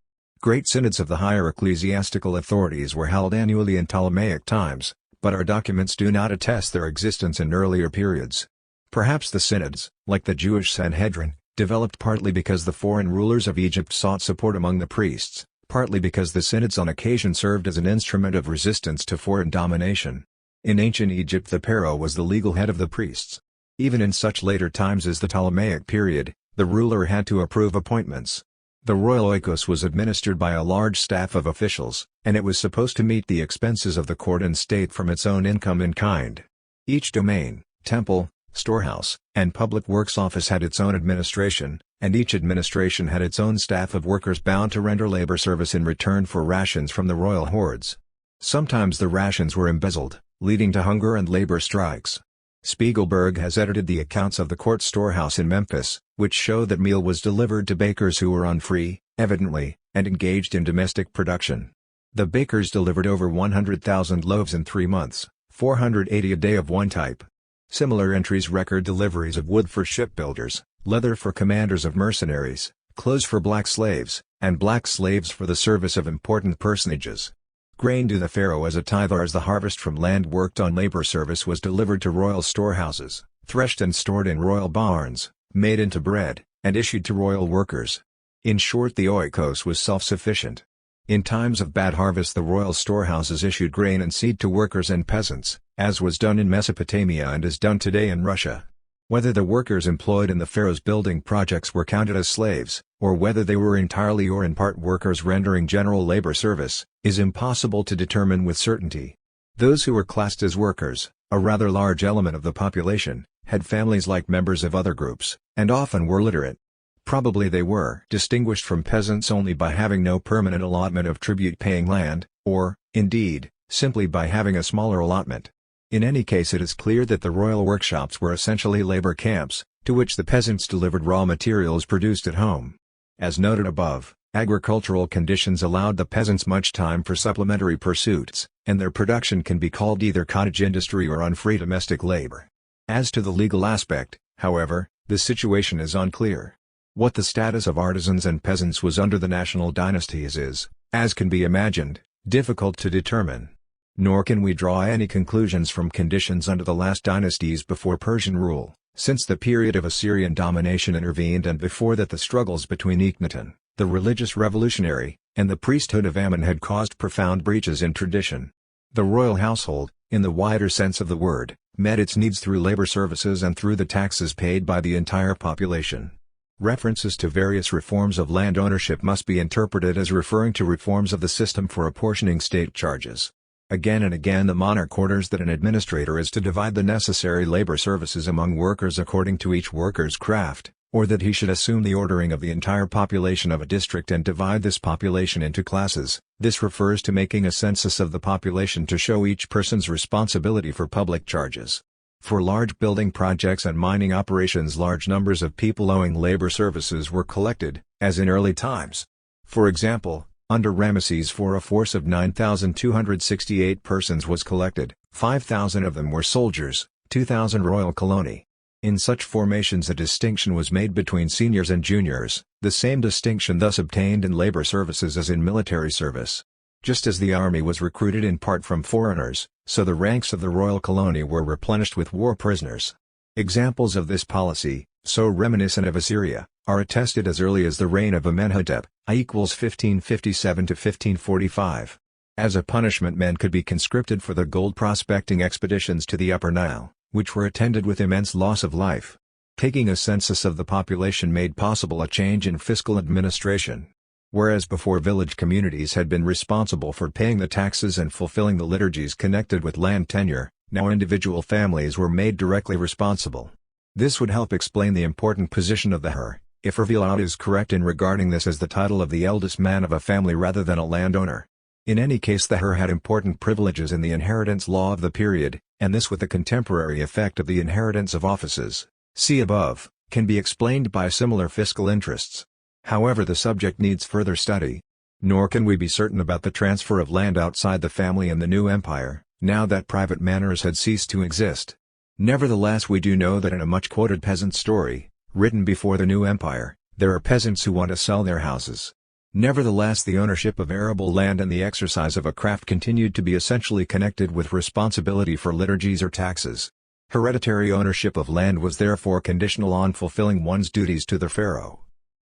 Great synods of the higher ecclesiastical authorities were held annually in Ptolemaic times, but our documents do not attest their existence in earlier periods. Perhaps the synods, like the Jewish Sanhedrin, developed partly because the foreign rulers of Egypt sought support among the priests, partly because the synods on occasion served as an instrument of resistance to foreign domination. In ancient Egypt the pharaoh was the legal head of the priests. Even in such later times as the Ptolemaic period, the ruler had to approve appointments. The royal oikos was administered by a large staff of officials, and it was supposed to meet the expenses of the court and state from its own income in kind. Each domain, temple, storehouse, and public works office had its own administration, and each administration had its own staff of workers bound to render labor service in return for rations from the royal hoards. Sometimes the rations were embezzled, leading to hunger and labor strikes. Spiegelberg has edited the accounts of the court storehouse in Memphis, which show that meal was delivered to bakers who were unfree, evidently, and engaged in domestic production. The bakers delivered over 100,000 loaves in 3 months, 480 a day of one type. Similar entries record deliveries of wood for shipbuilders, leather for commanders of mercenaries, clothes for black slaves, and black slaves for the service of important personages. Grain to the pharaoh as a tithe or as the harvest from land worked on labor service was delivered to royal storehouses, threshed and stored in royal barns, made into bread, and issued to royal workers. In short, the oikos was self-sufficient. In times of bad harvest the royal storehouses issued grain and seed to workers and peasants, as was done in Mesopotamia and is done today in Russia. Whether the workers employed in the pharaoh's building projects were counted as slaves, or whether they were entirely or in part workers rendering general labor service, is impossible to determine with certainty. Those who were classed as workers, a rather large element of the population, had families like members of other groups, and often were literate. Probably they were distinguished from peasants only by having no permanent allotment of tribute-paying land, or, indeed, simply by having a smaller allotment. In any case it is clear that the royal workshops were essentially labor camps, to which the peasants delivered raw materials produced at home. As noted above, agricultural conditions allowed the peasants much time for supplementary pursuits, and their production can be called either cottage industry or unfree domestic labor. As to the legal aspect, however, the situation is unclear. What the status of artisans and peasants was under the national dynasties is, as can be imagined, difficult to determine. Nor can we draw any conclusions from conditions under the last dynasties before Persian rule, since the period of Assyrian domination intervened and before that the struggles between Akhenaten, the religious revolutionary, and the priesthood of Ammon had caused profound breaches in tradition. The royal household, in the wider sense of the word, met its needs through labor services and through the taxes paid by the entire population. References to various reforms of land ownership must be interpreted as referring to reforms of the system for apportioning state charges. Again and again the monarch orders that an administrator is to divide the necessary labor services among workers according to each worker's craft, or that he should assume the ordering of the entire population of a district and divide this population into classes. This refers to making a census of the population to show each person's responsibility for public charges. For large building projects and mining operations, large numbers of people owing labor services were collected, as in early times. For example, under Ramesses IV a force of 9,268 persons was collected, 5,000 of them were soldiers, 2,000 royal coloni. In such formations a distinction was made between seniors and juniors, the same distinction thus obtained in labor services as in military service. Just as the army was recruited in part from foreigners, so the ranks of the royal colony were replenished with war prisoners. Examples of this policy, so reminiscent of Assyria, are attested as early as the reign of Amenhotep, I=equals 1557 to 1545. As a punishment, men could be conscripted for the gold prospecting expeditions to the Upper Nile, which were attended with immense loss of life. Taking a census of the population made possible a change in fiscal administration. Whereas before village communities had been responsible for paying the taxes and fulfilling the liturgies connected with land tenure, now individual families were made directly responsible. This would help explain the important position of the Her, if Revealed is correct in regarding this as the title of the eldest man of a family rather than a landowner. In any case, the Her had important privileges in the inheritance law of the period, and this with the contemporary effect of the inheritance of offices, see above, can be explained by similar fiscal interests. However, the subject needs further study. Nor can we be certain about the transfer of land outside the family in the new empire, now that private manors had ceased to exist. Nevertheless, we do know that in a much-quoted peasant story, written before the new empire, there are peasants who want to sell their houses. Nevertheless, the ownership of arable land and the exercise of a craft continued to be essentially connected with responsibility for liturgies or taxes. Hereditary ownership of land was therefore conditional on fulfilling one's duties to the pharaoh.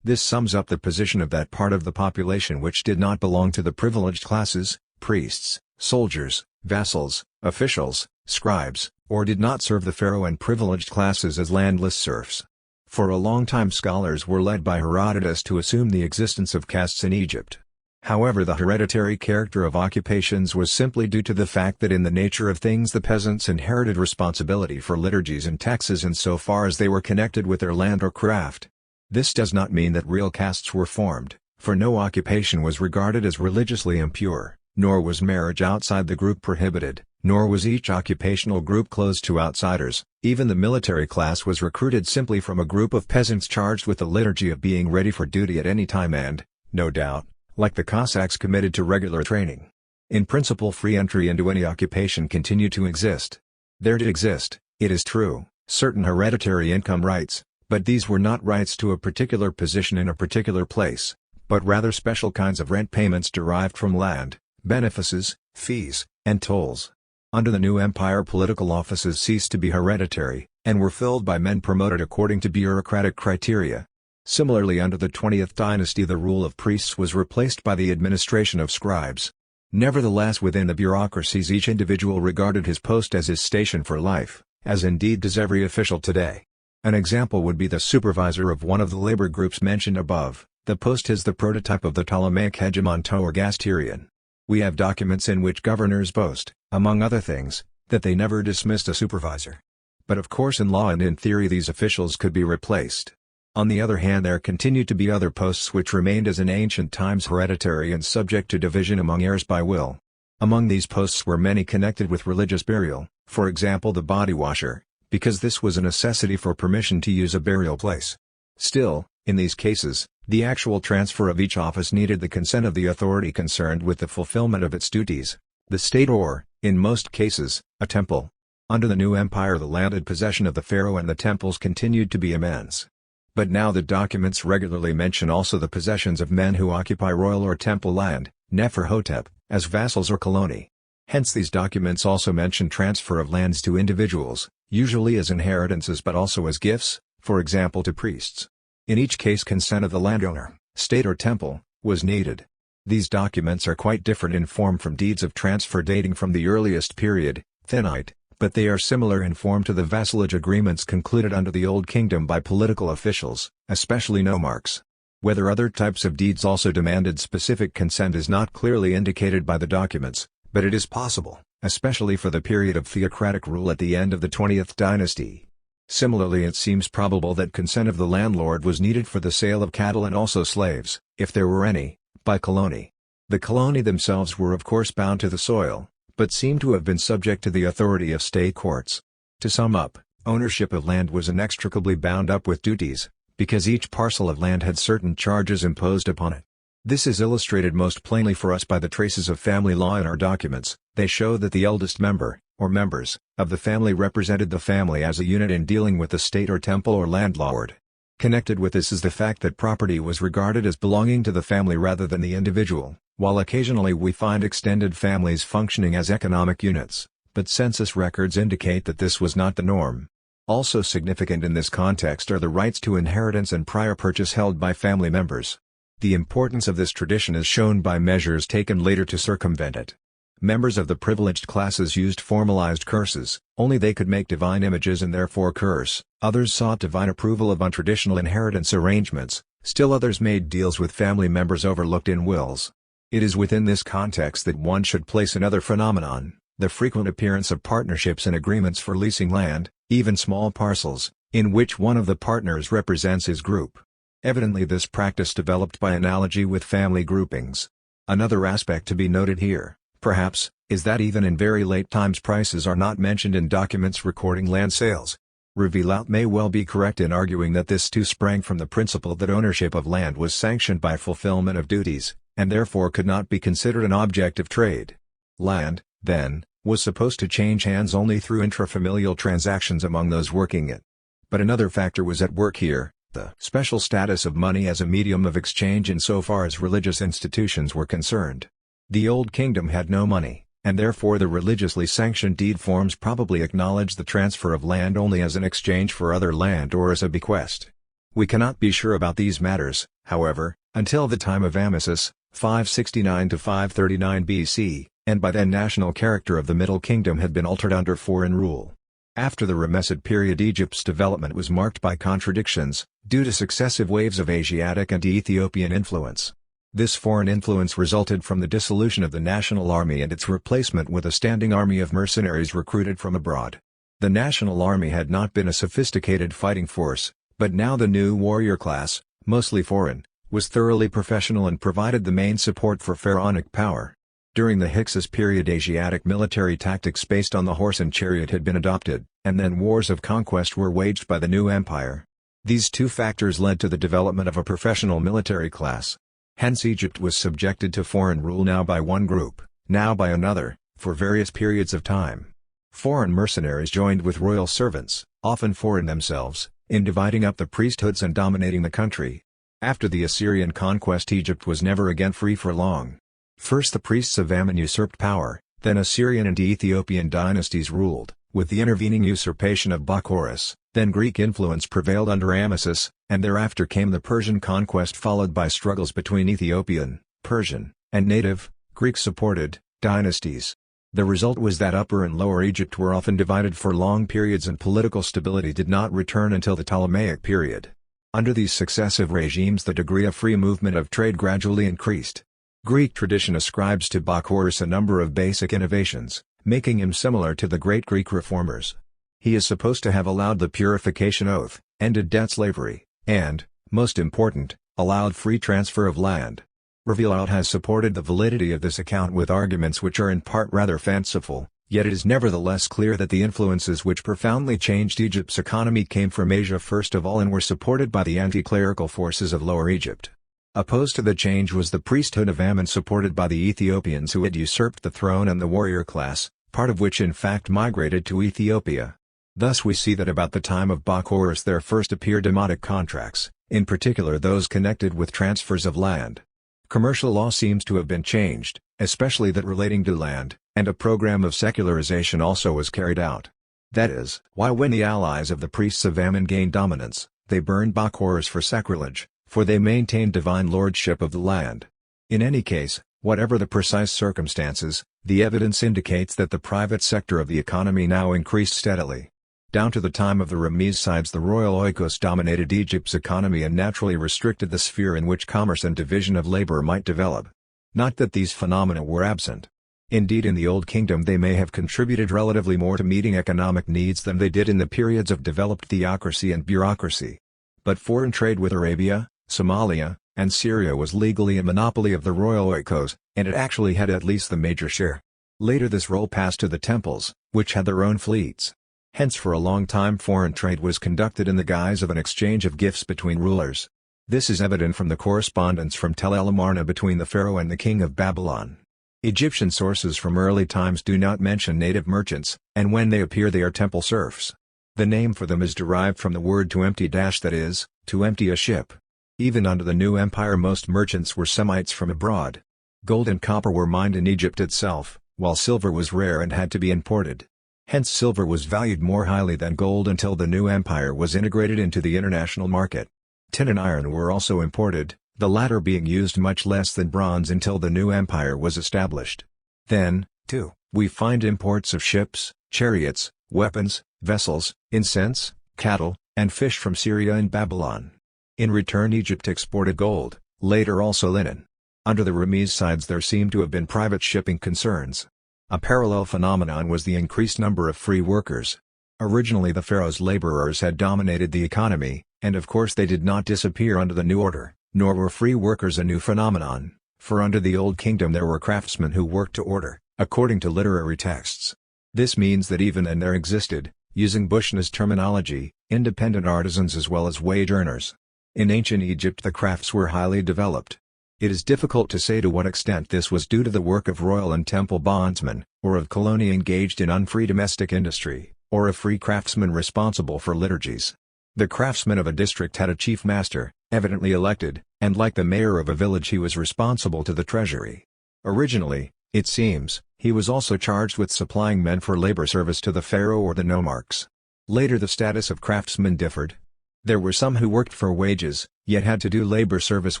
This sums up the position of that part of the population which did not belong to the privileged classes, priests, soldiers, vassals, officials, scribes, or did not serve the pharaoh, and privileged classes as landless serfs. For a long time scholars were led by Herodotus to assume the existence of castes in Egypt. However, the hereditary character of occupations was simply due to the fact that in the nature of things the peasants inherited responsibility for liturgies and taxes insofar as they were connected with their land or craft. This does not mean that real castes were formed, for no occupation was regarded as religiously impure, nor was marriage outside the group prohibited, nor was each occupational group closed to outsiders. Even the military class was recruited simply from a group of peasants charged with the liturgy of being ready for duty at any time and, no doubt, like the Cossacks, committed to regular training. In principle, free entry into any occupation continued to exist. There did exist, it is true, certain hereditary income rights, but these were not rights to a particular position in a particular place, but rather special kinds of rent payments derived from land, benefices, fees, and tolls. Under the new empire, political offices ceased to be hereditary, and were filled by men promoted according to bureaucratic criteria. Similarly, under the 20th dynasty the rule of priests was replaced by the administration of scribes. Nevertheless, within the bureaucracies each individual regarded his post as his station for life, as indeed does every official today. An example would be the supervisor of one of the labor groups mentioned above. The post is the prototype of the Ptolemaic hegemon or Gasterian. We have documents in which governors boast, among other things, that they never dismissed a supervisor. But of course in law and in theory these officials could be replaced. On the other hand, there continued to be other posts which remained as in ancient times hereditary and subject to division among heirs by will. Among these posts were many connected with religious burial, for example the body washer, because this was a necessity for permission to use a burial place. Still, in these cases, the actual transfer of each office needed the consent of the authority concerned with the fulfillment of its duties, the state or, in most cases, a temple. Under the new empire the landed possession of the pharaoh and the temples continued to be immense. But now the documents regularly mention also the possessions of men who occupy royal or temple land, Neferhotep, as vassals or coloni. Hence these documents also mention transfer of lands to individuals, usually as inheritances but also as gifts, for example to priests. In each case consent of the landowner, state or temple, was needed. These documents are quite different in form from deeds of transfer dating from the earliest period, Thinite, but they are similar in form to the vassalage agreements concluded under the Old Kingdom by political officials, especially nomarchs. Whether other types of deeds also demanded specific consent is not clearly indicated by the documents, but it is possible, especially for the period of theocratic rule at the end of the 20th dynasty. Similarly, it seems probable that consent of the landlord was needed for the sale of cattle and also slaves, if there were any, by coloni. The coloni themselves were of course bound to the soil, but seem to have been subject to the authority of state courts. To sum up, ownership of land was inextricably bound up with duties, because each parcel of land had certain charges imposed upon it. This is illustrated most plainly for us by the traces of family law in our documents. They show that the eldest member, or members, of the family represented the family as a unit in dealing with the state or temple or landlord. Connected with this is the fact that property was regarded as belonging to the family rather than the individual, while occasionally we find extended families functioning as economic units, but census records indicate that this was not the norm. Also significant in this context are the rights to inheritance and prior purchase held by family members. The importance of this tradition is shown by measures taken later to circumvent it. Members of the privileged classes used formalized curses, only they could make divine images and therefore curse. Others sought divine approval of untraditional inheritance arrangements, still others made deals with family members overlooked in wills. It is within this context that one should place another phenomenon, the frequent appearance of partnerships and agreements for leasing land, even small parcels, in which one of the partners represents his group. Evidently this practice developed by analogy with family groupings. Another aspect to be noted here, perhaps, is that even in very late times prices are not mentioned in documents recording land sales. Revillaut may well be correct in arguing that this too sprang from the principle that ownership of land was sanctioned by fulfillment of duties, and therefore could not be considered an object of trade. Land, then, was supposed to change hands only through intrafamilial transactions among those working it. But another factor was at work here, the special status of money as a medium of exchange insofar as religious institutions were concerned. The Old Kingdom had no money, and therefore the religiously sanctioned deed forms probably acknowledged the transfer of land only as an exchange for other land or as a bequest. We cannot be sure about these matters, however, until the time of Amasis, 569 to 539 BC, and by then national character of the Middle Kingdom had been altered under foreign rule. After the Ramesside period Egypt's development was marked by contradictions, due to successive waves of Asiatic and Ethiopian influence. This foreign influence resulted from the dissolution of the national army and its replacement with a standing army of mercenaries recruited from abroad. The national army had not been a sophisticated fighting force, but now the new warrior class, mostly foreign, was thoroughly professional and provided the main support for pharaonic power. During the Hyksos period Asiatic military tactics based on the horse and chariot had been adopted, and then wars of conquest were waged by the new empire. These two factors led to the development of a professional military class. Hence Egypt was subjected to foreign rule now by one group, now by another, for various periods of time. Foreign mercenaries joined with royal servants, often foreign themselves, in dividing up the priesthoods and dominating the country. After the Assyrian conquest Egypt was never again free for long. First the priests of Ammon usurped power, then Assyrian and Ethiopian dynasties ruled, with the intervening usurpation of Bacchorus, then Greek influence prevailed under Amasis, and thereafter came the Persian conquest followed by struggles between Ethiopian, Persian, and native, Greek-supported, dynasties. The result was that Upper and Lower Egypt were often divided for long periods and political stability did not return until the Ptolemaic period. Under these successive regimes the degree of free movement of trade gradually increased. Greek tradition ascribes to Bacchorus a number of basic innovations, making him similar to the great Greek reformers. He is supposed to have allowed the purification oath, ended debt slavery, and, most important, allowed free transfer of land. Revillaut has supported the validity of this account with arguments which are in part rather fanciful, yet it is nevertheless clear that the influences which profoundly changed Egypt's economy came from Asia first of all and were supported by the anti-clerical forces of Lower Egypt. Opposed to the change was the priesthood of Ammon supported by the Ethiopians who had usurped the throne and the warrior class, part of which in fact migrated to Ethiopia. Thus we see that about the time of Bacchus there first appear demotic contracts, in particular those connected with transfers of land. Commercial law seems to have been changed, especially that relating to land, and a program of secularization also was carried out. That is, why when the allies of the priests of Ammon gained dominance, they burned Bacchus for sacrilege, for they maintained divine lordship of the land. In any case, whatever the precise circumstances, the evidence indicates that the private sector of the economy now increased steadily. Down to the time of the Ramessides the royal oikos dominated Egypt's economy and naturally restricted the sphere in which commerce and division of labor might develop. Not that these phenomena were absent. Indeed in the Old Kingdom they may have contributed relatively more to meeting economic needs than they did in the periods of developed theocracy and bureaucracy. But foreign trade with Arabia, Somalia, and Syria was legally a monopoly of the royal oikos, and it actually had at least the major share. Later this role passed to the temples, which had their own fleets. Hence for a long time foreign trade was conducted in the guise of an exchange of gifts between rulers. This is evident from the correspondence from Tel el Amarna between the pharaoh and the king of Babylon. Egyptian sources from early times do not mention native merchants, and when they appear they are temple serfs. The name for them is derived from the word to empty that is, to empty a ship. Even under the new empire most merchants were Semites from abroad. Gold and copper were mined in Egypt itself, while silver was rare and had to be imported. Hence silver was valued more highly than gold until the new empire was integrated into the international market. Tin and iron were also imported, the latter being used much less than bronze until the new empire was established. Then, too, we find imports of ships, chariots, weapons, vessels, incense, cattle, and fish from Syria and Babylon. In return Egypt exported gold, later also linen. Under the Ramessides there seem to have been private shipping concerns. A parallel phenomenon was the increased number of free workers. Originally the pharaoh's laborers had dominated the economy, and of course they did not disappear under the new order, nor were free workers a new phenomenon, for under the Old Kingdom there were craftsmen who worked to order, according to literary texts. This means that even then there existed, using Bushnell's terminology, independent artisans as well as wage earners. In ancient Egypt the crafts were highly developed. It is difficult to say to what extent this was due to the work of royal and temple bondsmen, or of colony engaged in unfree domestic industry, or of free craftsmen responsible for liturgies. The craftsman of a district had a chief master, evidently elected, and like the mayor of a village he was responsible to the treasury. Originally, it seems, he was also charged with supplying men for labor service to the pharaoh or the nomarchs. Later the status of craftsmen differed. There were some who worked for wages, yet had to do labor service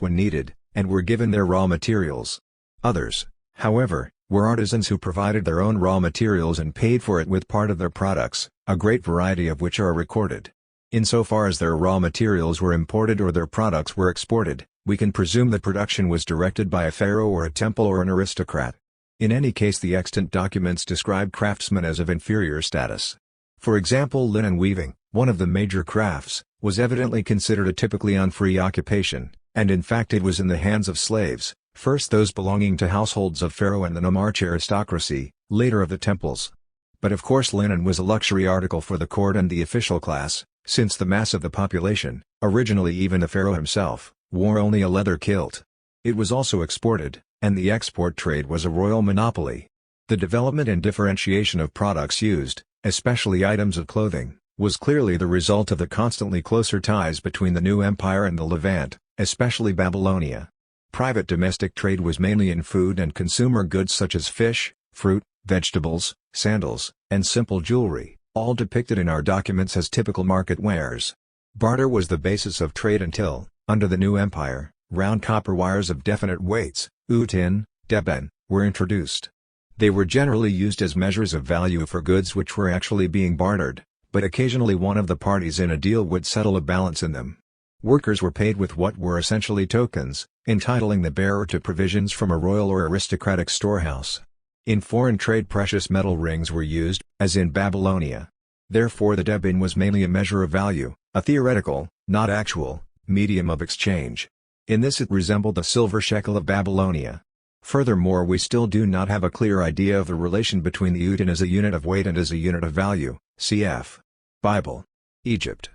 when needed, and were given their raw materials. Others, however, were artisans who provided their own raw materials and paid for it with part of their products, a great variety of which are recorded. Insofar as their raw materials were imported or their products were exported, we can presume that production was directed by a pharaoh or a temple or an aristocrat. In any case the extant documents describe craftsmen as of inferior status. For example linen weaving, one of the major crafts, was evidently considered a typically unfree occupation, and in fact it was in the hands of slaves, first those belonging to households of pharaoh and the nomarch aristocracy, later of the temples. But of course linen was a luxury article for the court and the official class, since the mass of the population, originally even the pharaoh himself, wore only a leather kilt. It was also exported, and the export trade was a royal monopoly. The development and differentiation of products used, especially items of clothing, was clearly the result of the constantly closer ties between the new empire and the Levant, especially Babylonia. Private domestic trade was mainly in food and consumer goods such as fish, fruit, vegetables, sandals, and simple jewelry, all depicted in our documents as typical market wares. Barter was the basis of trade until, under the new empire, round copper wires of definite weights, utin, deben, were introduced. They were generally used as measures of value for goods which were actually being bartered, but occasionally one of the parties in a deal would settle a balance in them. Workers were paid with what were essentially tokens, entitling the bearer to provisions from a royal or aristocratic storehouse. In foreign trade precious metal rings were used, as in Babylonia. Therefore the deben was mainly a measure of value, a theoretical, not actual, medium of exchange. In this it resembled the silver shekel of Babylonia. Furthermore we still do not have a clear idea of the relation between the utin as a unit of weight and as a unit of value, cf. Bible. Egypt.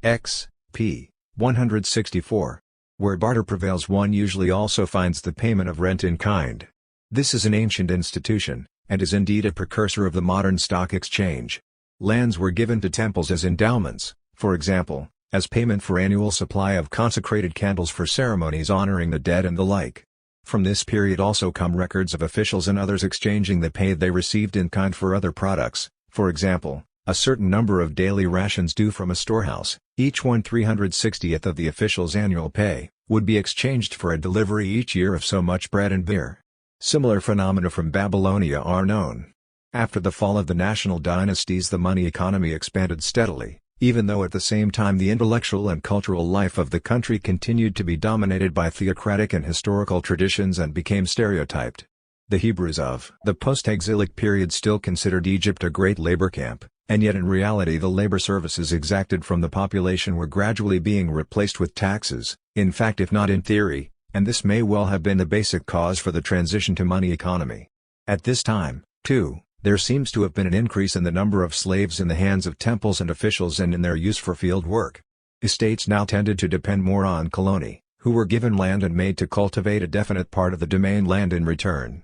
X. p. 164. Where barter prevails one usually also finds the payment of rent in kind. This is an ancient institution, and is indeed a precursor of the modern stock exchange. Lands were given to temples as endowments, for example, as payment for annual supply of consecrated candles for ceremonies honoring the dead and the like. From this period also come records of officials and others exchanging the pay they received in kind for other products, for example, a certain number of daily rations due from a storehouse, each 1/360th of the official's annual pay, would be exchanged for a delivery each year of so much bread and beer. Similar phenomena from Babylonia are known. After the fall of the national dynasties, the money economy expanded steadily, even though at the same time the intellectual and cultural life of the country continued to be dominated by theocratic and historical traditions and became stereotyped. The Hebrews of the post-exilic period still considered Egypt a great labor camp, and yet in reality the labor services exacted from the population were gradually being replaced with taxes, in fact if not in theory, and this may well have been the basic cause for the transition to money economy. At this time, too, there seems to have been an increase in the number of slaves in the hands of temples and officials and in their use for field work. Estates now tended to depend more on coloni, who were given land and made to cultivate a definite part of the domain land in return.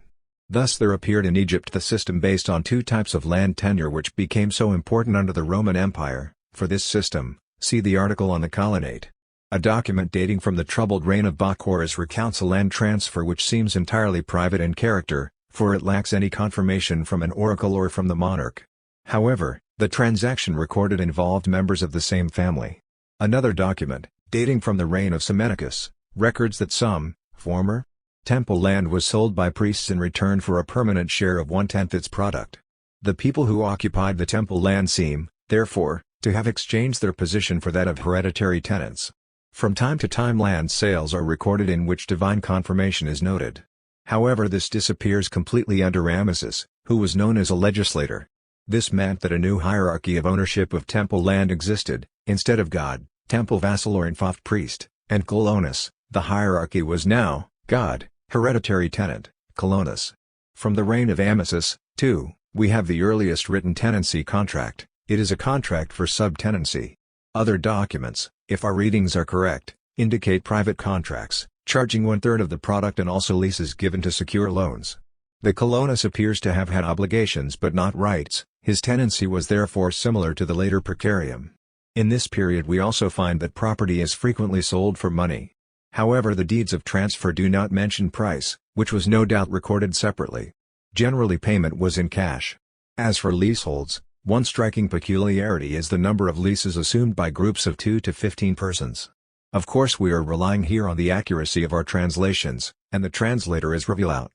Thus there appeared in Egypt the system based on two types of land tenure which became so important under the Roman Empire. For this system, see the article on the colonate. A document dating from the troubled reign of Bacchus recounts a land transfer which seems entirely private in character, for it lacks any confirmation from an oracle or from the monarch. However, the transaction recorded involved members of the same family. Another document, dating from the reign of Psammetichus, records that some former temple land was sold by priests in return for a permanent share of 1/10 its product. The people who occupied the temple land seem, therefore, to have exchanged their position for that of hereditary tenants. From time to time land sales are recorded in which divine confirmation is noted. However, this disappears completely under Ramesses, who was known as a legislator. This meant that a new hierarchy of ownership of temple land existed. Instead of God, temple vassal or infaft priest, and colonus, the hierarchy was now God, hereditary tenant, colonus. From the reign of Ramesses, too, we have the earliest written tenancy contract. It is a contract for subtenancy. Other documents, if our readings are correct, indicate private contracts, charging 1/3 of the product and also leases given to secure loans. The colonus appears to have had obligations but not rights. His tenancy was therefore similar to the later precarium. In this period we also find that property is frequently sold for money. However, the deeds of transfer do not mention price, which was no doubt recorded separately. Generally payment was in cash. As for leaseholds, one striking peculiarity is the number of leases assumed by groups of 2 to 15 persons. Of course we are relying here on the accuracy of our translations, and the translator is Revillaut.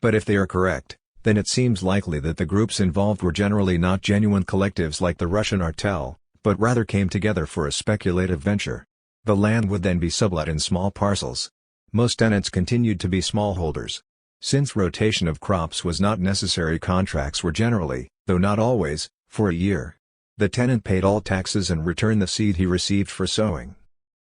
But if they are correct, then it seems likely that the groups involved were generally not genuine collectives like the Russian artel, but rather came together for a speculative venture. The land would then be sublet in small parcels. Most tenants continued to be smallholders. Since rotation of crops was not necessary, contracts were generally, though not always, for a year. The tenant paid all taxes and returned the seed he received for sowing.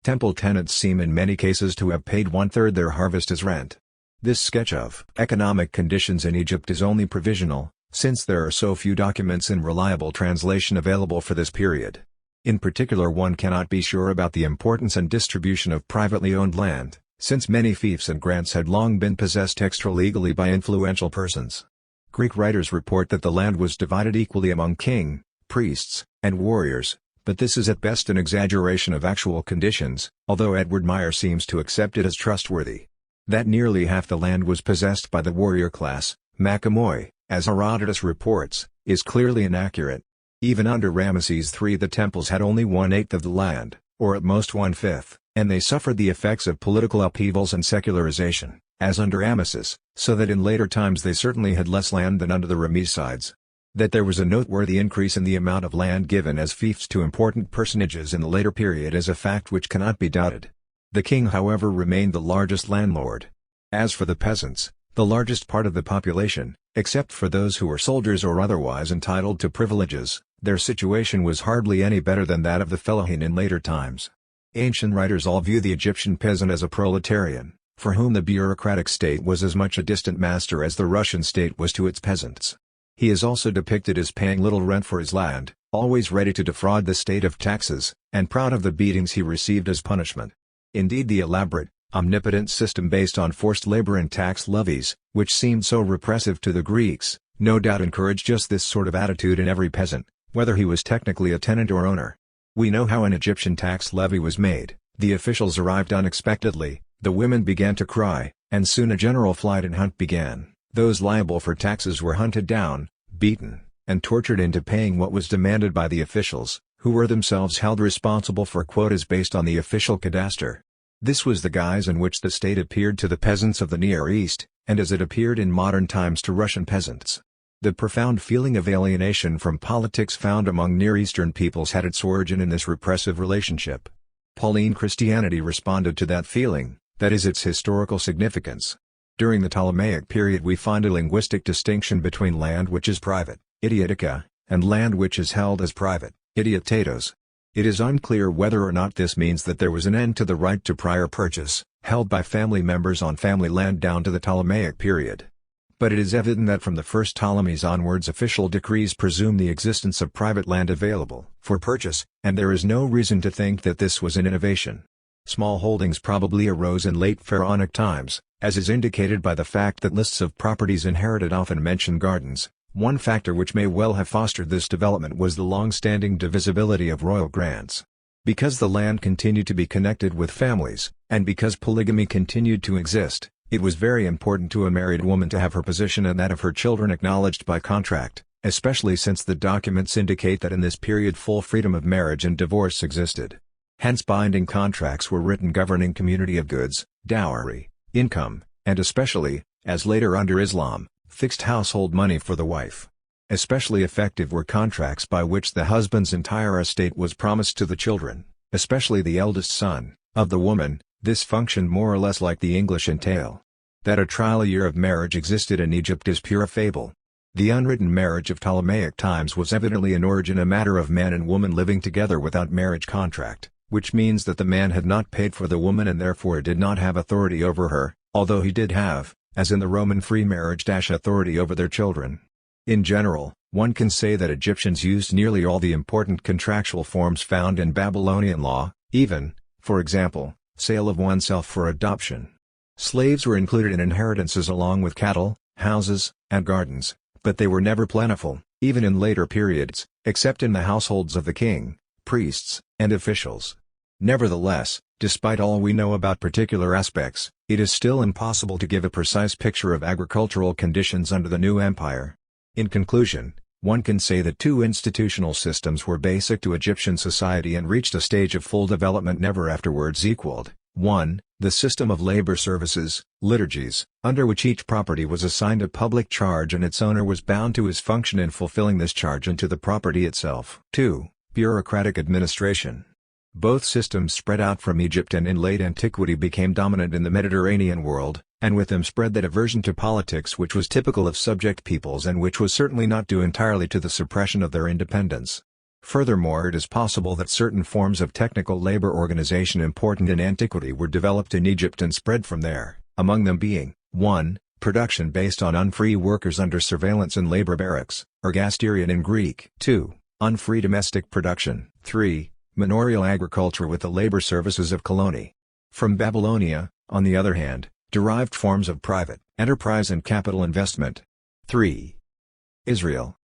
Temple tenants seem in many cases to have paid 1/3 their harvest as rent. This sketch of economic conditions in Egypt is only provisional, since there are so few documents in reliable translation available for this period. In particular, one cannot be sure about the importance and distribution of privately owned land, since many fiefs and grants had long been possessed extra-legally by influential persons. Greek writers report that the land was divided equally among king, priests, and warriors, but this is at best an exaggeration of actual conditions, although Edward Meyer seems to accept it as trustworthy. That nearly half the land was possessed by the warrior class, Macamoi, as Herodotus reports, is clearly inaccurate. Even under Ramesses III the temples had only 1/8 of the land, or at most 1/5, and they suffered the effects of political upheavals and secularization, as under Ramesses, so that in later times they certainly had less land than under the Ramessides. That there was a noteworthy increase in the amount of land given as fiefs to important personages in the later period is a fact which cannot be doubted. The king, however, remained the largest landlord. As for the peasants, the largest part of the population, except for those who were soldiers or otherwise entitled to privileges, their situation was hardly any better than that of the fellahin in later times. Ancient writers all view the Egyptian peasant as a proletarian, for whom the bureaucratic state was as much a distant master as the Russian state was to its peasants. He is also depicted as paying little rent for his land, always ready to defraud the state of taxes, and proud of the beatings he received as punishment. Indeed, the elaborate, omnipotent system based on forced labor and tax levies, which seemed so repressive to the Greeks, no doubt encouraged just this sort of attitude in every peasant, whether he was technically a tenant or owner. We know how an Egyptian tax levy was made. The officials arrived unexpectedly, the women began to cry, and soon a general flight and hunt began. Those liable for taxes were hunted down, beaten, and tortured into paying what was demanded by the officials, who were themselves held responsible for quotas based on the official cadastre. This was the guise in which the state appeared to the peasants of the Near East, and as it appeared in modern times to Russian peasants. The profound feeling of alienation from politics found among Near Eastern peoples had its origin in this repressive relationship. Pauline Christianity responded to that feeling, that is its historical significance. During the Ptolemaic period we find a linguistic distinction between land which is private, idiotica, and land which is held as private, idiotatos. It is unclear whether or not this means that there was an end to the right to prior purchase, held by family members on family land down to the Ptolemaic period. But it is evident that from the first Ptolemies onwards official decrees presume the existence of private land available for purchase, and there is no reason to think that this was an innovation. Small holdings probably arose in late pharaonic times, as is indicated by the fact that lists of properties inherited often mention gardens. One factor which may well have fostered this development was the long-standing divisibility of royal grants. Because the land continued to be connected with families, and because polygamy continued to exist, it was very important to a married woman to have her position and that of her children acknowledged by contract, especially since the documents indicate that in this period full freedom of marriage and divorce existed. Hence binding contracts were written governing community of goods, dowry, income, and especially, as later under Islam, fixed household money for the wife. Especially effective were contracts by which the husband's entire estate was promised to the children, especially the eldest son, of the woman. This functioned more or less like the English entail. That a trial year of marriage existed in Egypt is pure fable. The unwritten marriage of Ptolemaic times was evidently in origin a matter of man and woman living together without marriage contract, which means that the man had not paid for the woman and therefore did not have authority over her, although he did have, as in the Roman free marriage, authority over their children. In general, one can say that Egyptians used nearly all the important contractual forms found in Babylonian law, even, for example, sale of oneself for adoption. Slaves were included in inheritances along with cattle, houses, and gardens, but they were never plentiful, even in later periods, except in the households of the king, priests, and officials. Nevertheless, despite all we know about particular aspects, it is still impossible to give a precise picture of agricultural conditions under the new empire. In conclusion, one can say that two institutional systems were basic to Egyptian society and reached a stage of full development never afterwards equaled. 1. The system of labor services, liturgies, under which each property was assigned a public charge and its owner was bound to his function in fulfilling this charge and to the property itself. 2. Bureaucratic administration. Both systems spread out from Egypt and in late antiquity became dominant in the Mediterranean world, and with them spread that aversion to politics which was typical of subject peoples and which was certainly not due entirely to the suppression of their independence. Furthermore, it is possible that certain forms of technical labor organization important in antiquity were developed in Egypt and spread from there, among them being 1. Production based on unfree workers under surveillance in labor barracks, ergasterion in Greek. 2. Unfree domestic production. 3. Manorial agriculture with the labor services of colony. From Babylonia, on the other hand, derived forms of private enterprise and capital investment. 3. Israel.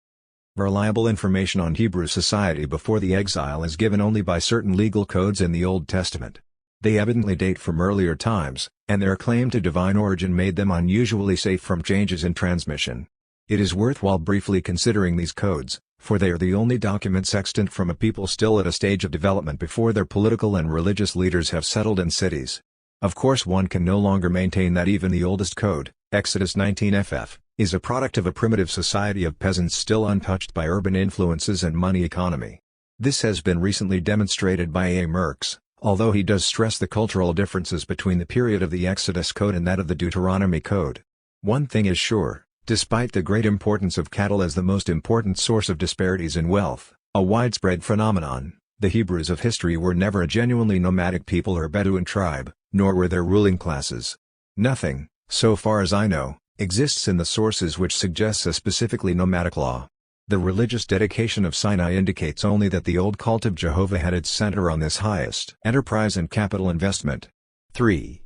Reliable information on Hebrew society before the exile is given only by certain legal codes in the Old Testament. They evidently date from earlier times, and their claim to divine origin made them unusually safe from changes in transmission. It is worthwhile briefly considering these codes, for they are the only documents extant from a people still at a stage of development before their political and religious leaders have settled in cities. Of course, one can no longer maintain that even the oldest code, Exodus 19ff, is a product of a primitive society of peasants still untouched by urban influences and money economy. This has been recently demonstrated by A. Merckx, although he does stress the cultural differences between the period of the Exodus Code and that of the Deuteronomy Code. One thing is sure, despite the great importance of cattle as the most important source of disparities in wealth, a widespread phenomenon, the Hebrews of history were never a genuinely nomadic people or Bedouin tribe, nor were there ruling classes. Nothing, so far as I know, exists in the sources which suggests a specifically nomadic law. The religious dedication of Sinai indicates only that the old cult of Jehovah had its center on this highest enterprise and capital investment. 3.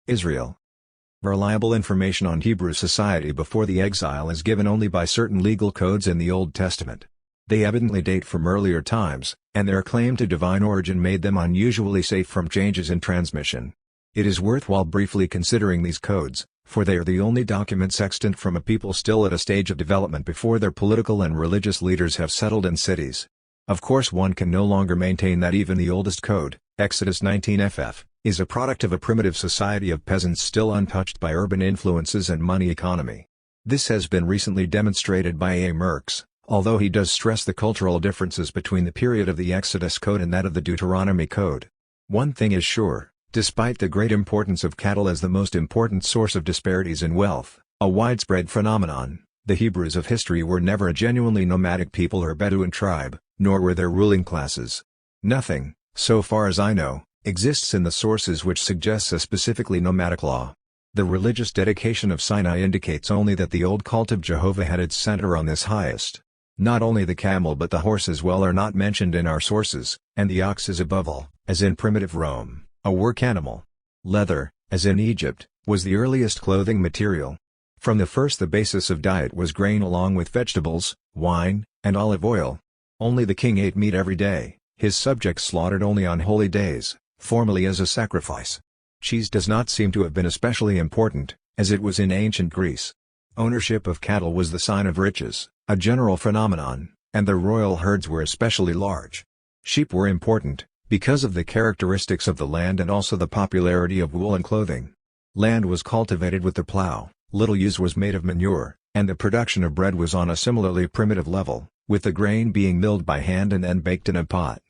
Israel. Reliable information on Hebrew society before the exile is given only by certain legal codes in the Old Testament. They evidently date from earlier times, and their claim to divine origin made them unusually safe from changes in transmission. It is worthwhile briefly considering these codes, for they are the only documents extant from a people still at a stage of development before their political and religious leaders have settled in cities. Of course, one can no longer maintain that even the oldest code, Exodus 19 ff, is a product of a primitive society of peasants still untouched by urban influences and money economy. This has been recently demonstrated by A. Merckx, although he does stress the cultural differences between the period of the Exodus Code and that of the Deuteronomy Code. One thing is sure, despite the great importance of cattle as the most important source of disparities in wealth, a widespread phenomenon, the Hebrews of history were never a genuinely nomadic people or Bedouin tribe, nor were there ruling classes. Nothing, so far as I know, exists in the sources which suggests a specifically nomadic law. The religious dedication of Sinai indicates only that the old cult of Jehovah had its center on this highest. Not only the camel but the horse as well are not mentioned in our sources, and the ox is above all, as in primitive Rome, a work animal. Leather, as in Egypt, was the earliest clothing material. From the first the basis of diet was grain along with vegetables, wine, and olive oil. Only the king ate meat every day, his subjects slaughtered only on holy days, formally as a sacrifice. Cheese does not seem to have been especially important, as it was in ancient Greece. Ownership of cattle was the sign of riches, a general phenomenon, and the royal herds were especially large. Sheep were important, because of the characteristics of the land and also the popularity of woolen clothing. Land was cultivated with the plow, little use was made of manure, and the production of bread was on a similarly primitive level, with the grain being milled by hand and then baked in a pot.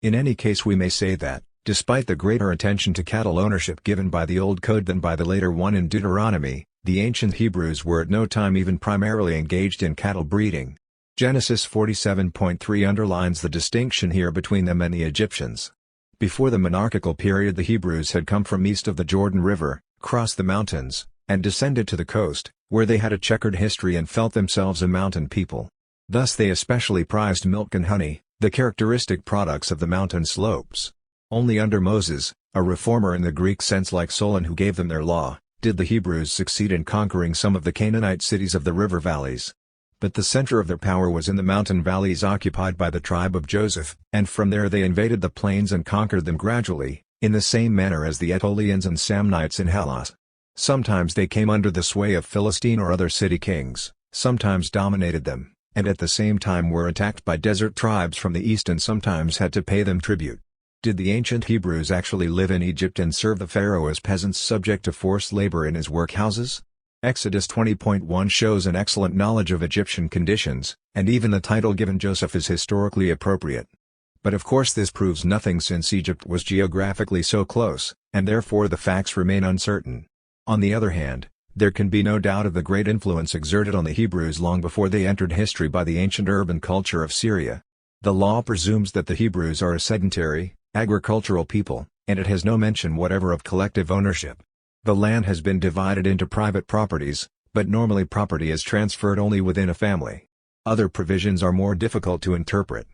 In any case, we may say that, despite the greater attention to cattle ownership given by the Old Code than by the later one in Deuteronomy, the ancient Hebrews were at no time even primarily engaged in cattle breeding. Genesis 47.3 underlines the distinction here between them and the Egyptians. Before the monarchical period, the Hebrews had come from east of the Jordan River, crossed the mountains, and descended to the coast, where they had a checkered history and felt themselves a mountain people. Thus they especially prized milk and honey, the characteristic products of the mountain slopes. Only under Moses, a reformer in the Greek sense like Solon who gave them their law, did the Hebrews succeed in conquering some of the Canaanite cities of the river valleys. But the center of their power was in the mountain valleys occupied by the tribe of Joseph, and from there they invaded the plains and conquered them gradually, in the same manner as the Aetolians and Samnites in Hellas. Sometimes they came under the sway of Philistine or other city kings, sometimes dominated them, and at the same time were attacked by desert tribes from the east and sometimes had to pay them tribute. Did the ancient Hebrews actually live in Egypt and serve the pharaoh as peasants subject to forced labor in his workhouses? Exodus 20.1 shows an excellent knowledge of Egyptian conditions, and even the title given Joseph is historically appropriate. But of course this proves nothing since Egypt was geographically so close, and therefore the facts remain uncertain. On the other hand, there can be no doubt of the great influence exerted on the Hebrews long before they entered history by the ancient urban culture of Syria. The law presumes that the Hebrews are a sedentary, agricultural people, and it has no mention whatever of collective ownership. The land has been divided into private properties, but normally property is transferred only within a family. Other provisions are more difficult to interpret.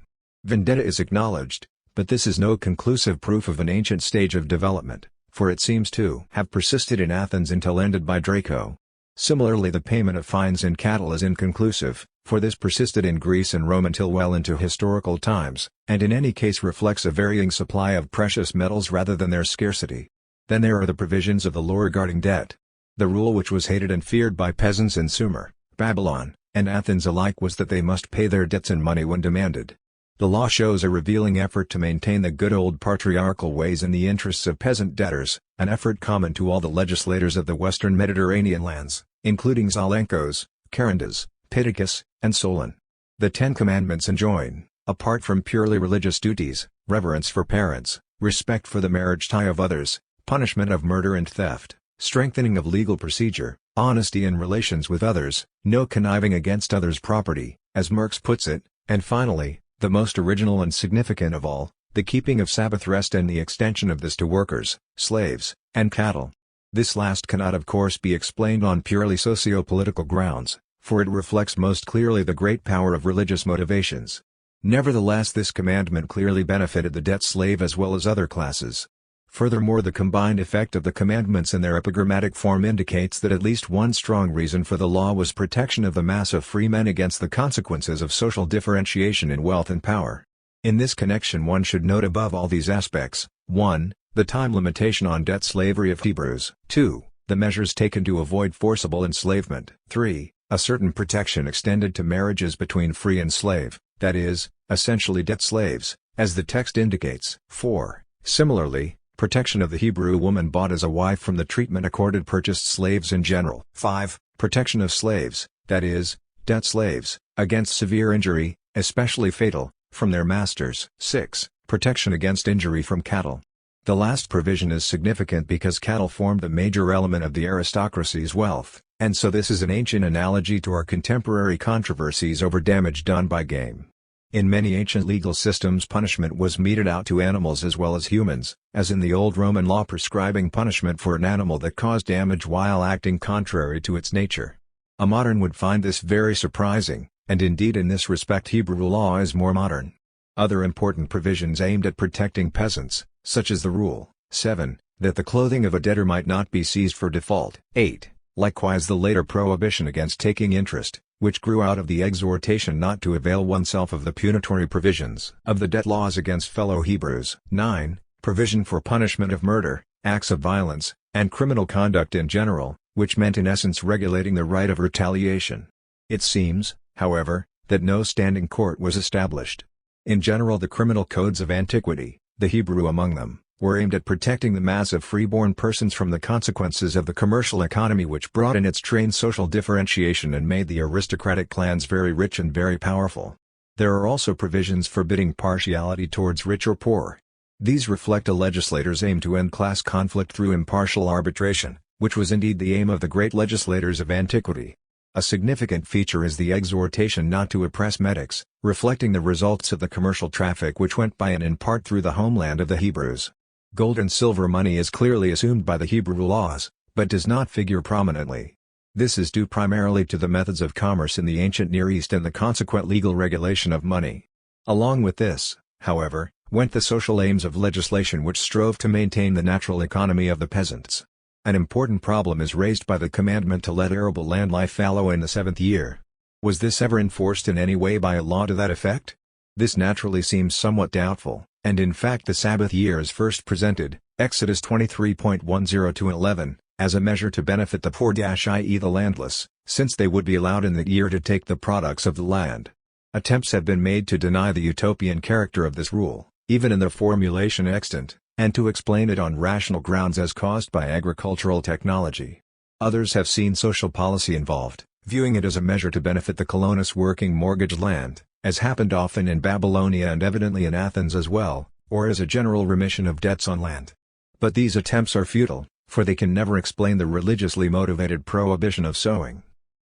Vendetta is acknowledged, but this is no conclusive proof of an ancient stage of development, for it seems to have persisted in Athens until ended by Draco. Similarly, the payment of fines in cattle is inconclusive, for this persisted in Greece and Rome until well into historical times, and in any case reflects a varying supply of precious metals rather than their scarcity. Then there are the provisions of the law regarding debt. The rule which was hated and feared by peasants in Sumer, Babylon, and Athens alike was that they must pay their debts in money when demanded. The law shows a revealing effort to maintain the good old patriarchal ways in the interests of peasant debtors, an effort common to all the legislators of the western Mediterranean lands, including Zalenkos, Charondas, Pittacus, and Solon. The Ten Commandments enjoin, apart from purely religious duties, reverence for parents, respect for the marriage tie of others, punishment of murder and theft, strengthening of legal procedure, honesty in relations with others, no conniving against others' property, as Merckx puts it, and finally, the most original and significant of all, the keeping of Sabbath rest and the extension of this to workers, slaves, and cattle. This last cannot of course be explained on purely socio-political grounds, for it reflects most clearly the great power of religious motivations. Nevertheless, this commandment clearly benefited the debt slave as well as other classes. Furthermore, the combined effect of the commandments in their epigrammatic form indicates that at least one strong reason for the law was protection of the mass of free men against the consequences of social differentiation in wealth and power. In this connection, one should note above all these aspects: 1. The time limitation on debt slavery of Hebrews; 2. The measures taken to avoid forcible enslavement; 3. A certain protection extended to marriages between free and slave, that is, essentially debt slaves, as the text indicates; 4. Similarly, protection of the Hebrew woman bought as a wife from the treatment accorded purchased slaves in general; 5. Protection of slaves, that is, debt slaves, against severe injury, especially fatal, from their masters; 6. Protection against injury from cattle. The last provision is significant because cattle formed a major element of the aristocracy's wealth, and so this is an ancient analogy to our contemporary controversies over damage done by game. In many ancient legal systems, punishment was meted out to animals as well as humans, as in the old Roman law prescribing punishment for an animal that caused damage while acting contrary to its nature. A modern would find this very surprising, and indeed in this respect Hebrew law is more modern. Other important provisions aimed at protecting peasants, such as the rule, 7, that the clothing of a debtor might not be seized for default; 8, likewise the later prohibition against taking interest, which grew out of the exhortation not to avail oneself of the punitory provisions of the debt laws against fellow Hebrews; 9, provision for punishment of murder, acts of violence, and criminal conduct in general, which meant in essence regulating the right of retaliation. It seems, however, that no standing court was established. In general, the criminal codes of antiquity, the Hebrew among them, were aimed at protecting the mass of free-born persons from the consequences of the commercial economy, which brought in its train social differentiation and made the aristocratic clans very rich and very powerful. There are also provisions forbidding partiality towards rich or poor. These reflect a legislator's aim to end class conflict through impartial arbitration, which was indeed the aim of the great legislators of antiquity. A significant feature is the exhortation not to oppress metics, reflecting the results of the commercial traffic which went by and in part through the homeland of the Hebrews. Gold and silver money is clearly assumed by the Hebrew laws, but does not figure prominently. This is due primarily to the methods of commerce in the ancient Near East and the consequent legal regulation of money. Along with this, however, went the social aims of legislation which strove to maintain the natural economy of the peasants. An important problem is raised by the commandment to let arable land lie fallow in the 7th year. Was this ever enforced in any way by a law to that effect? This naturally seems somewhat doubtful, and in fact the Sabbath year is first presented, Exodus 23.10-11, as a measure to benefit the poor, i.e. the landless, since they would be allowed in that year to take the products of the land. Attempts have been made to deny the utopian character of this rule, even in their formulation extant, and to explain it on rational grounds as caused by agricultural technology. Others have seen social policy involved, viewing it as a measure to benefit the colonus working mortgaged land, as happened often in Babylonia and evidently in Athens as well, or as a general remission of debts on land. But these attempts are futile, for they can never explain the religiously motivated prohibition of sowing.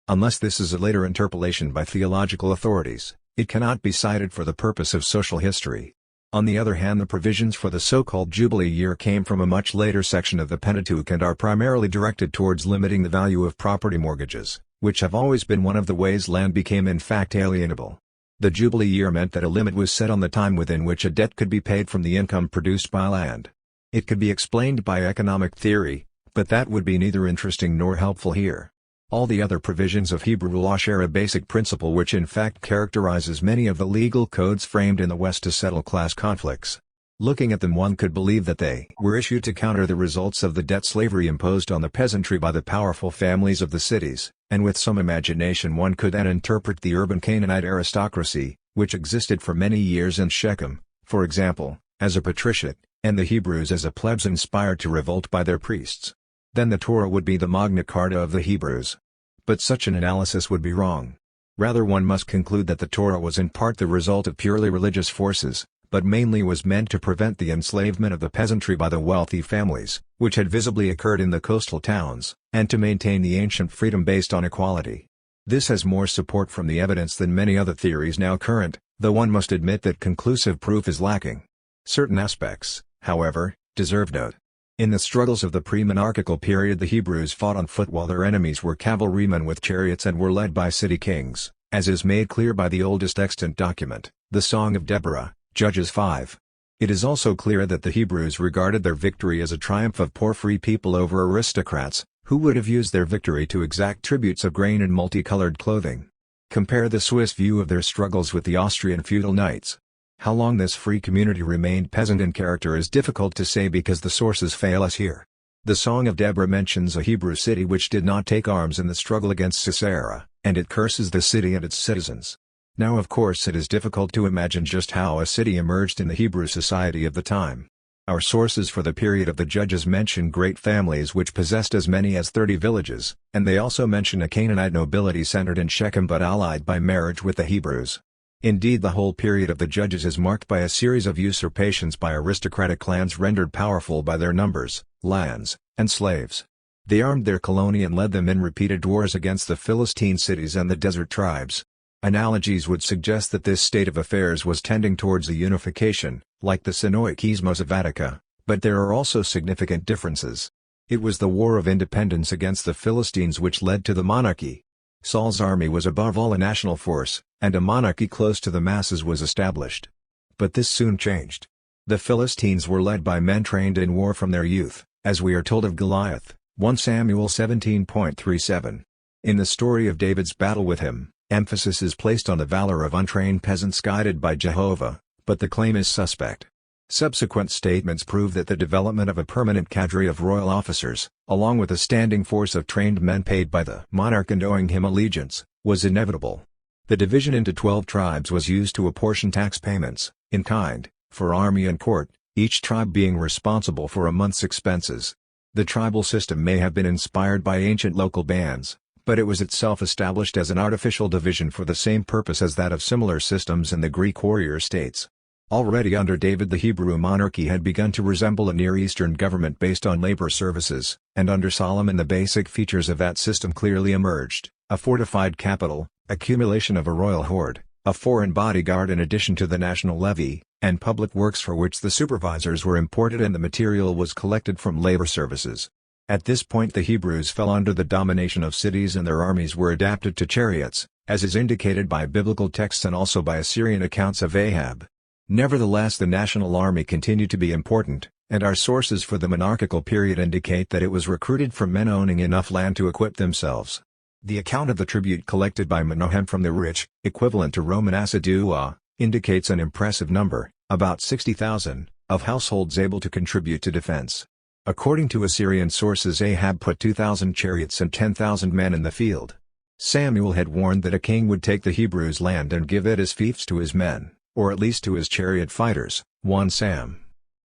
Unless this is a later interpolation by theological authorities, it cannot be cited for the purpose of social history. On the other hand, the provisions for the so-called Jubilee year came from a much later section of the Pentateuch and are primarily directed towards limiting the value of property mortgages, which have always been one of the ways land became in fact alienable. The Jubilee year meant that a limit was set on the time within which a debt could be paid from the income produced by land. It could be explained by economic theory, but that would be neither interesting nor helpful here. All the other provisions of Hebrew law share a basic principle which in fact characterizes many of the legal codes framed in the West to settle class conflicts. Looking at them, one could believe that they were issued to counter the results of the debt slavery imposed on the peasantry by the powerful families of the cities, and with some imagination one could then interpret the urban Canaanite aristocracy, which existed for many years in Shechem, for example, as a patriciate, and the Hebrews as a plebs inspired to revolt by their priests. Then the Torah would be the Magna Carta of the Hebrews. But such an analysis would be wrong. Rather, one must conclude that the Torah was in part the result of purely religious forces, but mainly was meant to prevent the enslavement of the peasantry by the wealthy families, which had visibly occurred in the coastal towns, and to maintain the ancient freedom based on equality. This has more support from the evidence than many other theories now current, though one must admit that conclusive proof is lacking. Certain aspects, however, deserve note. In the struggles of the pre-monarchical period, the Hebrews fought on foot while their enemies were cavalrymen with chariots and were led by city kings, as is made clear by the oldest extant document, the Song of Deborah, Judges 5. It is also clear that the Hebrews regarded their victory as a triumph of poor free people over aristocrats, who would have used their victory to exact tributes of grain and multicolored clothing. Compare the Swiss view of their struggles with the Austrian feudal knights. How long this free community remained peasant in character is difficult to say because the sources fail us here. The Song of Deborah mentions a Hebrew city which did not take arms in the struggle against Sisera, and it curses the city and its citizens. Now of course it is difficult to imagine just how a city emerged in the Hebrew society of the time. Our sources for the period of the Judges mention great families which possessed as many as 30 villages, and they also mention a Canaanite nobility centered in Shechem but allied by marriage with the Hebrews. Indeed, the whole period of the Judges is marked by a series of usurpations by aristocratic clans rendered powerful by their numbers, lands, and slaves. They armed their colony and led them in repeated wars against the Philistine cities and the desert tribes. Analogies would suggest that this state of affairs was tending towards a unification, like the Sinoikismos of Attica, but there are also significant differences. It was the war of independence against the Philistines which led to the monarchy. Saul's army was above all a national force, and a monarchy close to the masses was established. But this soon changed. The Philistines were led by men trained in war from their youth, as we are told of Goliath, 1 Samuel 17:37. In the story of David's battle with him, emphasis is placed on the valor of untrained peasants guided by Jehovah, but the claim is suspect. Subsequent statements prove that the development of a permanent cadre of royal officers, along with a standing force of trained men paid by the monarch and owing him allegiance, was inevitable. The division into 12 tribes was used to apportion tax payments, in kind, for army and court, each tribe being responsible for a month's expenses. The tribal system may have been inspired by ancient local bands, but it was itself established as an artificial division for the same purpose as that of similar systems in the Greek warrior states. Already under David the Hebrew monarchy had begun to resemble a Near Eastern government based on labor services, and under Solomon the basic features of that system clearly emerged: a fortified capital, accumulation of a royal hoard, a foreign bodyguard in addition to the national levy, and public works for which the supervisors were imported and the material was collected from labor services. At this point the Hebrews fell under the domination of cities and their armies were adapted to chariots, as is indicated by biblical texts and also by Assyrian accounts of Ahab. Nevertheless, the national army continued to be important, and our sources for the monarchical period indicate that it was recruited from men owning enough land to equip themselves. The account of the tribute collected by Menahem from the rich, equivalent to Roman assiduaa, indicates an impressive number, about 60,000, of households able to contribute to defense. According to Assyrian sources, Ahab put 2,000 chariots and 10,000 men in the field. Samuel had warned that a king would take the Hebrews' land and give it as fiefs to his men, or at least to his chariot fighters, 1 Sam.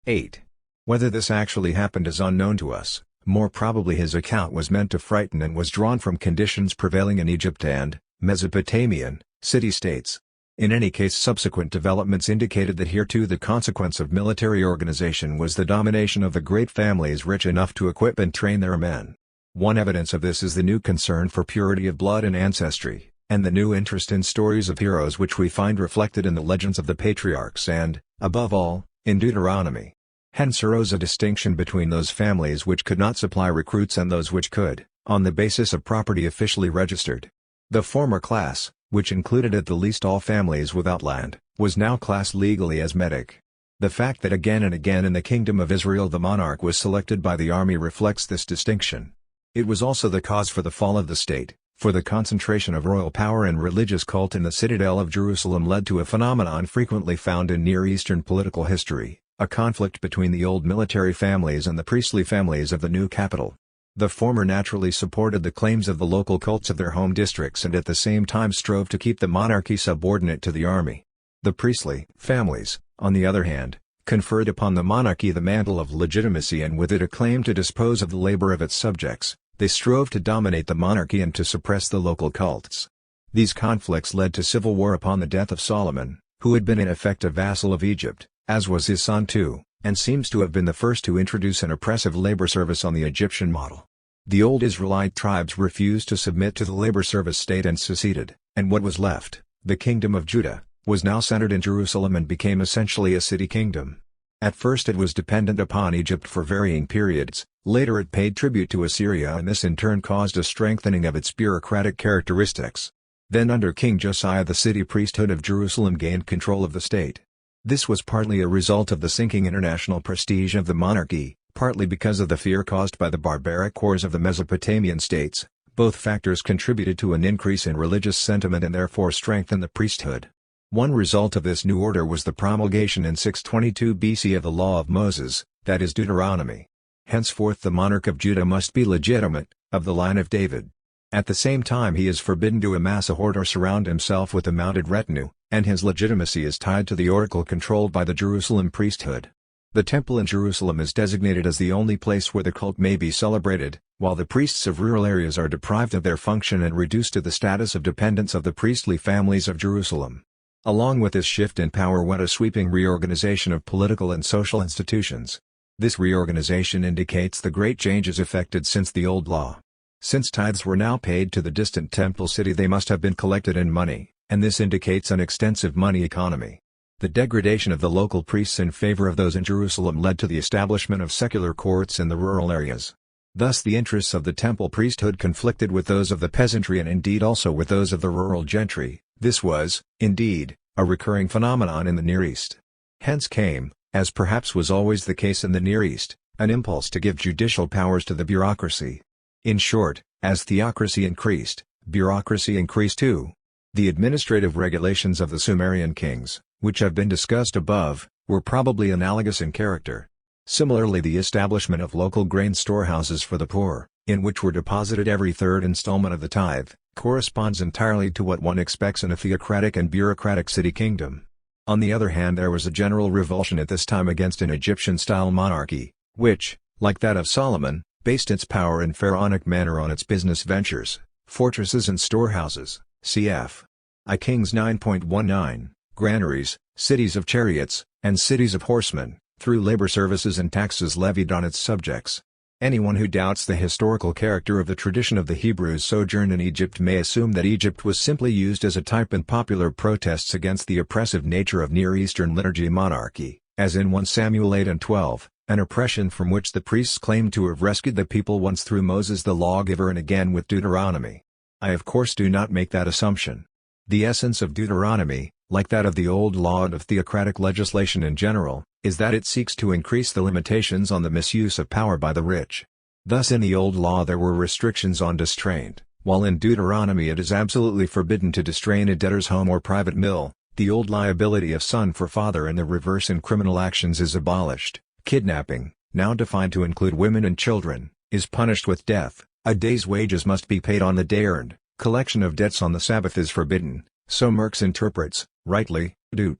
8. Whether this actually happened is unknown to us, more probably his account was meant to frighten and was drawn from conditions prevailing in Egypt and Mesopotamian city-states. In any case, subsequent developments indicated that here too the consequence of military organization was the domination of the great families rich enough to equip and train their men. One evidence of this is the new concern for purity of blood and ancestry, and the new interest in stories of heroes which we find reflected in the legends of the patriarchs and, above all, in Deuteronomy. Hence arose a distinction between those families which could not supply recruits and those which could, on the basis of property officially registered. The former class, which included at the least all families without land, was now classed legally as metic. The fact that again and again in the kingdom of Israel the monarch was selected by the army reflects this distinction. It was also the cause for the fall of the state, for the concentration of royal power and religious cult in the citadel of Jerusalem led to a phenomenon frequently found in Near Eastern political history, a conflict between the old military families and the priestly families of the new capital. The former naturally supported the claims of the local cults of their home districts and at the same time strove to keep the monarchy subordinate to the army. The priestly families, on the other hand, conferred upon the monarchy the mantle of legitimacy and with it a claim to dispose of the labor of its subjects. They strove to dominate the monarchy and to suppress the local cults. These conflicts led to civil war upon the death of Solomon, who had been in effect a vassal of Egypt, as was his son too, and seems to have been the first to introduce an oppressive labor service on the Egyptian model. The old Israelite tribes refused to submit to the labor service state and seceded, and what was left, the kingdom of Judah, was now centered in Jerusalem and became essentially a city kingdom. At first it was dependent upon Egypt for varying periods, later it paid tribute to Assyria and this in turn caused a strengthening of its bureaucratic characteristics. Then under King Josiah the city priesthood of Jerusalem gained control of the state. This was partly a result of the sinking international prestige of the monarchy, partly because of the fear caused by the barbaric wars of the Mesopotamian states. Both factors contributed to an increase in religious sentiment and therefore strengthened the priesthood. One result of this new order was the promulgation in 622 BC of the Law of Moses, that is Deuteronomy. Henceforth the monarch of Judah must be legitimate, of the line of David. At the same time he is forbidden to amass a horde or surround himself with a mounted retinue, and his legitimacy is tied to the oracle controlled by the Jerusalem priesthood. The temple in Jerusalem is designated as the only place where the cult may be celebrated, while the priests of rural areas are deprived of their function and reduced to the status of dependents of the priestly families of Jerusalem. Along with this shift in power went a sweeping reorganization of political and social institutions. This reorganization indicates the great changes effected since the old law. Since tithes were now paid to the distant temple city, they must have been collected in money, and this indicates an extensive money economy. The degradation of the local priests in favor of those in Jerusalem led to the establishment of secular courts in the rural areas. Thus the interests of the temple priesthood conflicted with those of the peasantry and indeed also with those of the rural gentry. This was, indeed, a recurring phenomenon in the Near East. Hence came, as perhaps was always the case in the Near East, an impulse to give judicial powers to the bureaucracy. In short, as theocracy increased, bureaucracy increased too. The administrative regulations of the Sumerian kings, which have been discussed above, were probably analogous in character. Similarly, the establishment of local grain storehouses for the poor, in which were deposited every third installment of the tithe, corresponds entirely to what one expects in a theocratic and bureaucratic city kingdom. On the other hand, there was a general revulsion at this time against an Egyptian-style monarchy, which, like that of Solomon, based its power in pharaonic manner on its business ventures, fortresses and storehouses, cf. I Kings 9.19, granaries, cities of chariots, and cities of horsemen, through labor services and taxes levied on its subjects. Anyone who doubts the historical character of the tradition of the Hebrews' sojourn in Egypt may assume that Egypt was simply used as a type in popular protests against the oppressive nature of Near Eastern liturgy monarchy, as in 1 Samuel 8 and 12. An oppression from which the priests claimed to have rescued the people once through Moses the lawgiver and again with Deuteronomy. I of course do not make that assumption. The essence of Deuteronomy, like that of the Old Law and of theocratic legislation in general, is that it seeks to increase the limitations on the misuse of power by the rich. Thus in the Old Law there were restrictions on distraint, while in Deuteronomy it is absolutely forbidden to distrain a debtor's home or private mill. The old liability of son for father and the reverse in criminal actions is abolished. Kidnapping, now defined to include women and children, is punished with death. A day's wages must be paid on the day earned. Collection of debts on the Sabbath is forbidden, so Merckx interprets, rightly, Deut.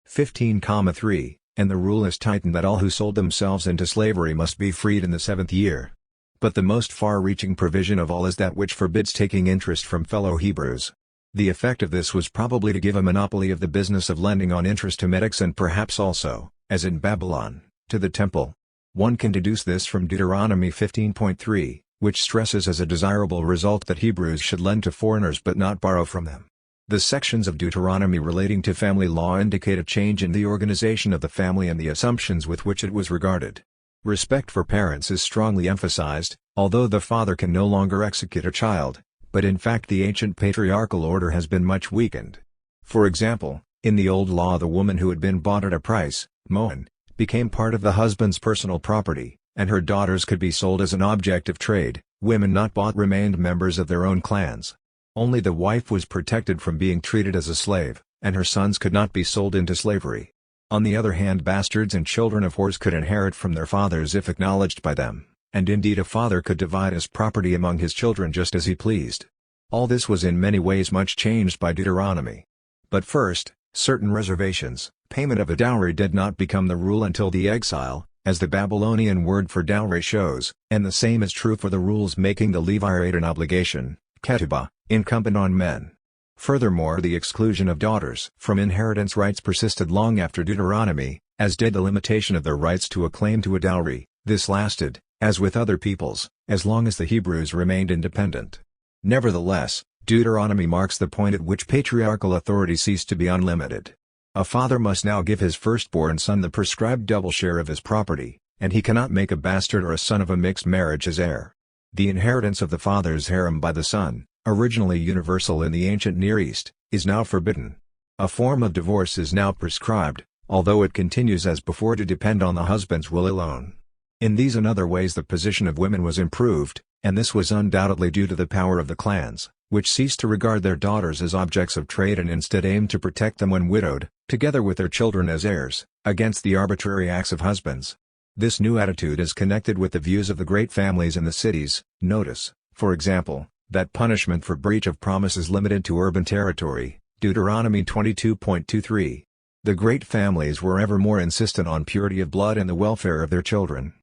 15,3, and the rule is tightened that all who sold themselves into slavery must be freed in the 7th year. But the most far-reaching provision of all is that which forbids taking interest from fellow Hebrews. The effect of this was probably to give a monopoly of the business of lending on interest to metics and perhaps also, as in Babylon, to the temple. One can deduce this from Deuteronomy 15.3, which stresses as a desirable result that Hebrews should lend to foreigners but not borrow from them. The sections of Deuteronomy relating to family law indicate a change in the organization of the family and the assumptions with which it was regarded. Respect for parents is strongly emphasized, although the father can no longer execute a child, but in fact the ancient patriarchal order has been much weakened. For example, in the Old Law the woman who had been bought at a price, moen, became part of the husband's personal property, and her daughters could be sold as an object of trade. Women not bought remained members of their own clans. Only the wife was protected from being treated as a slave, and her sons could not be sold into slavery. On the other hand, bastards and children of whores could inherit from their fathers if acknowledged by them, and indeed a father could divide his property among his children just as he pleased. All this was in many ways much changed by Deuteronomy. But first, certain reservations. Payment of a dowry did not become the rule until the exile, as the Babylonian word for dowry shows, and the same is true for the rules making the Levite an obligation, ketubah, incumbent on men. Furthermore, the exclusion of daughters from inheritance rights persisted long after Deuteronomy, as did the limitation of their rights to a claim to a dowry. This lasted, as with other peoples, as long as the Hebrews remained independent. Nevertheless, Deuteronomy marks the point at which patriarchal authority ceased to be unlimited. A father must now give his firstborn son the prescribed double share of his property, and he cannot make a bastard or a son of a mixed marriage his heir. The inheritance of the father's harem by the son, originally universal in the ancient Near East, is now forbidden. A form of divorce is now prescribed, although it continues as before to depend on the husband's will alone. In these and other ways the position of women was improved, and this was undoubtedly due to the power of the clans, which ceased to regard their daughters as objects of trade and instead aimed to protect them when widowed, together with their children as heirs, against the arbitrary acts of husbands. This new attitude is connected with the views of the great families in the cities. Notice, for example, that punishment for breach of promise is limited to urban territory, Deuteronomy 22.23. The great families were ever more insistent on purity of blood and the welfare of their children.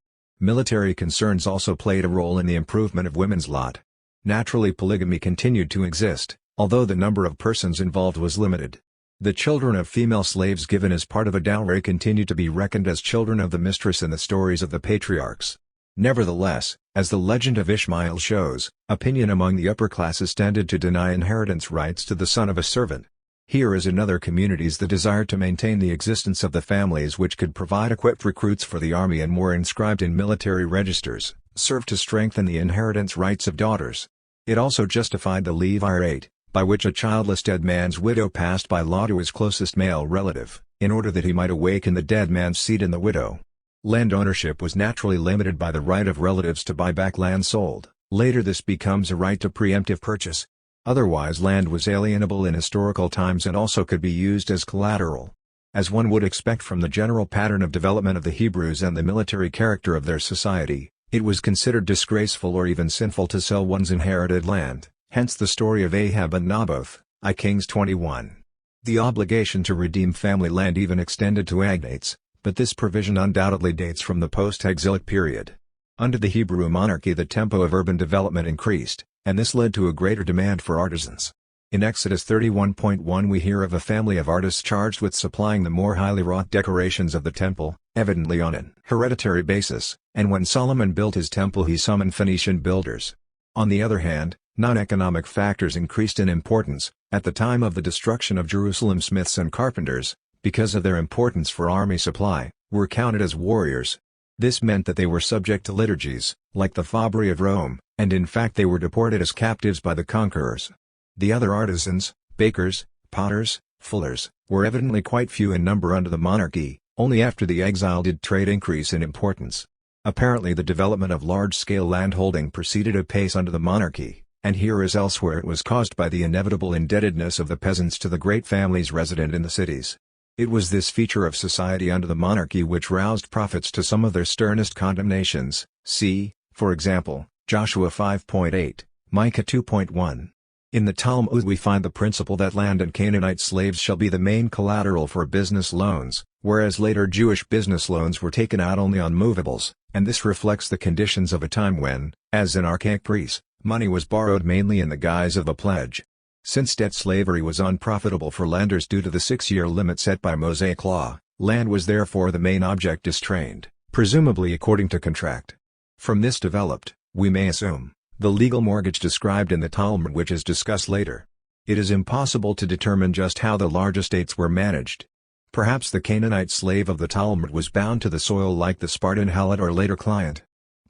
Military concerns also played a role in the improvement of women's lot. Naturally, polygamy continued to exist, although the number of persons involved was limited. The children of female slaves given as part of a dowry continued to be reckoned as children of the mistress in the stories of the patriarchs. Nevertheless, as the legend of Ishmael shows, opinion among the upper classes tended to deny inheritance rights to the son of a servant. Here as in other communities the desire to maintain the existence of the families which could provide equipped recruits for the army and were inscribed in military registers, served to strengthen the inheritance rights of daughters. It also justified the levirate, by which a childless dead man's widow passed by law to his closest male relative, in order that he might awaken the dead man's seed in the widow. Land ownership was naturally limited by the right of relatives to buy back land sold. Later this becomes a right to preemptive purchase. Otherwise land was alienable in historical times and also could be used as collateral. As one would expect from the general pattern of development of the Hebrews and the military character of their society, it was considered disgraceful or even sinful to sell one's inherited land, hence the story of Ahab and Naboth, I Kings 21. The obligation to redeem family land even extended to agnates, but this provision undoubtedly dates from the post-exilic period. Under the Hebrew monarchy the tempo of urban development increased, and this led to a greater demand for artisans. In Exodus 31.1 we hear of a family of artists charged with supplying the more highly wrought decorations of the temple, evidently on an hereditary basis, and when Solomon built his temple he summoned Phoenician builders. On the other hand, non-economic factors increased in importance. At the time of the destruction of Jerusalem smiths and carpenters, because of their importance for army supply, were counted as warriors. This meant that they were subject to liturgies, like the Fabbri of Rome, and in fact they were deported as captives by the conquerors. The other artisans, bakers, potters, fullers, were evidently quite few in number under the monarchy. Only after the exile did trade increase in importance. Apparently the development of large-scale landholding proceeded apace under the monarchy, and here as elsewhere it was caused by the inevitable indebtedness of the peasants to the great families resident in the cities. It was this feature of society under the monarchy which roused prophets to some of their sternest condemnations. See, for example, Joshua 5.8, Micah 2.1. In the Talmud we find the principle that land and Canaanite slaves shall be the main collateral for business loans, whereas later Jewish business loans were taken out only on movables, and this reflects the conditions of a time when, as in archaic Greece, money was borrowed mainly in the guise of a pledge. Since debt slavery was unprofitable for lenders due to the 6-year limit set by Mosaic law, land was therefore the main object distrained, presumably according to contract. From this developed, we may assume, the legal mortgage described in the Talmud which is discussed later. It is impossible to determine just how the large estates were managed. Perhaps the Canaanite slave of the Talmud was bound to the soil like the Spartan Helot or later client.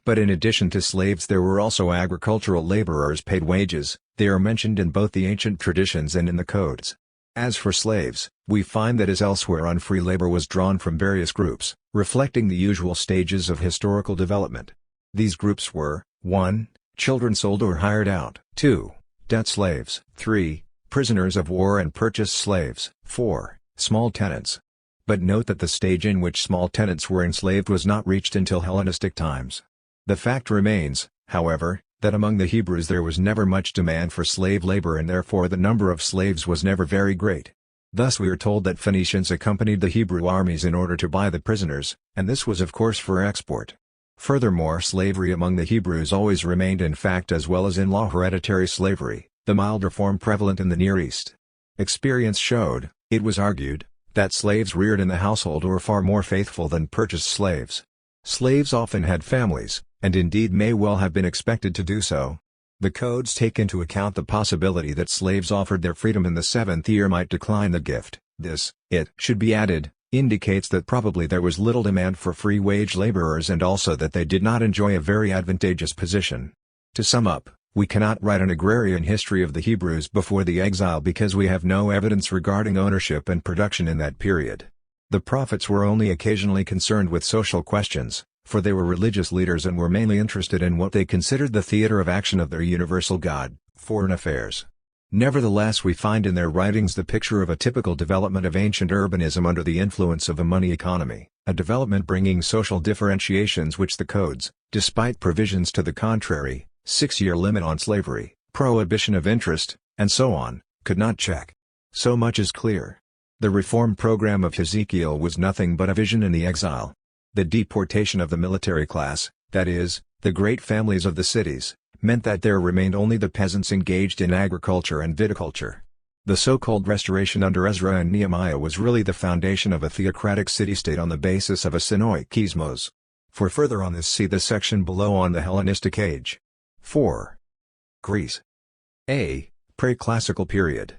But in addition to slaves there were also agricultural laborers paid wages. They are mentioned in both the ancient traditions and in the codes. As for slaves, we find that as elsewhere unfree labor was drawn from various groups, reflecting the usual stages of historical development. These groups were, 1. Children sold or hired out, 2. Debt slaves, 3. Prisoners of war and purchased slaves, 4. Small tenants. But note that the stage in which small tenants were enslaved was not reached until Hellenistic times. The fact remains, however, that among the Hebrews there was never much demand for slave labor and therefore the number of slaves was never very great. Thus we are told that Phoenicians accompanied the Hebrew armies in order to buy the prisoners, and this was of course for export. Furthermore, slavery among the Hebrews always remained in fact as well as in law hereditary slavery, the milder form prevalent in the Near East. Experience showed, it was argued, that slaves reared in the household were far more faithful than purchased slaves. Slaves often had families, and indeed may well have been expected to do so. The codes take into account the possibility that slaves offered their freedom in the 7th year might decline the gift. This, it should be added, indicates that probably there was little demand for free wage laborers and also that they did not enjoy a very advantageous position. To sum up, we cannot write an agrarian history of the Hebrews before the exile because we have no evidence regarding ownership and production in that period. The prophets were only occasionally concerned with social questions, for they were religious leaders and were mainly interested in what they considered the theater of action of their universal God, foreign affairs. Nevertheless, we find in their writings the picture of a typical development of ancient urbanism under the influence of a money economy, a development bringing social differentiations which the codes, despite provisions to the contrary, 6-year limit on slavery, prohibition of interest, and so on, could not check. So much is clear. The reform program of Ezekiel was nothing but a vision in the exile. The deportation of the military class, that is, the great families of the cities, meant that there remained only the peasants engaged in agriculture and viticulture. The so-called restoration under Ezra and Nehemiah was really the foundation of a theocratic city-state on the basis of a synoikismos. For further on this, see the section below on the Hellenistic Age. 4. Greece. A. Pre-classical period.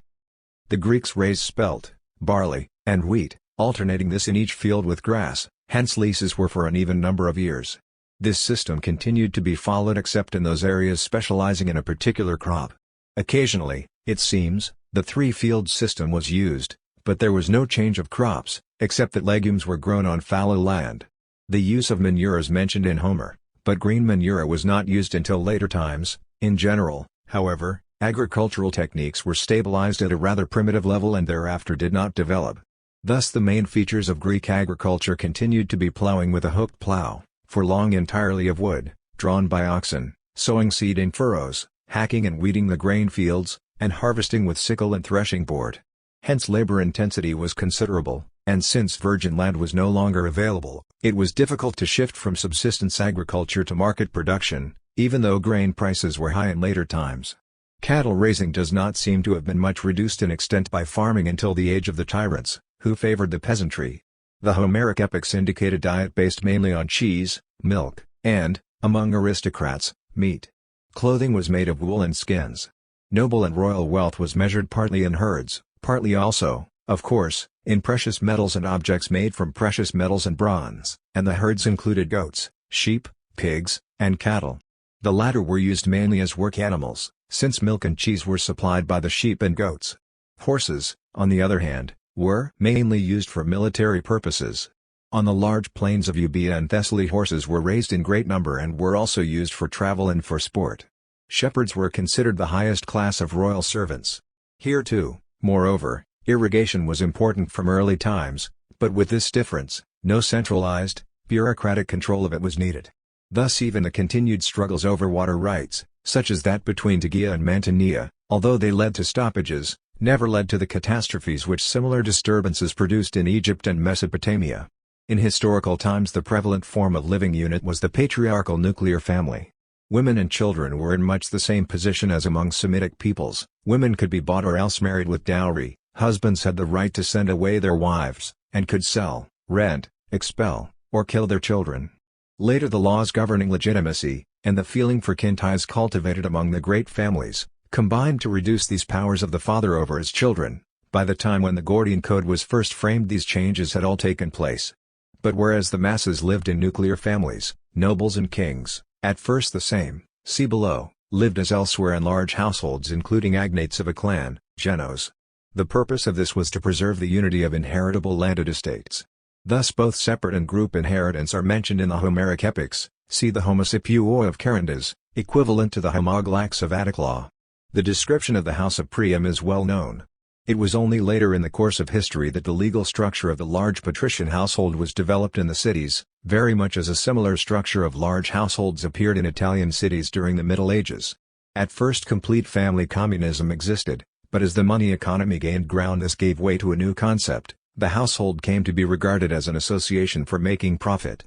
The Greeks raised spelt, barley, and wheat, alternating this in each field with grass, hence leases were for an even number of years. This system continued to be followed except in those areas specializing in a particular crop. Occasionally, it seems, the three-field system was used, but there was no change of crops, except that legumes were grown on fallow land. The use of manure is mentioned in Homer, but green manure was not used until later times. In general, however, agricultural techniques were stabilized at a rather primitive level and thereafter did not develop. Thus the main features of Greek agriculture continued to be plowing with a hooked plow, for long entirely of wood, drawn by oxen, sowing seed in furrows, hacking and weeding the grain fields, and harvesting with sickle and threshing board. Hence labor intensity was considerable, and since virgin land was no longer available, it was difficult to shift from subsistence agriculture to market production, even though grain prices were high in later times. Cattle raising does not seem to have been much reduced in extent by farming until the age of the tyrants, who favored the peasantry. The Homeric epics indicate a diet based mainly on cheese, milk, and, among aristocrats, meat. Clothing was made of wool and skins. Noble and royal wealth was measured partly in herds, partly also, of course, in precious metals and objects made from precious metals and bronze, and the herds included goats, sheep, pigs, and cattle. The latter were used mainly as work animals, since milk and cheese were supplied by the sheep and goats. Horses, on the other hand, were mainly used for military purposes. On the large plains of Euboea and Thessaly horses were raised in great number and were also used for travel and for sport. Shepherds were considered the highest class of royal servants. Here too, moreover, irrigation was important from early times, but with this difference, no centralized, bureaucratic control of it was needed. Thus even the continued struggles over water rights, such as that between Tegea and Mantinea, although they led to stoppages, never led to the catastrophes which similar disturbances produced in Egypt and Mesopotamia. In historical times the prevalent form of living unit was the patriarchal nuclear family. Women and children were in much the same position as among Semitic peoples. Women could be bought or else married with dowry, husbands had the right to send away their wives, and could sell, rent, expel, or kill their children. Later the laws governing legitimacy, and the feeling for kin ties cultivated among the great families, combined to reduce these powers of the father over his children. By the time when the Gordian Code was first framed these changes had all taken place. But whereas the masses lived in nuclear families, nobles and kings, at first the same, see below, lived as elsewhere in large households including agnates of a clan, genos. The purpose of this was to preserve the unity of inheritable landed estates. Thus both separate and group inheritance are mentioned in the Homeric epics, see the Homosippuoi of Charondas, equivalent to the Homoglax of Atticlaw. The description of the house of Priam is well known. It was only later in the course of history that the legal structure of the large patrician household was developed in the cities, very much as a similar structure of large households appeared in Italian cities during the Middle Ages. At first complete family communism existed, but as the money economy gained ground this gave way to a new concept. The household came to be regarded as an association for making profit.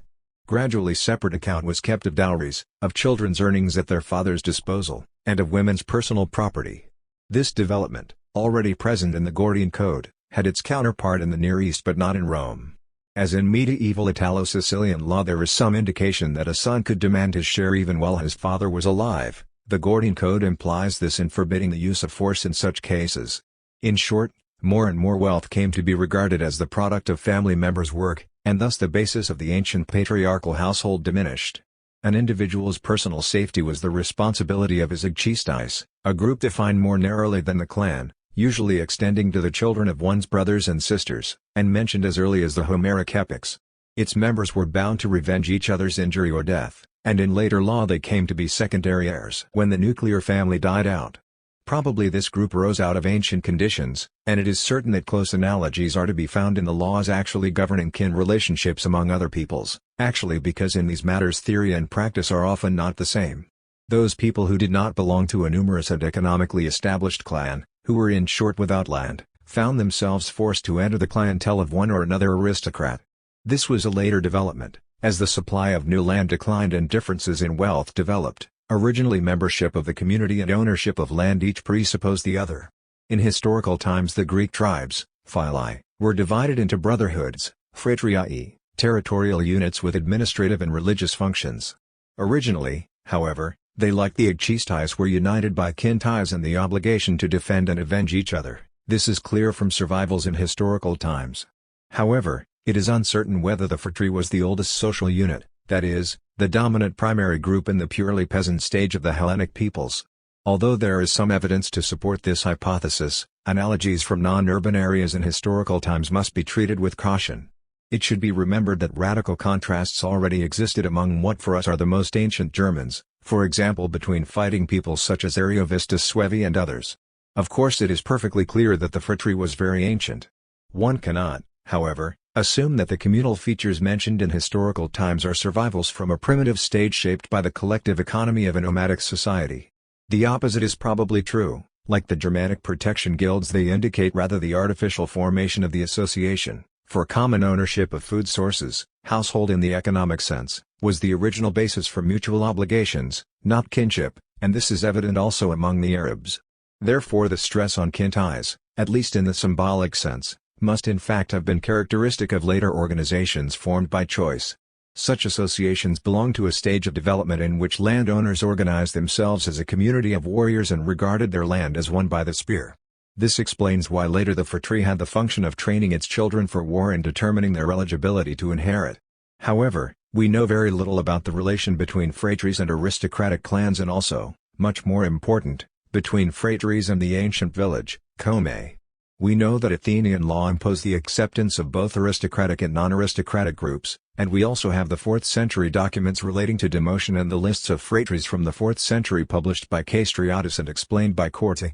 Gradually separate account was kept of dowries, of children's earnings at their father's disposal, and of women's personal property. This development, already present in the Gordian Code, had its counterpart in the Near East but not in Rome. As in medieval Italo-Sicilian law there is some indication that a son could demand his share even while his father was alive. The Gordian Code implies this in forbidding the use of force in such cases. In short, more and more wealth came to be regarded as the product of family members' work, and thus the basis of the ancient patriarchal household diminished. An individual's personal safety was the responsibility of his agchistais, a group defined more narrowly than the clan, usually extending to the children of one's brothers and sisters, and mentioned as early as the Homeric epics. Its members were bound to revenge each other's injury or death, and in later law they came to be secondary heirs when the nuclear family died out. Probably this group rose out of ancient conditions, and it is certain that close analogies are to be found in the laws actually governing kin relationships among other peoples, actually because in these matters theory and practice are often not the same. Those people who did not belong to a numerous and economically established clan, who were in short without land, found themselves forced to enter the clientele of one or another aristocrat. This was a later development, as the supply of new land declined and differences in wealth developed. Originally membership of the community and ownership of land each presupposed the other. In historical times the Greek tribes, phili, were divided into brotherhoods, phratria, i.e., territorial units with administrative and religious functions. Originally, however, they like the ekchistais were united by kin ties and the obligation to defend and avenge each other. This is clear from survivals in historical times. However, it is uncertain whether the phratry was the oldest social unit, that is, the dominant primary group in the purely peasant stage of the Hellenic peoples. Although there is some evidence to support this hypothesis, analogies from non-urban areas in historical times must be treated with caution. It should be remembered that radical contrasts already existed among what for us are the most ancient Germans, for example between fighting peoples such as Ariovistus Suevi and others. Of course it is perfectly clear that the phratry was very ancient. One cannot, however, assume that the communal features mentioned in historical times are survivals from a primitive stage shaped by the collective economy of a nomadic society. The opposite is probably true. Like the Germanic protection guilds, they indicate rather the artificial formation of the association, for common ownership of food sources. Household in the economic sense was the original basis for mutual obligations, not kinship, and this is evident also among the Arabs. Therefore the stress on kin ties, at least in the symbolic sense, must in fact have been characteristic of later organizations formed by choice. Such associations belong to a stage of development in which landowners organized themselves as a community of warriors and regarded their land as won by the spear. This explains why later the phratry had the function of training its children for war and determining their eligibility to inherit. However, we know very little about the relation between phratries and aristocratic clans and also, much more important, between phratries and the ancient village, Kome. We know that Athenian law imposed the acceptance of both aristocratic and non-aristocratic groups, and we also have the 4th century documents relating to demotion and the lists of phratries from the 4th century published by Castriatus and explained by Corte.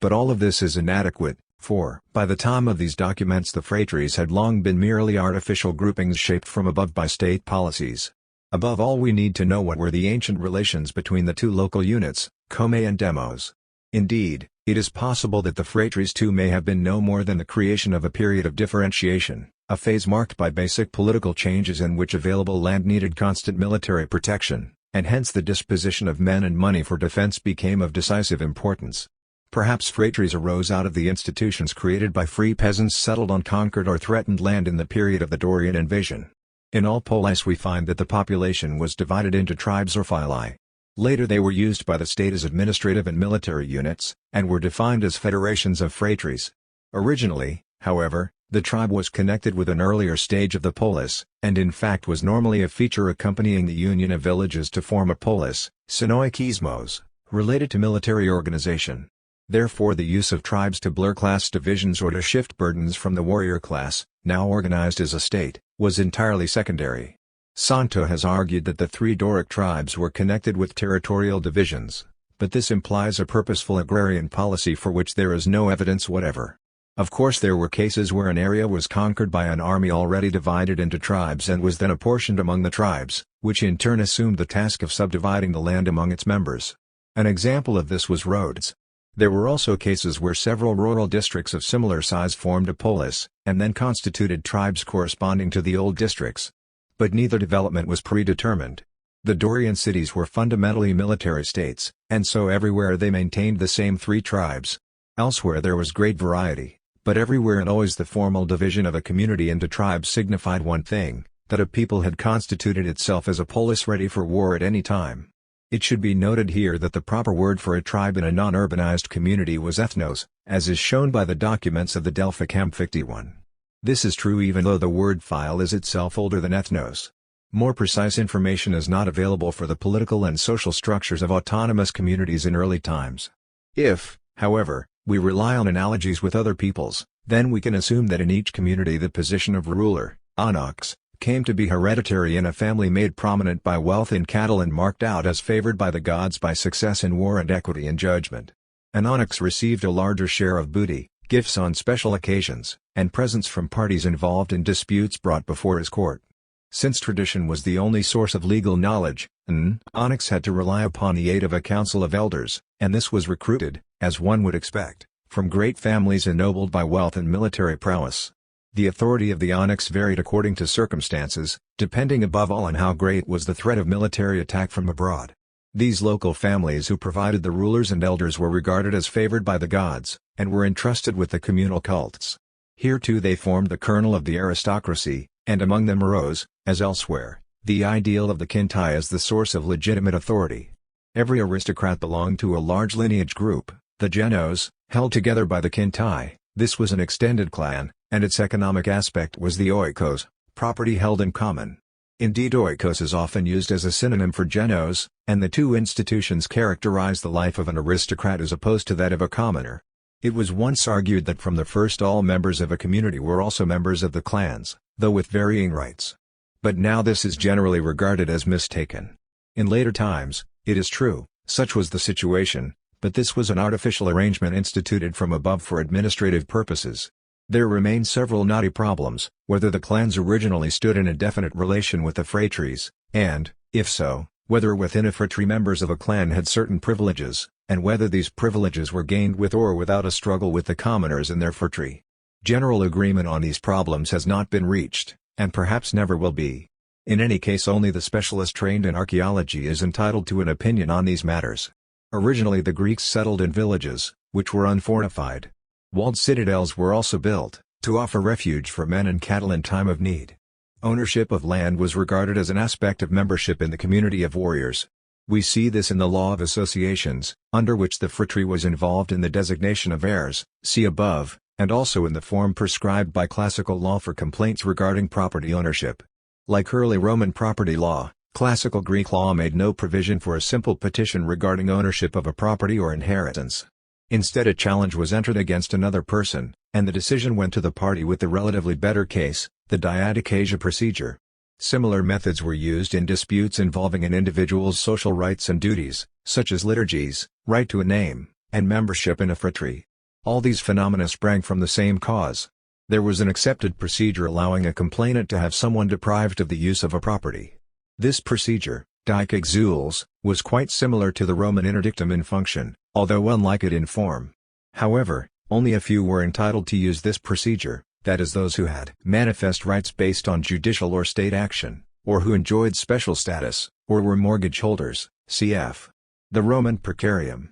But all of this is inadequate, for by the time of these documents the phratries had long been merely artificial groupings shaped from above by state policies. Above all, we need to know what were the ancient relations between the two local units, Kome and Demos. Indeed, it is possible that the phratries too may have been no more than the creation of a period of differentiation, a phase marked by basic political changes in which available land needed constant military protection, and hence the disposition of men and money for defense became of decisive importance. Perhaps phratries arose out of the institutions created by free peasants settled on conquered or threatened land in the period of the Dorian invasion. In all polis we find that the population was divided into tribes or phili. Later they were used by the state as administrative and military units, and were defined as federations of phratries. Originally, however, the tribe was connected with an earlier stage of the polis, and in fact was normally a feature accompanying the union of villages to form a polis, synoikismos, related to military organization. Therefore the use of tribes to blur class divisions or to shift burdens from the warrior class, now organized as a state, was entirely secondary. Santo has argued that the 3 Doric tribes were connected with territorial divisions, but this implies a purposeful agrarian policy for which there is no evidence whatever. Of course there were cases where an area was conquered by an army already divided into tribes and was then apportioned among the tribes, which in turn assumed the task of subdividing the land among its members. An example of this was Rhodes. There were also cases where several rural districts of similar size formed a polis, and then constituted tribes corresponding to the old districts. But neither development was predetermined. The Dorian cities were fundamentally military states, and so everywhere they maintained the same 3 tribes. Elsewhere there was great variety, but everywhere and always the formal division of a community into tribes signified one thing, that a people had constituted itself as a polis ready for war at any time. It should be noted here that the proper word for a tribe in a non-urbanized community was ethnos, as is shown by the documents of the Delphic Camp 51. This is true even though the word file is itself older than ethnos. More precise information is not available for the political and social structures of autonomous communities in early times. If, however, We rely on analogies with other peoples, then we can assume that in each community the position of ruler, onyx, came to be hereditary in a family made prominent by wealth in cattle and marked out as favored by the gods by success in war and equity in judgment. An onyx received a larger share of booty, gifts on special occasions, and presents from parties involved in disputes brought before his court. Since tradition was the only source of legal knowledge, an onyx had to rely upon the aid of a council of elders, and this was recruited, as one would expect, from great families ennobled by wealth and military prowess. The authority of the onyx varied according to circumstances, depending above all on how great was the threat of military attack from abroad. These local families who provided the rulers and elders were regarded as favored by the gods, and were entrusted with the communal cults. Here too they formed the kernel of the aristocracy, and among them arose, as elsewhere, the ideal of the kintai as the source of legitimate authority. Every aristocrat belonged to a large lineage group, the genos, held together by the kintai. This was an extended clan, and its economic aspect was the oikos, property held in common. Indeed, oikos is often used as a synonym for genos, and the two institutions characterize the life of an aristocrat as opposed to that of a commoner. It was once argued that from the first all members of a community were also members of the clans, though with varying rights. But now this is generally regarded as mistaken. In later times, it is true, such was the situation, but this was an artificial arrangement instituted from above for administrative purposes. There remain several knotty problems, whether the clans originally stood in a definite relation with the phratries, and, if so, whether within a phratry members of a clan had certain privileges, and whether these privileges were gained with or without a struggle with the commoners in their phratry. General agreement on these problems has not been reached, and perhaps never will be. In any case, only the specialist trained in archaeology is entitled to an opinion on these matters. Originally the Greeks settled in villages, which were unfortified. Walled citadels were also built, to offer refuge for men and cattle in time of need. Ownership of land was regarded as an aspect of membership in the community of warriors. We see this in the law of associations, under which the phratry was involved in the designation of heirs, see above, and also in the form prescribed by classical law for complaints regarding property ownership. Like early Roman property law, classical Greek law made no provision for a simple petition regarding ownership of a property or inheritance. Instead, a challenge was entered against another person, and the decision went to the party with the relatively better case, the diadokesia procedure. Similar methods were used in disputes involving an individual's social rights and duties, such as liturgies, right to a name, and membership in a phratry. All these phenomena sprang from the same cause. There was an accepted procedure allowing a complainant to have someone deprived of the use of a property. This procedure, dikexouls, was quite similar to the Roman interdictum in function, although unlike it in form. However, only a few were entitled to use this procedure, that is those who had manifest rights based on judicial or state action, or who enjoyed special status, or were mortgage holders, cf. the Roman precarium.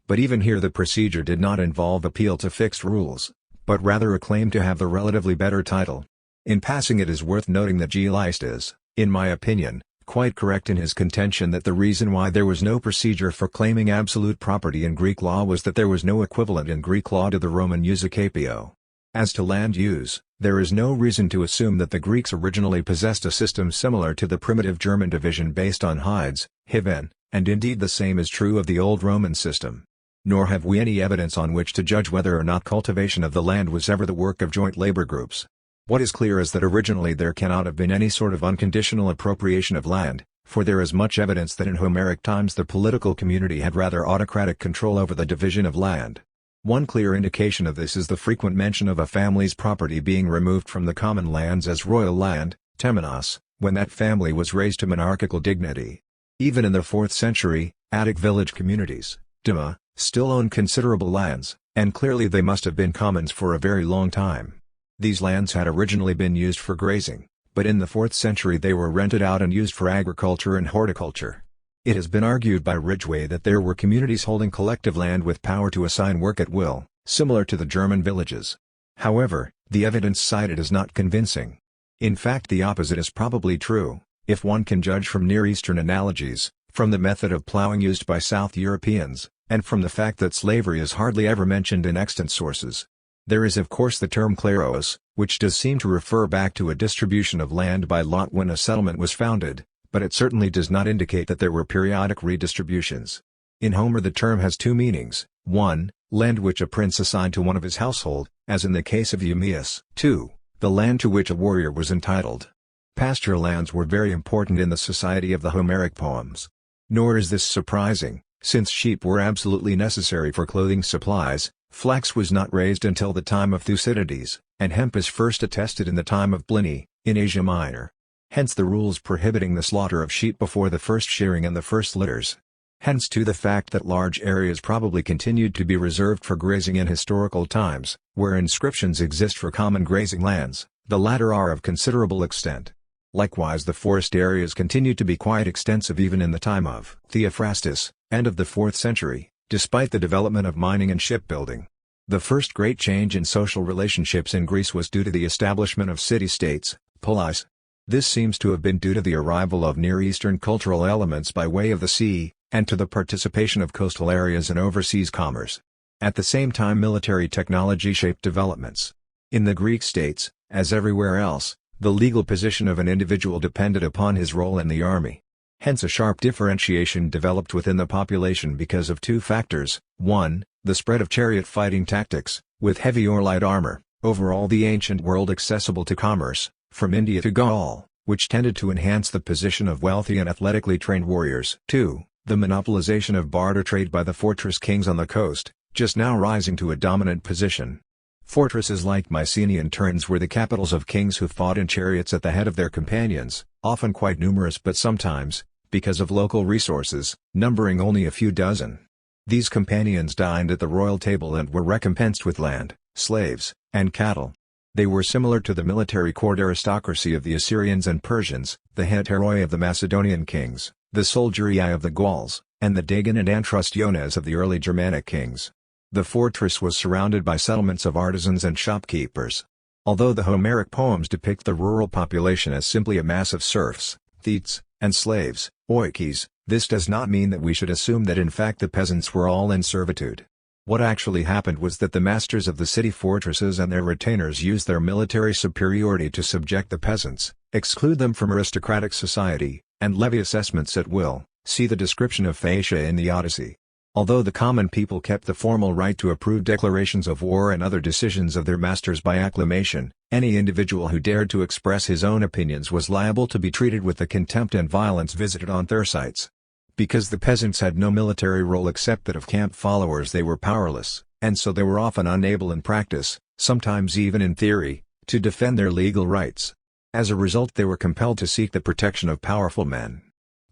But even here the procedure did not involve appeal to fixed rules, but rather a claim to have the relatively better title. In passing, it is worth noting that G. List is, in my opinion, quite correct in his contention that the reason why there was no procedure for claiming absolute property in Greek law was that there was no equivalent in Greek law to the Roman usucapio. As to land use, there is no reason to assume that the Greeks originally possessed a system similar to the primitive German division based on hides, hiven, and indeed the same is true of the old Roman system. Nor have we any evidence on which to judge whether or not cultivation of the land was ever the work of joint labor groups. What is clear is that originally there cannot have been any sort of unconditional appropriation of land, for there is much evidence that in Homeric times the political community had rather autocratic control over the division of land. One clear indication of this is the frequent mention of a family's property being removed from the common lands as royal land, temenos, when that family was raised to monarchical dignity. Even in the 4th century, Attic village communities, dema, still owned considerable lands, and clearly they must have been commons for a very long time. These lands had originally been used for grazing, but in the 4th century they were rented out and used for agriculture and horticulture. It has been argued by Ridgway that there were communities holding collective land with power to assign work at will, similar to the German villages. However, the evidence cited is not convincing. In fact, the opposite is probably true, if one can judge from Near Eastern analogies, from the method of plowing used by South Europeans, and from the fact that slavery is hardly ever mentioned in extant sources. There is of course the term kleros, which does seem to refer back to a distribution of land by lot when a settlement was founded, but it certainly does not indicate that there were periodic redistributions. In Homer the term has two meanings: one, land which a prince assigned to one of his household, as in the case of Eumaeus. 2. The land to which a warrior was entitled. Pasture lands were very important in the society of the Homeric poems. Nor is this surprising, since sheep were absolutely necessary for clothing supplies. Flax was not raised until the time of Thucydides, and hemp is first attested in the time of Pliny, in Asia Minor. Hence the rules prohibiting the slaughter of sheep before the first shearing and the first litters. Hence too the fact that large areas probably continued to be reserved for grazing in historical times, where inscriptions exist for common grazing lands, the latter are of considerable extent. Likewise the forest areas continued to be quite extensive even in the time of Theophrastus, end of the 4th century, despite the development of mining and shipbuilding. The first great change in social relationships in Greece was due to the establishment of city-states, polis. This seems to have been due to the arrival of Near Eastern cultural elements by way of the sea, and to the participation of coastal areas in overseas commerce. At the same time military technology shaped developments. In the Greek states, as everywhere else, the legal position of an individual depended upon his role in the army. Hence a sharp differentiation developed within the population because of two factors: 1, the spread of chariot fighting tactics, with heavy or light armor, over all the ancient world accessible to commerce, from India to Gaul, which tended to enhance the position of wealthy and athletically trained warriors. 2, the monopolization of barter trade by the fortress kings on the coast, just now rising to a dominant position. Fortresses like Mycenaean turns were the capitals of kings who fought in chariots at the head of their companions, often quite numerous but sometimes, because of local resources, numbering only a few dozen. These companions dined at the royal table and were recompensed with land, slaves, and cattle. They were similar to the military court aristocracy of the Assyrians and Persians, the heteroi of the Macedonian kings, the soldiery of the Gauls, and the Dagon and Antrustiones of the early Germanic kings. The fortress was surrounded by settlements of artisans and shopkeepers. Although the Homeric poems depict the rural population as simply a mass of serfs, thetes, and slaves, oikes, this does not mean that we should assume that in fact the peasants were all in servitude. What actually happened was that the masters of the city fortresses and their retainers used their military superiority to subject the peasants, exclude them from aristocratic society, and levy assessments at will. See the description of Phaeacia in the Odyssey. Although the common people kept the formal right to approve declarations of war and other decisions of their masters by acclamation, any individual who dared to express his own opinions was liable to be treated with the contempt and violence visited on Thersites. Because the peasants had no military role except that of camp followers, they were powerless, and so they were often unable in practice, sometimes even in theory, to defend their legal rights. As a result, they were compelled to seek the protection of powerful men.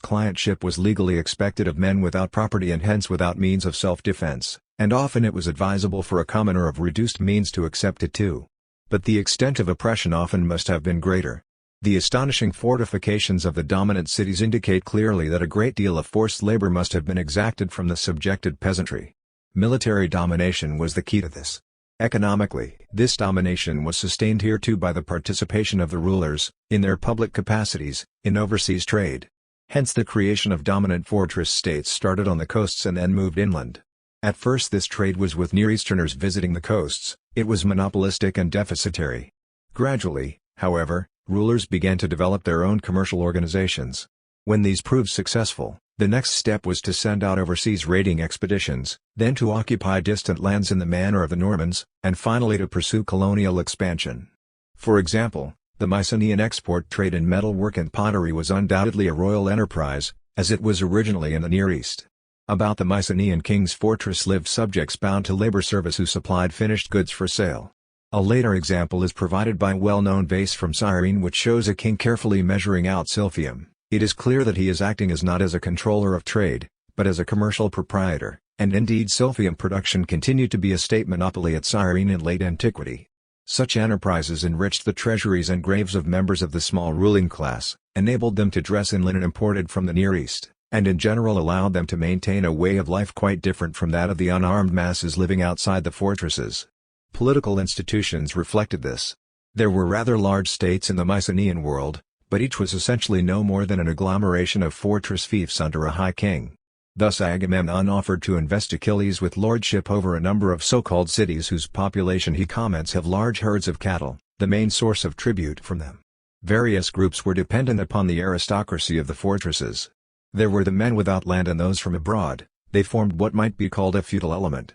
Clientship was legally expected of men without property and hence without means of self-defense, and often it was advisable for a commoner of reduced means to accept it too. But the extent of oppression often must have been greater. The astonishing fortifications of the dominant cities indicate clearly that a great deal of forced labor must have been exacted from the subjected peasantry. Military domination was the key to this. Economically, this domination was sustained here too by the participation of the rulers, in their public capacities, in overseas trade. Hence the creation of dominant fortress states started on the coasts and then moved inland. At first this trade was with Near Easterners visiting the coasts, it was monopolistic and deficitary. Gradually, however, rulers began to develop their own commercial organizations. When these proved successful, the next step was to send out overseas raiding expeditions, then to occupy distant lands in the manner of the Normans, and finally to pursue colonial expansion. For example, the Mycenaean export trade in metalwork and pottery was undoubtedly a royal enterprise, as it was originally in the Near East. About the Mycenaean king's fortress lived subjects bound to labor service who supplied finished goods for sale. A later example is provided by a well-known vase from Cyrene which shows a king carefully measuring out silphium. It is clear that he is acting as not as a controller of trade, but as a commercial proprietor, and indeed silphium production continued to be a state monopoly at Cyrene in late antiquity. Such enterprises enriched the treasuries and graves of members of the small ruling class, enabled them to dress in linen imported from the Near East, and in general allowed them to maintain a way of life quite different from that of the unarmed masses living outside the fortresses. Political institutions reflected this. There were rather large states in the Mycenaean world, but each was essentially no more than an agglomeration of fortress fiefs under a high king. Thus Agamemnon offered to invest Achilles with lordship over a number of so-called cities whose population he comments have large herds of cattle, the main source of tribute from them. Various groups were dependent upon the aristocracy of the fortresses. There were the men without land and those from abroad. They formed what might be called a feudal element.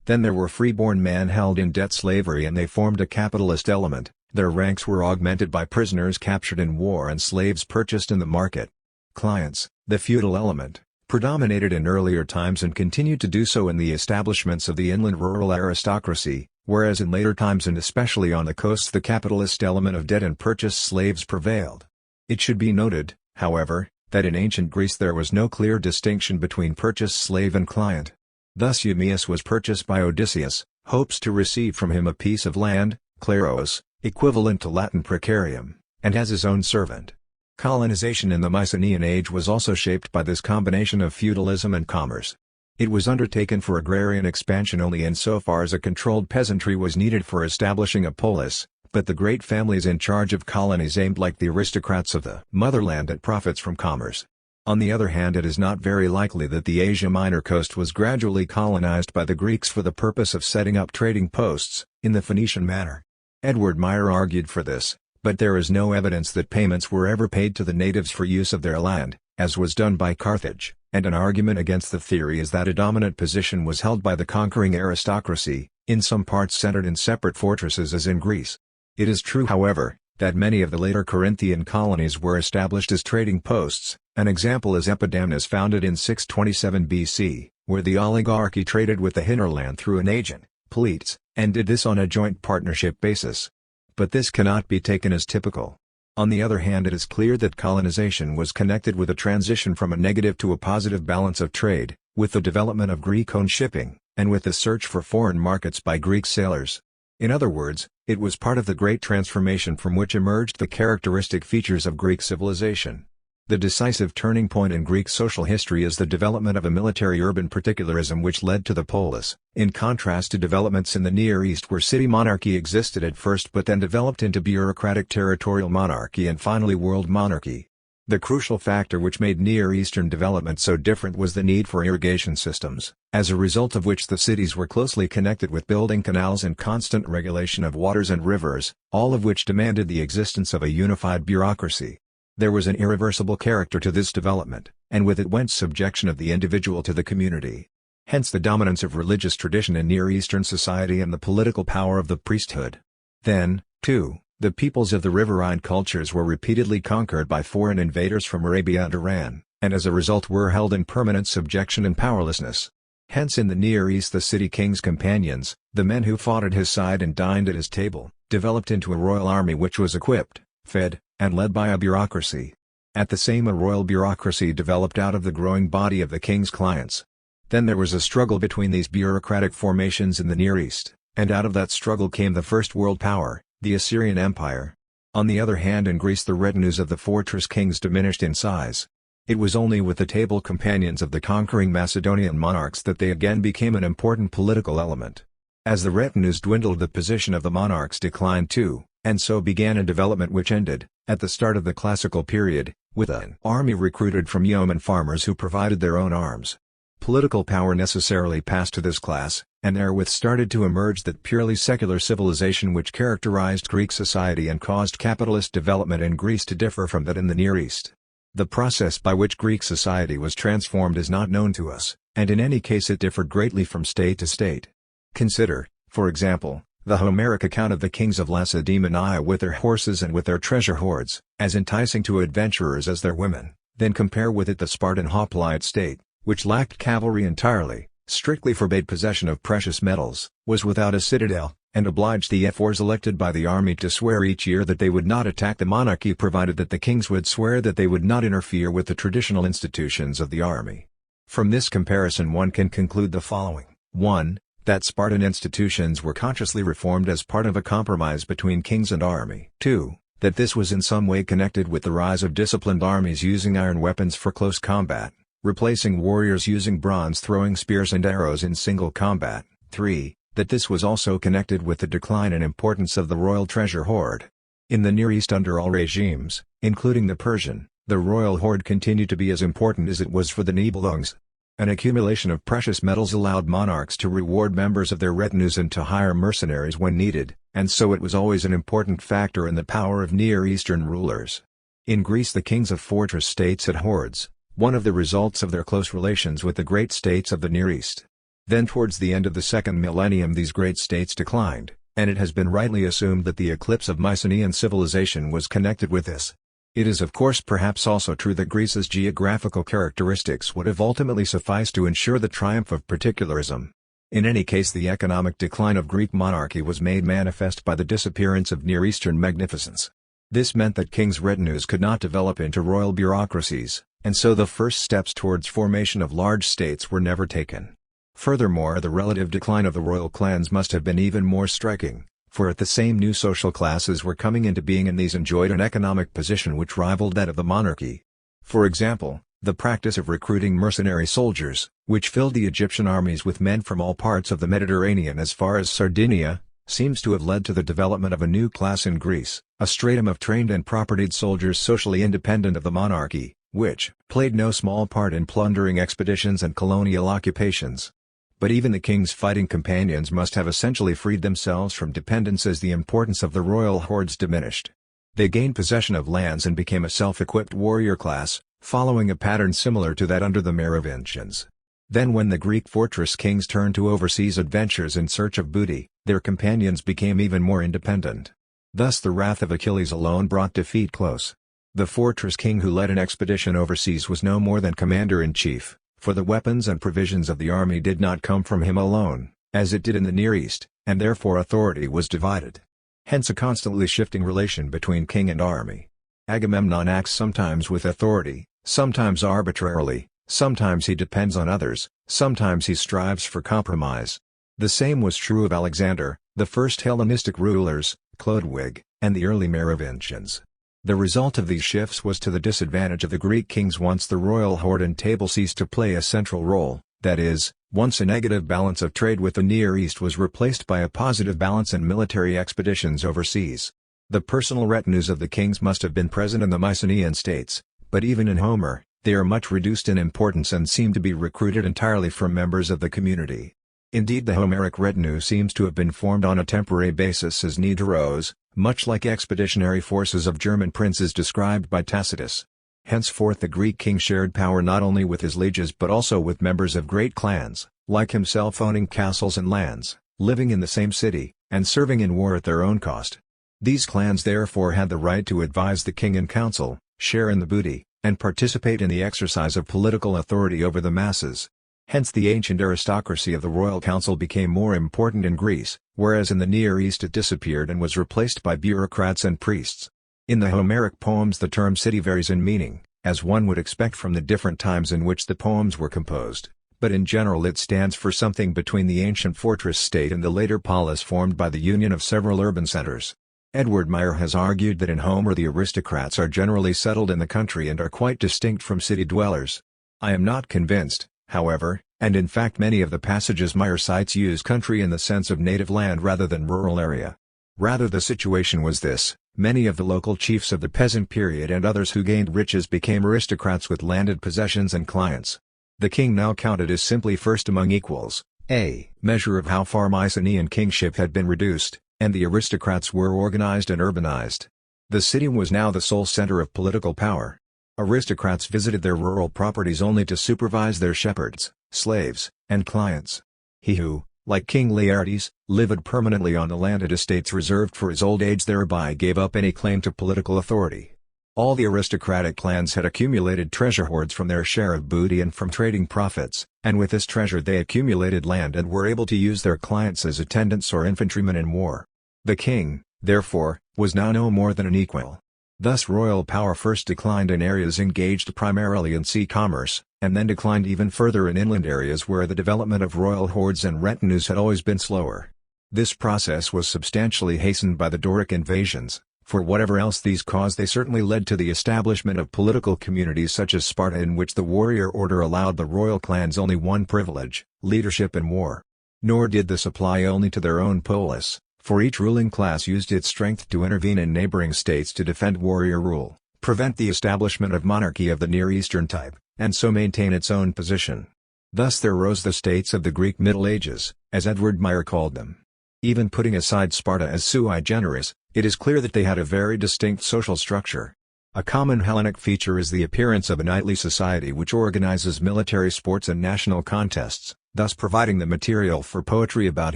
Then there were freeborn men held in debt slavery, and they formed a capitalist element. Their ranks were augmented by prisoners captured in war and slaves purchased in the market. Clients, the feudal element, predominated in earlier times and continued to do so in the establishments of the inland rural aristocracy, whereas in later times and especially on the coasts the capitalist element of debt and purchased slaves prevailed. It should be noted, however, that in ancient Greece there was no clear distinction between purchased slave and client. Thus Eumaeus was purchased by Odysseus, hopes to receive from him a piece of land, kleros, equivalent to Latin precarium, and as his own servant. Colonization in the Mycenaean age was also shaped by this combination of feudalism and commerce. It was undertaken for agrarian expansion only insofar as a controlled peasantry was needed for establishing a polis, but the great families in charge of colonies aimed like the aristocrats of the motherland at profits from commerce. On the other hand, it is not very likely that the Asia Minor coast was gradually colonized by the Greeks for the purpose of setting up trading posts, in the Phoenician manner. Edward Meyer argued for this, but there is no evidence that payments were ever paid to the natives for use of their land, as was done by Carthage, and an argument against the theory is that a dominant position was held by the conquering aristocracy, in some parts centered in separate fortresses as in Greece. It is true, however, that many of the later Corinthian colonies were established as trading posts. An example is Epidamnus, founded in 627 BC, where the oligarchy traded with the hinterland through an agent, Polites, and did this on a joint partnership basis. But this cannot be taken as typical. On the other hand, it is clear that colonization was connected with a transition from a negative to a positive balance of trade, with the development of Greek-owned shipping, and with the search for foreign markets by Greek sailors. In other words, it was part of the great transformation from which emerged the characteristic features of Greek civilization. The decisive turning point in Greek social history is the development of a military-urban particularism which led to the polis, in contrast to developments in the Near East where city monarchy existed at first but then developed into bureaucratic territorial monarchy and finally world monarchy. The crucial factor which made Near Eastern development so different was the need for irrigation systems, as a result of which the cities were closely connected with building canals and constant regulation of waters and rivers, all of which demanded the existence of a unified bureaucracy. There was an irreversible character to this development, and with it went subjection of the individual to the community. Hence the dominance of religious tradition in Near Eastern society and the political power of the priesthood. Then, too, the peoples of the riverine cultures were repeatedly conquered by foreign invaders from Arabia and Iran, and as a result were held in permanent subjection and powerlessness. Hence in the Near East the city king's companions, the men who fought at his side and dined at his table, developed into a royal army which was equipped, fed, and led by a bureaucracy. At the same a royal bureaucracy developed out of the growing body of the king's clients. Then there was a struggle between these bureaucratic formations in the Near East, and out of that struggle came the first world power, the Assyrian Empire. On the other hand, in Greece the retinues of the fortress kings diminished in size. It was only with the table companions of the conquering Macedonian monarchs that they again became an important political element. As the retinues dwindled, the position of the monarchs declined too, and so began a development which ended, at the start of the classical period, with an army recruited from yeoman farmers who provided their own arms. Political power necessarily passed to this class, and therewith started to emerge that purely secular civilization which characterized Greek society and caused capitalist development in Greece to differ from that in the Near East. The process by which Greek society was transformed is not known to us, and in any case it differed greatly from state to state. Consider, for example, the Homeric account of the kings of Lacedaemon with their horses and with their treasure hoards, as enticing to adventurers as their women. Then compare with it the Spartan hoplite state, which lacked cavalry entirely, strictly forbade possession of precious metals, was without a citadel, and obliged the ephors elected by the army to swear each year that they would not attack the monarchy provided that the kings would swear that they would not interfere with the traditional institutions of the army. From this comparison one can conclude the following. 1. That Spartan institutions were consciously reformed as part of a compromise between kings and army. 2. That this was in some way connected with the rise of disciplined armies using iron weapons for close combat, replacing warriors using bronze throwing spears and arrows in single combat. 3. That this was also connected with the decline in importance of the royal treasure hoard. In the Near East under all regimes, including the Persian, the royal hoard continued to be as important as it was for the Nibelungs. An accumulation of precious metals allowed monarchs to reward members of their retinues and to hire mercenaries when needed, and so it was always an important factor in the power of Near Eastern rulers. In Greece the kings of fortress states had hoards, one of the results of their close relations with the great states of the Near East. Then towards the end of the second millennium these great states declined, and it has been rightly assumed that the eclipse of Mycenaean civilization was connected with this. It is of course perhaps also true that Greece's geographical characteristics would have ultimately sufficed to ensure the triumph of particularism. In any case, the economic decline of Greek monarchy was made manifest by the disappearance of Near Eastern magnificence. This meant that kings' retinues could not develop into royal bureaucracies, and so the first steps towards formation of large states were never taken. Furthermore, the relative decline of the royal clans must have been even more striking, for at the same new social classes were coming into being and these enjoyed an economic position which rivaled that of the monarchy. For example, the practice of recruiting mercenary soldiers, which filled the Egyptian armies with men from all parts of the Mediterranean as far as Sardinia, seems to have led to the development of a new class in Greece, a stratum of trained and propertied soldiers socially independent of the monarchy, which played no small part in plundering expeditions and colonial occupations. But even the king's fighting companions must have essentially freed themselves from dependence as the importance of the royal hordes diminished. They gained possession of lands and became a self-equipped warrior class, following a pattern similar to that under the Merovingians. Then when the Greek fortress kings turned to overseas adventures in search of booty, their companions became even more independent. Thus the wrath of Achilles alone brought defeat close. The fortress king who led an expedition overseas was no more than commander-in-chief, for the weapons and provisions of the army did not come from him alone, as it did in the Near East, and therefore authority was divided. Hence a constantly shifting relation between king and army. Agamemnon acts sometimes with authority, sometimes arbitrarily, sometimes he depends on others, sometimes he strives for compromise. The same was true of Alexander, the first Hellenistic rulers, Chlodwig, and the early Merovingians. The result of these shifts was to the disadvantage of the Greek kings once the royal horde and table ceased to play a central role, that is, once a negative balance of trade with the Near East was replaced by a positive balance in military expeditions overseas. The personal retinues of the kings must have been present in the Mycenaean states, but even in Homer, they are much reduced in importance and seem to be recruited entirely from members of the community. Indeed, the Homeric retinue seems to have been formed on a temporary basis as need arose, much like expeditionary forces of German princes described by Tacitus. Henceforth the Greek king shared power not only with his lieges but also with members of great clans, like himself owning castles and lands, living in the same city, and serving in war at their own cost. These clans therefore had the right to advise the king in council, share in the booty, and participate in the exercise of political authority over the masses. Hence the ancient aristocracy of the royal council became more important in Greece, whereas in the Near East it disappeared and was replaced by bureaucrats and priests. In the Homeric poems the term city varies in meaning, as one would expect from the different times in which the poems were composed, but in general it stands for something between the ancient fortress state and the later polis formed by the union of several urban centers. Edward Meyer has argued that in Homer the aristocrats are generally settled in the country and are quite distinct from city dwellers. I am not convinced, however, and in fact many of the passages Meyer cites use country in the sense of native land rather than rural area. Rather the situation was this: many of the local chiefs of the peasant period and others who gained riches became aristocrats with landed possessions and clients. The king now counted as simply first among equals, a measure of how far Mycenaean kingship had been reduced, and the aristocrats were organized and urbanized. The city was now the sole center of political power. Aristocrats visited their rural properties only to supervise their shepherds, slaves, and clients. He who, like King Laertes, lived permanently on the landed estates reserved for his old age thereby gave up any claim to political authority. All the aristocratic clans had accumulated treasure hoards from their share of booty and from trading profits, and with this treasure they accumulated land and were able to use their clients as attendants or infantrymen in war. The king, therefore, was now no more than an equal. Thus royal power first declined in areas engaged primarily in sea commerce, and then declined even further in inland areas where the development of royal hordes and retinues had always been slower. This process was substantially hastened by the Doric invasions. For whatever else these caused, they certainly led to the establishment of political communities such as Sparta, in which the warrior order allowed the royal clans only one privilege: leadership in war. Nor did this apply only to their own polis, for each ruling class used its strength to intervene in neighboring states to defend warrior rule, prevent the establishment of monarchy of the Near Eastern type, and so maintain its own position. Thus there rose the states of the Greek Middle Ages, as Edward Meyer called them. Even putting aside Sparta as sui generis, it is clear that they had a very distinct social structure. A common Hellenic feature is the appearance of a knightly society which organizes military sports and national contests, thus providing the material for poetry about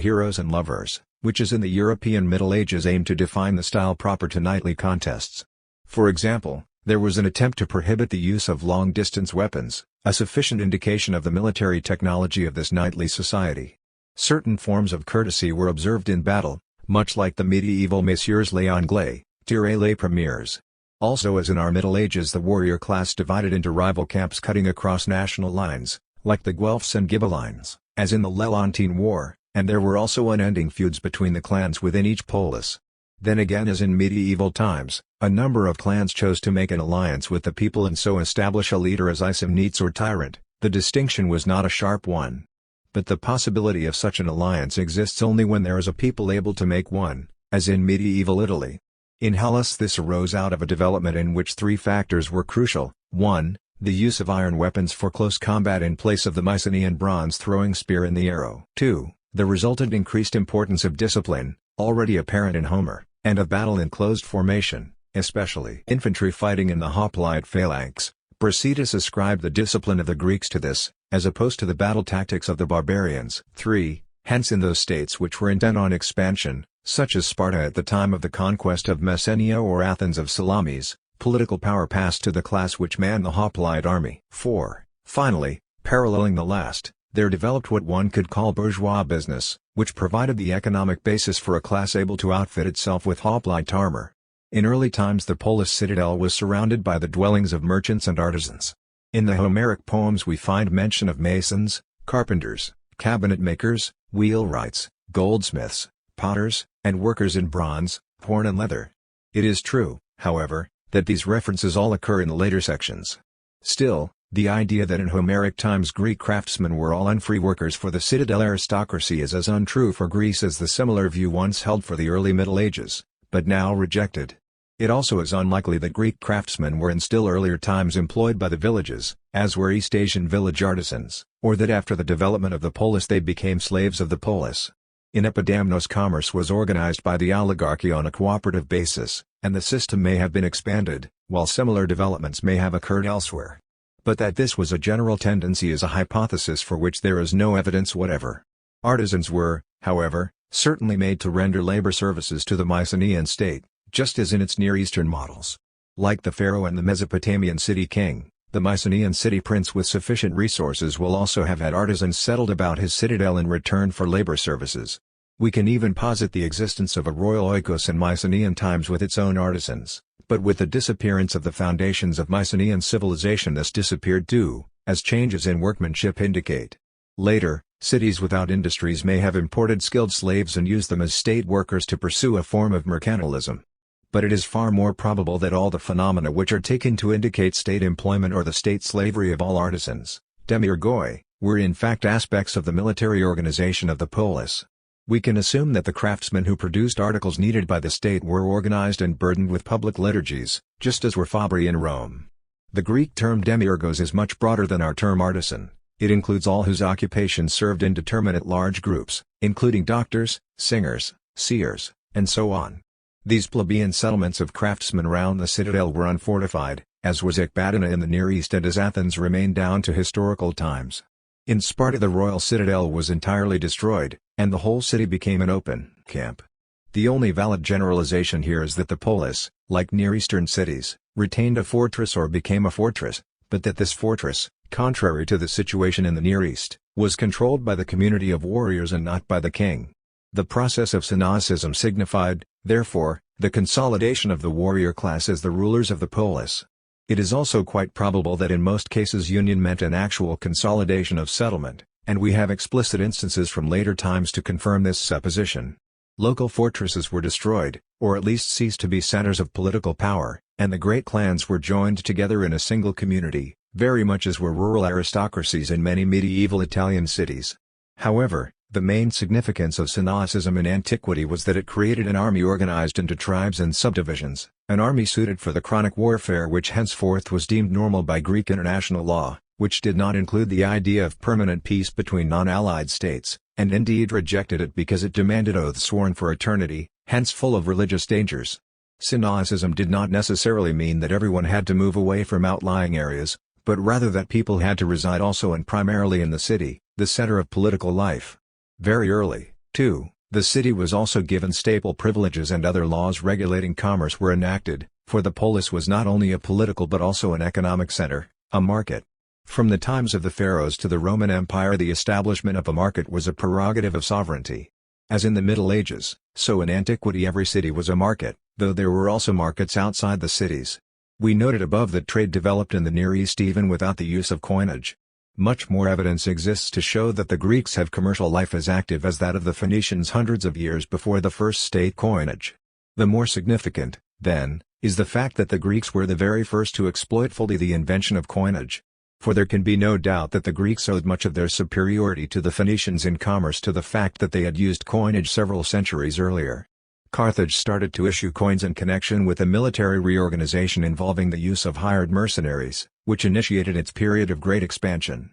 heroes and lovers, which is in the European Middle Ages aimed to define the style proper to knightly contests. For example, there was an attempt to prohibit the use of long-distance weapons, a sufficient indication of the military technology of this knightly society. Certain forms of courtesy were observed in battle, much like the medieval messieurs les Anglais, tirer les premiers. Also, as in our Middle Ages, the warrior class divided into rival camps cutting across national lines, like the Guelphs and Ghibellines, as in the Lelantine War, and there were also unending feuds between the clans within each polis. Then again, as in medieval times, a number of clans chose to make an alliance with the people and so establish a leader as Isamnites or tyrant. The distinction was not a sharp one. But the possibility of such an alliance exists only when there is a people able to make one, as in medieval Italy. In Hellas this arose out of a development in which three factors were crucial: 1. The use of iron weapons for close combat in place of the Mycenaean bronze throwing spear and the arrow. 2. The resultant increased importance of discipline, already apparent in Homer, and of battle in closed formation, especially infantry fighting in the hoplite phalanx. Brasidas ascribed the discipline of the Greeks to this, as opposed to the battle tactics of the barbarians. 3. Hence in those states which were intent on expansion, such as Sparta at the time of the conquest of Messenia or Athens of Salamis, political power passed to the class which manned the hoplite army. 4. Finally, paralleling the last, there developed what one could call bourgeois business, which provided the economic basis for a class able to outfit itself with hoplite armor. In early times the polis citadel was surrounded by the dwellings of merchants and artisans. In the Homeric poems we find mention of masons, carpenters, cabinet makers, wheelwrights, goldsmiths, potters, and workers in bronze, horn and leather. It is true, however, that these references all occur in the later sections. Still, the idea that in Homeric times Greek craftsmen were all unfree workers for the citadel aristocracy is as untrue for Greece as the similar view once held for the early Middle Ages, but now rejected. It also is unlikely that Greek craftsmen were in still earlier times employed by the villages, as were East Asian village artisans, or that after the development of the polis they became slaves of the polis. In Epidamnos commerce was organized by the oligarchy on a cooperative basis, and the system may have been expanded, while similar developments may have occurred elsewhere. But that this was a general tendency is a hypothesis for which there is no evidence whatever. Artisans were, however, certainly made to render labor services to the Mycenaean state, just as in its Near Eastern models. Like the pharaoh and the Mesopotamian city king, the Mycenaean city prince with sufficient resources will also have had artisans settled about his citadel in return for labor services. We can even posit the existence of a royal oikos in Mycenaean times with its own artisans, but with the disappearance of the foundations of Mycenaean civilization this disappeared too, as changes in workmanship indicate. Later, cities without industries may have imported skilled slaves and used them as state workers to pursue a form of mercantilism. But it is far more probable that all the phenomena which are taken to indicate state employment or the state slavery of all artisans, demiurgoi, were in fact aspects of the military organization of the polis. We can assume that the craftsmen who produced articles needed by the state were organized and burdened with public liturgies, just as were fabbri in Rome. The Greek term demiurgos is much broader than our term artisan. It includes all whose occupations served indeterminate large groups, including doctors, singers, seers, and so on. These plebeian settlements of craftsmen round the citadel were unfortified, as was Ecbatana in the Near East and as Athens remained down to historical times. In Sparta the royal citadel was entirely destroyed, and the whole city became an open camp. The only valid generalization here is that the polis, like Near Eastern cities, retained a fortress or became a fortress, but that this fortress, contrary to the situation in the Near East, was controlled by the community of warriors and not by the king. The process of synoicism signified, therefore, the consolidation of the warrior class as the rulers of the polis. It is also quite probable that in most cases union meant an actual consolidation of settlement, and we have explicit instances from later times to confirm this supposition. Local fortresses were destroyed, or at least ceased to be centers of political power, and the great clans were joined together in a single community, very much as were rural aristocracies in many medieval Italian cities. However, the main significance of synoicism in antiquity was that it created an army organized into tribes and subdivisions, an army suited for the chronic warfare which henceforth was deemed normal by Greek international law, which did not include the idea of permanent peace between non-allied states, and indeed rejected it because it demanded oaths sworn for eternity, hence full of religious dangers. Synoicism did not necessarily mean that everyone had to move away from outlying areas, but rather that people had to reside also and primarily in the city, the center of political life. Very early, too, the city was also given staple privileges and other laws regulating commerce were enacted, for the polis was not only a political but also an economic center, a market. From the times of the pharaohs to the Roman Empire, the establishment of a market was a prerogative of sovereignty. As in the Middle Ages, so in antiquity every city was a market, though there were also markets outside the cities. We noted above that trade developed in the Near East even without the use of coinage. Much more evidence exists to show that the Greeks have commercial life as active as that of the Phoenicians hundreds of years before the first state coinage. The more significant, then, is the fact that the Greeks were the very first to exploit fully the invention of coinage. For there can be no doubt that the Greeks owed much of their superiority to the Phoenicians in commerce to the fact that they had used coinage several centuries earlier. Carthage started to issue coins in connection with a military reorganization involving the use of hired mercenaries, which initiated its period of great expansion.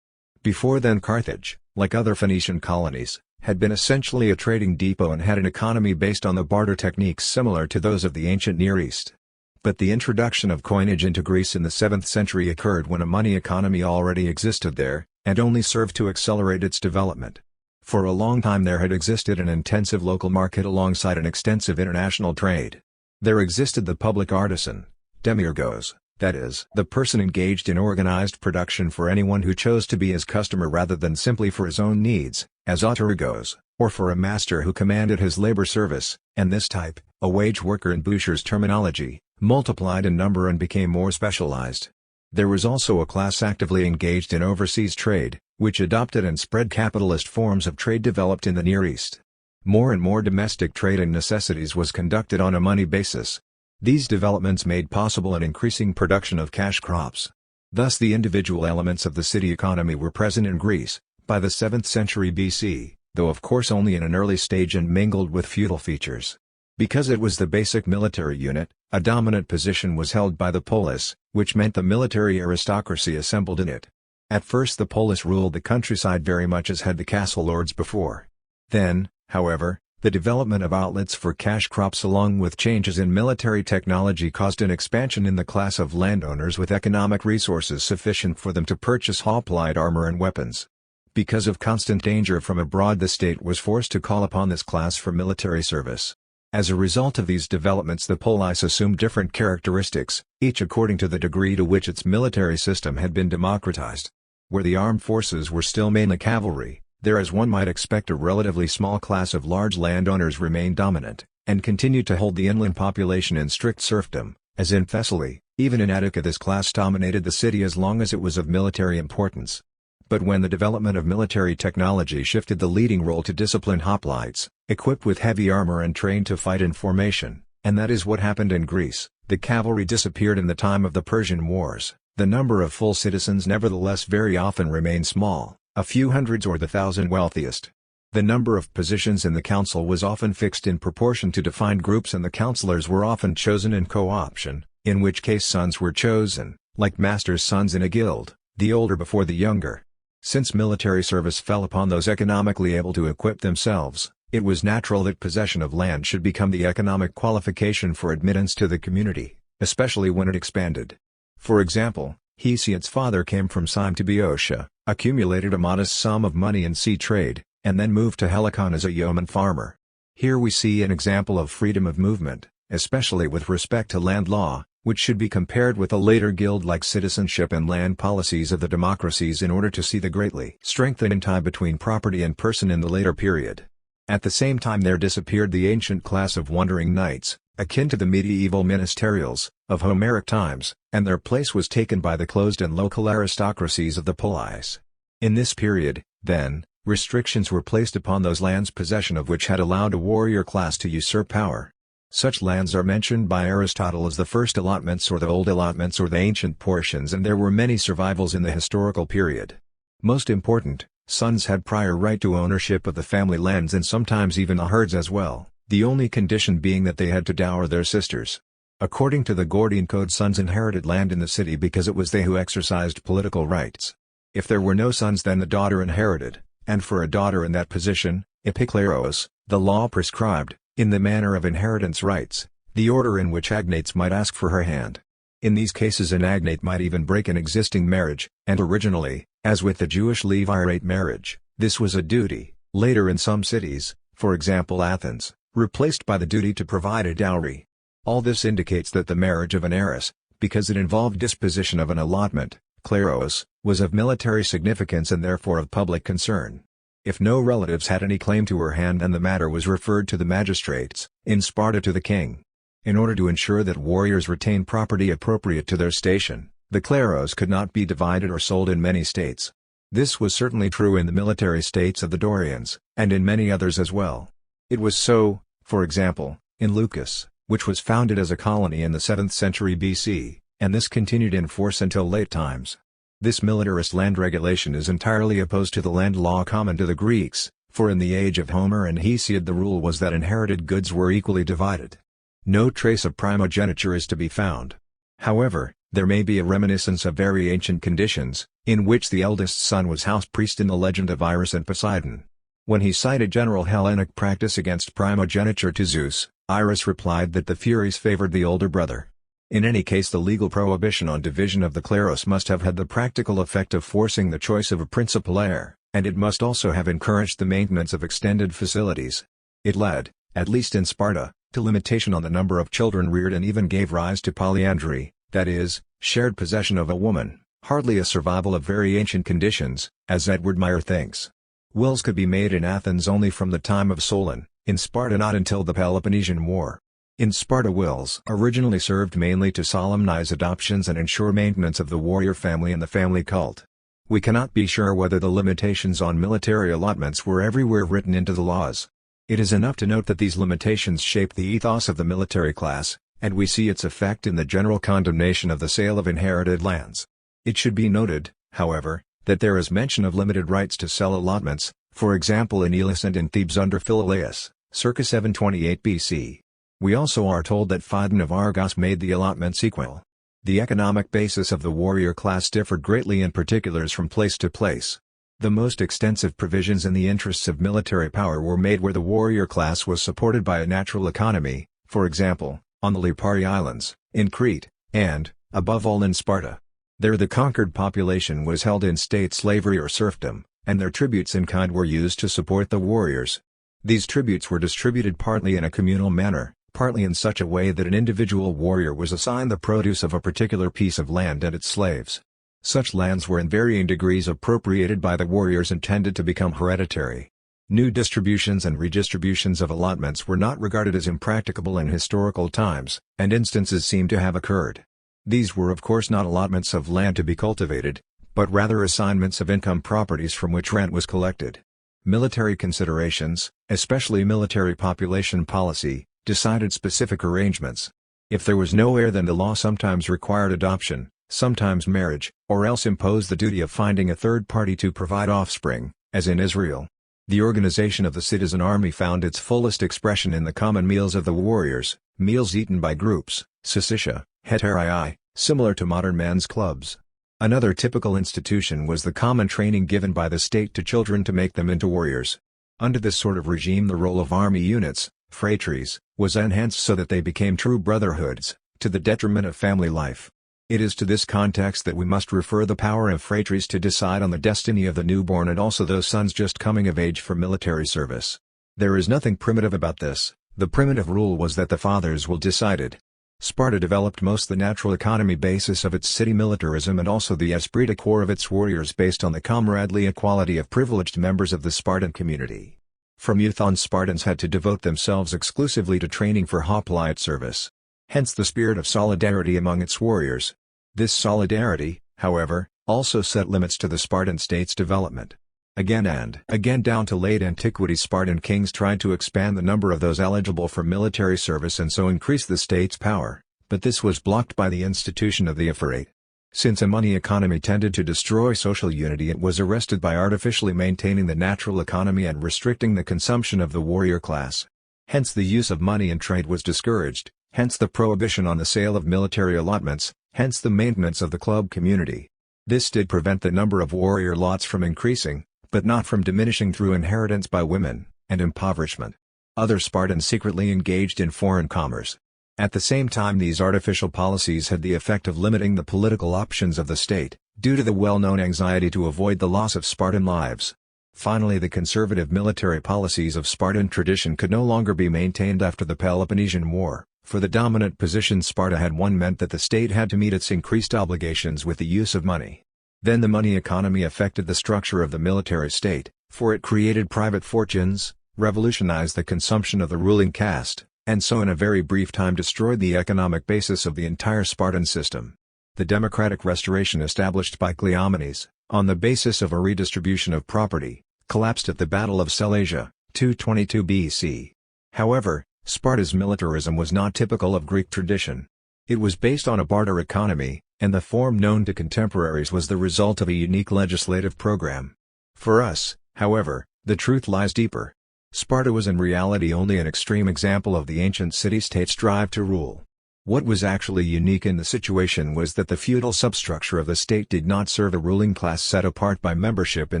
Before then Carthage, like other Phoenician colonies, had been essentially a trading depot and had an economy based on the barter techniques similar to those of the ancient Near East. But the introduction of coinage into Greece in the 7th century occurred when a money economy already existed there, and only served to accelerate its development. For a long time there had existed an intensive local market alongside an extensive international trade. There existed the public artisan, demiurgos, that is, the person engaged in organized production for anyone who chose to be his customer rather than simply for his own needs, as autorigos, or for a master who commanded his labor service, and this type, a wage worker in Boucher's terminology, multiplied in number and became more specialized. There was also a class actively engaged in overseas trade, which adopted and spread capitalist forms of trade developed in the Near East. More and more domestic trade in necessities was conducted on a money basis. These developments made possible an increasing production of cash crops. Thus the individual elements of the city economy were present in Greece, by the 7th century BC, though of course only in an early stage and mingled with feudal features. Because it was the basic military unit, a dominant position was held by the polis, which meant the military aristocracy assembled in it. At first the polis ruled the countryside very much as had the castle lords before. Then, however, the development of outlets for cash crops along with changes in military technology caused an expansion in the class of landowners with economic resources sufficient for them to purchase hoplite armor and weapons. Because of constant danger from abroad the state was forced to call upon this class for military service. As a result of these developments the polis assumed different characteristics, each according to the degree to which its military system had been democratized. Where the armed forces were still mainly cavalry, there as one might expect a relatively small class of large landowners remained dominant, and continued to hold the inland population in strict serfdom, as in Thessaly. Even in Attica this class dominated the city as long as it was of military importance. But when the development of military technology shifted the leading role to disciplined hoplites, equipped with heavy armor and trained to fight in formation, and that is what happened in Greece, the cavalry disappeared in the time of the Persian Wars. The number of full citizens nevertheless very often remained small, a few hundreds or the 1,000 wealthiest. The number of positions in the council was often fixed in proportion to defined groups and the councillors were often chosen in co-option, in which case sons were chosen, like masters' sons in a guild, the older before the younger. Since military service fell upon those economically able to equip themselves, it was natural that possession of land should become the economic qualification for admittance to the community, especially when it expanded. For example, Hesiod's father came from Syme to Boeotia, accumulated a modest sum of money in sea trade, and then moved to Helicon as a yeoman farmer. Here we see an example of freedom of movement, especially with respect to land law, which should be compared with the later guild-like citizenship and land policies of the democracies in order to see the greatly strengthened tie between property and person in the later period. At the same time there disappeared the ancient class of wandering knights, akin to the medieval ministerials, of Homeric times, and their place was taken by the closed and local aristocracies of the polis. In this period, then, restrictions were placed upon those lands possession of which had allowed a warrior class to usurp power. Such lands are mentioned by Aristotle as the first allotments or the old allotments or the ancient portions, and there were many survivals in the historical period. Most important, sons had prior right to ownership of the family lands and sometimes even the herds as well, the only condition being that they had to dower their sisters. According to the Gordian Code sons inherited land in the city because it was they who exercised political rights. If there were no sons then the daughter inherited, and for a daughter in that position, epikleros, the law prescribed, in the manner of inheritance rights, the order in which agnates might ask for her hand. In these cases an agnate might even break an existing marriage, and originally, as with the Jewish Levirate marriage, this was a duty, later in some cities, for example Athens, replaced by the duty to provide a dowry. All this indicates that the marriage of an heiress, because it involved disposition of an allotment, kleros, was of military significance and therefore of public concern. If no relatives had any claim to her hand then the matter was referred to the magistrates, in Sparta to the king. In order to ensure that warriors retain property appropriate to their station, the kleros could not be divided or sold in many states. This was certainly true in the military states of the Dorians, and in many others as well. It was so, for example, in Leucas, which was founded as a colony in the 7th century BC, and this continued in force until late times. This militarist land regulation is entirely opposed to the land law common to the Greeks, for in the age of Homer and Hesiod the rule was that inherited goods were equally divided. No trace of primogeniture is to be found. However, there may be a reminiscence of very ancient conditions, in which the eldest son was house priest in the legend of Iris and Poseidon. When he cited general Hellenic practice against primogeniture to Zeus, Iris replied that the Furies favored the older brother. In any case the legal prohibition on division of the kleros must have had the practical effect of forcing the choice of a principal heir, and it must also have encouraged the maintenance of extended facilities. It led, at least in Sparta, to limitation on the number of children reared and even gave rise to polyandry, that is, shared possession of a woman, hardly a survival of very ancient conditions, as Edward Meyer thinks. Wills could be made in Athens only from the time of Solon, in Sparta not until the Peloponnesian War. In Sparta wills originally served mainly to solemnize adoptions and ensure maintenance of the warrior family and the family cult. We cannot be sure whether the limitations on military allotments were everywhere written into the laws. It is enough to note that these limitations shaped the ethos of the military class, and we see its effect in the general condemnation of the sale of inherited lands. It should be noted, however, that there is mention of limited rights to sell allotments, for example in Elis and in Thebes under Philolaus, circa 728 BC. We also are told that Phidon of Argos made the allotments equal. The economic basis of the warrior class differed greatly in particulars from place to place. The most extensive provisions in the interests of military power were made where the warrior class was supported by a natural economy, for example, on the Lipari Islands, in Crete, and, above all in Sparta. There the conquered population was held in state slavery or serfdom, and their tributes in kind were used to support the warriors. These tributes were distributed partly in a communal manner, partly in such a way that an individual warrior was assigned the produce of a particular piece of land and its slaves. Such lands were in varying degrees appropriated by the warriors and tended to become hereditary. New distributions and redistributions of allotments were not regarded as impracticable in historical times, and instances seem to have occurred. These were of course not allotments of land to be cultivated, but rather assignments of income properties from which rent was collected. Military considerations, especially military population policy, decided specific arrangements. If there was no heir then the law sometimes required adoption, sometimes marriage, or else imposed the duty of finding a third party to provide offspring, as in Israel. The organization of the citizen army found its fullest expression in the common meals of the warriors, meals eaten by groups, syssitia, heterai, similar to modern men's clubs. Another typical institution was the common training given by the state to children to make them into warriors. Under this sort of regime the role of army units, phratries, was enhanced so that they became true brotherhoods, to the detriment of family life. It is to this context that we must refer the power of phratries to decide on the destiny of the newborn and also those sons just coming of age for military service. There is nothing primitive about this, the primitive rule was that the fathers will decided. Sparta developed most the natural economy basis of its city militarism and also the esprit de corps of its warriors based on the comradely equality of privileged members of the Spartan community. From youth on Spartans had to devote themselves exclusively to training for hoplite service. Hence the spirit of solidarity among its warriors. This solidarity, however, also set limits to the Spartan state's development. Again and again down to late antiquity Spartan kings tried to expand the number of those eligible for military service and so increase the state's power, but this was blocked by the institution of the ephorate. Since a money economy tended to destroy social unity it was arrested by artificially maintaining the natural economy and restricting the consumption of the warrior class. Hence the use of money in trade was discouraged, hence the prohibition on the sale of military allotments, hence the maintenance of the club community. This did prevent the number of warrior lots from increasing, but not from diminishing through inheritance by women, and impoverishment. Other Spartans secretly engaged in foreign commerce. At the same time, these artificial policies had the effect of limiting the political options of the state, due to the well-known anxiety to avoid the loss of Spartan lives. Finally, the conservative military policies of Spartan tradition could no longer be maintained after the Peloponnesian War, for the dominant position Sparta had won meant that the state had to meet its increased obligations with the use of money. Then the money economy affected the structure of the military state, for it created private fortunes, revolutionized the consumption of the ruling caste, and so in a very brief time destroyed the economic basis of the entire Spartan system. The democratic restoration established by Cleomenes, on the basis of a redistribution of property, collapsed at the Battle of Sellasia, 222 BC. However, Sparta's militarism was not typical of Greek tradition. It was based on a barter economy, and the form known to contemporaries was the result of a unique legislative program. For us, however, the truth lies deeper. Sparta was in reality only an extreme example of the ancient city-state's drive to rule. What was actually unique in the situation was that the feudal substructure of the state did not serve a ruling class set apart by membership in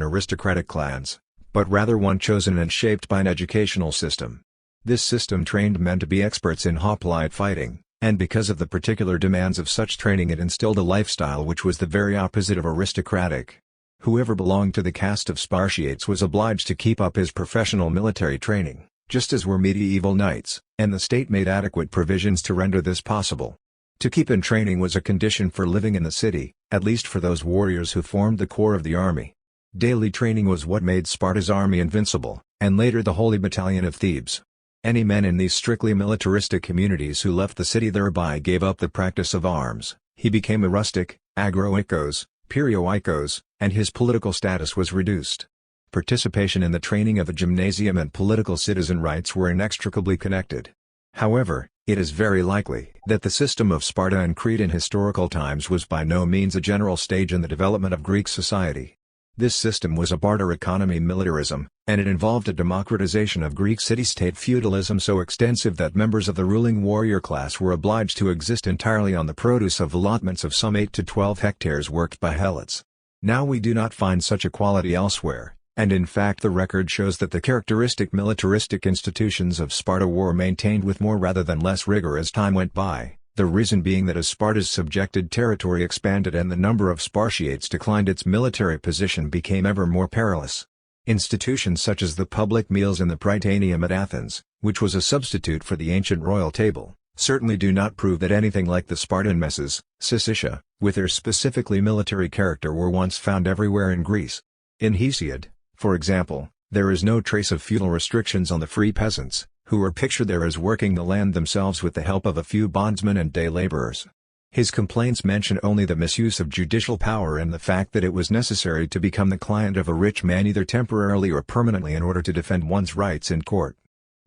aristocratic clans, but rather one chosen and shaped by an educational system. This system trained men to be experts in hoplite fighting, and because of the particular demands of such training it instilled a lifestyle which was the very opposite of aristocratic. Whoever belonged to the caste of Spartiates was obliged to keep up his professional military training, just as were medieval knights, and the state made adequate provisions to render this possible. To keep in training was a condition for living in the city, at least for those warriors who formed the core of the army. Daily training was what made Sparta's army invincible, and later the Holy Battalion of Thebes. Any men in these strictly militaristic communities who left the city thereby gave up the practice of arms. He became a rustic, agroikos, perioikos, and his political status was reduced. Participation in the training of the gymnasium and political citizen rights were inextricably connected. However, it is very likely that the system of Sparta and Crete in historical times was by no means a general stage in the development of Greek society. This system was a barter economy militarism, and it involved a democratization of Greek city-state feudalism so extensive that members of the ruling warrior class were obliged to exist entirely on the produce of allotments of some 8 to 12 hectares worked by helots. Now we do not find such equality elsewhere, and in fact the record shows that the characteristic militaristic institutions of Sparta were maintained with more rather than less rigor as time went by. The reason being that as Sparta's subjected territory expanded and the number of Spartiates declined, its military position became ever more perilous. Institutions such as the public meals in the Prytaneum at Athens, which was a substitute for the ancient royal table, certainly do not prove that anything like the Spartan messes, syssitia, with their specifically military character were once found everywhere in Greece. In Hesiod, for example, there is no trace of feudal restrictions on the free peasants, who are pictured there as working the land themselves with the help of a few bondsmen and day laborers. His complaints mention only the misuse of judicial power and the fact that it was necessary to become the client of a rich man either temporarily or permanently in order to defend one's rights in court.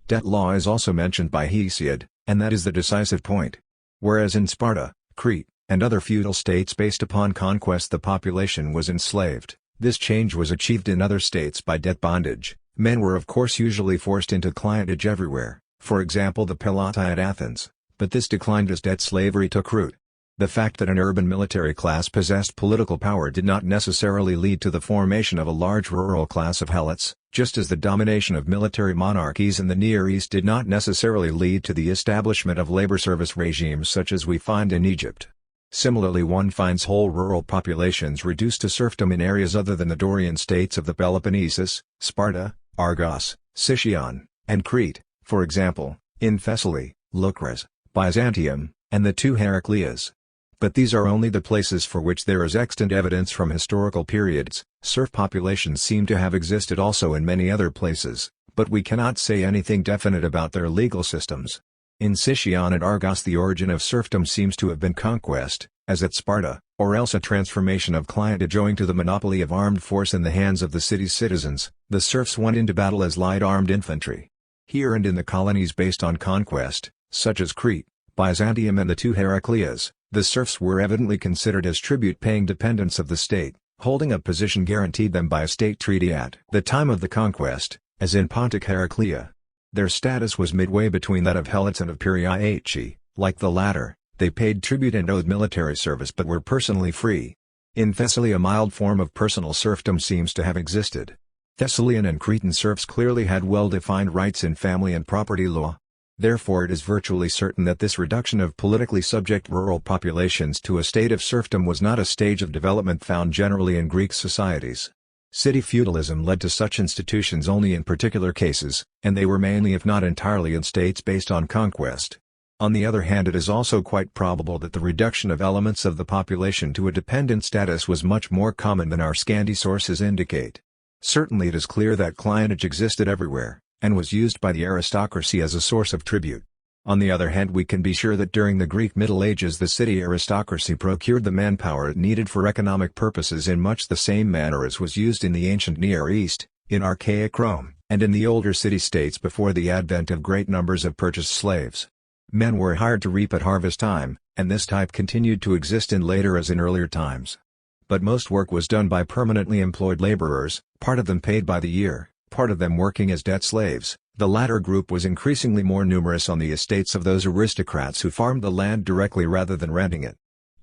Debt law is also mentioned by Hesiod, and that is the decisive point. Whereas in Sparta, Crete, and other feudal states based upon conquest the population was enslaved, this change was achieved in other states by debt bondage. Men were of course usually forced into clientage everywhere, for example the Peloti at Athens, but this declined as debt slavery took root. The fact that an urban military class possessed political power did not necessarily lead to the formation of a large rural class of helots, just as the domination of military monarchies in the Near East did not necessarily lead to the establishment of labor service regimes such as we find in Egypt. Similarly, one finds whole rural populations reduced to serfdom in areas other than the Dorian states of the Peloponnesus, Sparta, Argos, Sicyon, and Crete, for example, in Thessaly, Leucras, Byzantium, and the two Heracleias. But these are only the places for which there is extant evidence from historical periods. Serf populations seem to have existed also in many other places, but we cannot say anything definite about their legal systems. In Sicyon and Argos the origin of serfdom seems to have been conquest, as at Sparta, or else a transformation of clientage owing to the monopoly of armed force in the hands of the city's citizens. The serfs went into battle as light armed infantry. Here and in the colonies based on conquest, such as Crete, Byzantium and the two Heracleias, the serfs were evidently considered as tribute-paying dependents of the state, holding a position guaranteed them by a state treaty at the time of the conquest, as in Pontic Heraclea. Their status was midway between that of helots and of Perioeci. Like the latter, they paid tribute and owed military service but were personally free. In Thessaly a mild form of personal serfdom seems to have existed. Thessalian and Cretan serfs clearly had well-defined rights in family and property law. Therefore it is virtually certain that this reduction of politically subject rural populations to a state of serfdom was not a stage of development found generally in Greek societies. City feudalism led to such institutions only in particular cases, and they were mainly if not entirely in states based on conquest. On the other hand, it is also quite probable that the reduction of elements of the population to a dependent status was much more common than our scanty sources indicate. Certainly it is clear that clientage existed everywhere, and was used by the aristocracy as a source of tribute. On the other hand, we can be sure that during the Greek Middle Ages the city aristocracy procured the manpower it needed for economic purposes in much the same manner as was used in the ancient Near East, in archaic Rome, and in the older city-states before the advent of great numbers of purchased slaves. Men were hired to reap at harvest time, and this type continued to exist in later as in earlier times. But most work was done by permanently employed laborers, part of them paid by the year, part of them working as debt slaves. The latter group was increasingly more numerous on the estates of those aristocrats who farmed the land directly rather than renting it.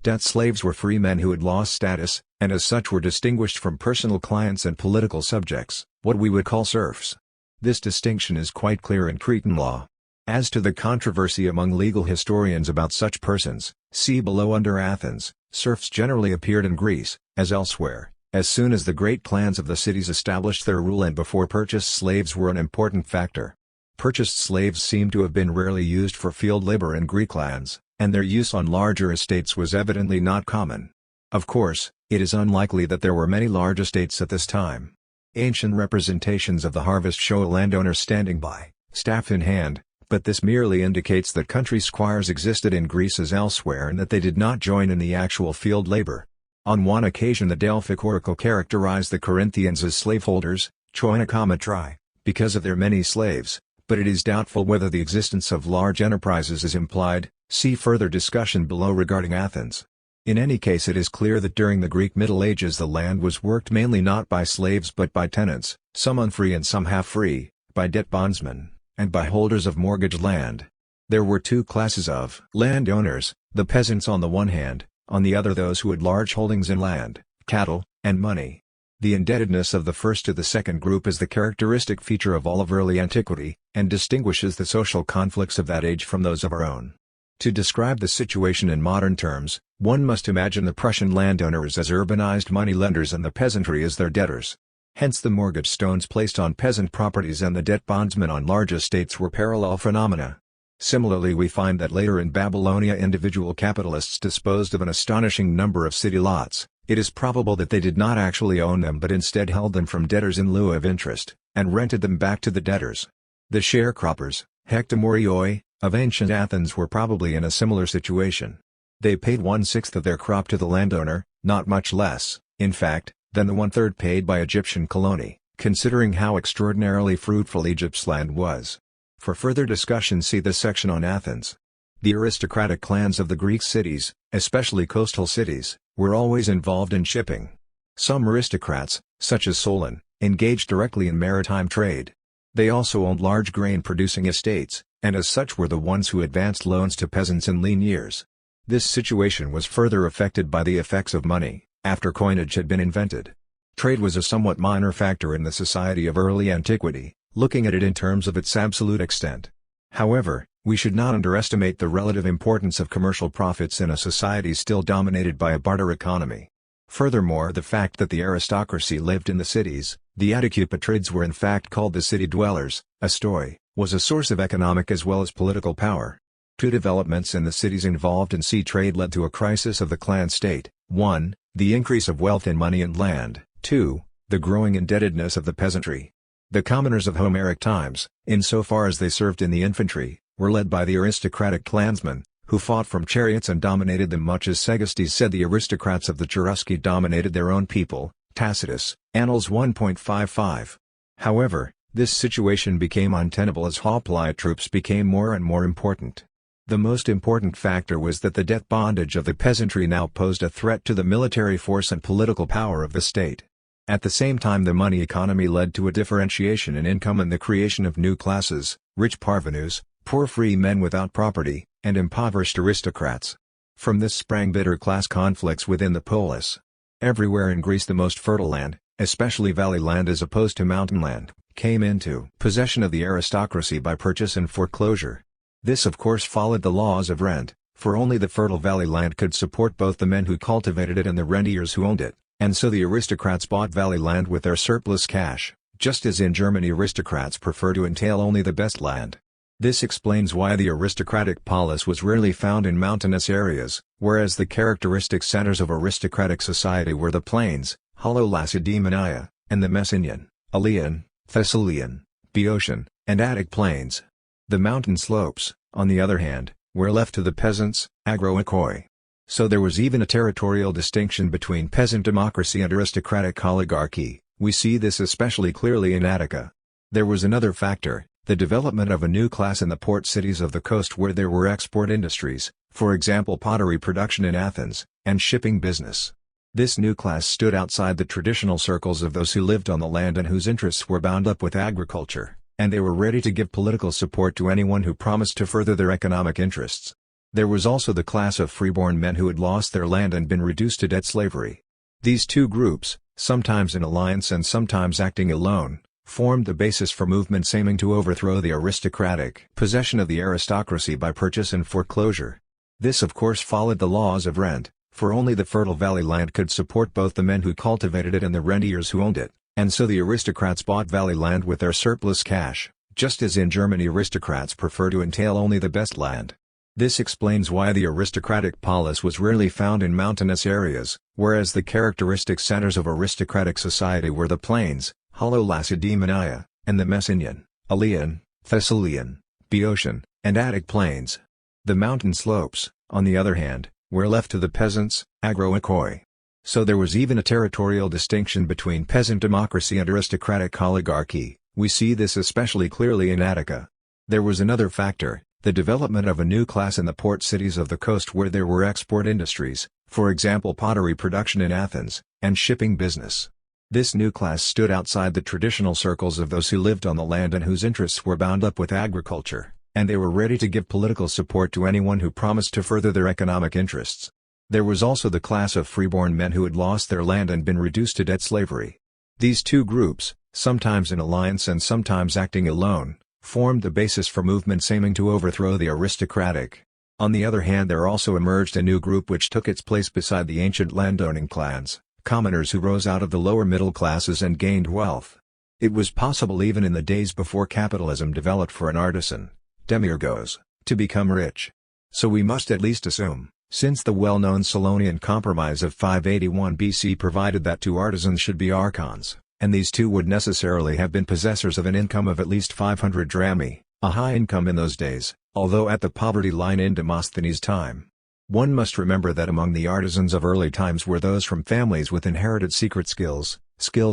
Debt slaves were free men who had lost status, and as such were distinguished from personal clients and political subjects, what we would call serfs. This distinction is quite clear in Cretan law. As to the controversy among legal historians about such persons, see below. Under Athens, serfs generally appeared in Greece, as elsewhere, as soon as the great clans of the cities established their rule and before purchased slaves were an important factor. Purchased slaves seem to have been rarely used for field labor in Greek lands, and their use on larger estates was evidently not common. Of course, it is unlikely that there were many large estates at this time. Ancient representations of the harvest show a landowner standing by, staff in hand, but this merely indicates that country squires existed in Greece as elsewhere and that they did not join in the actual field labor. On one occasion the Delphic oracle characterized the Corinthians as slaveholders, choinokometrai, because of their many slaves, but it is doubtful whether the existence of large enterprises is implied. See further discussion below regarding Athens. In any case, it is clear that during the Greek Middle Ages the land was worked mainly not by slaves but by tenants, some unfree and some half-free, by debt bondsmen, and by holders of mortgaged land. There were two classes of landowners, the peasants on the one hand, on the other those who had large holdings in land, cattle, and money. The indebtedness of the first to the second group is the characteristic feature of all of early antiquity, and distinguishes the social conflicts of that age from those of our own. To describe the situation in modern terms, one must imagine the Prussian landowners as urbanized moneylenders and the peasantry as their debtors. Hence the mortgage stones placed on peasant properties and the debt bondsmen on large estates were parallel phenomena. Similarly, we find that later in Babylonia individual capitalists disposed of an astonishing number of city lots. It is probable that they did not actually own them but instead held them from debtors in lieu of interest, and rented them back to the debtors. The sharecroppers, hectomorioi, of ancient Athens were probably in a similar situation. They paid 1/6 of their crop to the landowner, not much less, in fact, than the 1/3 paid by Egyptian colony, considering how extraordinarily fruitful Egypt's land was. For further discussion see the section on Athens. The aristocratic clans of the Greek cities, especially coastal cities, were always involved in shipping. Some aristocrats, such as Solon, engaged directly in maritime trade. They also owned large grain-producing estates, and as such were the ones who advanced loans to peasants in lean years. This situation was further affected by the effects of money, after coinage had been invented. Trade was a somewhat minor factor in the society of early antiquity, looking at it in terms of its absolute extent. However, we should not underestimate the relative importance of commercial profits in a society still dominated by a barter economy. Furthermore, the fact that the aristocracy lived in the cities, the Atticupatrids were in fact called the city dwellers, astoi, was a source of economic as well as political power. Two developments in the cities involved in sea trade led to a crisis of the clan state: 1. The increase of wealth in money and land, 2. The growing indebtedness of the peasantry. The commoners of Homeric times, insofar as they served in the infantry, were led by the aristocratic clansmen, who fought from chariots and dominated them much as Segestes said the aristocrats of the Cherusci dominated their own people, Tacitus, Annals 1.55. However, this situation became untenable as hoplite troops became more and more important. The most important factor was that the debt bondage of the peasantry now posed a threat to the military force and political power of the state. At the same time, the money economy led to a differentiation in income and the creation of new classes: rich parvenus, poor free men without property, and impoverished aristocrats. From this sprang bitter class conflicts within the polis. Everywhere in Greece the most fertile land, especially valley land as opposed to mountain land, came into possession of the aristocracy by purchase and foreclosure. This of course followed the laws of rent, for only the fertile valley land could support both the men who cultivated it and the rentiers who owned it, and so the aristocrats bought valley land with their surplus cash, just as in Germany aristocrats prefer to entail only the best land. This explains why the aristocratic polis was rarely found in mountainous areas, whereas the characteristic centers of aristocratic society were the plains, Lacedaemonian, and the Messenian, Aleian, Thessalian, Boeotian, and Attic plains. The mountain slopes, on the other hand, were left to the peasants, agroikoi. So there was even a territorial distinction between peasant democracy and aristocratic oligarchy. We see this especially clearly in Attica. There was another factor, the development of a new class in the port cities of the coast where there were export industries, for example pottery production in Athens, and shipping business. This new class stood outside the traditional circles of those who lived on the land and whose interests were bound up with agriculture, and they were ready to give political support to anyone who promised to further their economic interests. There was also the class of freeborn men who had lost their land and been reduced to debt slavery. These two groups, sometimes in alliance and sometimes acting alone, formed the basis for movements aiming to overthrow the aristocratic possession of the aristocracy by purchase and foreclosure. This of course followed the laws of rent, for only the fertile valley land could support both the men who cultivated it and the rentiers who owned it, and so the aristocrats bought valley land with their surplus cash, just as in Germany aristocrats prefer to entail only the best land. This explains why the aristocratic polis was rarely found in mountainous areas, whereas the characteristic centers of aristocratic society were the plains, Lacedaemonian, and the Messenian, Aleian, Thessalian, Boeotian, and Attic plains. The mountain slopes, on the other hand, were left to the peasants, agroikoi. So there was even a territorial distinction between peasant democracy and aristocratic oligarchy. We see this especially clearly in Attica. There was another factor, the development of a new class in the port cities of the coast where there were export industries, for example pottery production in Athens, and shipping business. This new class stood outside the traditional circles of those who lived on the land and whose interests were bound up with agriculture, and they were ready to give political support to anyone who promised to further their economic interests. There was also the class of freeborn men who had lost their land and been reduced to debt slavery. These two groups, sometimes in alliance and sometimes acting alone, formed the basis for movements aiming to overthrow the aristocratic. On the other hand, there also emerged a new group which took its place beside the ancient landowning clans, commoners who rose out of the lower middle classes and gained wealth. It was possible even in the days before capitalism developed for an artisan, demiurgos, to become rich. So we must at least assume, since the well-known Solonian Compromise of 581 BC provided that two artisans should be archons, and these two would necessarily have been possessors of an income of at least 500 drachmae, a high income in those days, although at the poverty line in Demosthenes' time. One must remember that among the artisans of early times were those from families with inherited secret skills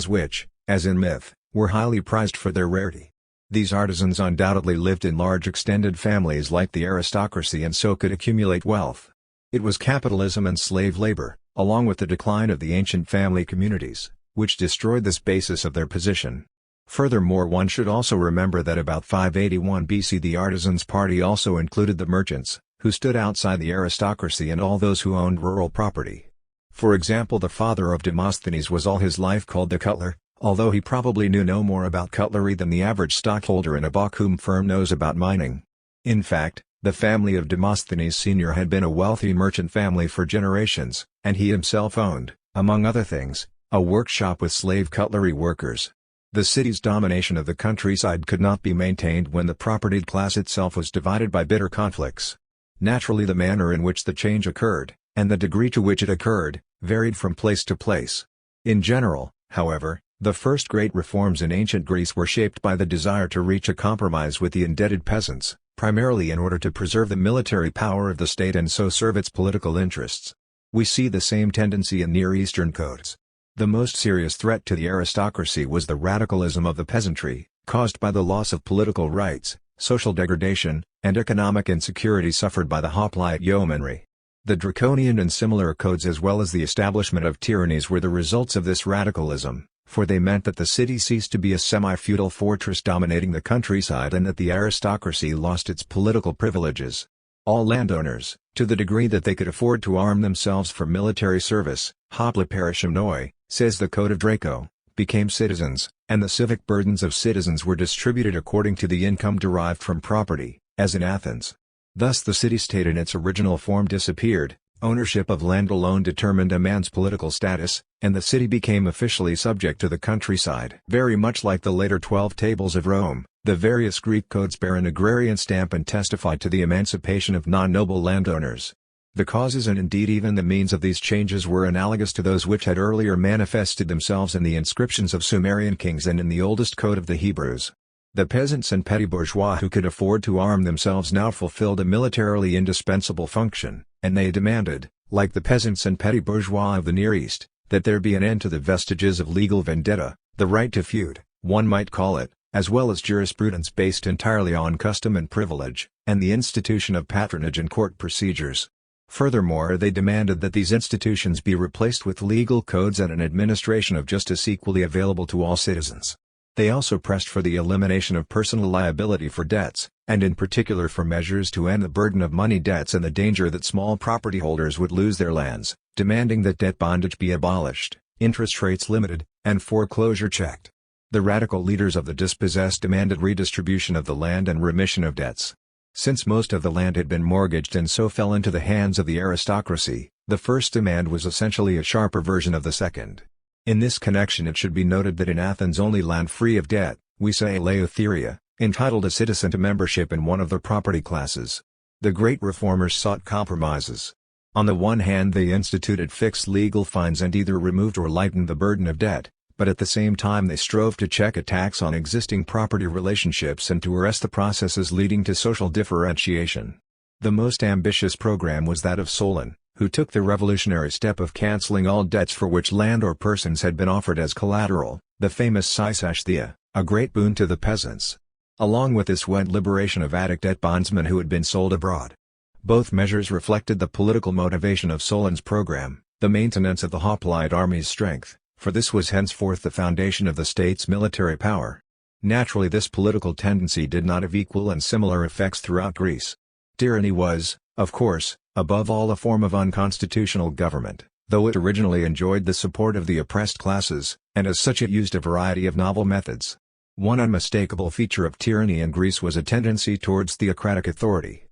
which, as in myth, were highly prized for their rarity. These artisans undoubtedly lived in large extended families like the aristocracy and so could accumulate wealth. It was capitalism and slave labor, along with the decline of the ancient family communities, which destroyed this basis of their position. Furthermore, one should also remember that about 581 BC the artisans' party also included the merchants, who stood outside the aristocracy and all those who owned rural property. For example, the father of Demosthenes was all his life called the cutler, although he probably knew no more about cutlery than the average stockholder in a Bochum firm knows about mining. In fact, the family of Demosthenes Sr. had been a wealthy merchant family for generations, and he himself owned, among other things, a workshop with slave cutlery workers. The city's domination of the countryside could not be maintained when the propertied class itself was divided by bitter conflicts. Naturally, the manner in which the change occurred, and the degree to which it occurred, varied from place to place. In general, however, the first great reforms in ancient Greece were shaped by the desire to reach a compromise with the indebted peasants, primarily in order to preserve the military power of the state and so serve its political interests. We see the same tendency in Near Eastern codes. The most serious threat to the aristocracy was the radicalism of the peasantry, caused by the loss of political rights, social degradation, and economic insecurity suffered by the hoplite yeomanry. The draconian and similar codes as well as the establishment of tyrannies were the results of this radicalism, for they meant that the city ceased to be a semi-feudal fortress dominating the countryside and that the aristocracy lost its political privileges. All landowners, to the degree that they could afford to arm themselves for military service, hopliparishimnoi, says the Code of Draco, became citizens, and the civic burdens of citizens were distributed according to the income derived from property, as in Athens. Thus the city-state in its original form disappeared, ownership of land alone determined a man's political status, and the city became officially subject to the countryside. Very much like the later 12 Tables of Rome, the various Greek codes bear an agrarian stamp and testify to the emancipation of non-noble landowners. The causes and indeed even the means of these changes were analogous to those which had earlier manifested themselves in the inscriptions of Sumerian kings and in the oldest code of the Hebrews. The peasants and petty bourgeois who could afford to arm themselves now fulfilled a militarily indispensable function, and they demanded, like the peasants and petty bourgeois of the Near East, that there be an end to the vestiges of legal vendetta, the right to feud, one might call it, as well as jurisprudence based entirely on custom and privilege, and the institution of patronage and court procedures. Furthermore, they demanded that these institutions be replaced with legal codes and an administration of justice equally available to all citizens. They also pressed for the elimination of personal liability for debts, and in particular for measures to end the burden of money debts and the danger that small property holders would lose their lands, demanding that debt bondage be abolished, interest rates limited, and foreclosure checked. The radical leaders of the dispossessed demanded redistribution of the land and remission of debts. Since most of the land had been mortgaged and so fell into the hands of the aristocracy, the first demand was essentially a sharper version of the second. In this connection it should be noted that in Athens only land free of debt, we say eleutheria, entitled a citizen to membership in one of the property classes. The great reformers sought compromises. On the one hand they instituted fixed legal fines and either removed or lightened the burden of debt, but at the same time they strove to check attacks on existing property relationships and to arrest the processes leading to social differentiation. The most ambitious program was that of Solon, who took the revolutionary step of cancelling all debts for which land or persons had been offered as collateral, the famous civilisations, a great boon to the peasants. Along with this went liberation of Attic debt bondsmen who had been sold abroad. Both measures reflected the political motivation of Solon's program, the maintenance of the hoplite army's strength, for this was henceforth the foundation of the state's military power. Naturally this political tendency did not have equal and similar effects throughout Greece. Tyranny was, of course, above all a form of unconstitutional government, though it originally enjoyed the support of the oppressed classes, and as such it used a variety of novel methods. One unmistakable feature of tyranny in Greece was a tendency towards theocratic authority.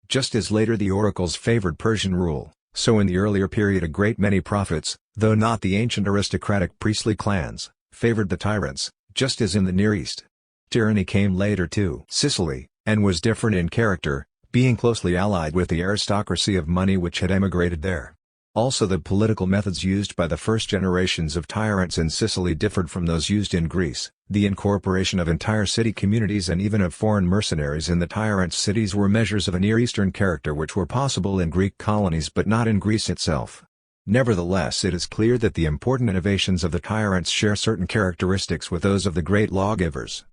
Just as later the oracles favored Persian rule, so in the earlier period a great many prophets, though not the ancient aristocratic priestly clans, favored the tyrants, just as in the Near East. Tyranny came later to Sicily, and was different in character, being closely allied with the aristocracy of money which had emigrated there. Also the political methods used by the first generations of tyrants in Sicily differed from those used in Greece. The incorporation of entire city communities and even of foreign mercenaries in the tyrants' cities were measures of a Near Eastern character which were possible in Greek colonies but not in Greece itself. Nevertheless it is clear that the important innovations of the tyrants share certain characteristics with those of the great lawgivers.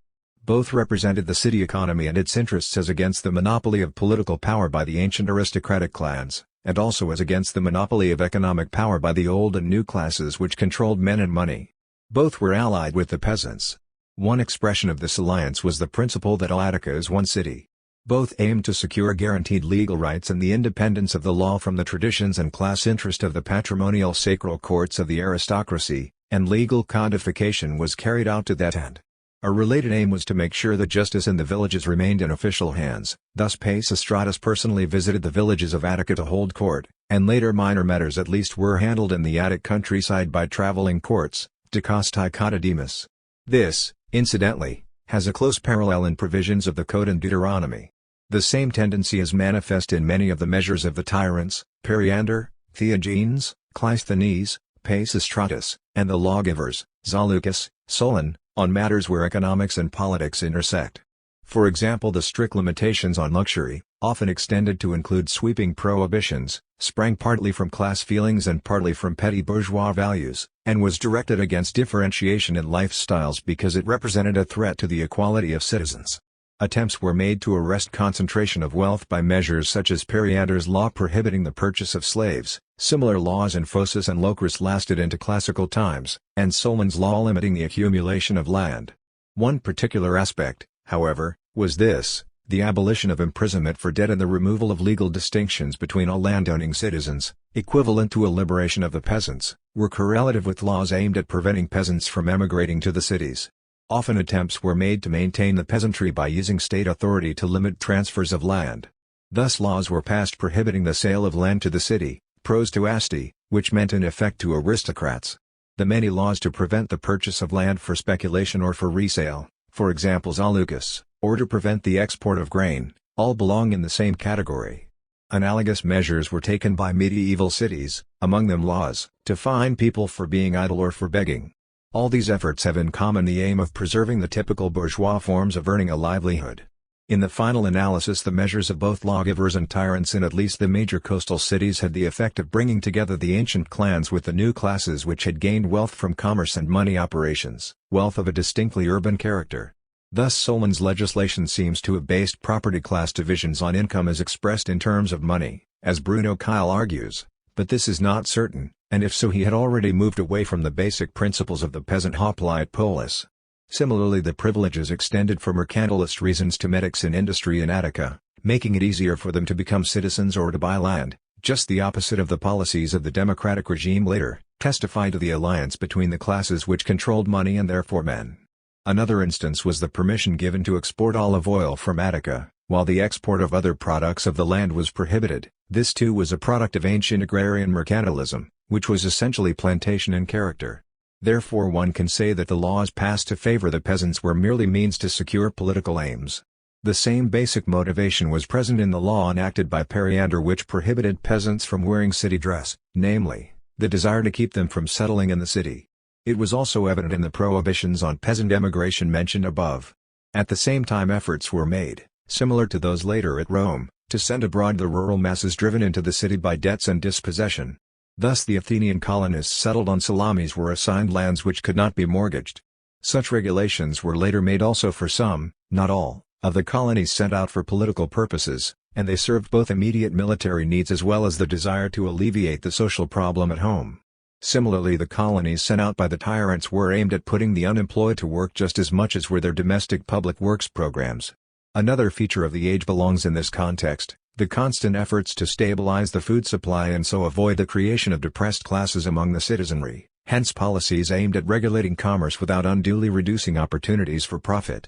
Both represented the city economy and its interests as against the monopoly of political power by the ancient aristocratic clans, and also as against the monopoly of economic power by the old and new classes which controlled men and money. Both were allied with the peasants. One expression of this alliance was the principle that all Attica is one city. Both aimed to secure guaranteed legal rights and the independence of the law from the traditions and class interest of the patrimonial sacral courts of the aristocracy, and legal codification was carried out to that end. A related aim was to make sure that justice in the villages remained in official hands, thus Pisistratus personally visited the villages of Attica to hold court, and later minor matters at least were handled in the Attic countryside by traveling courts, dikastai katademus. This, incidentally, has a close parallel in provisions of the Code in Deuteronomy. The same tendency is manifest in many of the measures of the tyrants, Periander, Theagenes, Cleisthenes, Pisistratus, and the lawgivers, Zaleucus, Solon, on matters where economics and politics intersect. For example, the strict limitations on luxury, often extended to include sweeping prohibitions, sprang partly from class feelings and partly from petty bourgeois values, and was directed against differentiation in lifestyles because it represented a threat to the equality of citizens. Attempts were made to arrest concentration of wealth by measures such as Periander's law prohibiting the purchase of slaves. Similar laws in Phocis and Locris lasted into classical times, and Solon's law limiting the accumulation of land. One particular aspect, however, was this: the abolition of imprisonment for debt and the removal of legal distinctions between all landowning citizens, equivalent to a liberation of the peasants, were correlative with laws aimed at preventing peasants from emigrating to the cities. Often attempts were made to maintain the peasantry by using state authority to limit transfers of land. Thus laws were passed prohibiting the sale of land to the city, pros to asti, which meant in effect to aristocrats. The many laws to prevent the purchase of land for speculation or for resale, for example zalukas, or to prevent the export of grain, all belong in the same category. Analogous measures were taken by medieval cities, among them laws to fine people for being idle or for begging. All these efforts have in common the aim of preserving the typical bourgeois forms of earning a livelihood. In the final analysis, the measures of both lawgivers and tyrants in at least the major coastal cities had the effect of bringing together the ancient clans with the new classes which had gained wealth from commerce and money operations, wealth of a distinctly urban character. Thus Solon's legislation seems to have based property class divisions on income as expressed in terms of money, as Bruno Kyle argues, but this is not certain, and if so he had already moved away from the basic principles of the peasant hoplite polis. Similarly, the privileges extended for mercantilist reasons to metics in industry in Attica, making it easier for them to become citizens or to buy land, just the opposite of the policies of the democratic regime later, testify to the alliance between the classes which controlled money and therefore men. Another instance was the permission given to export olive oil from Attica, while the export of other products of the land was prohibited. This too was a product of ancient agrarian mercantilism, which was essentially plantation in character. Therefore one can say that the laws passed to favor the peasants were merely means to secure political aims. The same basic motivation was present in the law enacted by Periander which prohibited peasants from wearing city dress, namely, the desire to keep them from settling in the city. It was also evident in the prohibitions on peasant emigration mentioned above. At the same time efforts were made, similar to those later at Rome, to send abroad the rural masses driven into the city by debts and dispossession. Thus the Athenian colonists settled on Salamis were assigned lands which could not be mortgaged. Such regulations were later made also for some, not all, of the colonies sent out for political purposes, and they served both immediate military needs as well as the desire to alleviate the social problem at home. Similarly, the colonies sent out by the tyrants were aimed at putting the unemployed to work just as much as were their domestic public works programs. Another feature of the age belongs in this context, the constant efforts to stabilize the food supply and so avoid the creation of depressed classes among the citizenry, hence policies aimed at regulating commerce without unduly reducing opportunities for profit.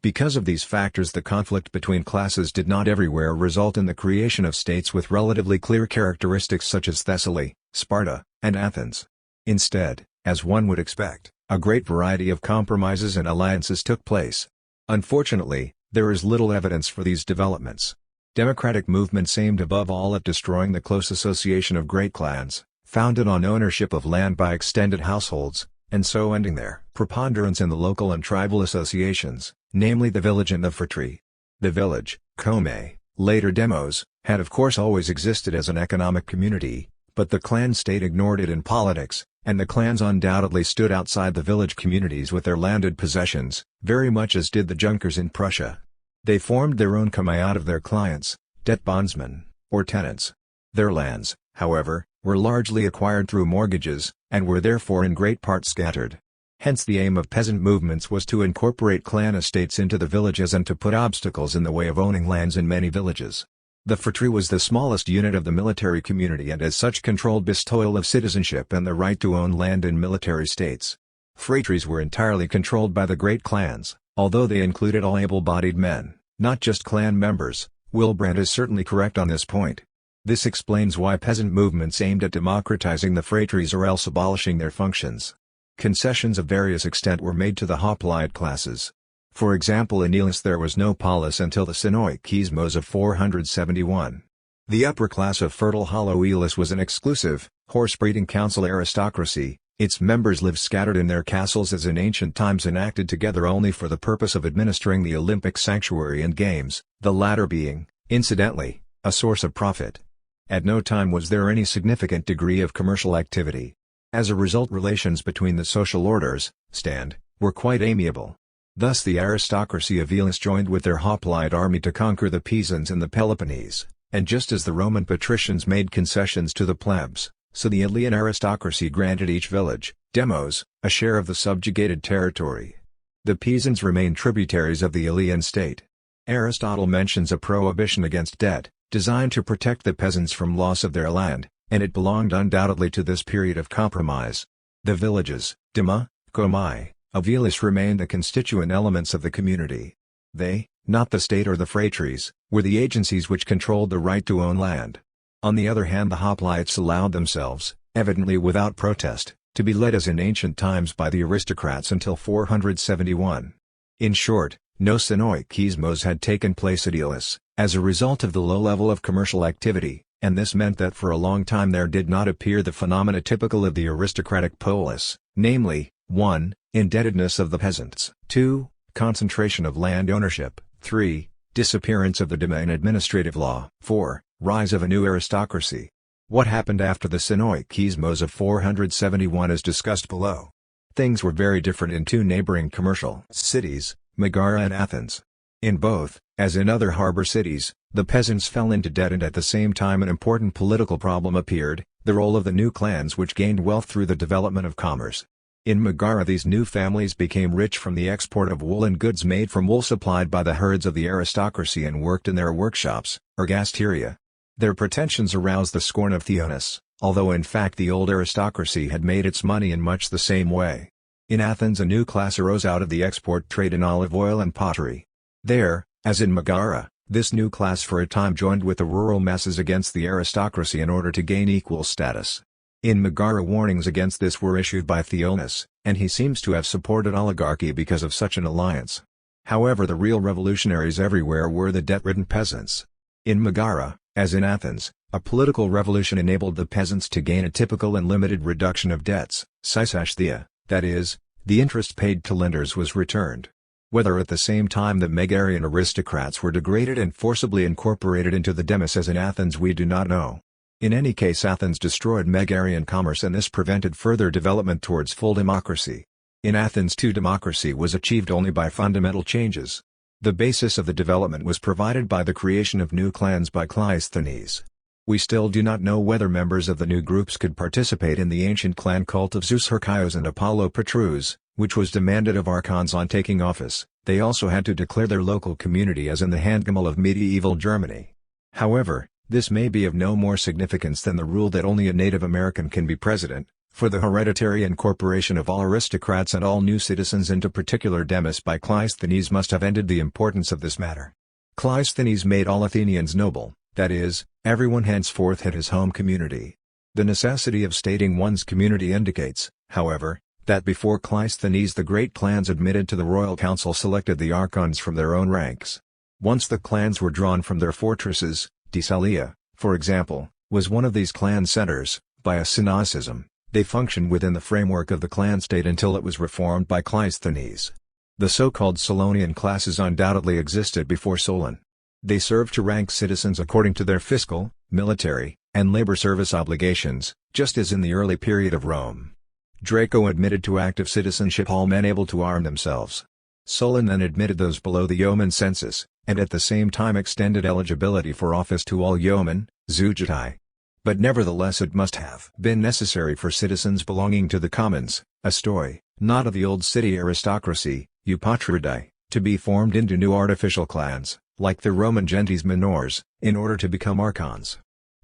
Because of these factors, the conflict between classes did not everywhere result in the creation of states with relatively clear characteristics such as Thessaly, Sparta, and Athens. Instead, as one would expect, a great variety of compromises and alliances took place. Unfortunately, there is little evidence for these developments. Democratic movements aimed above all at destroying the close association of great clans, founded on ownership of land by extended households, and so ending their preponderance in the local and tribal associations, namely the village and the phratry. The village, Kome, later demos, had of course always existed as an economic community, but the clan state ignored it in politics, and the clans undoubtedly stood outside the village communities with their landed possessions, very much as did the Junkers in Prussia. They formed their own Kome out of their clients, debt bondsmen, or tenants. Their lands, however, were largely acquired through mortgages, and were therefore in great part scattered. Hence the aim of peasant movements was to incorporate clan estates into the villages and to put obstacles in the way of owning lands in many villages. The phratry was the smallest unit of the military community and as such controlled bestowal of citizenship and the right to own land in military states. Phratries were entirely controlled by the great clans, although they included all able-bodied men, not just clan members. Wilbrand is certainly correct on this point. This explains why peasant movements aimed at democratizing the phratries or else abolishing their functions. Concessions of various extent were made to the hoplite classes. For example, in Elis there was no polis until the Sinoikismos of 471. The upper class of fertile hollow Elis was an exclusive, horse-breeding council aristocracy. Its members lived scattered in their castles as in ancient times and acted together only for the purpose of administering the Olympic sanctuary and games, the latter being, incidentally, a source of profit. At no time was there any significant degree of commercial activity. As a result, relations between the social orders, were quite amiable. Thus the aristocracy of Elis joined with their hoplite army to conquer the Pisans in the Peloponnese, and just as the Roman patricians made concessions to the plebs, so the Elean aristocracy granted each village, demos, a share of the subjugated territory. The Pisans remained tributaries of the Elean state. Aristotle mentions a prohibition against debt, designed to protect the peasants from loss of their land, and it belonged undoubtedly to this period of compromise. The villages, dema, komai, Aviles remained the constituent elements of the community. They, not the state or the phratries, were the agencies which controlled the right to own land. On the other hand, the hoplites allowed themselves, evidently without protest, to be led as in ancient times by the aristocrats until 471. In short, no synoikismos had taken place at Elis, as a result of the low level of commercial activity, and this meant that for a long time there did not appear the phenomena typical of the aristocratic polis, namely, 1. Indebtedness of the peasants, 2. Concentration of land ownership, 3. Disappearance of the domain administrative law, 4. Rise of a new aristocracy. What happened after the synoikismos of 471 is discussed below. Things were very different in two neighboring commercial cities, Megara and Athens. In both, as in other harbor cities, the peasants fell into debt, and at the same time an important political problem appeared, the role of the new clans which gained wealth through the development of commerce. In Megara these new families became rich from the export of wool and goods made from wool supplied by the herds of the aristocracy and worked in their workshops, ergasteria. Their pretensions aroused the scorn of Theonis, although in fact the old aristocracy had made its money in much the same way. In Athens a new class arose out of the export trade in olive oil and pottery. There, as in Megara, this new class for a time joined with the rural masses against the aristocracy in order to gain equal status. In Megara warnings against this were issued by Theonis, and he seems to have supported oligarchy because of such an alliance. However, the real revolutionaries everywhere were the debt-ridden peasants. In Megara, as in Athens, a political revolution enabled the peasants to gain a typical and limited reduction of debts, sysasthia, that is, the interest paid to lenders was returned. Whether at the same time the Megarian aristocrats were degraded and forcibly incorporated into the demos as in Athens we do not know. In any case, Athens destroyed Megarian commerce, and this prevented further development towards full democracy. In Athens too, democracy was achieved only by fundamental changes. The basis of the development was provided by the creation of new clans by Cleisthenes. We still do not know whether members of the new groups could participate in the ancient clan cult of Zeus Hercaios and Apollo Petrus, which was demanded of archons on taking office. They also had to declare their local community, as in the Handgemel of medieval Germany. However, this may be of no more significance than the rule that only a Native American can be president, for the hereditary incorporation of all aristocrats and all new citizens into particular demos by Cleisthenes must have ended the importance of this matter. Cleisthenes made all Athenians noble, that is, everyone henceforth had his home community. The necessity of stating one's community indicates, however, that before Cleisthenes the great clans admitted to the royal council selected the archons from their own ranks. Once the clans were drawn from their fortresses, Thessalia, for example, was one of these clan centers. By a synoicism, they functioned within the framework of the clan state until it was reformed by Cleisthenes. The so-called Solonian classes undoubtedly existed before Solon. They served to rank citizens according to their fiscal, military, and labor service obligations, just as in the early period of Rome. Draco admitted to active citizenship all men able to arm themselves. Solon then admitted those below the yeoman census, and at the same time extended eligibility for office to all yeomen, zeugatai. But nevertheless it must have been necessary for citizens belonging to the commons, astoi, not of the old city aristocracy, eupatridai, to be formed into new artificial clans, like the Roman gentes minors, in order to become archons.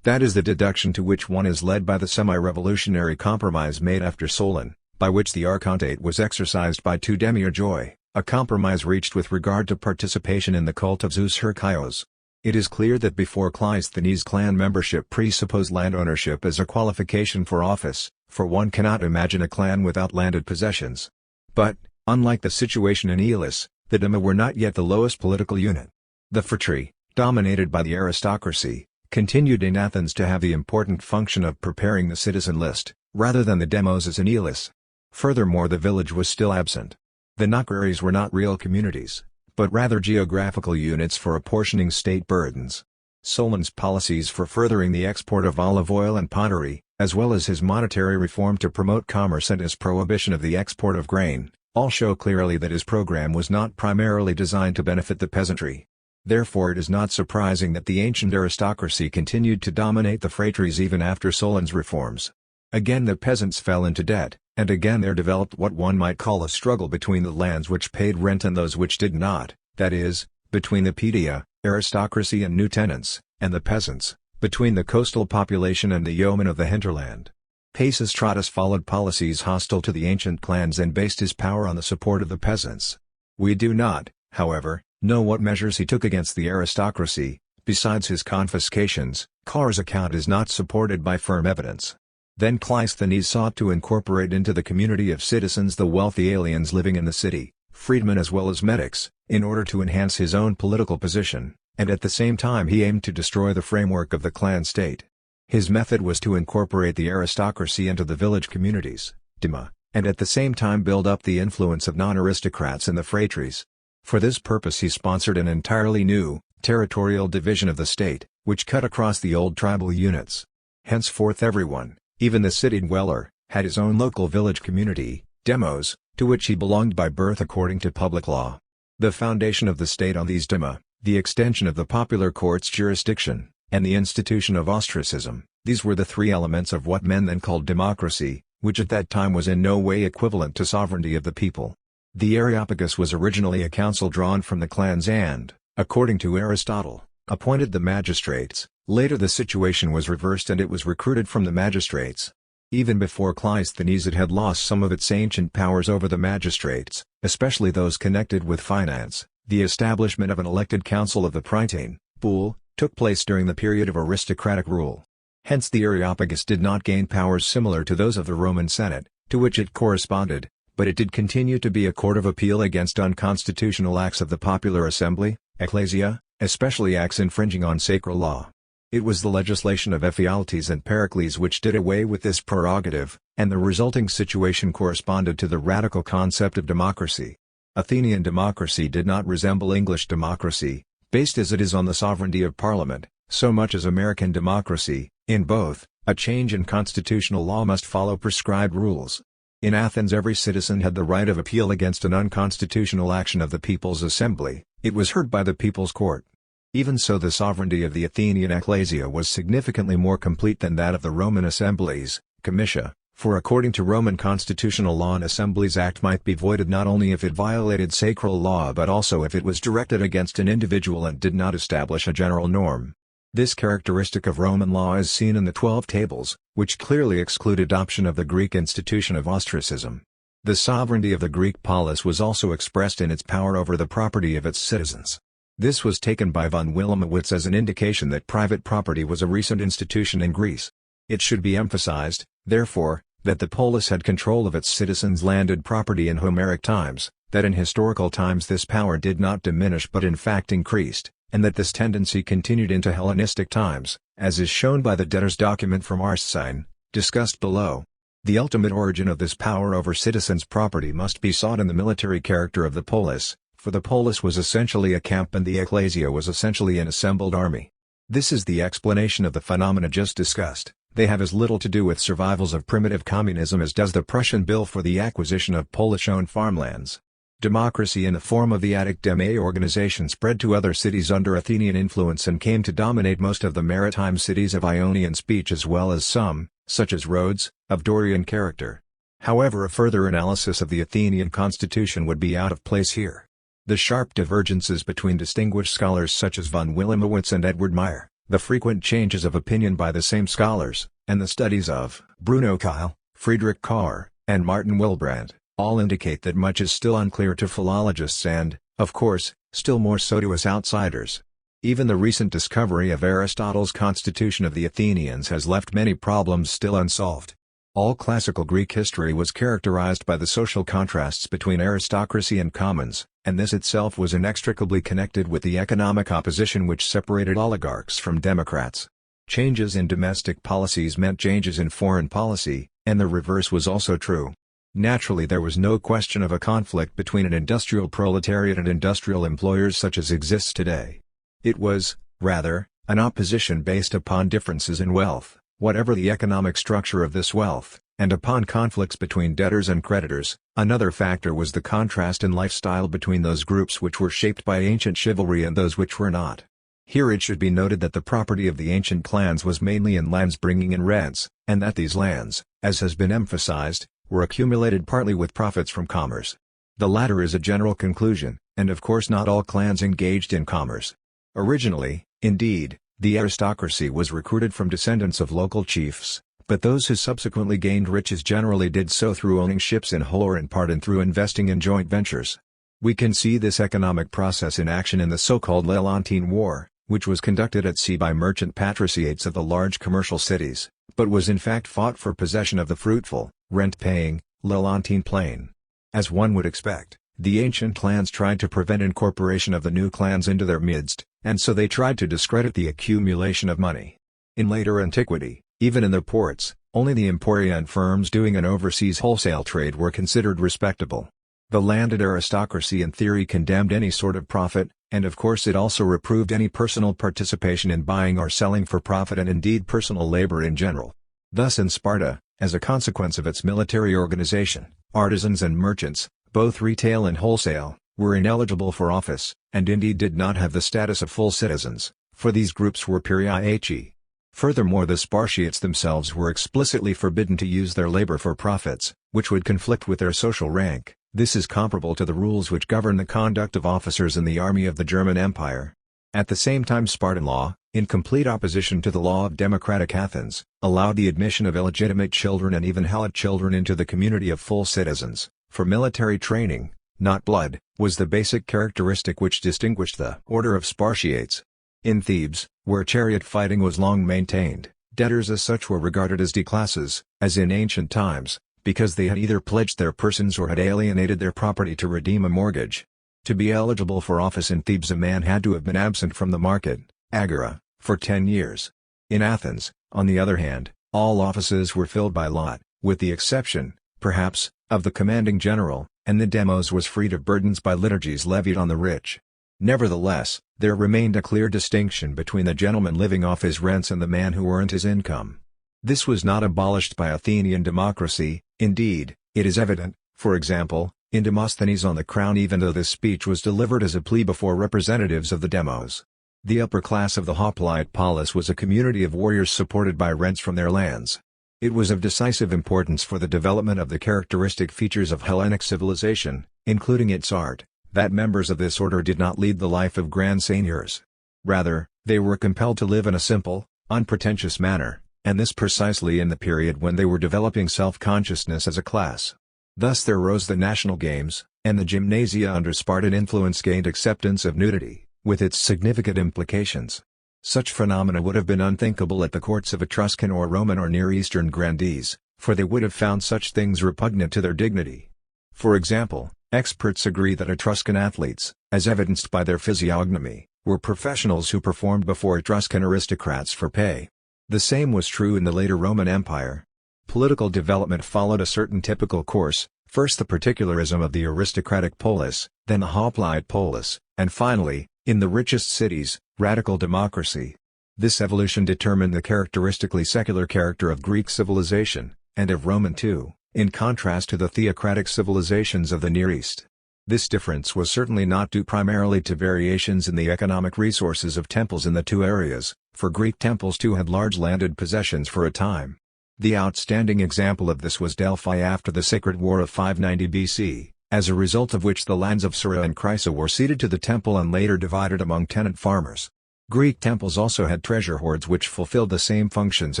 That is the deduction to which one is led by the semi-revolutionary compromise made after Solon, by which the archontate was exercised by two demiurgoi, a compromise reached with regard to participation in the cult of Zeus Hercaios. It is clear that before Cleisthenes clan membership presupposed land ownership as a qualification for office, for one cannot imagine a clan without landed possessions. But, unlike the situation in Elis, the dema were not yet the lowest political unit. The phratry, dominated by the aristocracy, continued in Athens to have the important function of preparing the citizen list, rather than the demos as in Elis. Furthermore, the village was still absent. The nokraries were not real communities, but rather geographical units for apportioning state burdens. Solon's policies for furthering the export of olive oil and pottery, as well as his monetary reform to promote commerce and his prohibition of the export of grain, all show clearly that his program was not primarily designed to benefit the peasantry. Therefore it is not surprising that the ancient aristocracy continued to dominate the phratries even after Solon's reforms. Again the peasants fell into debt, and again there developed what one might call a struggle between the lands which paid rent and those which did not, that is, between the paedia, aristocracy and new tenants, and the peasants, between the coastal population and the yeomen of the hinterland. Pisistratus followed policies hostile to the ancient clans and based his power on the support of the peasants. We do not, however, know what measures he took against the aristocracy. Besides his confiscations, Carr's account is not supported by firm evidence. Then Cleisthenes sought to incorporate into the community of citizens the wealthy aliens living in the city, freedmen as well as metics, in order to enhance his own political position, and at the same time he aimed to destroy the framework of the clan state. His method was to incorporate the aristocracy into the village communities, dema, and at the same time build up the influence of non-aristocrats in the phratries. For this purpose he sponsored an entirely new, territorial division of the state, which cut across the old tribal units. Henceforth everyone, even the city dweller, had his own local village community, demos, to which he belonged by birth according to public law. The foundation of the state on these dema, the extension of the popular court's jurisdiction, and the institution of ostracism, these were the three elements of what men then called democracy, which at that time was in no way equivalent to sovereignty of the people. The Areopagus was originally a council drawn from the clans and, according to Aristotle, appointed the magistrates. Later the situation was reversed and it was recruited from the magistrates. Even before Cleisthenes it had lost some of its ancient powers over the magistrates, especially those connected with finance. The establishment of an elected council of the Prytain, Boule, took place during the period of aristocratic rule. Hence the Areopagus did not gain powers similar to those of the Roman Senate, to which it corresponded, but it did continue to be a court of appeal against unconstitutional acts of the popular assembly, ecclesia, especially acts infringing on sacred law. It was the legislation of Ephialtes and Pericles which did away with this prerogative, and the resulting situation corresponded to the radical concept of democracy. Athenian democracy did not resemble English democracy, based as it is on the sovereignty of Parliament, so much as American democracy. In both, a change in constitutional law must follow prescribed rules. In Athens every citizen had the right of appeal against an unconstitutional action of the People's Assembly. It was heard by the People's Court. Even so the sovereignty of the Athenian ecclesia was significantly more complete than that of the Roman assemblies, comitia, for according to Roman constitutional law an Assemblies Act might be voided not only if it violated sacral law but also if it was directed against an individual and did not establish a general norm. This characteristic of Roman law is seen in the 12 Tables, which clearly exclude adoption of the Greek institution of ostracism. The sovereignty of the Greek polis was also expressed in its power over the property of its citizens. This was taken by von Wilamowitz as an indication that private property was a recent institution in Greece. It should be emphasized, therefore, that the polis had control of its citizens' landed property in Homeric times, that in historical times this power did not diminish but in fact increased, and that this tendency continued into Hellenistic times, as is shown by the debtor's document from Arsine, discussed below. The ultimate origin of this power over citizens' property must be sought in the military character of the polis, for the polis was essentially a camp and the ecclesia was essentially an assembled army. This is the explanation of the phenomena just discussed. They have as little to do with survivals of primitive communism as does the Prussian bill for the acquisition of Polish-owned farmlands. Democracy in the form of the Attic Deme organization spread to other cities under Athenian influence and came to dominate most of the maritime cities of Ionian speech as well as some, such as Rhodes, of Dorian character. However, a further analysis of the Athenian constitution would be out of place here. The sharp divergences between distinguished scholars such as von Wilamowitz and Edward Meyer, the frequent changes of opinion by the same scholars, and the studies of Bruno Keil, Friedrich Carr, and Martin Wilbrand, all indicate that much is still unclear to philologists and, of course, still more so to us outsiders. Even the recent discovery of Aristotle's Constitution of the Athenians has left many problems still unsolved. All classical Greek history was characterized by the social contrasts between aristocracy and commons, and this itself was inextricably connected with the economic opposition which separated oligarchs from democrats. Changes in domestic policies meant changes in foreign policy, and the reverse was also true. Naturally there was no question of a conflict between an industrial proletariat and industrial employers such as exists today. It was, rather, an opposition based upon differences in wealth, whatever the economic structure of this wealth, and upon conflicts between debtors and creditors. Another factor was the contrast in lifestyle between those groups which were shaped by ancient chivalry and those which were not. Here it should be noted that the property of the ancient clans was mainly in lands bringing in rents, and that these lands, as has been emphasized, were accumulated partly with profits from commerce. The latter is a general conclusion, and of course not all clans engaged in commerce. Originally, indeed, the aristocracy was recruited from descendants of local chiefs, but those who subsequently gained riches generally did so through owning ships in whole or in part and through investing in joint ventures. We can see this economic process in action in the so-called Levantine War, which was conducted at sea by merchant patriciates of the large commercial cities, but was in fact fought for possession of the fruitful, rent-paying, Levantine plain. As one would expect, the ancient clans tried to prevent incorporation of the new clans into their midst, and so they tried to discredit the accumulation of money. In later antiquity, even in their ports, only the emporia and firms doing an overseas wholesale trade were considered respectable. The landed aristocracy in theory condemned any sort of profit, and of course it also reproved any personal participation in buying or selling for profit and indeed personal labor in general. Thus in Sparta, as a consequence of its military organization, artisans and merchants, both retail and wholesale, were ineligible for office, and indeed did not have the status of full citizens, for these groups were periachi. Furthermore, the Spartiates themselves were explicitly forbidden to use their labor for profits, which would conflict with their social rank. This is comparable to the rules which govern the conduct of officers in the army of the German Empire. At the same time, Spartan law, in complete opposition to the law of democratic Athens, allowed the admission of illegitimate children and even helot children into the community of full citizens, for military training, not blood, was the basic characteristic which distinguished the order of Spartiates. In Thebes, where chariot fighting was long maintained, debtors as such were regarded as declasses, as in ancient times, because they had either pledged their persons or had alienated their property to redeem a mortgage. To be eligible for office in Thebes, a man had to have been absent from the market, agora, for 10 years. In Athens, on the other hand, all offices were filled by lot, with the exception, perhaps, of the commanding general, and the demos was freed of burdens by liturgies levied on the rich. Nevertheless, there remained a clear distinction between the gentleman living off his rents and the man who earned his income. This was not abolished by Athenian democracy. Indeed, it is evident, for example, in Demosthenes on the Crown, even though this speech was delivered as a plea before representatives of the demos. The upper class of the hoplite polis was a community of warriors supported by rents from their lands. It was of decisive importance for the development of the characteristic features of Hellenic civilization, including its art, that members of this order did not lead the life of grand seigneurs. Rather, they were compelled to live in a simple, unpretentious manner, and this precisely in the period when they were developing self-consciousness as a class. Thus there rose the national games, and the gymnasia under Spartan influence gained acceptance of nudity, with its significant implications. Such phenomena would have been unthinkable at the courts of Etruscan or Roman or Near Eastern grandees, for they would have found such things repugnant to their dignity. For example, experts agree that Etruscan athletes, as evidenced by their physiognomy, were professionals who performed before Etruscan aristocrats for pay. The same was true in the later Roman Empire. Political development followed a certain typical course, first the particularism of the aristocratic polis, then the hoplite polis, and finally, in the richest cities, radical democracy. This evolution determined the characteristically secular character of Greek civilization, and of Roman too, in contrast to the theocratic civilizations of the Near East. This difference was certainly not due primarily to variations in the economic resources of temples in the two areas, for Greek temples too had large landed possessions for a time. The outstanding example of this was Delphi after the Sacred War of 590 BC, as a result of which the lands of Sura and Chrysa were ceded to the temple and later divided among tenant farmers. Greek temples also had treasure hoards which fulfilled the same functions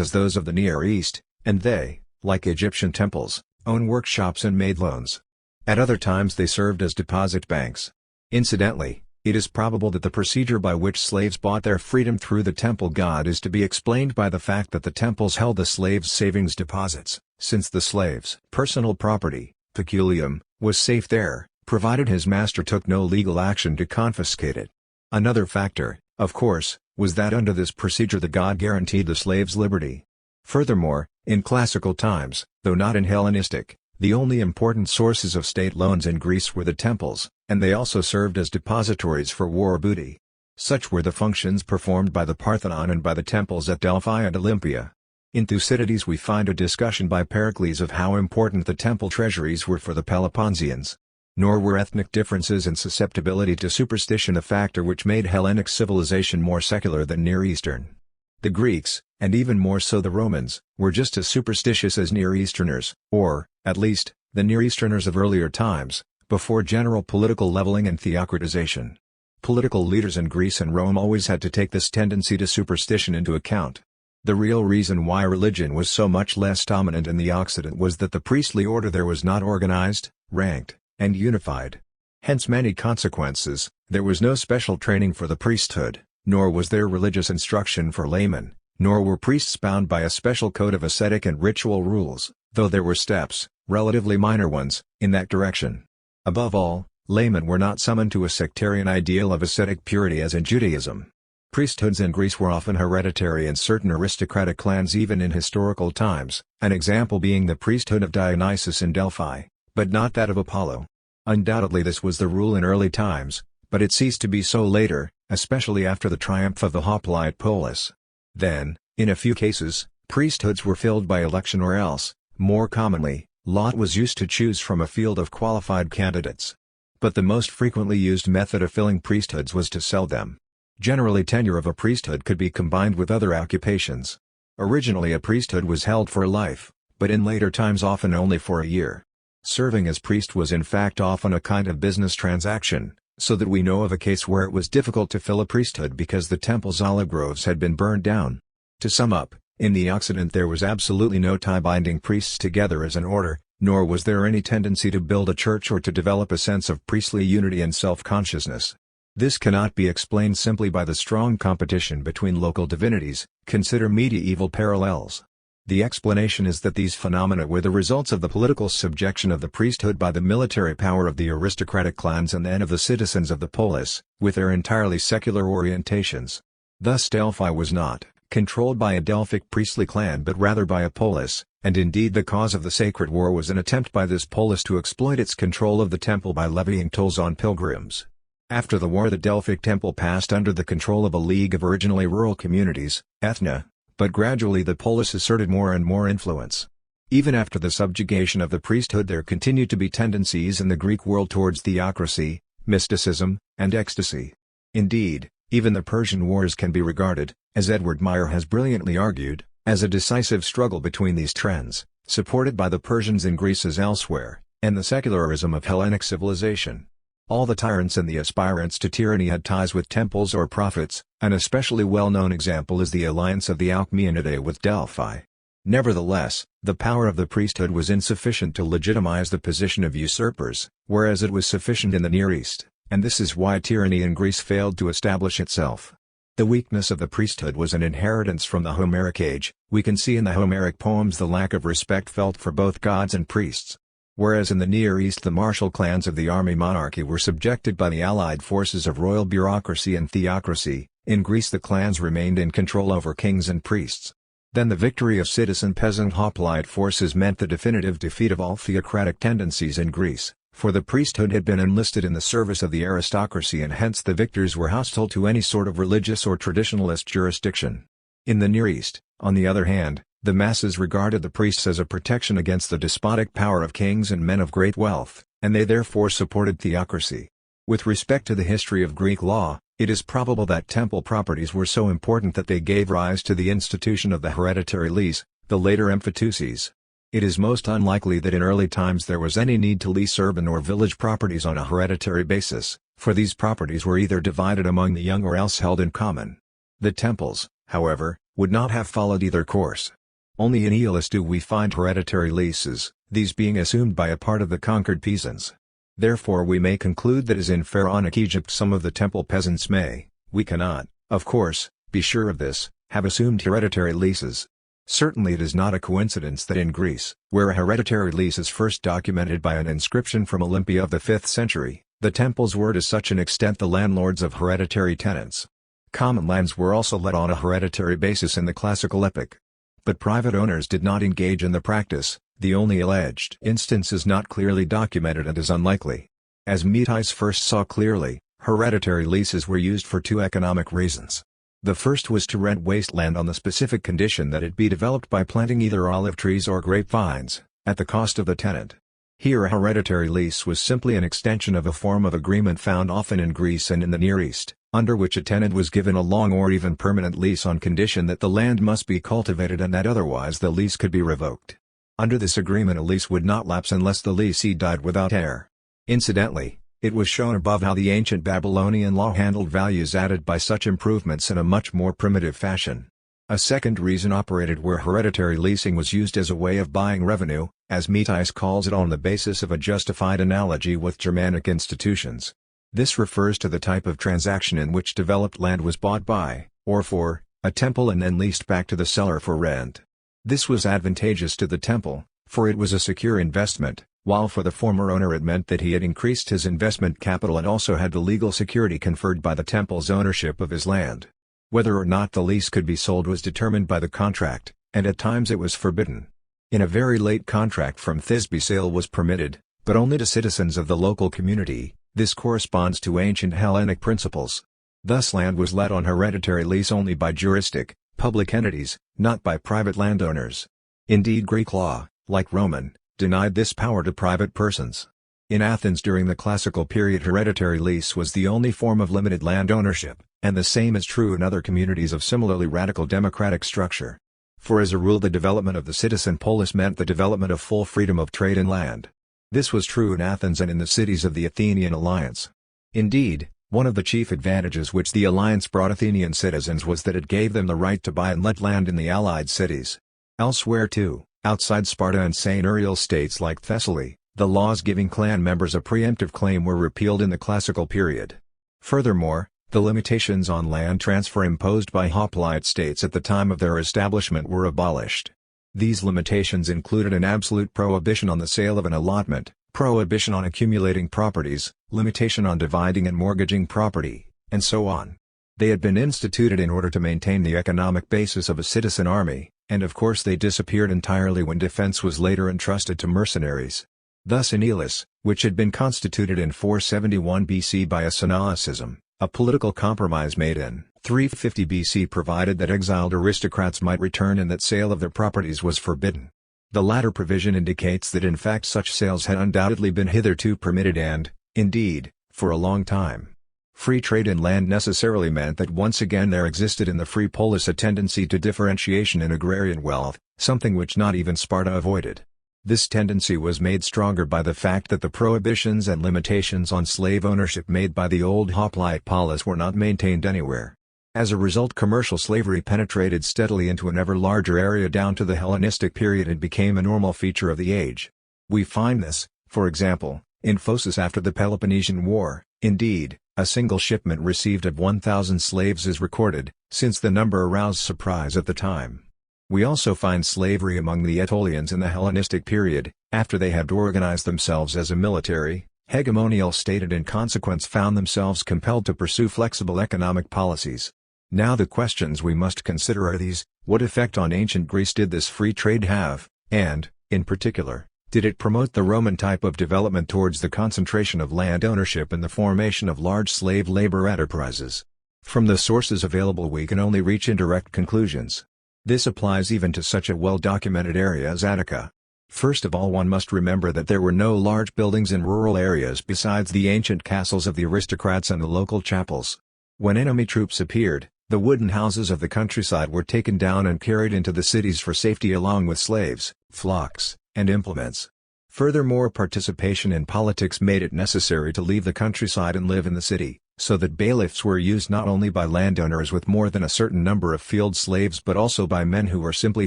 as those of the Near East, and they, like Egyptian temples, owned workshops and made loans. At other times they served as deposit banks. Incidentally, it is probable that the procedure by which slaves bought their freedom through the temple god is to be explained by the fact that the temples held the slaves' savings deposits, since the slave's personal property, peculium, was safe there, provided his master took no legal action to confiscate it. Another factor, of course, was that under this procedure the god guaranteed the slave's liberty. Furthermore, in classical times, though not in Hellenistic, the only important sources of state loans in Greece were the temples, and they also served as depositories for war booty. Such were the functions performed by the Parthenon and by the temples at Delphi and Olympia. In Thucydides we find a discussion by Pericles of how important the temple treasuries were for the Peloponnesians. Nor were ethnic differences and susceptibility to superstition a factor which made Hellenic civilization more secular than Near Eastern. The Greeks, and even more so the Romans, were just as superstitious as Near Easterners, or, at least, the Near Easterners of earlier times, before general political leveling and theocratization. Political leaders in Greece and Rome always had to take this tendency to superstition into account. The real reason why religion was so much less dominant in the Occident was that the priestly order there was not organized, ranked, and unified. Hence many consequences. There was no special training for the priesthood, nor was there religious instruction for laymen, nor were priests bound by a special code of ascetic and ritual rules, though there were steps, relatively minor ones, in that direction. Above all, laymen were not summoned to a sectarian ideal of ascetic purity as in Judaism. Priesthoods in Greece were often hereditary in certain aristocratic clans even in historical times, an example being the priesthood of Dionysus in Delphi, but not that of Apollo. Undoubtedly this was the rule in early times, but it ceased to be so later, especially after the triumph of the Hoplite polis. Then, in a few cases, priesthoods were filled by election or else, more commonly, lot was used to choose from a field of qualified candidates. But the most frequently used method of filling priesthoods was to sell them. Generally tenure of a priesthood could be combined with other occupations. Originally a priesthood was held for life, but in later times often only for a year. Serving as priest was in fact often a kind of business transaction, so that we know of a case where it was difficult to fill a priesthood because the temple's olive groves had been burned down. To sum up, in the Occident there was absolutely no tie binding priests together as an order, nor was there any tendency to build a church or to develop a sense of priestly unity and self-consciousness. This cannot be explained simply by the strong competition between local divinities. Consider medieval parallels. The explanation is that these phenomena were the results of the political subjection of the priesthood by the military power of the aristocratic clans and then of the citizens of the polis, with their entirely secular orientations. Thus Delphi was not controlled by a Delphic priestly clan but rather by a polis, and indeed the cause of the sacred war was an attempt by this polis to exploit its control of the temple by levying tolls on pilgrims. After the war the Delphic temple passed under the control of a league of originally rural communities, ethna, but gradually the polis asserted more and more influence. Even after the subjugation of the priesthood there continued to be tendencies in the Greek world towards theocracy, mysticism, and ecstasy. Indeed, even the Persian Wars can be regarded, as Edward Meyer has brilliantly argued, as a decisive struggle between these trends, supported by the Persians in Greece as elsewhere, and the secularism of Hellenic civilization. All the tyrants and the aspirants to tyranny had ties with temples or prophets. An especially well-known example is the alliance of the Alcmaeonidae with Delphi. Nevertheless, the power of the priesthood was insufficient to legitimize the position of usurpers, whereas it was sufficient in the Near East, and this is why tyranny in Greece failed to establish itself. The weakness of the priesthood was an inheritance from the Homeric age. We can see in the Homeric poems the lack of respect felt for both gods and priests. Whereas in the Near East the martial clans of the army monarchy were subjected by the allied forces of royal bureaucracy and theocracy, in Greece the clans remained in control over kings and priests. Then the victory of citizen-peasant hoplite forces meant the definitive defeat of all theocratic tendencies in Greece, for the priesthood had been enlisted in the service of the aristocracy and hence the victors were hostile to any sort of religious or traditionalist jurisdiction. In the Near East, on the other hand, the masses regarded the priests as a protection against the despotic power of kings and men of great wealth, and they therefore supported theocracy. With respect to the history of Greek law, it is probable that temple properties were so important that they gave rise to the institution of the hereditary lease, the later emphyteuses. It is most unlikely that in early times there was any need to lease urban or village properties on a hereditary basis, for these properties were either divided among the young or else held in common. The temples, however, would not have followed either course. Only in Aeolus do we find hereditary leases, these being assumed by a part of the conquered Pisans. Therefore we may conclude that as in Pharaonic Egypt some of the temple peasants may, we cannot, of course, be sure of this, have assumed hereditary leases. Certainly it is not a coincidence that in Greece, where a hereditary lease is first documented by an inscription from Olympia of the 5th century, the temples were to such an extent the landlords of hereditary tenants. Common lands were also let on a hereditary basis in the classical epoch. But private owners did not engage in the practice. The only alleged instance is not clearly documented and is unlikely. As Metis first saw clearly, hereditary leases were used for two economic reasons. The first was to rent wasteland on the specific condition that it be developed by planting either olive trees or grapevines, at the cost of the tenant. Here a hereditary lease was simply an extension of a form of agreement found often in Greece and in the Near East, under which a tenant was given a long or even permanent lease on condition that the land must be cultivated and that otherwise the lease could be revoked. Under this agreement a lease would not lapse unless the leasee died without heir. Incidentally, it was shown above how the ancient Babylonian law handled values added by such improvements in a much more primitive fashion. A second reason operated where hereditary leasing was used as a way of buying revenue, as Metis calls it, on the basis of a justified analogy with Germanic institutions. This refers to the type of transaction in which developed land was bought by, or for, a temple and then leased back to the seller for rent. This was advantageous to the temple, for it was a secure investment, while for the former owner it meant that he had increased his investment capital and also had the legal security conferred by the temple's ownership of his land. Whether or not the lease could be sold was determined by the contract, and at times it was forbidden. In a very late contract from Thisbe sale was permitted, but only to citizens of the local community. This corresponds to ancient Hellenic principles. Thus land was let on hereditary lease only by juristic, public entities, not by private landowners. Indeed, Greek law, like Roman, denied this power to private persons. In Athens during the classical period, hereditary lease was the only form of limited land ownership, and the same is true in other communities of similarly radical democratic structure. For as a rule the development of the citizen polis meant the development of full freedom of trade in land. This was true in Athens and in the cities of the Athenian alliance. Indeed, one of the chief advantages which the alliance brought Athenian citizens was that it gave them the right to buy and let land in the allied cities. Elsewhere too, outside Sparta and seigneurial states like Thessaly, the laws giving clan members a preemptive claim were repealed in the classical period. Furthermore, the limitations on land transfer imposed by hoplite states at the time of their establishment were abolished. These limitations included an absolute prohibition on the sale of an allotment, prohibition on accumulating properties, limitation on dividing and mortgaging property, and so on. They had been instituted in order to maintain the economic basis of a citizen army, and of course they disappeared entirely when defense was later entrusted to mercenaries. Thus in Elis, which had been constituted in 471 BC by a Cenozoism, a political compromise made in 350 BC provided that exiled aristocrats might return and that sale of their properties was forbidden. The latter provision indicates that in fact such sales had undoubtedly been hitherto permitted and, indeed, for a long time. Free trade in land necessarily meant that once again there existed in the free polis a tendency to differentiation in agrarian wealth, something which not even Sparta avoided. This tendency was made stronger by the fact that the prohibitions and limitations on slave ownership made by the old hoplite polis were not maintained anywhere. As a result, commercial slavery penetrated steadily into an ever larger area down to the Hellenistic period and became a normal feature of the age. We find this, for example, in Phocis after the Peloponnesian War. Indeed, a single shipment received of 1,000 slaves is recorded, since the number aroused surprise at the time. We also find slavery among the Aetolians in the Hellenistic period, after they had organized themselves as a military, hegemonial state and in consequence found themselves compelled to pursue flexible economic policies. Now the questions we must consider are these: what effect on ancient Greece did this free trade have, and, in particular, did it promote the Roman type of development towards the concentration of land ownership and the formation of large slave labor enterprises? From the sources available we can only reach indirect conclusions. This applies even to such a well-documented area as Attica. First of all, one must remember that there were no large buildings in rural areas besides the ancient castles of the aristocrats and the local chapels. When enemy troops appeared, the wooden houses of the countryside were taken down and carried into the cities for safety along with slaves, flocks, and implements. Furthermore, participation in politics made it necessary to leave the countryside and live in the city, so that bailiffs were used not only by landowners with more than a certain number of field slaves but also by men who were simply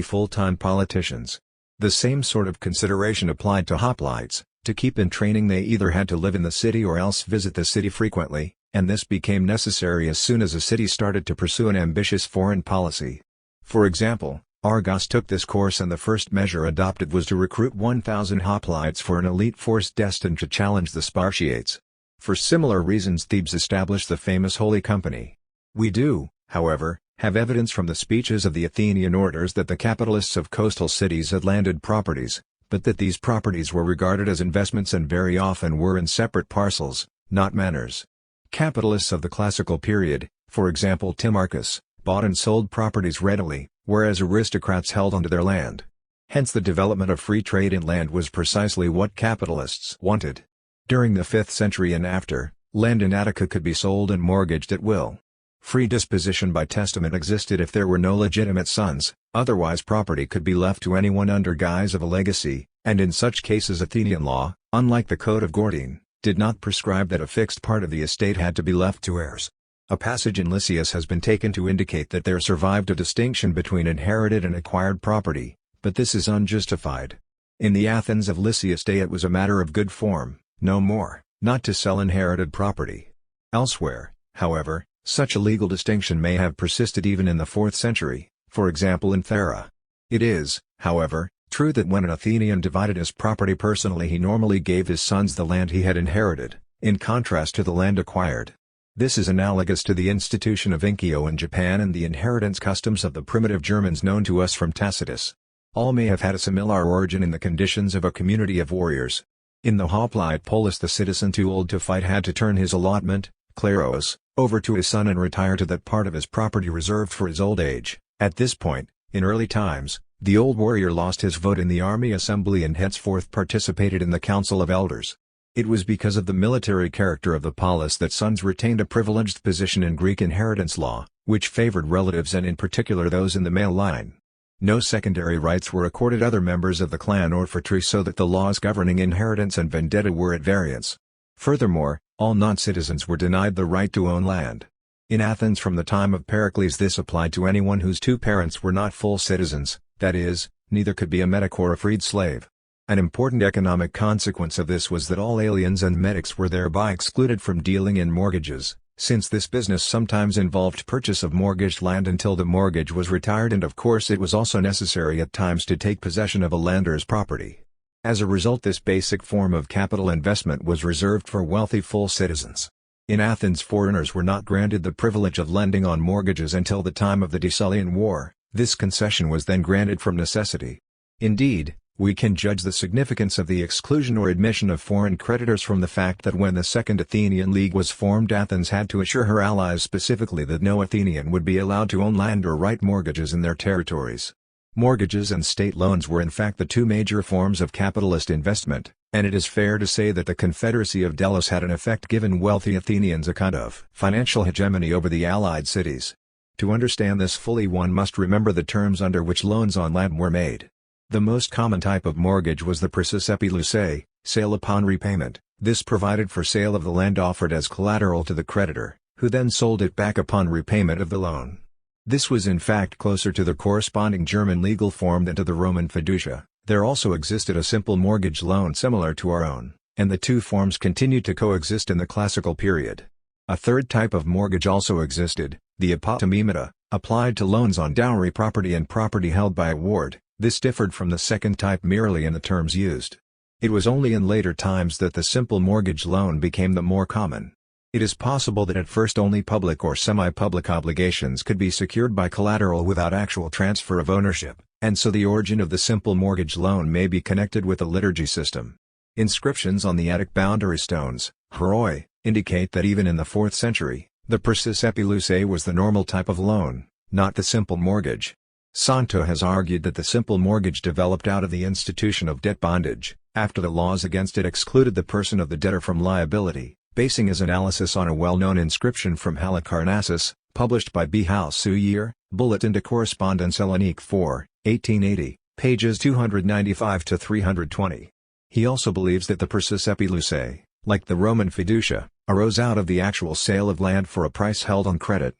full-time politicians. The same sort of consideration applied to hoplites. To keep in training they either had to live in the city or else visit the city frequently, and this became necessary as soon as a city started to pursue an ambitious foreign policy. For example, Argos took this course and the first measure adopted was to recruit 1,000 hoplites for an elite force destined to challenge the Spartiates. For similar reasons Thebes established the famous Holy Company. We do, however, have evidence from the speeches of the Athenian orators that the capitalists of coastal cities had landed properties, but that these properties were regarded as investments and very often were in separate parcels, not manors. Capitalists of the classical period, for example Timarchus, bought and sold properties readily, whereas aristocrats held onto their land. Hence the development of free trade in land was precisely what capitalists wanted. During the 5th century and after, land in Attica could be sold and mortgaged at will. Free disposition by testament existed if there were no legitimate sons, otherwise property could be left to anyone under guise of a legacy, and in such cases Athenian law, unlike the Code of Gordian, did not prescribe that a fixed part of the estate had to be left to heirs. A passage in Lysias has been taken to indicate that there survived a distinction between inherited and acquired property, but this is unjustified. In the Athens of Lysias' day it was a matter of good form, no more, not to sell inherited property. Elsewhere, however, such a legal distinction may have persisted even in the 4th century, for example in Thera. It is, however, true that when an Athenian divided his property personally he normally gave his sons the land he had inherited, in contrast to the land acquired. This is analogous to the institution of inkyo in Japan and the inheritance customs of the primitive Germans known to us from Tacitus. All may have had a similar origin in the conditions of a community of warriors. In the hoplite polis the citizen too old to fight had to turn his allotment, kleros, over to his son and retire to that part of his property reserved for his old age. At this point, in early times, the old warrior lost his vote in the army assembly and henceforth participated in the council of elders. It was because of the military character of the polis that sons retained a privileged position in Greek inheritance law, which favored relatives and in particular those in the male line. No secondary rights were accorded other members of the clan or phratry so that the laws governing inheritance and vendetta were at variance. Furthermore, all non-citizens were denied the right to own land. In Athens from the time of Pericles this applied to anyone whose two parents were not full citizens, that is, neither could be a metic or a freed slave. An important economic consequence of this was that all aliens and metics were thereby excluded from dealing in mortgages, since this business sometimes involved purchase of mortgaged land until the mortgage was retired and of course it was also necessary at times to take possession of a lender's property. As a result this basic form of capital investment was reserved for wealthy full citizens. In Athens foreigners were not granted the privilege of lending on mortgages until the time of the Decelean War. This concession was then granted from necessity. Indeed, we can judge the significance of the exclusion or admission of foreign creditors from the fact that when the Second Athenian League was formed Athens had to assure her allies specifically that no Athenian would be allowed to own land or write mortgages in their territories. Mortgages and state loans were in fact the two major forms of capitalist investment, and it is fair to say that the Confederacy of Delos had in effect given wealthy Athenians a kind of financial hegemony over the allied cities. To understand this fully one must remember the terms under which loans on land were made. The most common type of mortgage was the praeses epilusae, sale upon repayment. This provided for sale of the land offered as collateral to the creditor, who then sold it back upon repayment of the loan. This was in fact closer to the corresponding German legal form than to the Roman fiducia. There also existed a simple mortgage loan similar to our own, and the two forms continued to coexist in the classical period. A third type of mortgage also existed, the apotomimata, applied to loans on dowry property and property held by a ward. This differed from the second type merely in the terms used. It was only in later times that the simple mortgage loan became the more common. It is possible that at first only public or semi-public obligations could be secured by collateral without actual transfer of ownership, and so the origin of the simple mortgage loan may be connected with the liturgy system. Inscriptions on the Attic boundary stones, horoi, indicate that even in the 4th century, the praeses epilusae was the normal type of loan, not the simple mortgage. Santo has argued that the simple mortgage developed out of the institution of debt bondage, after the laws against it excluded the person of the debtor from liability, basing his analysis on a well-known inscription from Halicarnassus, published by B. Halsuyer, Bulletin de Correspondance Hellenique 4, 1880, pages 295 to 320. He also believes that the praeses epilusae, like the Roman fiducia, arose out of the actual sale of land for a price held on credit.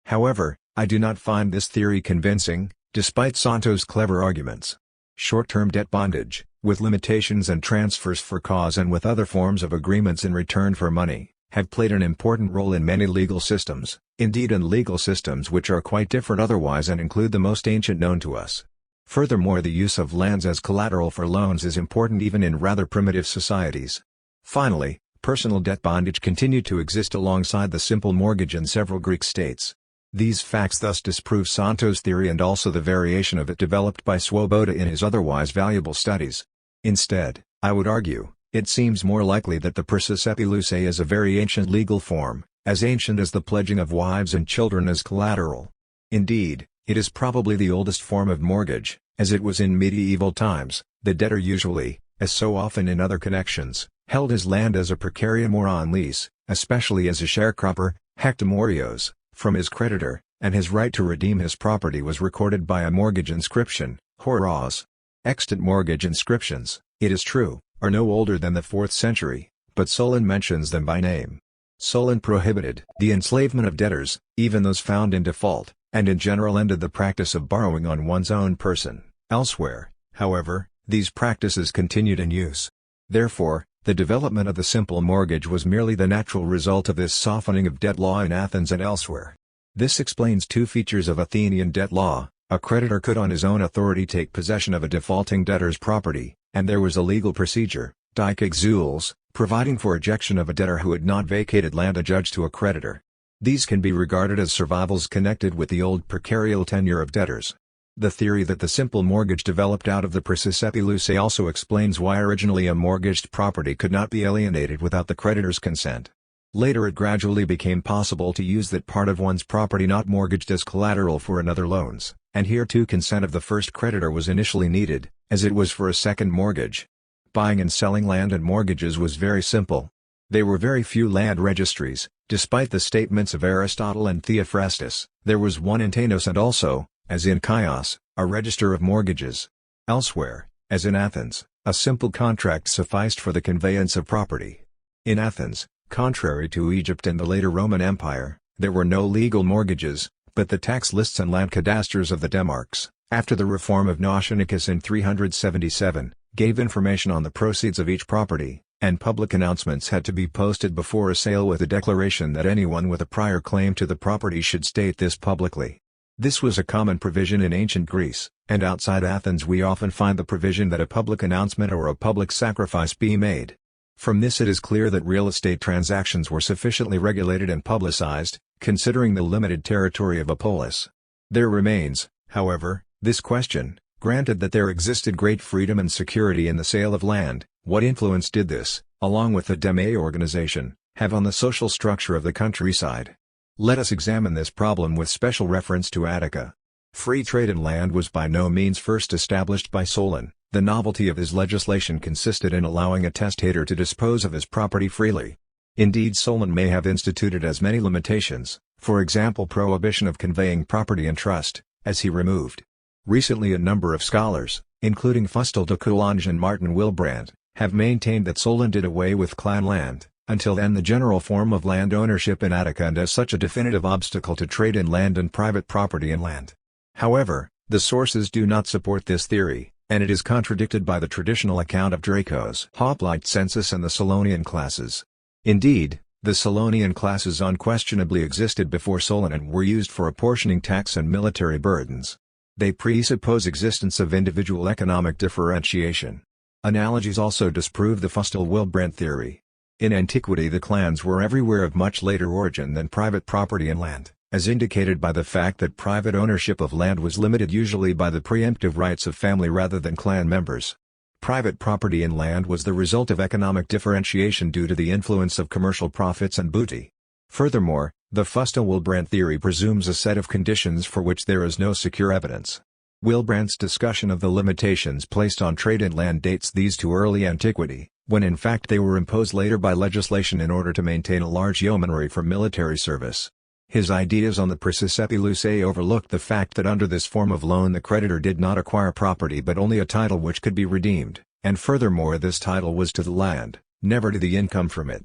However, I do not find this theory convincing, despite Santo's clever arguments. Short-term debt bondage, with limitations and transfers for cause and with other forms of agreements in return for money, have played an important role in many legal systems, indeed in legal systems which are quite different otherwise and include the most ancient known to us. Furthermore, the use of lands as collateral for loans is important even in rather primitive societies. Finally, personal debt bondage continued to exist alongside the simple mortgage in several Greek states. These facts thus disprove Santo's theory and also the variation of it developed by Swoboda in his otherwise valuable studies. Instead, I would argue, it seems more likely that the praeses epilusae is a very ancient legal form, as ancient as the pledging of wives and children as collateral. Indeed, it is probably the oldest form of mortgage, as it was in medieval times. The debtor usually, as so often in other connections, held his land as a precarium or on lease, especially as a sharecropper, hectomorios, from his creditor, and his right to redeem his property was recorded by a mortgage inscription, horos. Extant mortgage inscriptions, it is true, are no older than the 4th century, but Solon mentions them by name. Solon prohibited the enslavement of debtors, even those found in default, and in general ended the practice of borrowing on one's own person. Elsewhere, however, these practices continued in use. Therefore, the development of the simple mortgage was merely the natural result of this softening of debt law in Athens and elsewhere. This explains two features of Athenian debt law: a creditor could on his own authority take possession of a defaulting debtor's property, and there was a legal procedure, dikexouls, providing for ejection of a debtor who had not vacated land adjudged to a creditor. These can be regarded as survivals connected with the old precarial tenure of debtors. The theory that the simple mortgage developed out of the Praesisepilusae also explains why originally a mortgaged property could not be alienated without the creditor's consent. Later it gradually became possible to use that part of one's property not mortgaged as collateral for another loans, and here too consent of the first creditor was initially needed, as it was for a second mortgage. Buying and selling land and mortgages was very simple. There were very few land registries, despite the statements of Aristotle and Theophrastus. There was one in Tanos and also, as in Chios, a register of mortgages. Elsewhere, as in Athens, a simple contract sufficed for the conveyance of property. In Athens, contrary to Egypt and the later Roman Empire, there were no legal mortgages, but the tax lists and land cadastres of the demarchs, after the reform of Nausionicus in 377, gave information on the proceeds of each property, and public announcements had to be posted before a sale with a declaration that anyone with a prior claim to the property should state this publicly. This was a common provision in ancient Greece, and outside Athens we often find the provision that a public announcement or a public sacrifice be made. From this it is clear that real estate transactions were sufficiently regulated and publicized, considering the limited territory of a polis. There remains, however, this question: granted that there existed great freedom and security in the sale of land, what influence did this, along with the deme organization, have on the social structure of the countryside? Let us examine this problem with special reference to Attica. Free trade in land was by no means first established by Solon. The novelty of his legislation consisted in allowing a testator to dispose of his property freely. Indeed, Solon may have instituted as many limitations, for example prohibition of conveying property in trust, as he removed. Recently a number of scholars, including Fustel de Coulanges and Martin Wilbrand, have maintained that Solon did away with clan land, until then the general form of land ownership in Attica, and as such a definitive obstacle to trade in land and private property in land. However, the sources do not support this theory, and it is contradicted by the traditional account of Draco's hoplite census and the Solonian classes. Indeed, the Solonian classes unquestionably existed before Solon and were used for apportioning tax and military burdens. They presuppose existence of individual economic differentiation. Analogies also disprove the Fustel-Wilbrand theory. In antiquity the clans were everywhere of much later origin than private property in land, as indicated by the fact that private ownership of land was limited usually by the preemptive rights of family rather than clan members. Private property in land was the result of economic differentiation due to the influence of commercial profits and booty. Furthermore, the Fustel-Wilbrand theory presumes a set of conditions for which there is no secure evidence. Wilbrand's discussion of the limitations placed on trade in land dates these to early antiquity, when in fact they were imposed later by legislation in order to maintain a large yeomanry for military service. His ideas on the Praesisepilusae overlooked the fact that under this form of loan the creditor did not acquire property but only a title which could be redeemed, and furthermore this title was to the land, never to the income from it.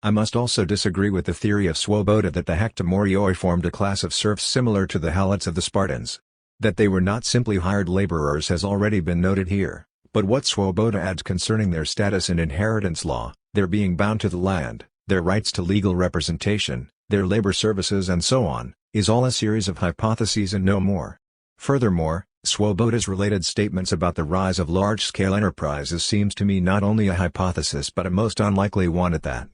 I must also disagree with the theory of Swoboda that the Hectomorioi formed a class of serfs similar to the Helots of the Spartans. That they were not simply hired laborers has already been noted here, but what Swoboda adds concerning their status in inheritance law, their being bound to the land, their rights to legal representation, their labor services and so on, is all a series of hypotheses and no more. Furthermore, Swoboda's related statements about the rise of large-scale enterprises seems to me not only a hypothesis but a most unlikely one at that.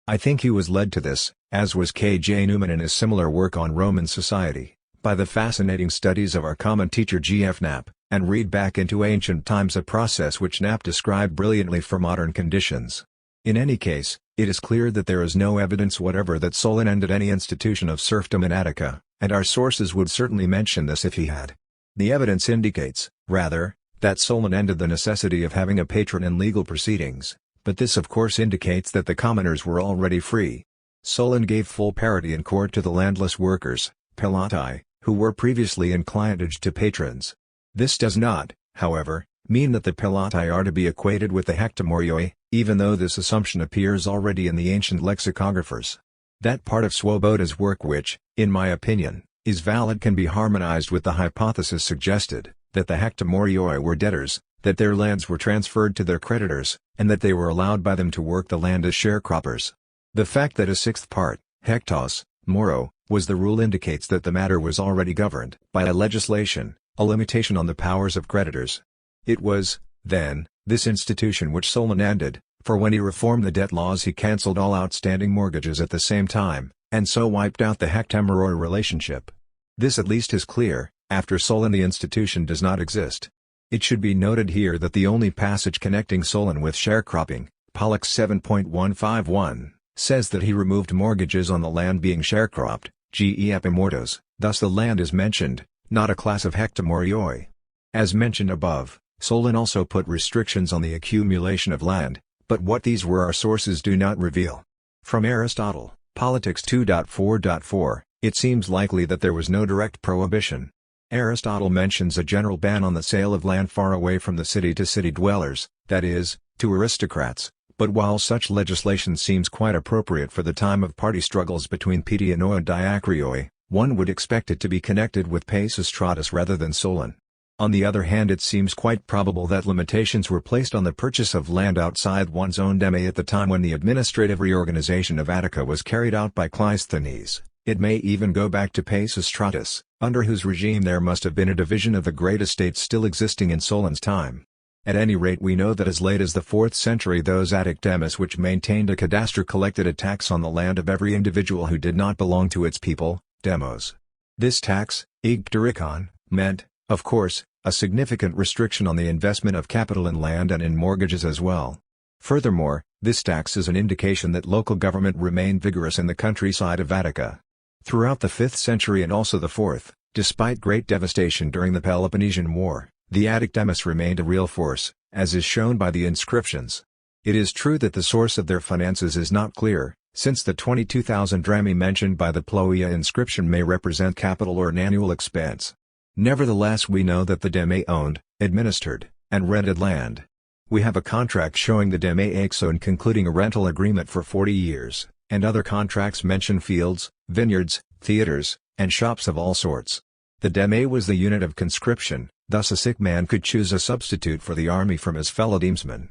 I think he was led to this, as was K. J. Newman in his similar work on Roman society, by the fascinating studies of our common teacher G. F. Knapp, and read back into ancient times a process which Knapp described brilliantly for modern conditions. In any case, it is clear that there is no evidence whatever that Solon ended any institution of serfdom in Attica, and our sources would certainly mention this if he had. The evidence indicates, rather, that Solon ended the necessity of having a patron in legal proceedings, but this of course indicates that the commoners were already free. Solon gave full parity in court to the landless workers, Pelati, who were previously in clientage to patrons. This does not, however, mean that the Pelati are to be equated with the Hectomorioi, even though this assumption appears already in the ancient lexicographers. That part of Swoboda's work which, in my opinion, is valid can be harmonized with the hypothesis suggested, that the hectomorioi were debtors, that their lands were transferred to their creditors, and that they were allowed by them to work the land as sharecroppers. The fact that a sixth part, hectos, moro, was the rule indicates that the matter was already governed by a legislation, a limitation on the powers of creditors. It was, then, this institution which Solon ended, for when he reformed the debt laws he cancelled all outstanding mortgages at the same time, and so wiped out the hectomoroi relationship. This at least is clear. After Solon the institution does not exist. It should be noted here that the only passage connecting Solon with sharecropping, Pollux 7.151, says that he removed mortgages on the land being sharecropped, ge epimortos, thus the land is mentioned, not a class of hectomorioi. As mentioned above, Solon also put restrictions on the accumulation of land, but what these were our sources do not reveal. From Aristotle, Politics 2.4.4, it seems likely that there was no direct prohibition. Aristotle mentions a general ban on the sale of land far away from the city to city dwellers, that is, to aristocrats, but while such legislation seems quite appropriate for the time of party struggles between Pedianoi and Diakrioi, one would expect it to be connected with Pisistratus rather than Solon. On the other hand, it seems quite probable that limitations were placed on the purchase of land outside one's own deme at the time when the administrative reorganization of Attica was carried out by Cleisthenes. It may even go back to Pisistratus, under whose regime there must have been a division of the great estates still existing in Solon's time. At any rate, we know that as late as the 4th century those Attic demes which maintained a cadastre collected a tax on the land of every individual who did not belong to its people, demos. This tax, igterikon, meant, of course, a significant restriction on the investment of capital in land and in mortgages as well. Furthermore, this tax is an indication that local government remained vigorous in the countryside of Attica. Throughout the 5th century and also the 4th, despite great devastation during the Peloponnesian War, the Attic demes remained a real force, as is shown by the inscriptions. It is true that the source of their finances is not clear, since the 22,000 drachmae mentioned by the Ploia inscription may represent capital or an annual expense. Nevertheless, we know that the deme owned, administered, and rented land. We have a contract showing the deme axon concluding a rental agreement for 40 years. And other contracts mention fields, vineyards, theatres, and shops of all sorts. The deme was the unit of conscription, thus a sick man could choose a substitute for the army from his fellow demesmen.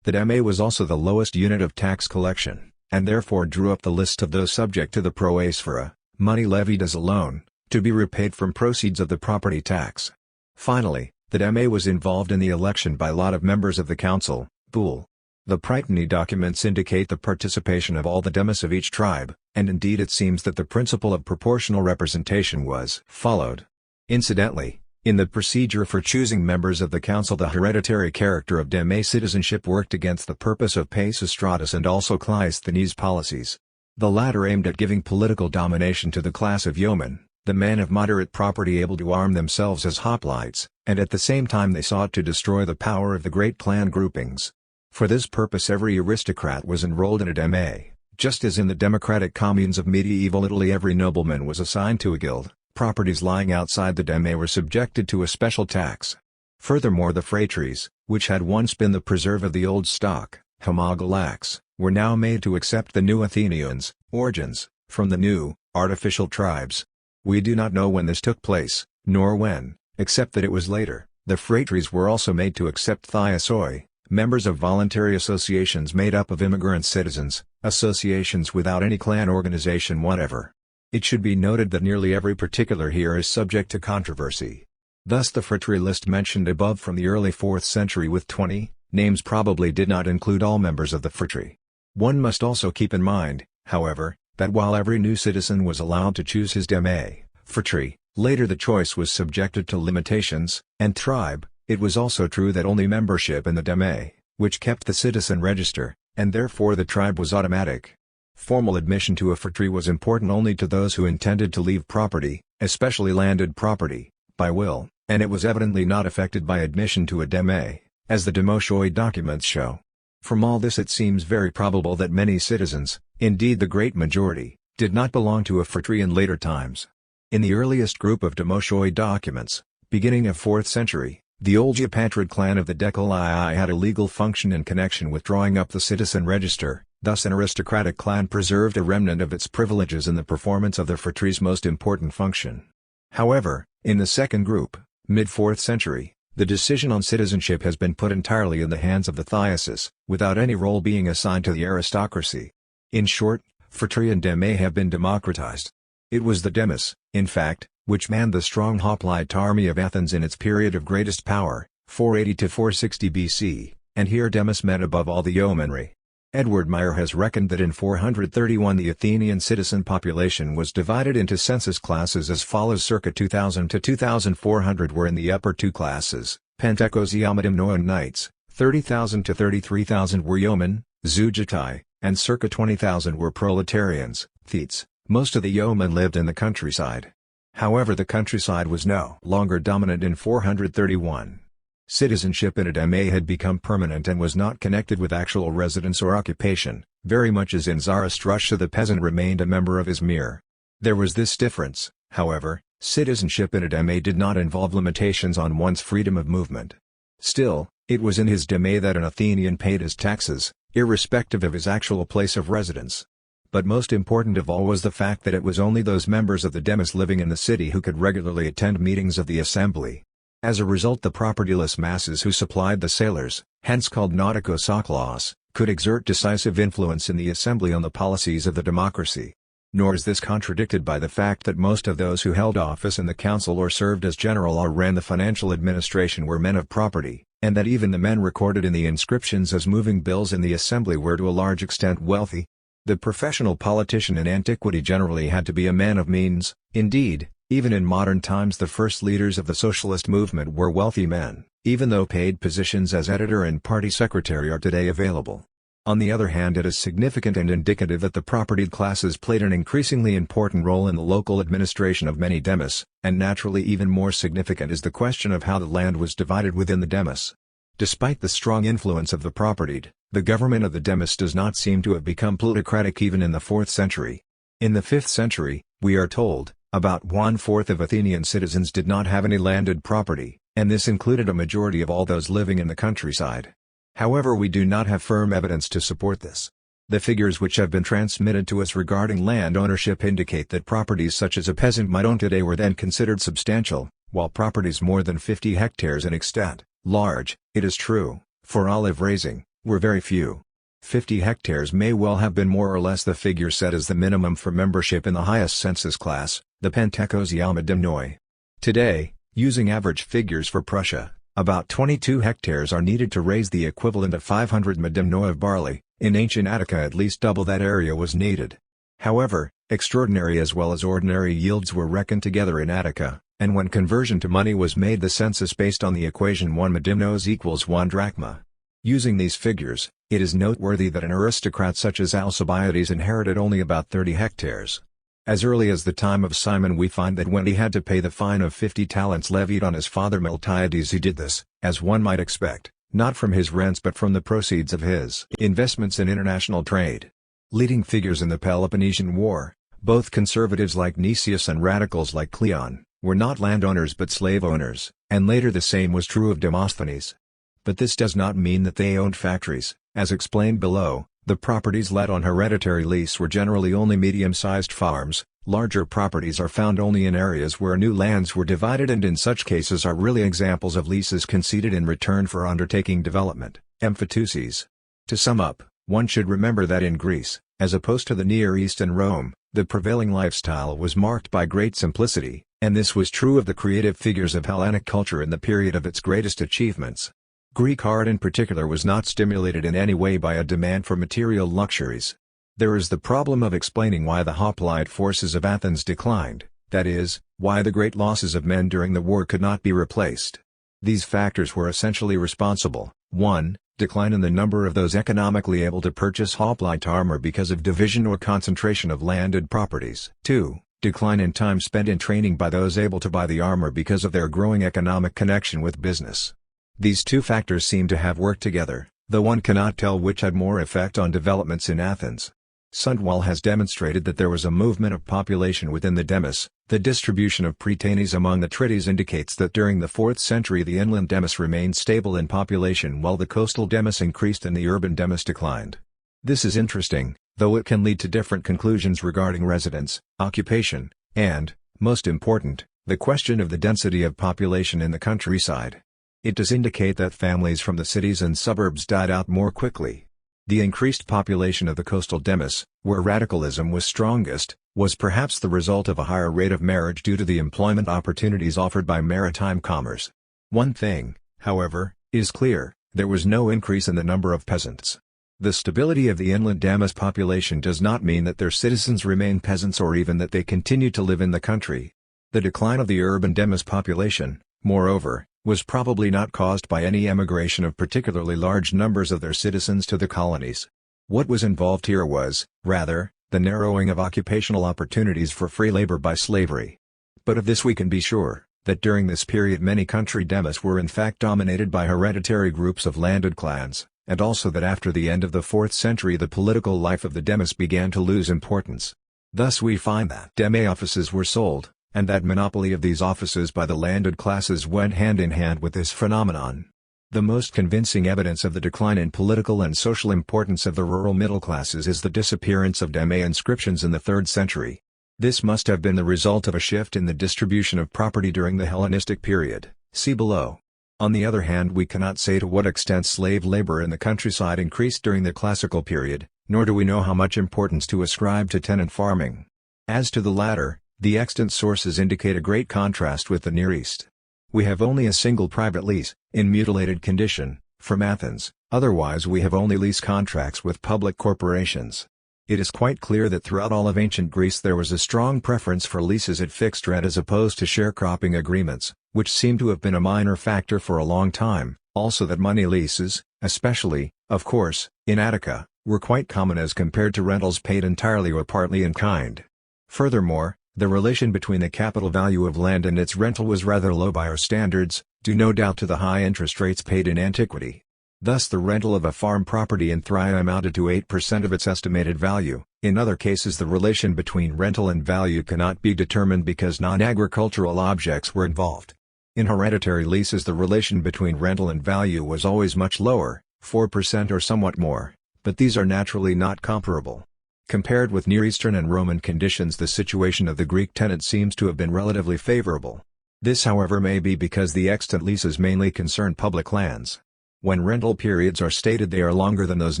The deme was also the lowest unit of tax collection, and therefore drew up the list of those subject to the proaspora, money levied as a loan, to be repaid from proceeds of the property tax. Finally, the deme was involved in the election by lot of members of the council, boule. The Prytany documents indicate the participation of all the demes of each tribe, and indeed it seems that the principle of proportional representation was followed. Incidentally, in the procedure for choosing members of the council the hereditary character of deme citizenship worked against the purpose of Pisistratus and also Cleisthenes' policies. The latter aimed at giving political domination to the class of yeomen, the men of moderate property able to arm themselves as hoplites, and at the same time they sought to destroy the power of the great clan groupings. For this purpose every aristocrat was enrolled in a deme, just as in the democratic communes of medieval Italy every nobleman was assigned to a guild. Properties lying outside the deme were subjected to a special tax. Furthermore, the phratries, which had once been the preserve of the old stock, homogalax, were now made to accept the new Athenians, origins, from the new, artificial tribes. We do not know when this took place, nor when, except that it was later. The phratries were also made to accept thiasoi, members of voluntary associations made up of immigrant citizens, associations without any clan organization whatever. It should be noted that nearly every particular here is subject to controversy. Thus the phratry list mentioned above from the early 4th century with 20 names probably did not include all members of the phratry. One must also keep in mind, however, that while every new citizen was allowed to choose his deme, phratry, later the choice was subjected to limitations, and tribe. It was also true that only membership in the deme, which kept the citizen register, and therefore the tribe was automatic. Formal admission to a phratry was important only to those who intended to leave property, especially landed property, by will, and it was evidently not affected by admission to a deme, as the Demosioi documents show. From all this it seems very probable that many citizens, indeed the great majority, did not belong to a phratry in later times. In the earliest group of Demosioi documents, beginning of 4th century, the old Eupatrid clan of the Decolii had a legal function in connection with drawing up the citizen register, Thus an aristocratic clan preserved a remnant of its privileges in the performance of the phratry's most important function. However, in the second group, mid-4th century, the decision on citizenship has been put entirely in the hands of the thyacis, without any role being assigned to the aristocracy. In short, phratry and deme have been democratized. It was the demos, in fact, which manned the strong hoplite army of Athens in its period of greatest power, 480 to 460 BC, and here demos meant above all the yeomanry. Edward Meyer has reckoned that in 431 the Athenian citizen population was divided into census classes as follows: circa 2000 to 2400 were in the upper two classes, pentekos Iamodimnoan knights, 30,000 to 33,000 were yeomen, zougatai, and circa 20,000 were proletarians, thetes. Most of the yeomen lived in the countryside. However, the countryside was no longer dominant in 431. Citizenship in a deme had become permanent and was not connected with actual residence or occupation, very much as in Tsarist Russia the peasant remained a member of his mir. There was this difference, however: citizenship in a deme did not involve limitations on one's freedom of movement. Still, it was in his deme that an Athenian paid his taxes, irrespective of his actual place of residence. But most important of all was the fact that it was only those members of the demos living in the city who could regularly attend meetings of the assembly. As a result, the propertyless masses who supplied the sailors, hence called nautikos, could exert decisive influence in the assembly on the policies of the democracy. Nor is this contradicted by the fact that most of those who held office in the council or served as general or ran the financial administration were men of property, and that even the men recorded in the inscriptions as moving bills in the assembly were to a large extent wealthy. The professional politician in antiquity generally had to be a man of means. Indeed, even in modern times the first leaders of the socialist movement were wealthy men, even though paid positions as editor and party secretary are today available. On the other hand, it is significant and indicative that the propertied classes played an increasingly important role in the local administration of many demos, and naturally even more significant is the question of how the land was divided within the demos. Despite the strong influence of the propertied, the government of the demos does not seem to have become plutocratic even in the 4th century. In the 5th century, we are told, about 1/4 of Athenian citizens did not have any landed property, and this included a majority of all those living in the countryside. However, we do not have firm evidence to support this. The figures which have been transmitted to us regarding land ownership indicate that properties such as a peasant might own today were then considered substantial, while properties more than 50 hectares in extent, large, it is true, for olive raising, were very few. 50 hectares may well have been more or less the figure set as the minimum for membership in the highest census class, the pentekos Iamodimnoi. Today, using average figures for Prussia, about 22 hectares are needed to raise the equivalent of 500 medimnoi of barley. In ancient Attica at least double that area was needed. However, extraordinary as well as ordinary yields were reckoned together in Attica, and when conversion to money was made the census based on the equation 1 medimnos equals 1 drachma. Using these figures, it is noteworthy that an aristocrat such as Alcibiades inherited only about 30 hectares. As early as the time of Simon we find that when he had to pay the fine of 50 talents levied on his father Miltiades he did this, as one might expect, not from his rents but from the proceeds of his investments in international trade. Leading figures in the Peloponnesian War, both conservatives like Nicias and radicals like Cleon, were not landowners but slave owners, and later the same was true of Demosthenes. But this does not mean that they owned factories. As explained below, the properties let on hereditary lease were generally only medium-sized farms. Larger properties are found only in areas where new lands were divided and in such cases are really examples of leases conceded in return for undertaking development, emphyteuses. To sum up, one should remember that in Greece, as opposed to the Near East and Rome, the prevailing lifestyle was marked by great simplicity, and this was true of the creative figures of Hellenic culture in the period of its greatest achievements. Greek art in particular was not stimulated in any way by a demand for material luxuries. There is the problem of explaining why the hoplite forces of Athens declined, that is, why the great losses of men during the war could not be replaced. These factors were essentially responsible: 1. Decline in the number of those economically able to purchase hoplite armor because of division or concentration of landed properties. 2. Decline in time spent in training by those able to buy the armor because of their growing economic connection with business. These two factors seem to have worked together, though one cannot tell which had more effect on developments in Athens. Sundwall has demonstrated that there was a movement of population within the demos. The distribution of prytanes among the trites indicates that during the 4th century the inland demos remained stable in population while the coastal demos increased and the urban demos declined. This is interesting, though it can lead to different conclusions regarding residence, occupation, and, most important, the question of the density of population in the countryside. It does indicate that families from the cities and suburbs died out more quickly. The increased population of the coastal demes, where radicalism was strongest, was perhaps the result of a higher rate of marriage due to the employment opportunities offered by maritime commerce. One thing, however, is clear: there was no increase in the number of peasants. The stability of the inland demes population does not mean that their citizens remain peasants or even that they continue to live in the country. The decline of the urban demes population, moreover, was probably not caused by any emigration of particularly large numbers of their citizens to the colonies. What was involved here was, rather, the narrowing of occupational opportunities for free labor by slavery. But of this we can be sure, that during this period many country demes were in fact dominated by hereditary groups of landed clans, and also that after the end of the 4th century the political life of the demes began to lose importance. Thus we find that deme offices were sold, and that monopoly of these offices by the landed classes went hand in hand with this phenomenon. The most convincing evidence of the decline in political and social importance of the rural middle classes is the disappearance of deme inscriptions in the 3rd century. This must have been the result of a shift in the distribution of property during the Hellenistic period, see below. On the other hand, we cannot say to what extent slave labor in the countryside increased during the classical period, nor do we know how much importance to ascribe to tenant farming. As to the latter, the extant sources indicate a great contrast with the Near East. We have only a single private lease, in mutilated condition, from Athens, otherwise we have only lease contracts with public corporations. It is quite clear that throughout all of ancient Greece there was a strong preference for leases at fixed rent as opposed to sharecropping agreements, which seem to have been a minor factor for a long time, also that money leases, especially, of course, in Attica, were quite common as compared to rentals paid entirely or partly in kind. Furthermore, the relation between the capital value of land and its rental was rather low by our standards, due no doubt to the high interest rates paid in antiquity. Thus the rental of a farm property in Thracia amounted to 8% of its estimated value. In other cases the relation between rental and value cannot be determined because non-agricultural objects were involved. In hereditary leases the relation between rental and value was always much lower, 4% or somewhat more, but these are naturally not comparable. Compared with Near Eastern and Roman conditions, the situation of the Greek tenant seems to have been relatively favorable. This however may be because the extant leases mainly concern public lands. When rental periods are stated they are longer than those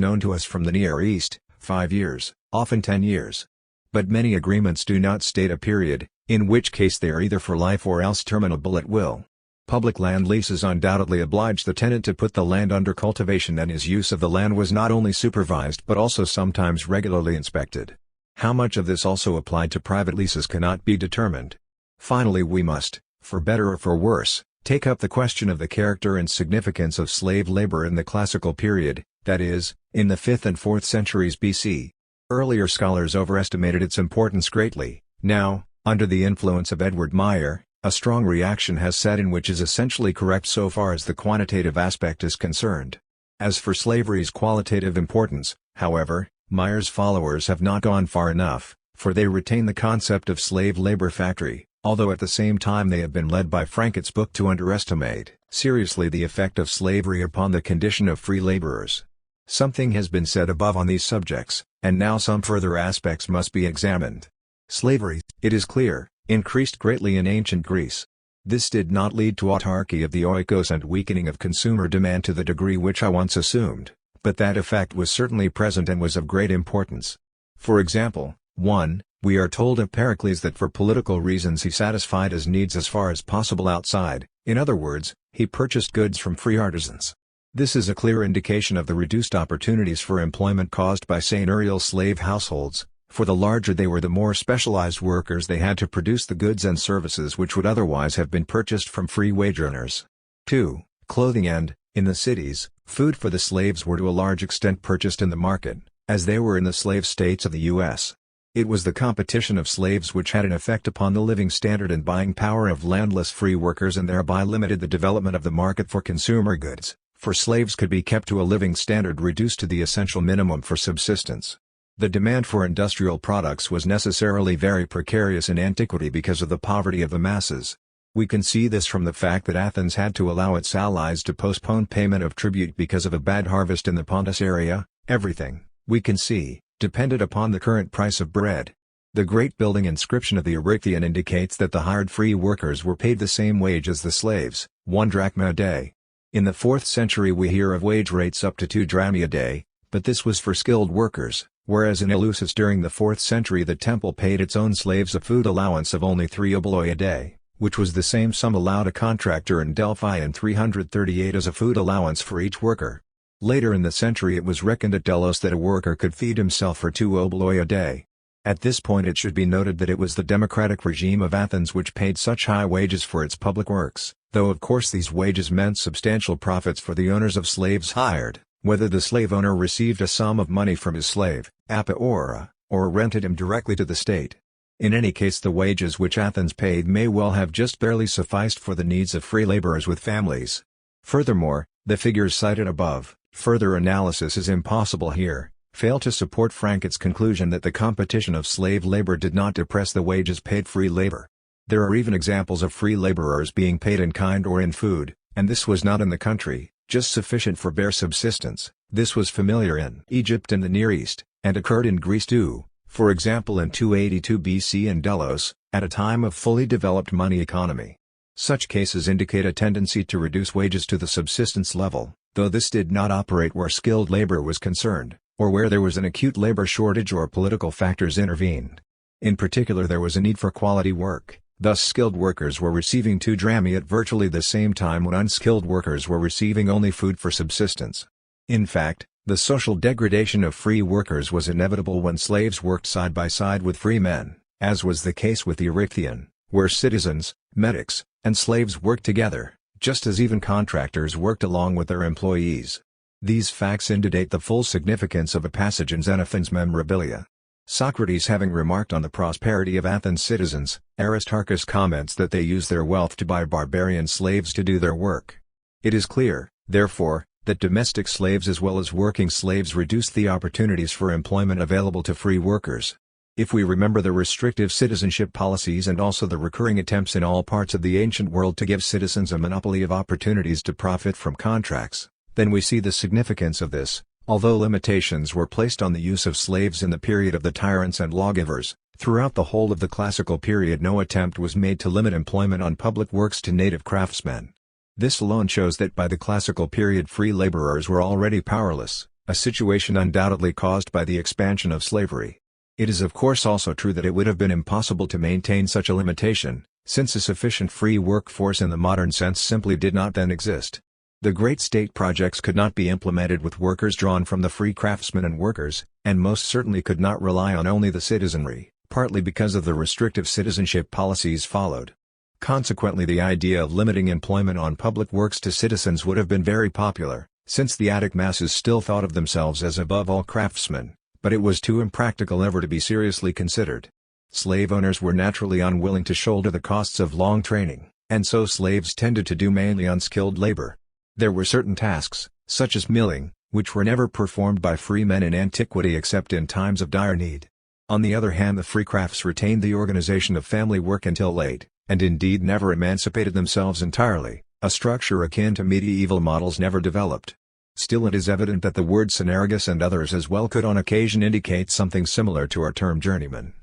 known to us from the Near East, 5 years, often 10 years. But many agreements do not state a period, in which case they are either for life or else terminable at will. Public land leases undoubtedly oblige the tenant to put the land under cultivation, and his use of the land was not only supervised but also sometimes regularly inspected. How much of this also applied to private leases cannot be determined. Finally we must, for better or for worse, take up the question of the character and significance of slave labor in the classical period, that is, in the 5th and 4th centuries BC. Earlier scholars overestimated its importance greatly. Now, under the influence of Edward Meyer, a strong reaction has set in which is essentially correct so far as the quantitative aspect is concerned. As for slavery's qualitative importance, however, Meyer's followers have not gone far enough, for they retain the concept of slave labor factory, although at the same time they have been led by Frankett's book to underestimate seriously the effect of slavery upon the condition of free laborers. Something has been said above on these subjects, and now some further aspects must be examined. Slavery, it is clear, increased greatly in ancient Greece. This did not lead to autarky of the oikos and weakening of consumer demand to the degree which I once assumed, but that effect was certainly present and was of great importance. For example, 1. We are told of Pericles that for political reasons he satisfied his needs as far as possible outside, in other words, he purchased goods from free artisans. This is a clear indication of the reduced opportunities for employment caused by seigneurial slave households. For the larger they were, the more specialized workers they had to produce the goods and services which would otherwise have been purchased from free wage earners. 2. Clothing and, in the cities, food for the slaves were to a large extent purchased in the market, as they were in the slave states of the U.S. It was the competition of slaves which had an effect upon the living standard and buying power of landless free workers and thereby limited the development of the market for consumer goods, for slaves could be kept to a living standard reduced to the essential minimum for subsistence. The demand for industrial products was necessarily very precarious in antiquity because of the poverty of the masses. We can see this from the fact that Athens had to allow its allies to postpone payment of tribute because of a bad harvest in the Pontus area. Everything, We can see, depended upon the current price of bread. The great building inscription of the Agrarian indicates that the hired free workers were paid the same wage as the slaves, 1 drachma a day. In the 4th century we hear of wage rates up to 2 drachmae a day, but this was for skilled workers, whereas in Eleusis during the 4th century the temple paid its own slaves a food allowance of only 3 oboloi a day, which was the same sum allowed a contractor in Delphi in 338 as a food allowance for each worker. Later in the century it was reckoned at Delos that a worker could feed himself for 2 oboloi a day. At this point it should be noted that it was the democratic regime of Athens which paid such high wages for its public works, though of course these wages meant substantial profits for the owners of slaves hired, whether the slave owner received a sum of money from his slave, apaora, or rented him directly to the state. In any case the wages which Athens paid may well have just barely sufficed for the needs of free laborers with families. Furthermore, the figures cited above, further analysis is impossible here, fail to support Frankett's conclusion that the competition of slave labor did not depress the wages paid free labor. There are even examples of free laborers being paid in kind or in food, and this was not in the country, just sufficient for bare subsistence. This was familiar in Egypt and the Near East, and occurred in Greece too, for example in 282 BC in Delos, at a time of fully developed money economy. Such cases indicate a tendency to reduce wages to the subsistence level, though this did not operate where skilled labor was concerned, or where there was an acute labor shortage or political factors intervened. In particular there was a need for quality work, thus skilled workers were receiving 2 drachmae at virtually the same time when unskilled workers were receiving only food for subsistence. In fact, the social degradation of free workers was inevitable when slaves worked side by side with free men, as was the case with the Agrarian, where citizens, medics, and slaves worked together, just as even contractors worked along with their employees. These facts indicate the full significance of a passage in Xenophon's Memorabilia. Socrates having remarked on the prosperity of Athens' citizens, Aristarchus comments that they use their wealth to buy barbarian slaves to do their work. It is clear, therefore, that domestic slaves as well as working slaves reduced the opportunities for employment available to free workers. If we remember the restrictive citizenship policies and also the recurring attempts in all parts of the ancient world to give citizens a monopoly of opportunities to profit from contracts, then we see the significance of this. Although limitations were placed on the use of slaves in the period of the tyrants and lawgivers, throughout the whole of the classical period no attempt was made to limit employment on public works to native craftsmen. This alone shows that by the classical period free laborers were already powerless, a situation undoubtedly caused by the expansion of slavery. It is of course also true that it would have been impossible to maintain such a limitation, since a sufficient free workforce in the modern sense simply did not then exist. The great state projects could not be implemented with workers drawn from the free craftsmen and workers, and most certainly could not rely on only the citizenry, partly because of the restrictive citizenship policies followed. Consequently the idea of limiting employment on public works to citizens would have been very popular, since the Attic masses still thought of themselves as above all craftsmen, but it was too impractical ever to be seriously considered. Slave owners were naturally unwilling to shoulder the costs of long training, and so slaves tended to do mainly unskilled labor. There were certain tasks, such as milling, which were never performed by free men in antiquity except in times of dire need. On the other hand the free crafts retained the organization of family work until late, and indeed never emancipated themselves entirely. A structure akin to medieval models never developed. Still it is evident that the word synargus and others as well could on occasion indicate something similar to our term journeyman.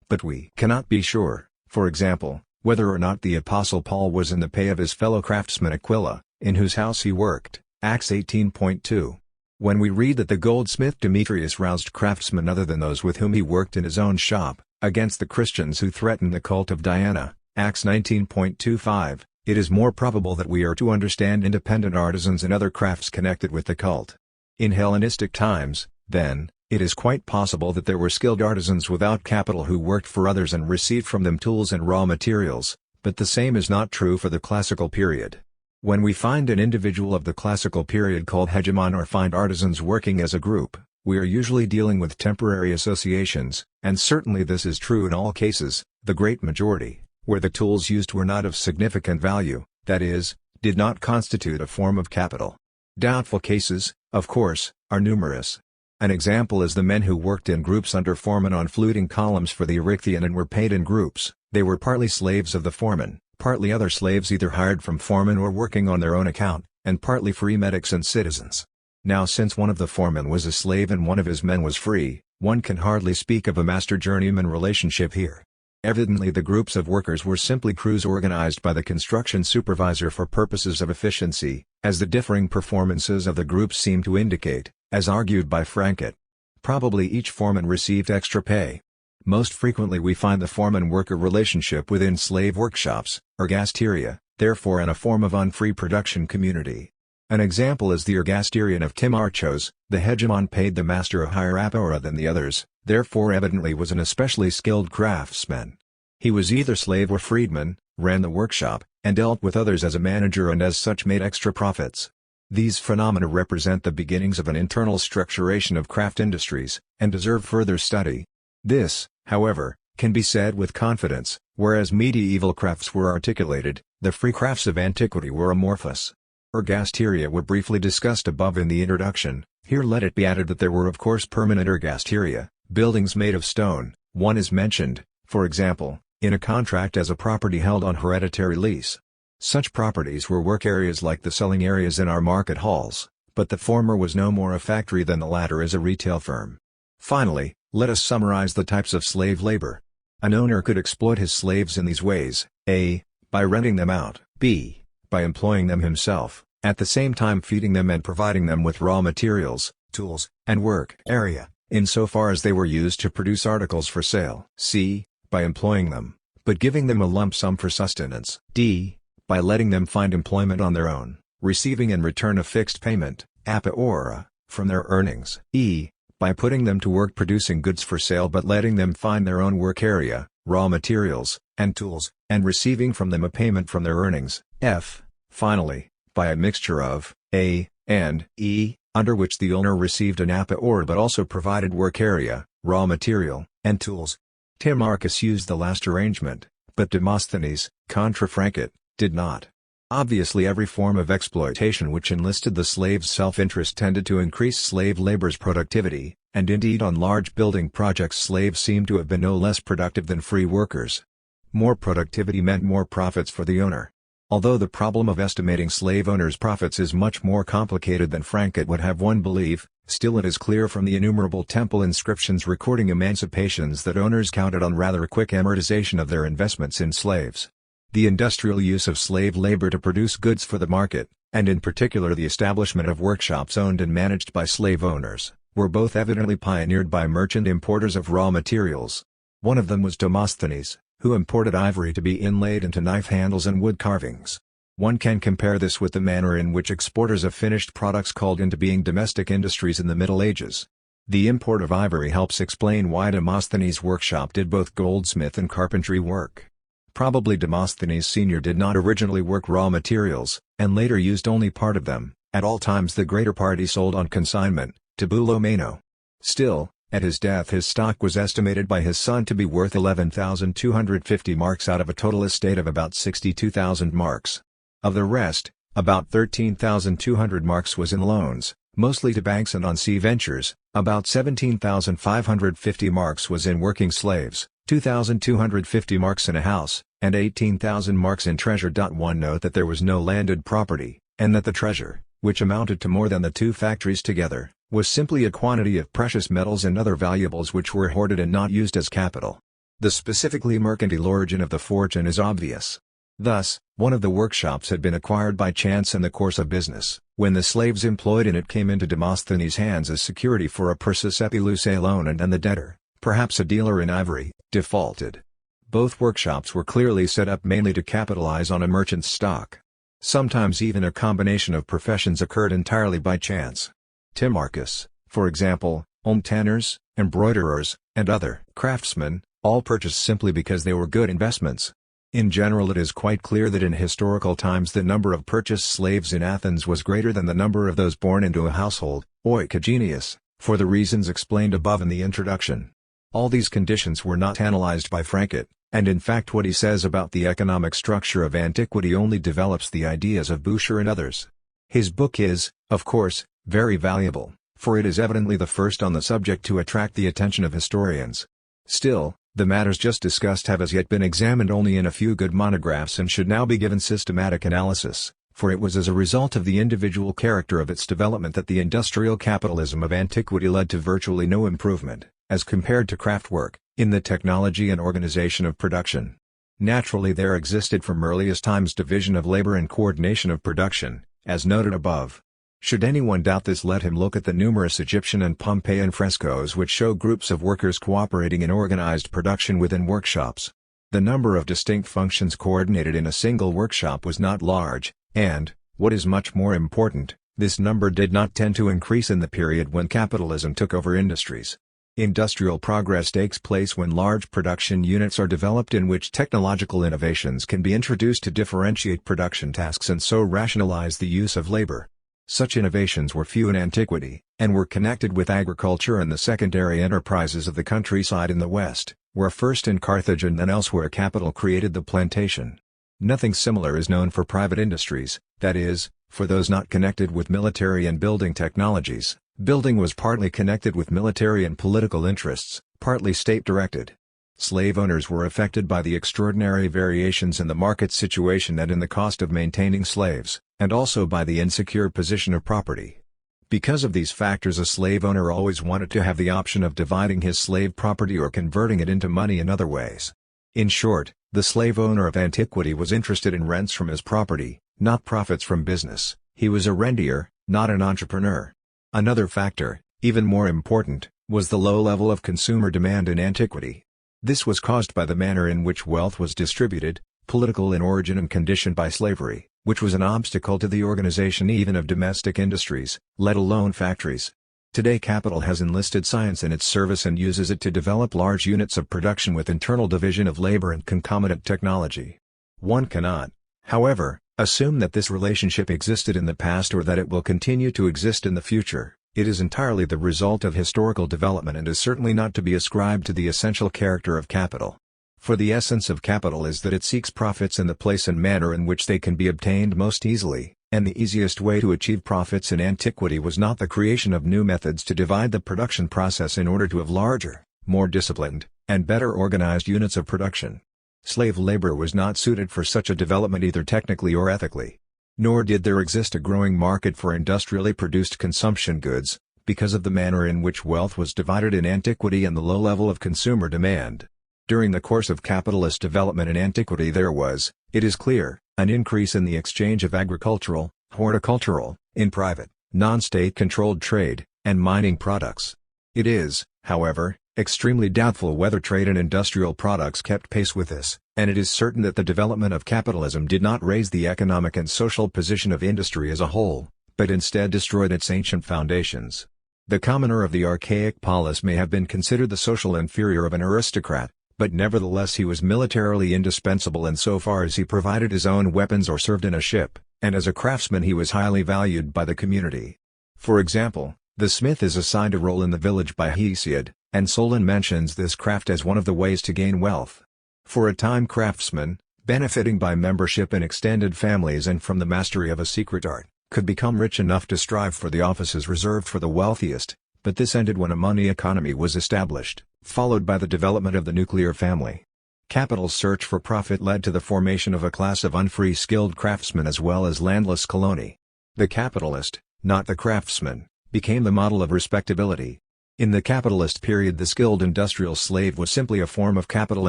But we cannot be sure, for example, whether or not the Apostle Paul was in the pay of his fellow craftsman Aquila, in whose house he worked, Acts 18.2. When we read that the goldsmith Demetrius roused craftsmen other than those with whom he worked in his own shop, against the Christians who threatened the cult of Diana, Acts 19.25, it is more probable that we are to understand independent artisans and other crafts connected with the cult. In Hellenistic times, then, it is quite possible that there were skilled artisans without capital who worked for others and received from them tools and raw materials, but the same is not true for the classical period. When we find an individual of the classical period called hegemon or find artisans working as a group, we are usually dealing with temporary associations, and certainly this is true in all cases, the great majority, where the tools used were not of significant value, that is, did not constitute a form of capital. Doubtful cases, of course, are numerous. An example is the men who worked in groups under foremen on fluting columns for the Agrarian and were paid in groups. They were partly slaves of the foreman, partly other slaves either hired from foremen or working on their own account, and partly free medics and citizens. Now since one of the foremen was a slave and one of his men was free, one can hardly speak of a master-journeyman relationship here. Evidently the groups of workers were simply crews organized by the construction supervisor for purposes of efficiency, as the differing performances of the groups seem to indicate, as argued by Frankett. Probably each foreman received extra pay. Most frequently we find the foreman-worker relationship within slave workshops, ergasteria, therefore in a form of unfree production community. An example is the ergasterian of Timarchos. The hegemon paid the master a higher apora than the others, therefore evidently was an especially skilled craftsman. He was either slave or freedman, ran the workshop, and dealt with others as a manager and as such made extra profits. These phenomena represent the beginnings of an internal structuration of craft industries, and deserve further study. This, however, can be said with confidence, whereas medieval crafts were articulated, the free crafts of antiquity were amorphous. Ergasteria were briefly discussed above in the introduction. Here let it be added that there were of course permanent ergasteria, buildings made of stone. One is mentioned, for example, in a contract as a property held on hereditary lease. Such properties were work areas like the selling areas in our market halls, but the former was no more a factory than the latter is a retail firm. Finally, let us summarize the types of slave labor. An owner could exploit his slaves in these ways: a. By renting them out, b. By employing them himself, at the same time feeding them and providing them with raw materials, tools, and work area, insofar as they were used to produce articles for sale. C. By employing them, but giving them a lump sum for sustenance. D. By letting them find employment on their own, receiving in return a fixed payment, apora, from their earnings. E. By putting them to work producing goods for sale but letting them find their own work area, raw materials, and tools, and receiving from them a payment from their earnings. F. Finally, by a mixture of A and E, under which the owner received an apora but also provided work area, raw material, and tools. Timarchus used the last arrangement, but Demosthenes, contra Frankett, did not. Obviously every form of exploitation which enlisted the slave's self-interest tended to increase slave labor's productivity, and indeed on large building projects slaves seem to have been no less productive than free workers. More productivity meant more profits for the owner. Although the problem of estimating slave owners' profits is much more complicated than Frankett would have one believe, still it is clear from the innumerable temple inscriptions recording emancipations that owners counted on rather quick amortization of their investments in slaves. The industrial use of slave labor to produce goods for the market, and in particular the establishment of workshops owned and managed by slave owners, were both evidently pioneered by merchant importers of raw materials. One of them was Demosthenes, who imported ivory to be inlaid into knife handles and wood carvings. One can compare this with the manner in which exporters of finished products called into being domestic industries in the Middle Ages. The import of ivory helps explain why Demosthenes' workshop did both goldsmith and carpentry work. Probably Demosthenes Sr. did not originally work raw materials, and later used only part of them. At all times the greater part he sold on consignment, to Boulomeno. Still, at his death his stock was estimated by his son to be worth 11,250 marks out of a total estate of about 62,000 marks. Of the rest, about 13,200 marks was in loans, mostly to banks and on sea ventures, about 17,550 marks was in working slaves, 2,250 marks in a house, and 18,000 marks in treasure. One note that there was no landed property, and that the treasure, which amounted to more than the two factories together, was simply a quantity of precious metals and other valuables which were hoarded and not used as capital. The specifically mercantile origin of the fortune is obvious. Thus, one of the workshops had been acquired by chance in the course of business, when the slaves employed in it came into Demosthenes' hands as security for a pursus epilusae loan, and then the debtor, perhaps a dealer in ivory, defaulted. Both workshops were clearly set up mainly to capitalize on a merchant's stock. Sometimes even a combination of professions occurred entirely by chance. Timarchus, for example, owned tanners, embroiderers, and other craftsmen, all purchased simply because they were good investments. In general it is quite clear that in historical times the number of purchased slaves in Athens was greater than the number of those born into a household, oikogenius, for the reasons explained above in the introduction. All these conditions were not analyzed by Frankett, and in fact what he says about the economic structure of antiquity only develops the ideas of Boucher and others. His book is, of course, very valuable, for it is evidently the first on the subject to attract the attention of historians. Still, the matters just discussed have as yet been examined only in a few good monographs and should now be given systematic analysis, for it was as a result of the individual character of its development that the industrial capitalism of antiquity led to virtually no improvement, as compared to craftwork, in the technology and organization of production. Naturally there existed from earliest times division of labor and coordination of production, as noted above. Should anyone doubt this, let him look at the numerous Egyptian and Pompeian frescoes which show groups of workers cooperating in organized production within workshops. The number of distinct functions coordinated in a single workshop was not large, and, what is much more important, this number did not tend to increase in the period when capitalism took over industries. Industrial progress takes place when large production units are developed in which technological innovations can be introduced to differentiate production tasks and so rationalize the use of labor. Such innovations were few in antiquity, and were connected with agriculture and the secondary enterprises of the countryside in the West, where first in Carthage and then elsewhere capital created the plantation. Nothing similar is known for private industries, that is, for those not connected with military and building technologies. Building was partly connected with military and political interests, partly state-directed. Slave owners were affected by the extraordinary variations in the market situation and in the cost of maintaining slaves, and also by the insecure position of property. Because of these factors, a slave owner always wanted to have the option of dividing his slave property or converting it into money in other ways. In short, the slave owner of antiquity was interested in rents from his property, not profits from business. He was a rentier, not an entrepreneur. Another factor, even more important, was the low level of consumer demand in antiquity. This was caused by the manner in which wealth was distributed, political in origin and conditioned by slavery, which was an obstacle to the organization even of domestic industries, let alone factories. Today capital has enlisted science in its service and uses it to develop large units of production with internal division of labor and concomitant technology. One cannot, however, assume that this relationship existed in the past or that it will continue to exist in the future. It is entirely the result of historical development and is certainly not to be ascribed to the essential character of capital. For the essence of capital is that it seeks profits in the place and manner in which they can be obtained most easily, and the easiest way to achieve profits in antiquity was not the creation of new methods to divide the production process in order to have larger, more disciplined, and better organized units of production. Slave labor was not suited for such a development either technically or ethically. Nor did there exist a growing market for industrially produced consumption goods, because of the manner in which wealth was divided in antiquity and the low level of consumer demand. During the course of capitalist development in antiquity there was, it is clear, an increase in the exchange of agricultural, horticultural, in private, non-state controlled trade, and mining products. It is, however, extremely doubtful whether trade and industrial products kept pace with this, and it is certain that the development of capitalism did not raise the economic and social position of industry as a whole, but instead destroyed its ancient foundations. The commoner of the archaic polis may have been considered the social inferior of an aristocrat, but nevertheless he was militarily indispensable in so far as he provided his own weapons or served in a ship, and as a craftsman he was highly valued by the community. For example, the smith is assigned a role in the village by Hesiod, and Solon mentions this craft as one of the ways to gain wealth. For a time craftsmen, benefiting by membership in extended families and from the mastery of a secret art, could become rich enough to strive for the offices reserved for the wealthiest, but this ended when a money economy was established, followed by the development of the nuclear family. Capital's search for profit led to the formation of a class of unfree skilled craftsmen as well as landless coloni. The capitalist, not the craftsman, became the model of respectability. In the capitalist period the skilled industrial slave was simply a form of capital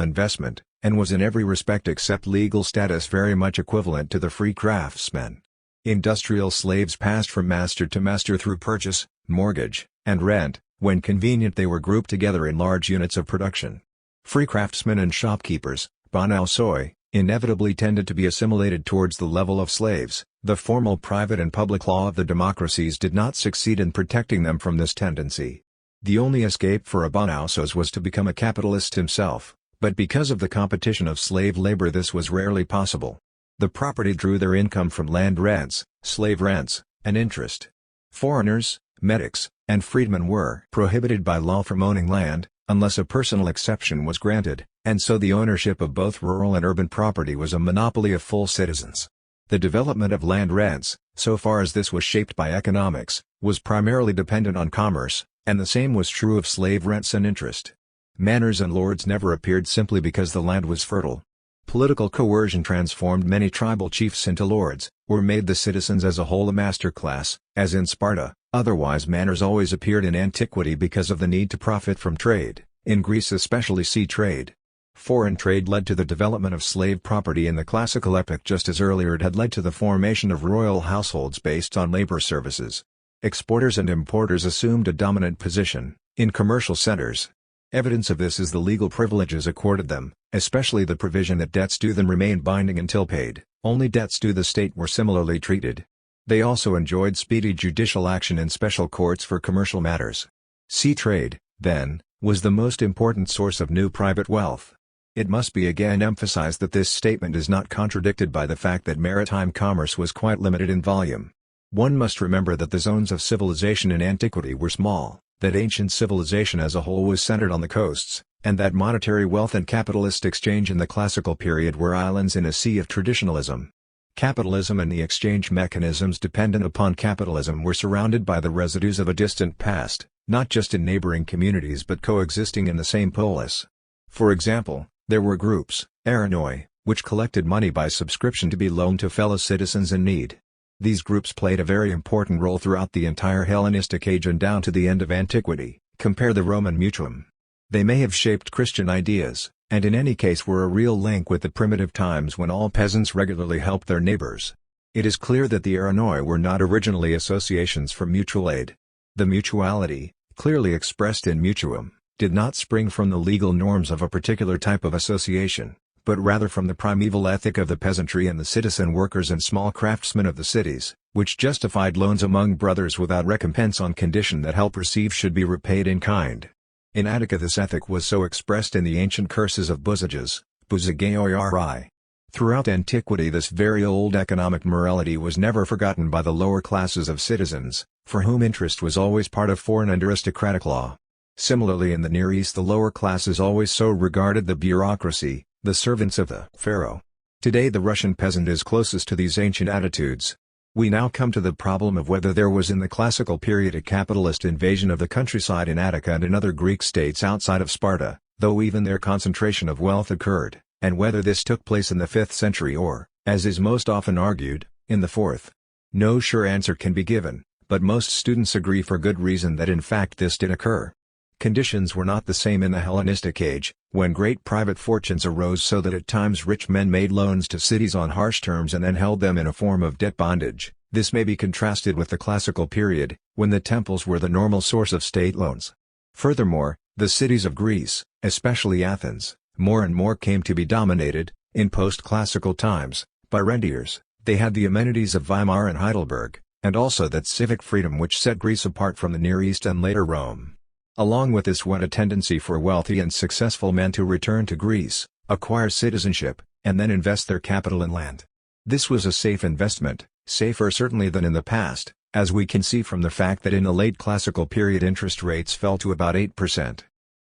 investment, and was in every respect except legal status very much equivalent to the free craftsman. Industrial slaves passed from master to master through purchase, mortgage, and rent. When convenient they were grouped together in large units of production. Free craftsmen and shopkeepers, banausoi, inevitably tended to be assimilated towards the level of slaves. The formal private and public law of the democracies did not succeed in protecting them from this tendency. The only escape for a banausos was to become a capitalist himself, but because of the competition of slave labor this was rarely possible. The property drew their income from land rents, slave rents, and interest. Foreigners, medics, and freedmen were prohibited by law from owning land, unless a personal exception was granted, and so the ownership of both rural and urban property was a monopoly of full citizens. The development of land rents, so far as this was shaped by economics, was primarily dependent on commerce, and the same was true of slave rents and interest. Manors and lords never appeared simply because the land was fertile. Political coercion transformed many tribal chiefs into lords, or made the citizens as a whole a master class, as in Sparta. Otherwise manners always appeared in antiquity because of the need to profit from trade, in Greece especially sea trade. Foreign trade led to the development of slave property in the classical epoch just as earlier it had led to the formation of royal households based on labor services. Exporters and importers assumed a dominant position in commercial centers. Evidence of this is the legal privileges accorded them, especially the provision that debts due them remained binding until paid. Only debts due the state were similarly treated. They also enjoyed speedy judicial action in special courts for commercial matters. Sea trade, then, was the most important source of new private wealth. It must be again emphasized that this statement is not contradicted by the fact that maritime commerce was quite limited in volume. One must remember that the zones of civilization in antiquity were small, that ancient civilization as a whole was centered on the coasts, and that monetary wealth and capitalist exchange in the classical period were islands in a sea of traditionalism. Capitalism and the exchange mechanisms dependent upon capitalism were surrounded by the residues of a distant past, not just in neighboring communities but coexisting in the same polis. For example, there were groups, aranoi, which collected money by subscription to be loaned to fellow citizens in need. These groups played a very important role throughout the entire Hellenistic age and down to the end of antiquity, compare the Roman mutuum. They may have shaped Christian ideas, and in any case were a real link with the primitive times when all peasants regularly helped their neighbors. It is clear that the aranoi were not originally associations for mutual aid. The mutuality, clearly expressed in mutuum, did not spring from the legal norms of a particular type of association, but rather from the primeval ethic of the peasantry and the citizen workers and small craftsmen of the cities, which justified loans among brothers without recompense on condition that help received should be repaid in kind. In Attica this ethic was so expressed in the ancient curses of Buzages, Buzagaioi. Throughout antiquity this very old economic morality was never forgotten by the lower classes of citizens, for whom interest was always part of foreign and aristocratic law. Similarly in the Near East the lower classes always so regarded the bureaucracy, the servants of the pharaoh. Today the Russian peasant is closest to these ancient attitudes. We now come to the problem of whether there was in the classical period a capitalist invasion of the countryside in Attica and in other Greek states outside of Sparta, though even their concentration of wealth occurred, and whether this took place in the 5th century or, as is most often argued, in the 4th. No sure answer can be given, but most students agree for good reason that in fact this did occur. Conditions were not the same in the Hellenistic age, when great private fortunes arose so that at times rich men made loans to cities on harsh terms and then held them in a form of debt bondage. This may be contrasted with the classical period, when the temples were the normal source of state loans. Furthermore, the cities of Greece, especially Athens, more and more came to be dominated, in post-classical times, by rentiers. They had the amenities of Weimar and Heidelberg, and also that civic freedom which set Greece apart from the Near East and later Rome. Along with this went a tendency for wealthy and successful men to return to Greece, acquire citizenship, and then invest their capital in land. This was a safe investment, safer certainly than in the past, as we can see from the fact that in the late classical period interest rates fell to about 8%.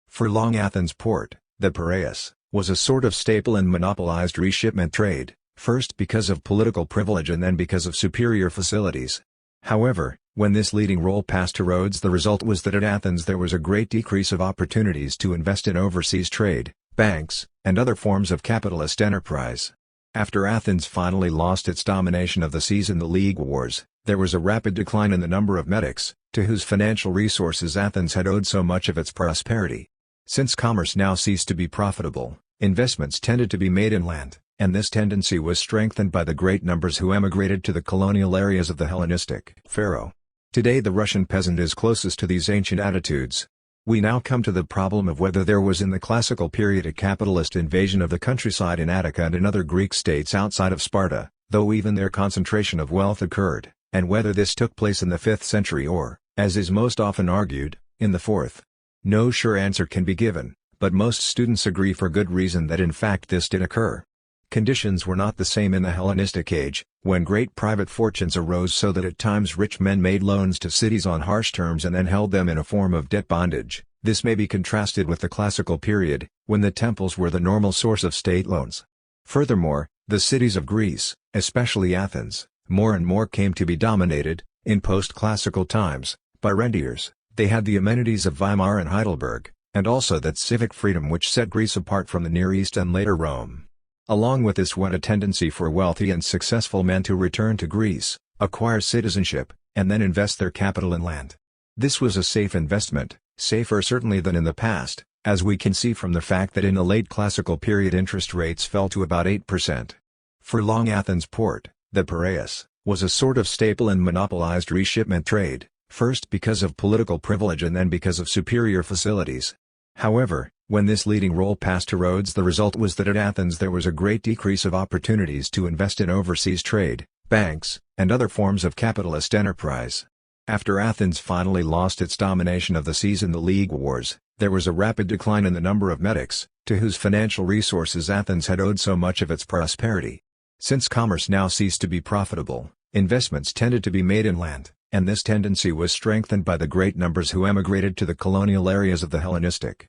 For long Athens port, the Piraeus, was a sort of staple and monopolized reshipment trade, first because of political privilege and then because of superior facilities. However, when this leading role passed to Rhodes the result was that at Athens there was a great decrease of opportunities to invest in overseas trade, banks, and other forms of capitalist enterprise. After Athens finally lost its domination of the seas in the League Wars, there was a rapid decline in the number of metics, to whose financial resources Athens had owed so much of its prosperity. Since commerce now ceased to be profitable, investments tended to be made in land, and this tendency was strengthened by the great numbers who emigrated to the colonial areas of the Hellenistic pharaoh. Today the Russian peasant is closest to these ancient attitudes. We now come to the problem of whether there was in the classical period a capitalist invasion of the countryside in Attica and in other Greek states outside of Sparta, though even their concentration of wealth occurred, and whether this took place in the 5th century or, as is most often argued, in the 4th. No sure answer can be given, but most students agree for good reason that in fact this did occur. Conditions were not the same in the Hellenistic age, when great private fortunes arose so that at times rich men made loans to cities on harsh terms and then held them in a form of debt bondage. This may be contrasted with the classical period, when the temples were the normal source of state loans. Furthermore, the cities of Greece, especially Athens, more and more came to be dominated, in post-classical times, by rentiers. They had the amenities of Weimar and Heidelberg, and also that civic freedom which set Greece apart from the Near East and later Rome. Along with this went a tendency for wealthy and successful men to return to Greece, acquire citizenship, and then invest their capital in land. This was a safe investment, safer certainly than in the past, as we can see from the fact that in the late classical period interest rates fell to about 8%. For long Athens port, the Piraeus, was a sort of staple and monopolized reshipment trade, first because of political privilege and then because of superior facilities. However, when this leading role passed to Rhodes, the result was that at Athens there was a great decrease of opportunities to invest in overseas trade, banks, and other forms of capitalist enterprise. After Athens finally lost its domination of the seas in the League Wars, there was a rapid decline in the number of metics, to whose financial resources Athens had owed so much of its prosperity. Since commerce now ceased to be profitable, investments tended to be made in land, and this tendency was strengthened by the great numbers who emigrated to the colonial areas of the Hellenistic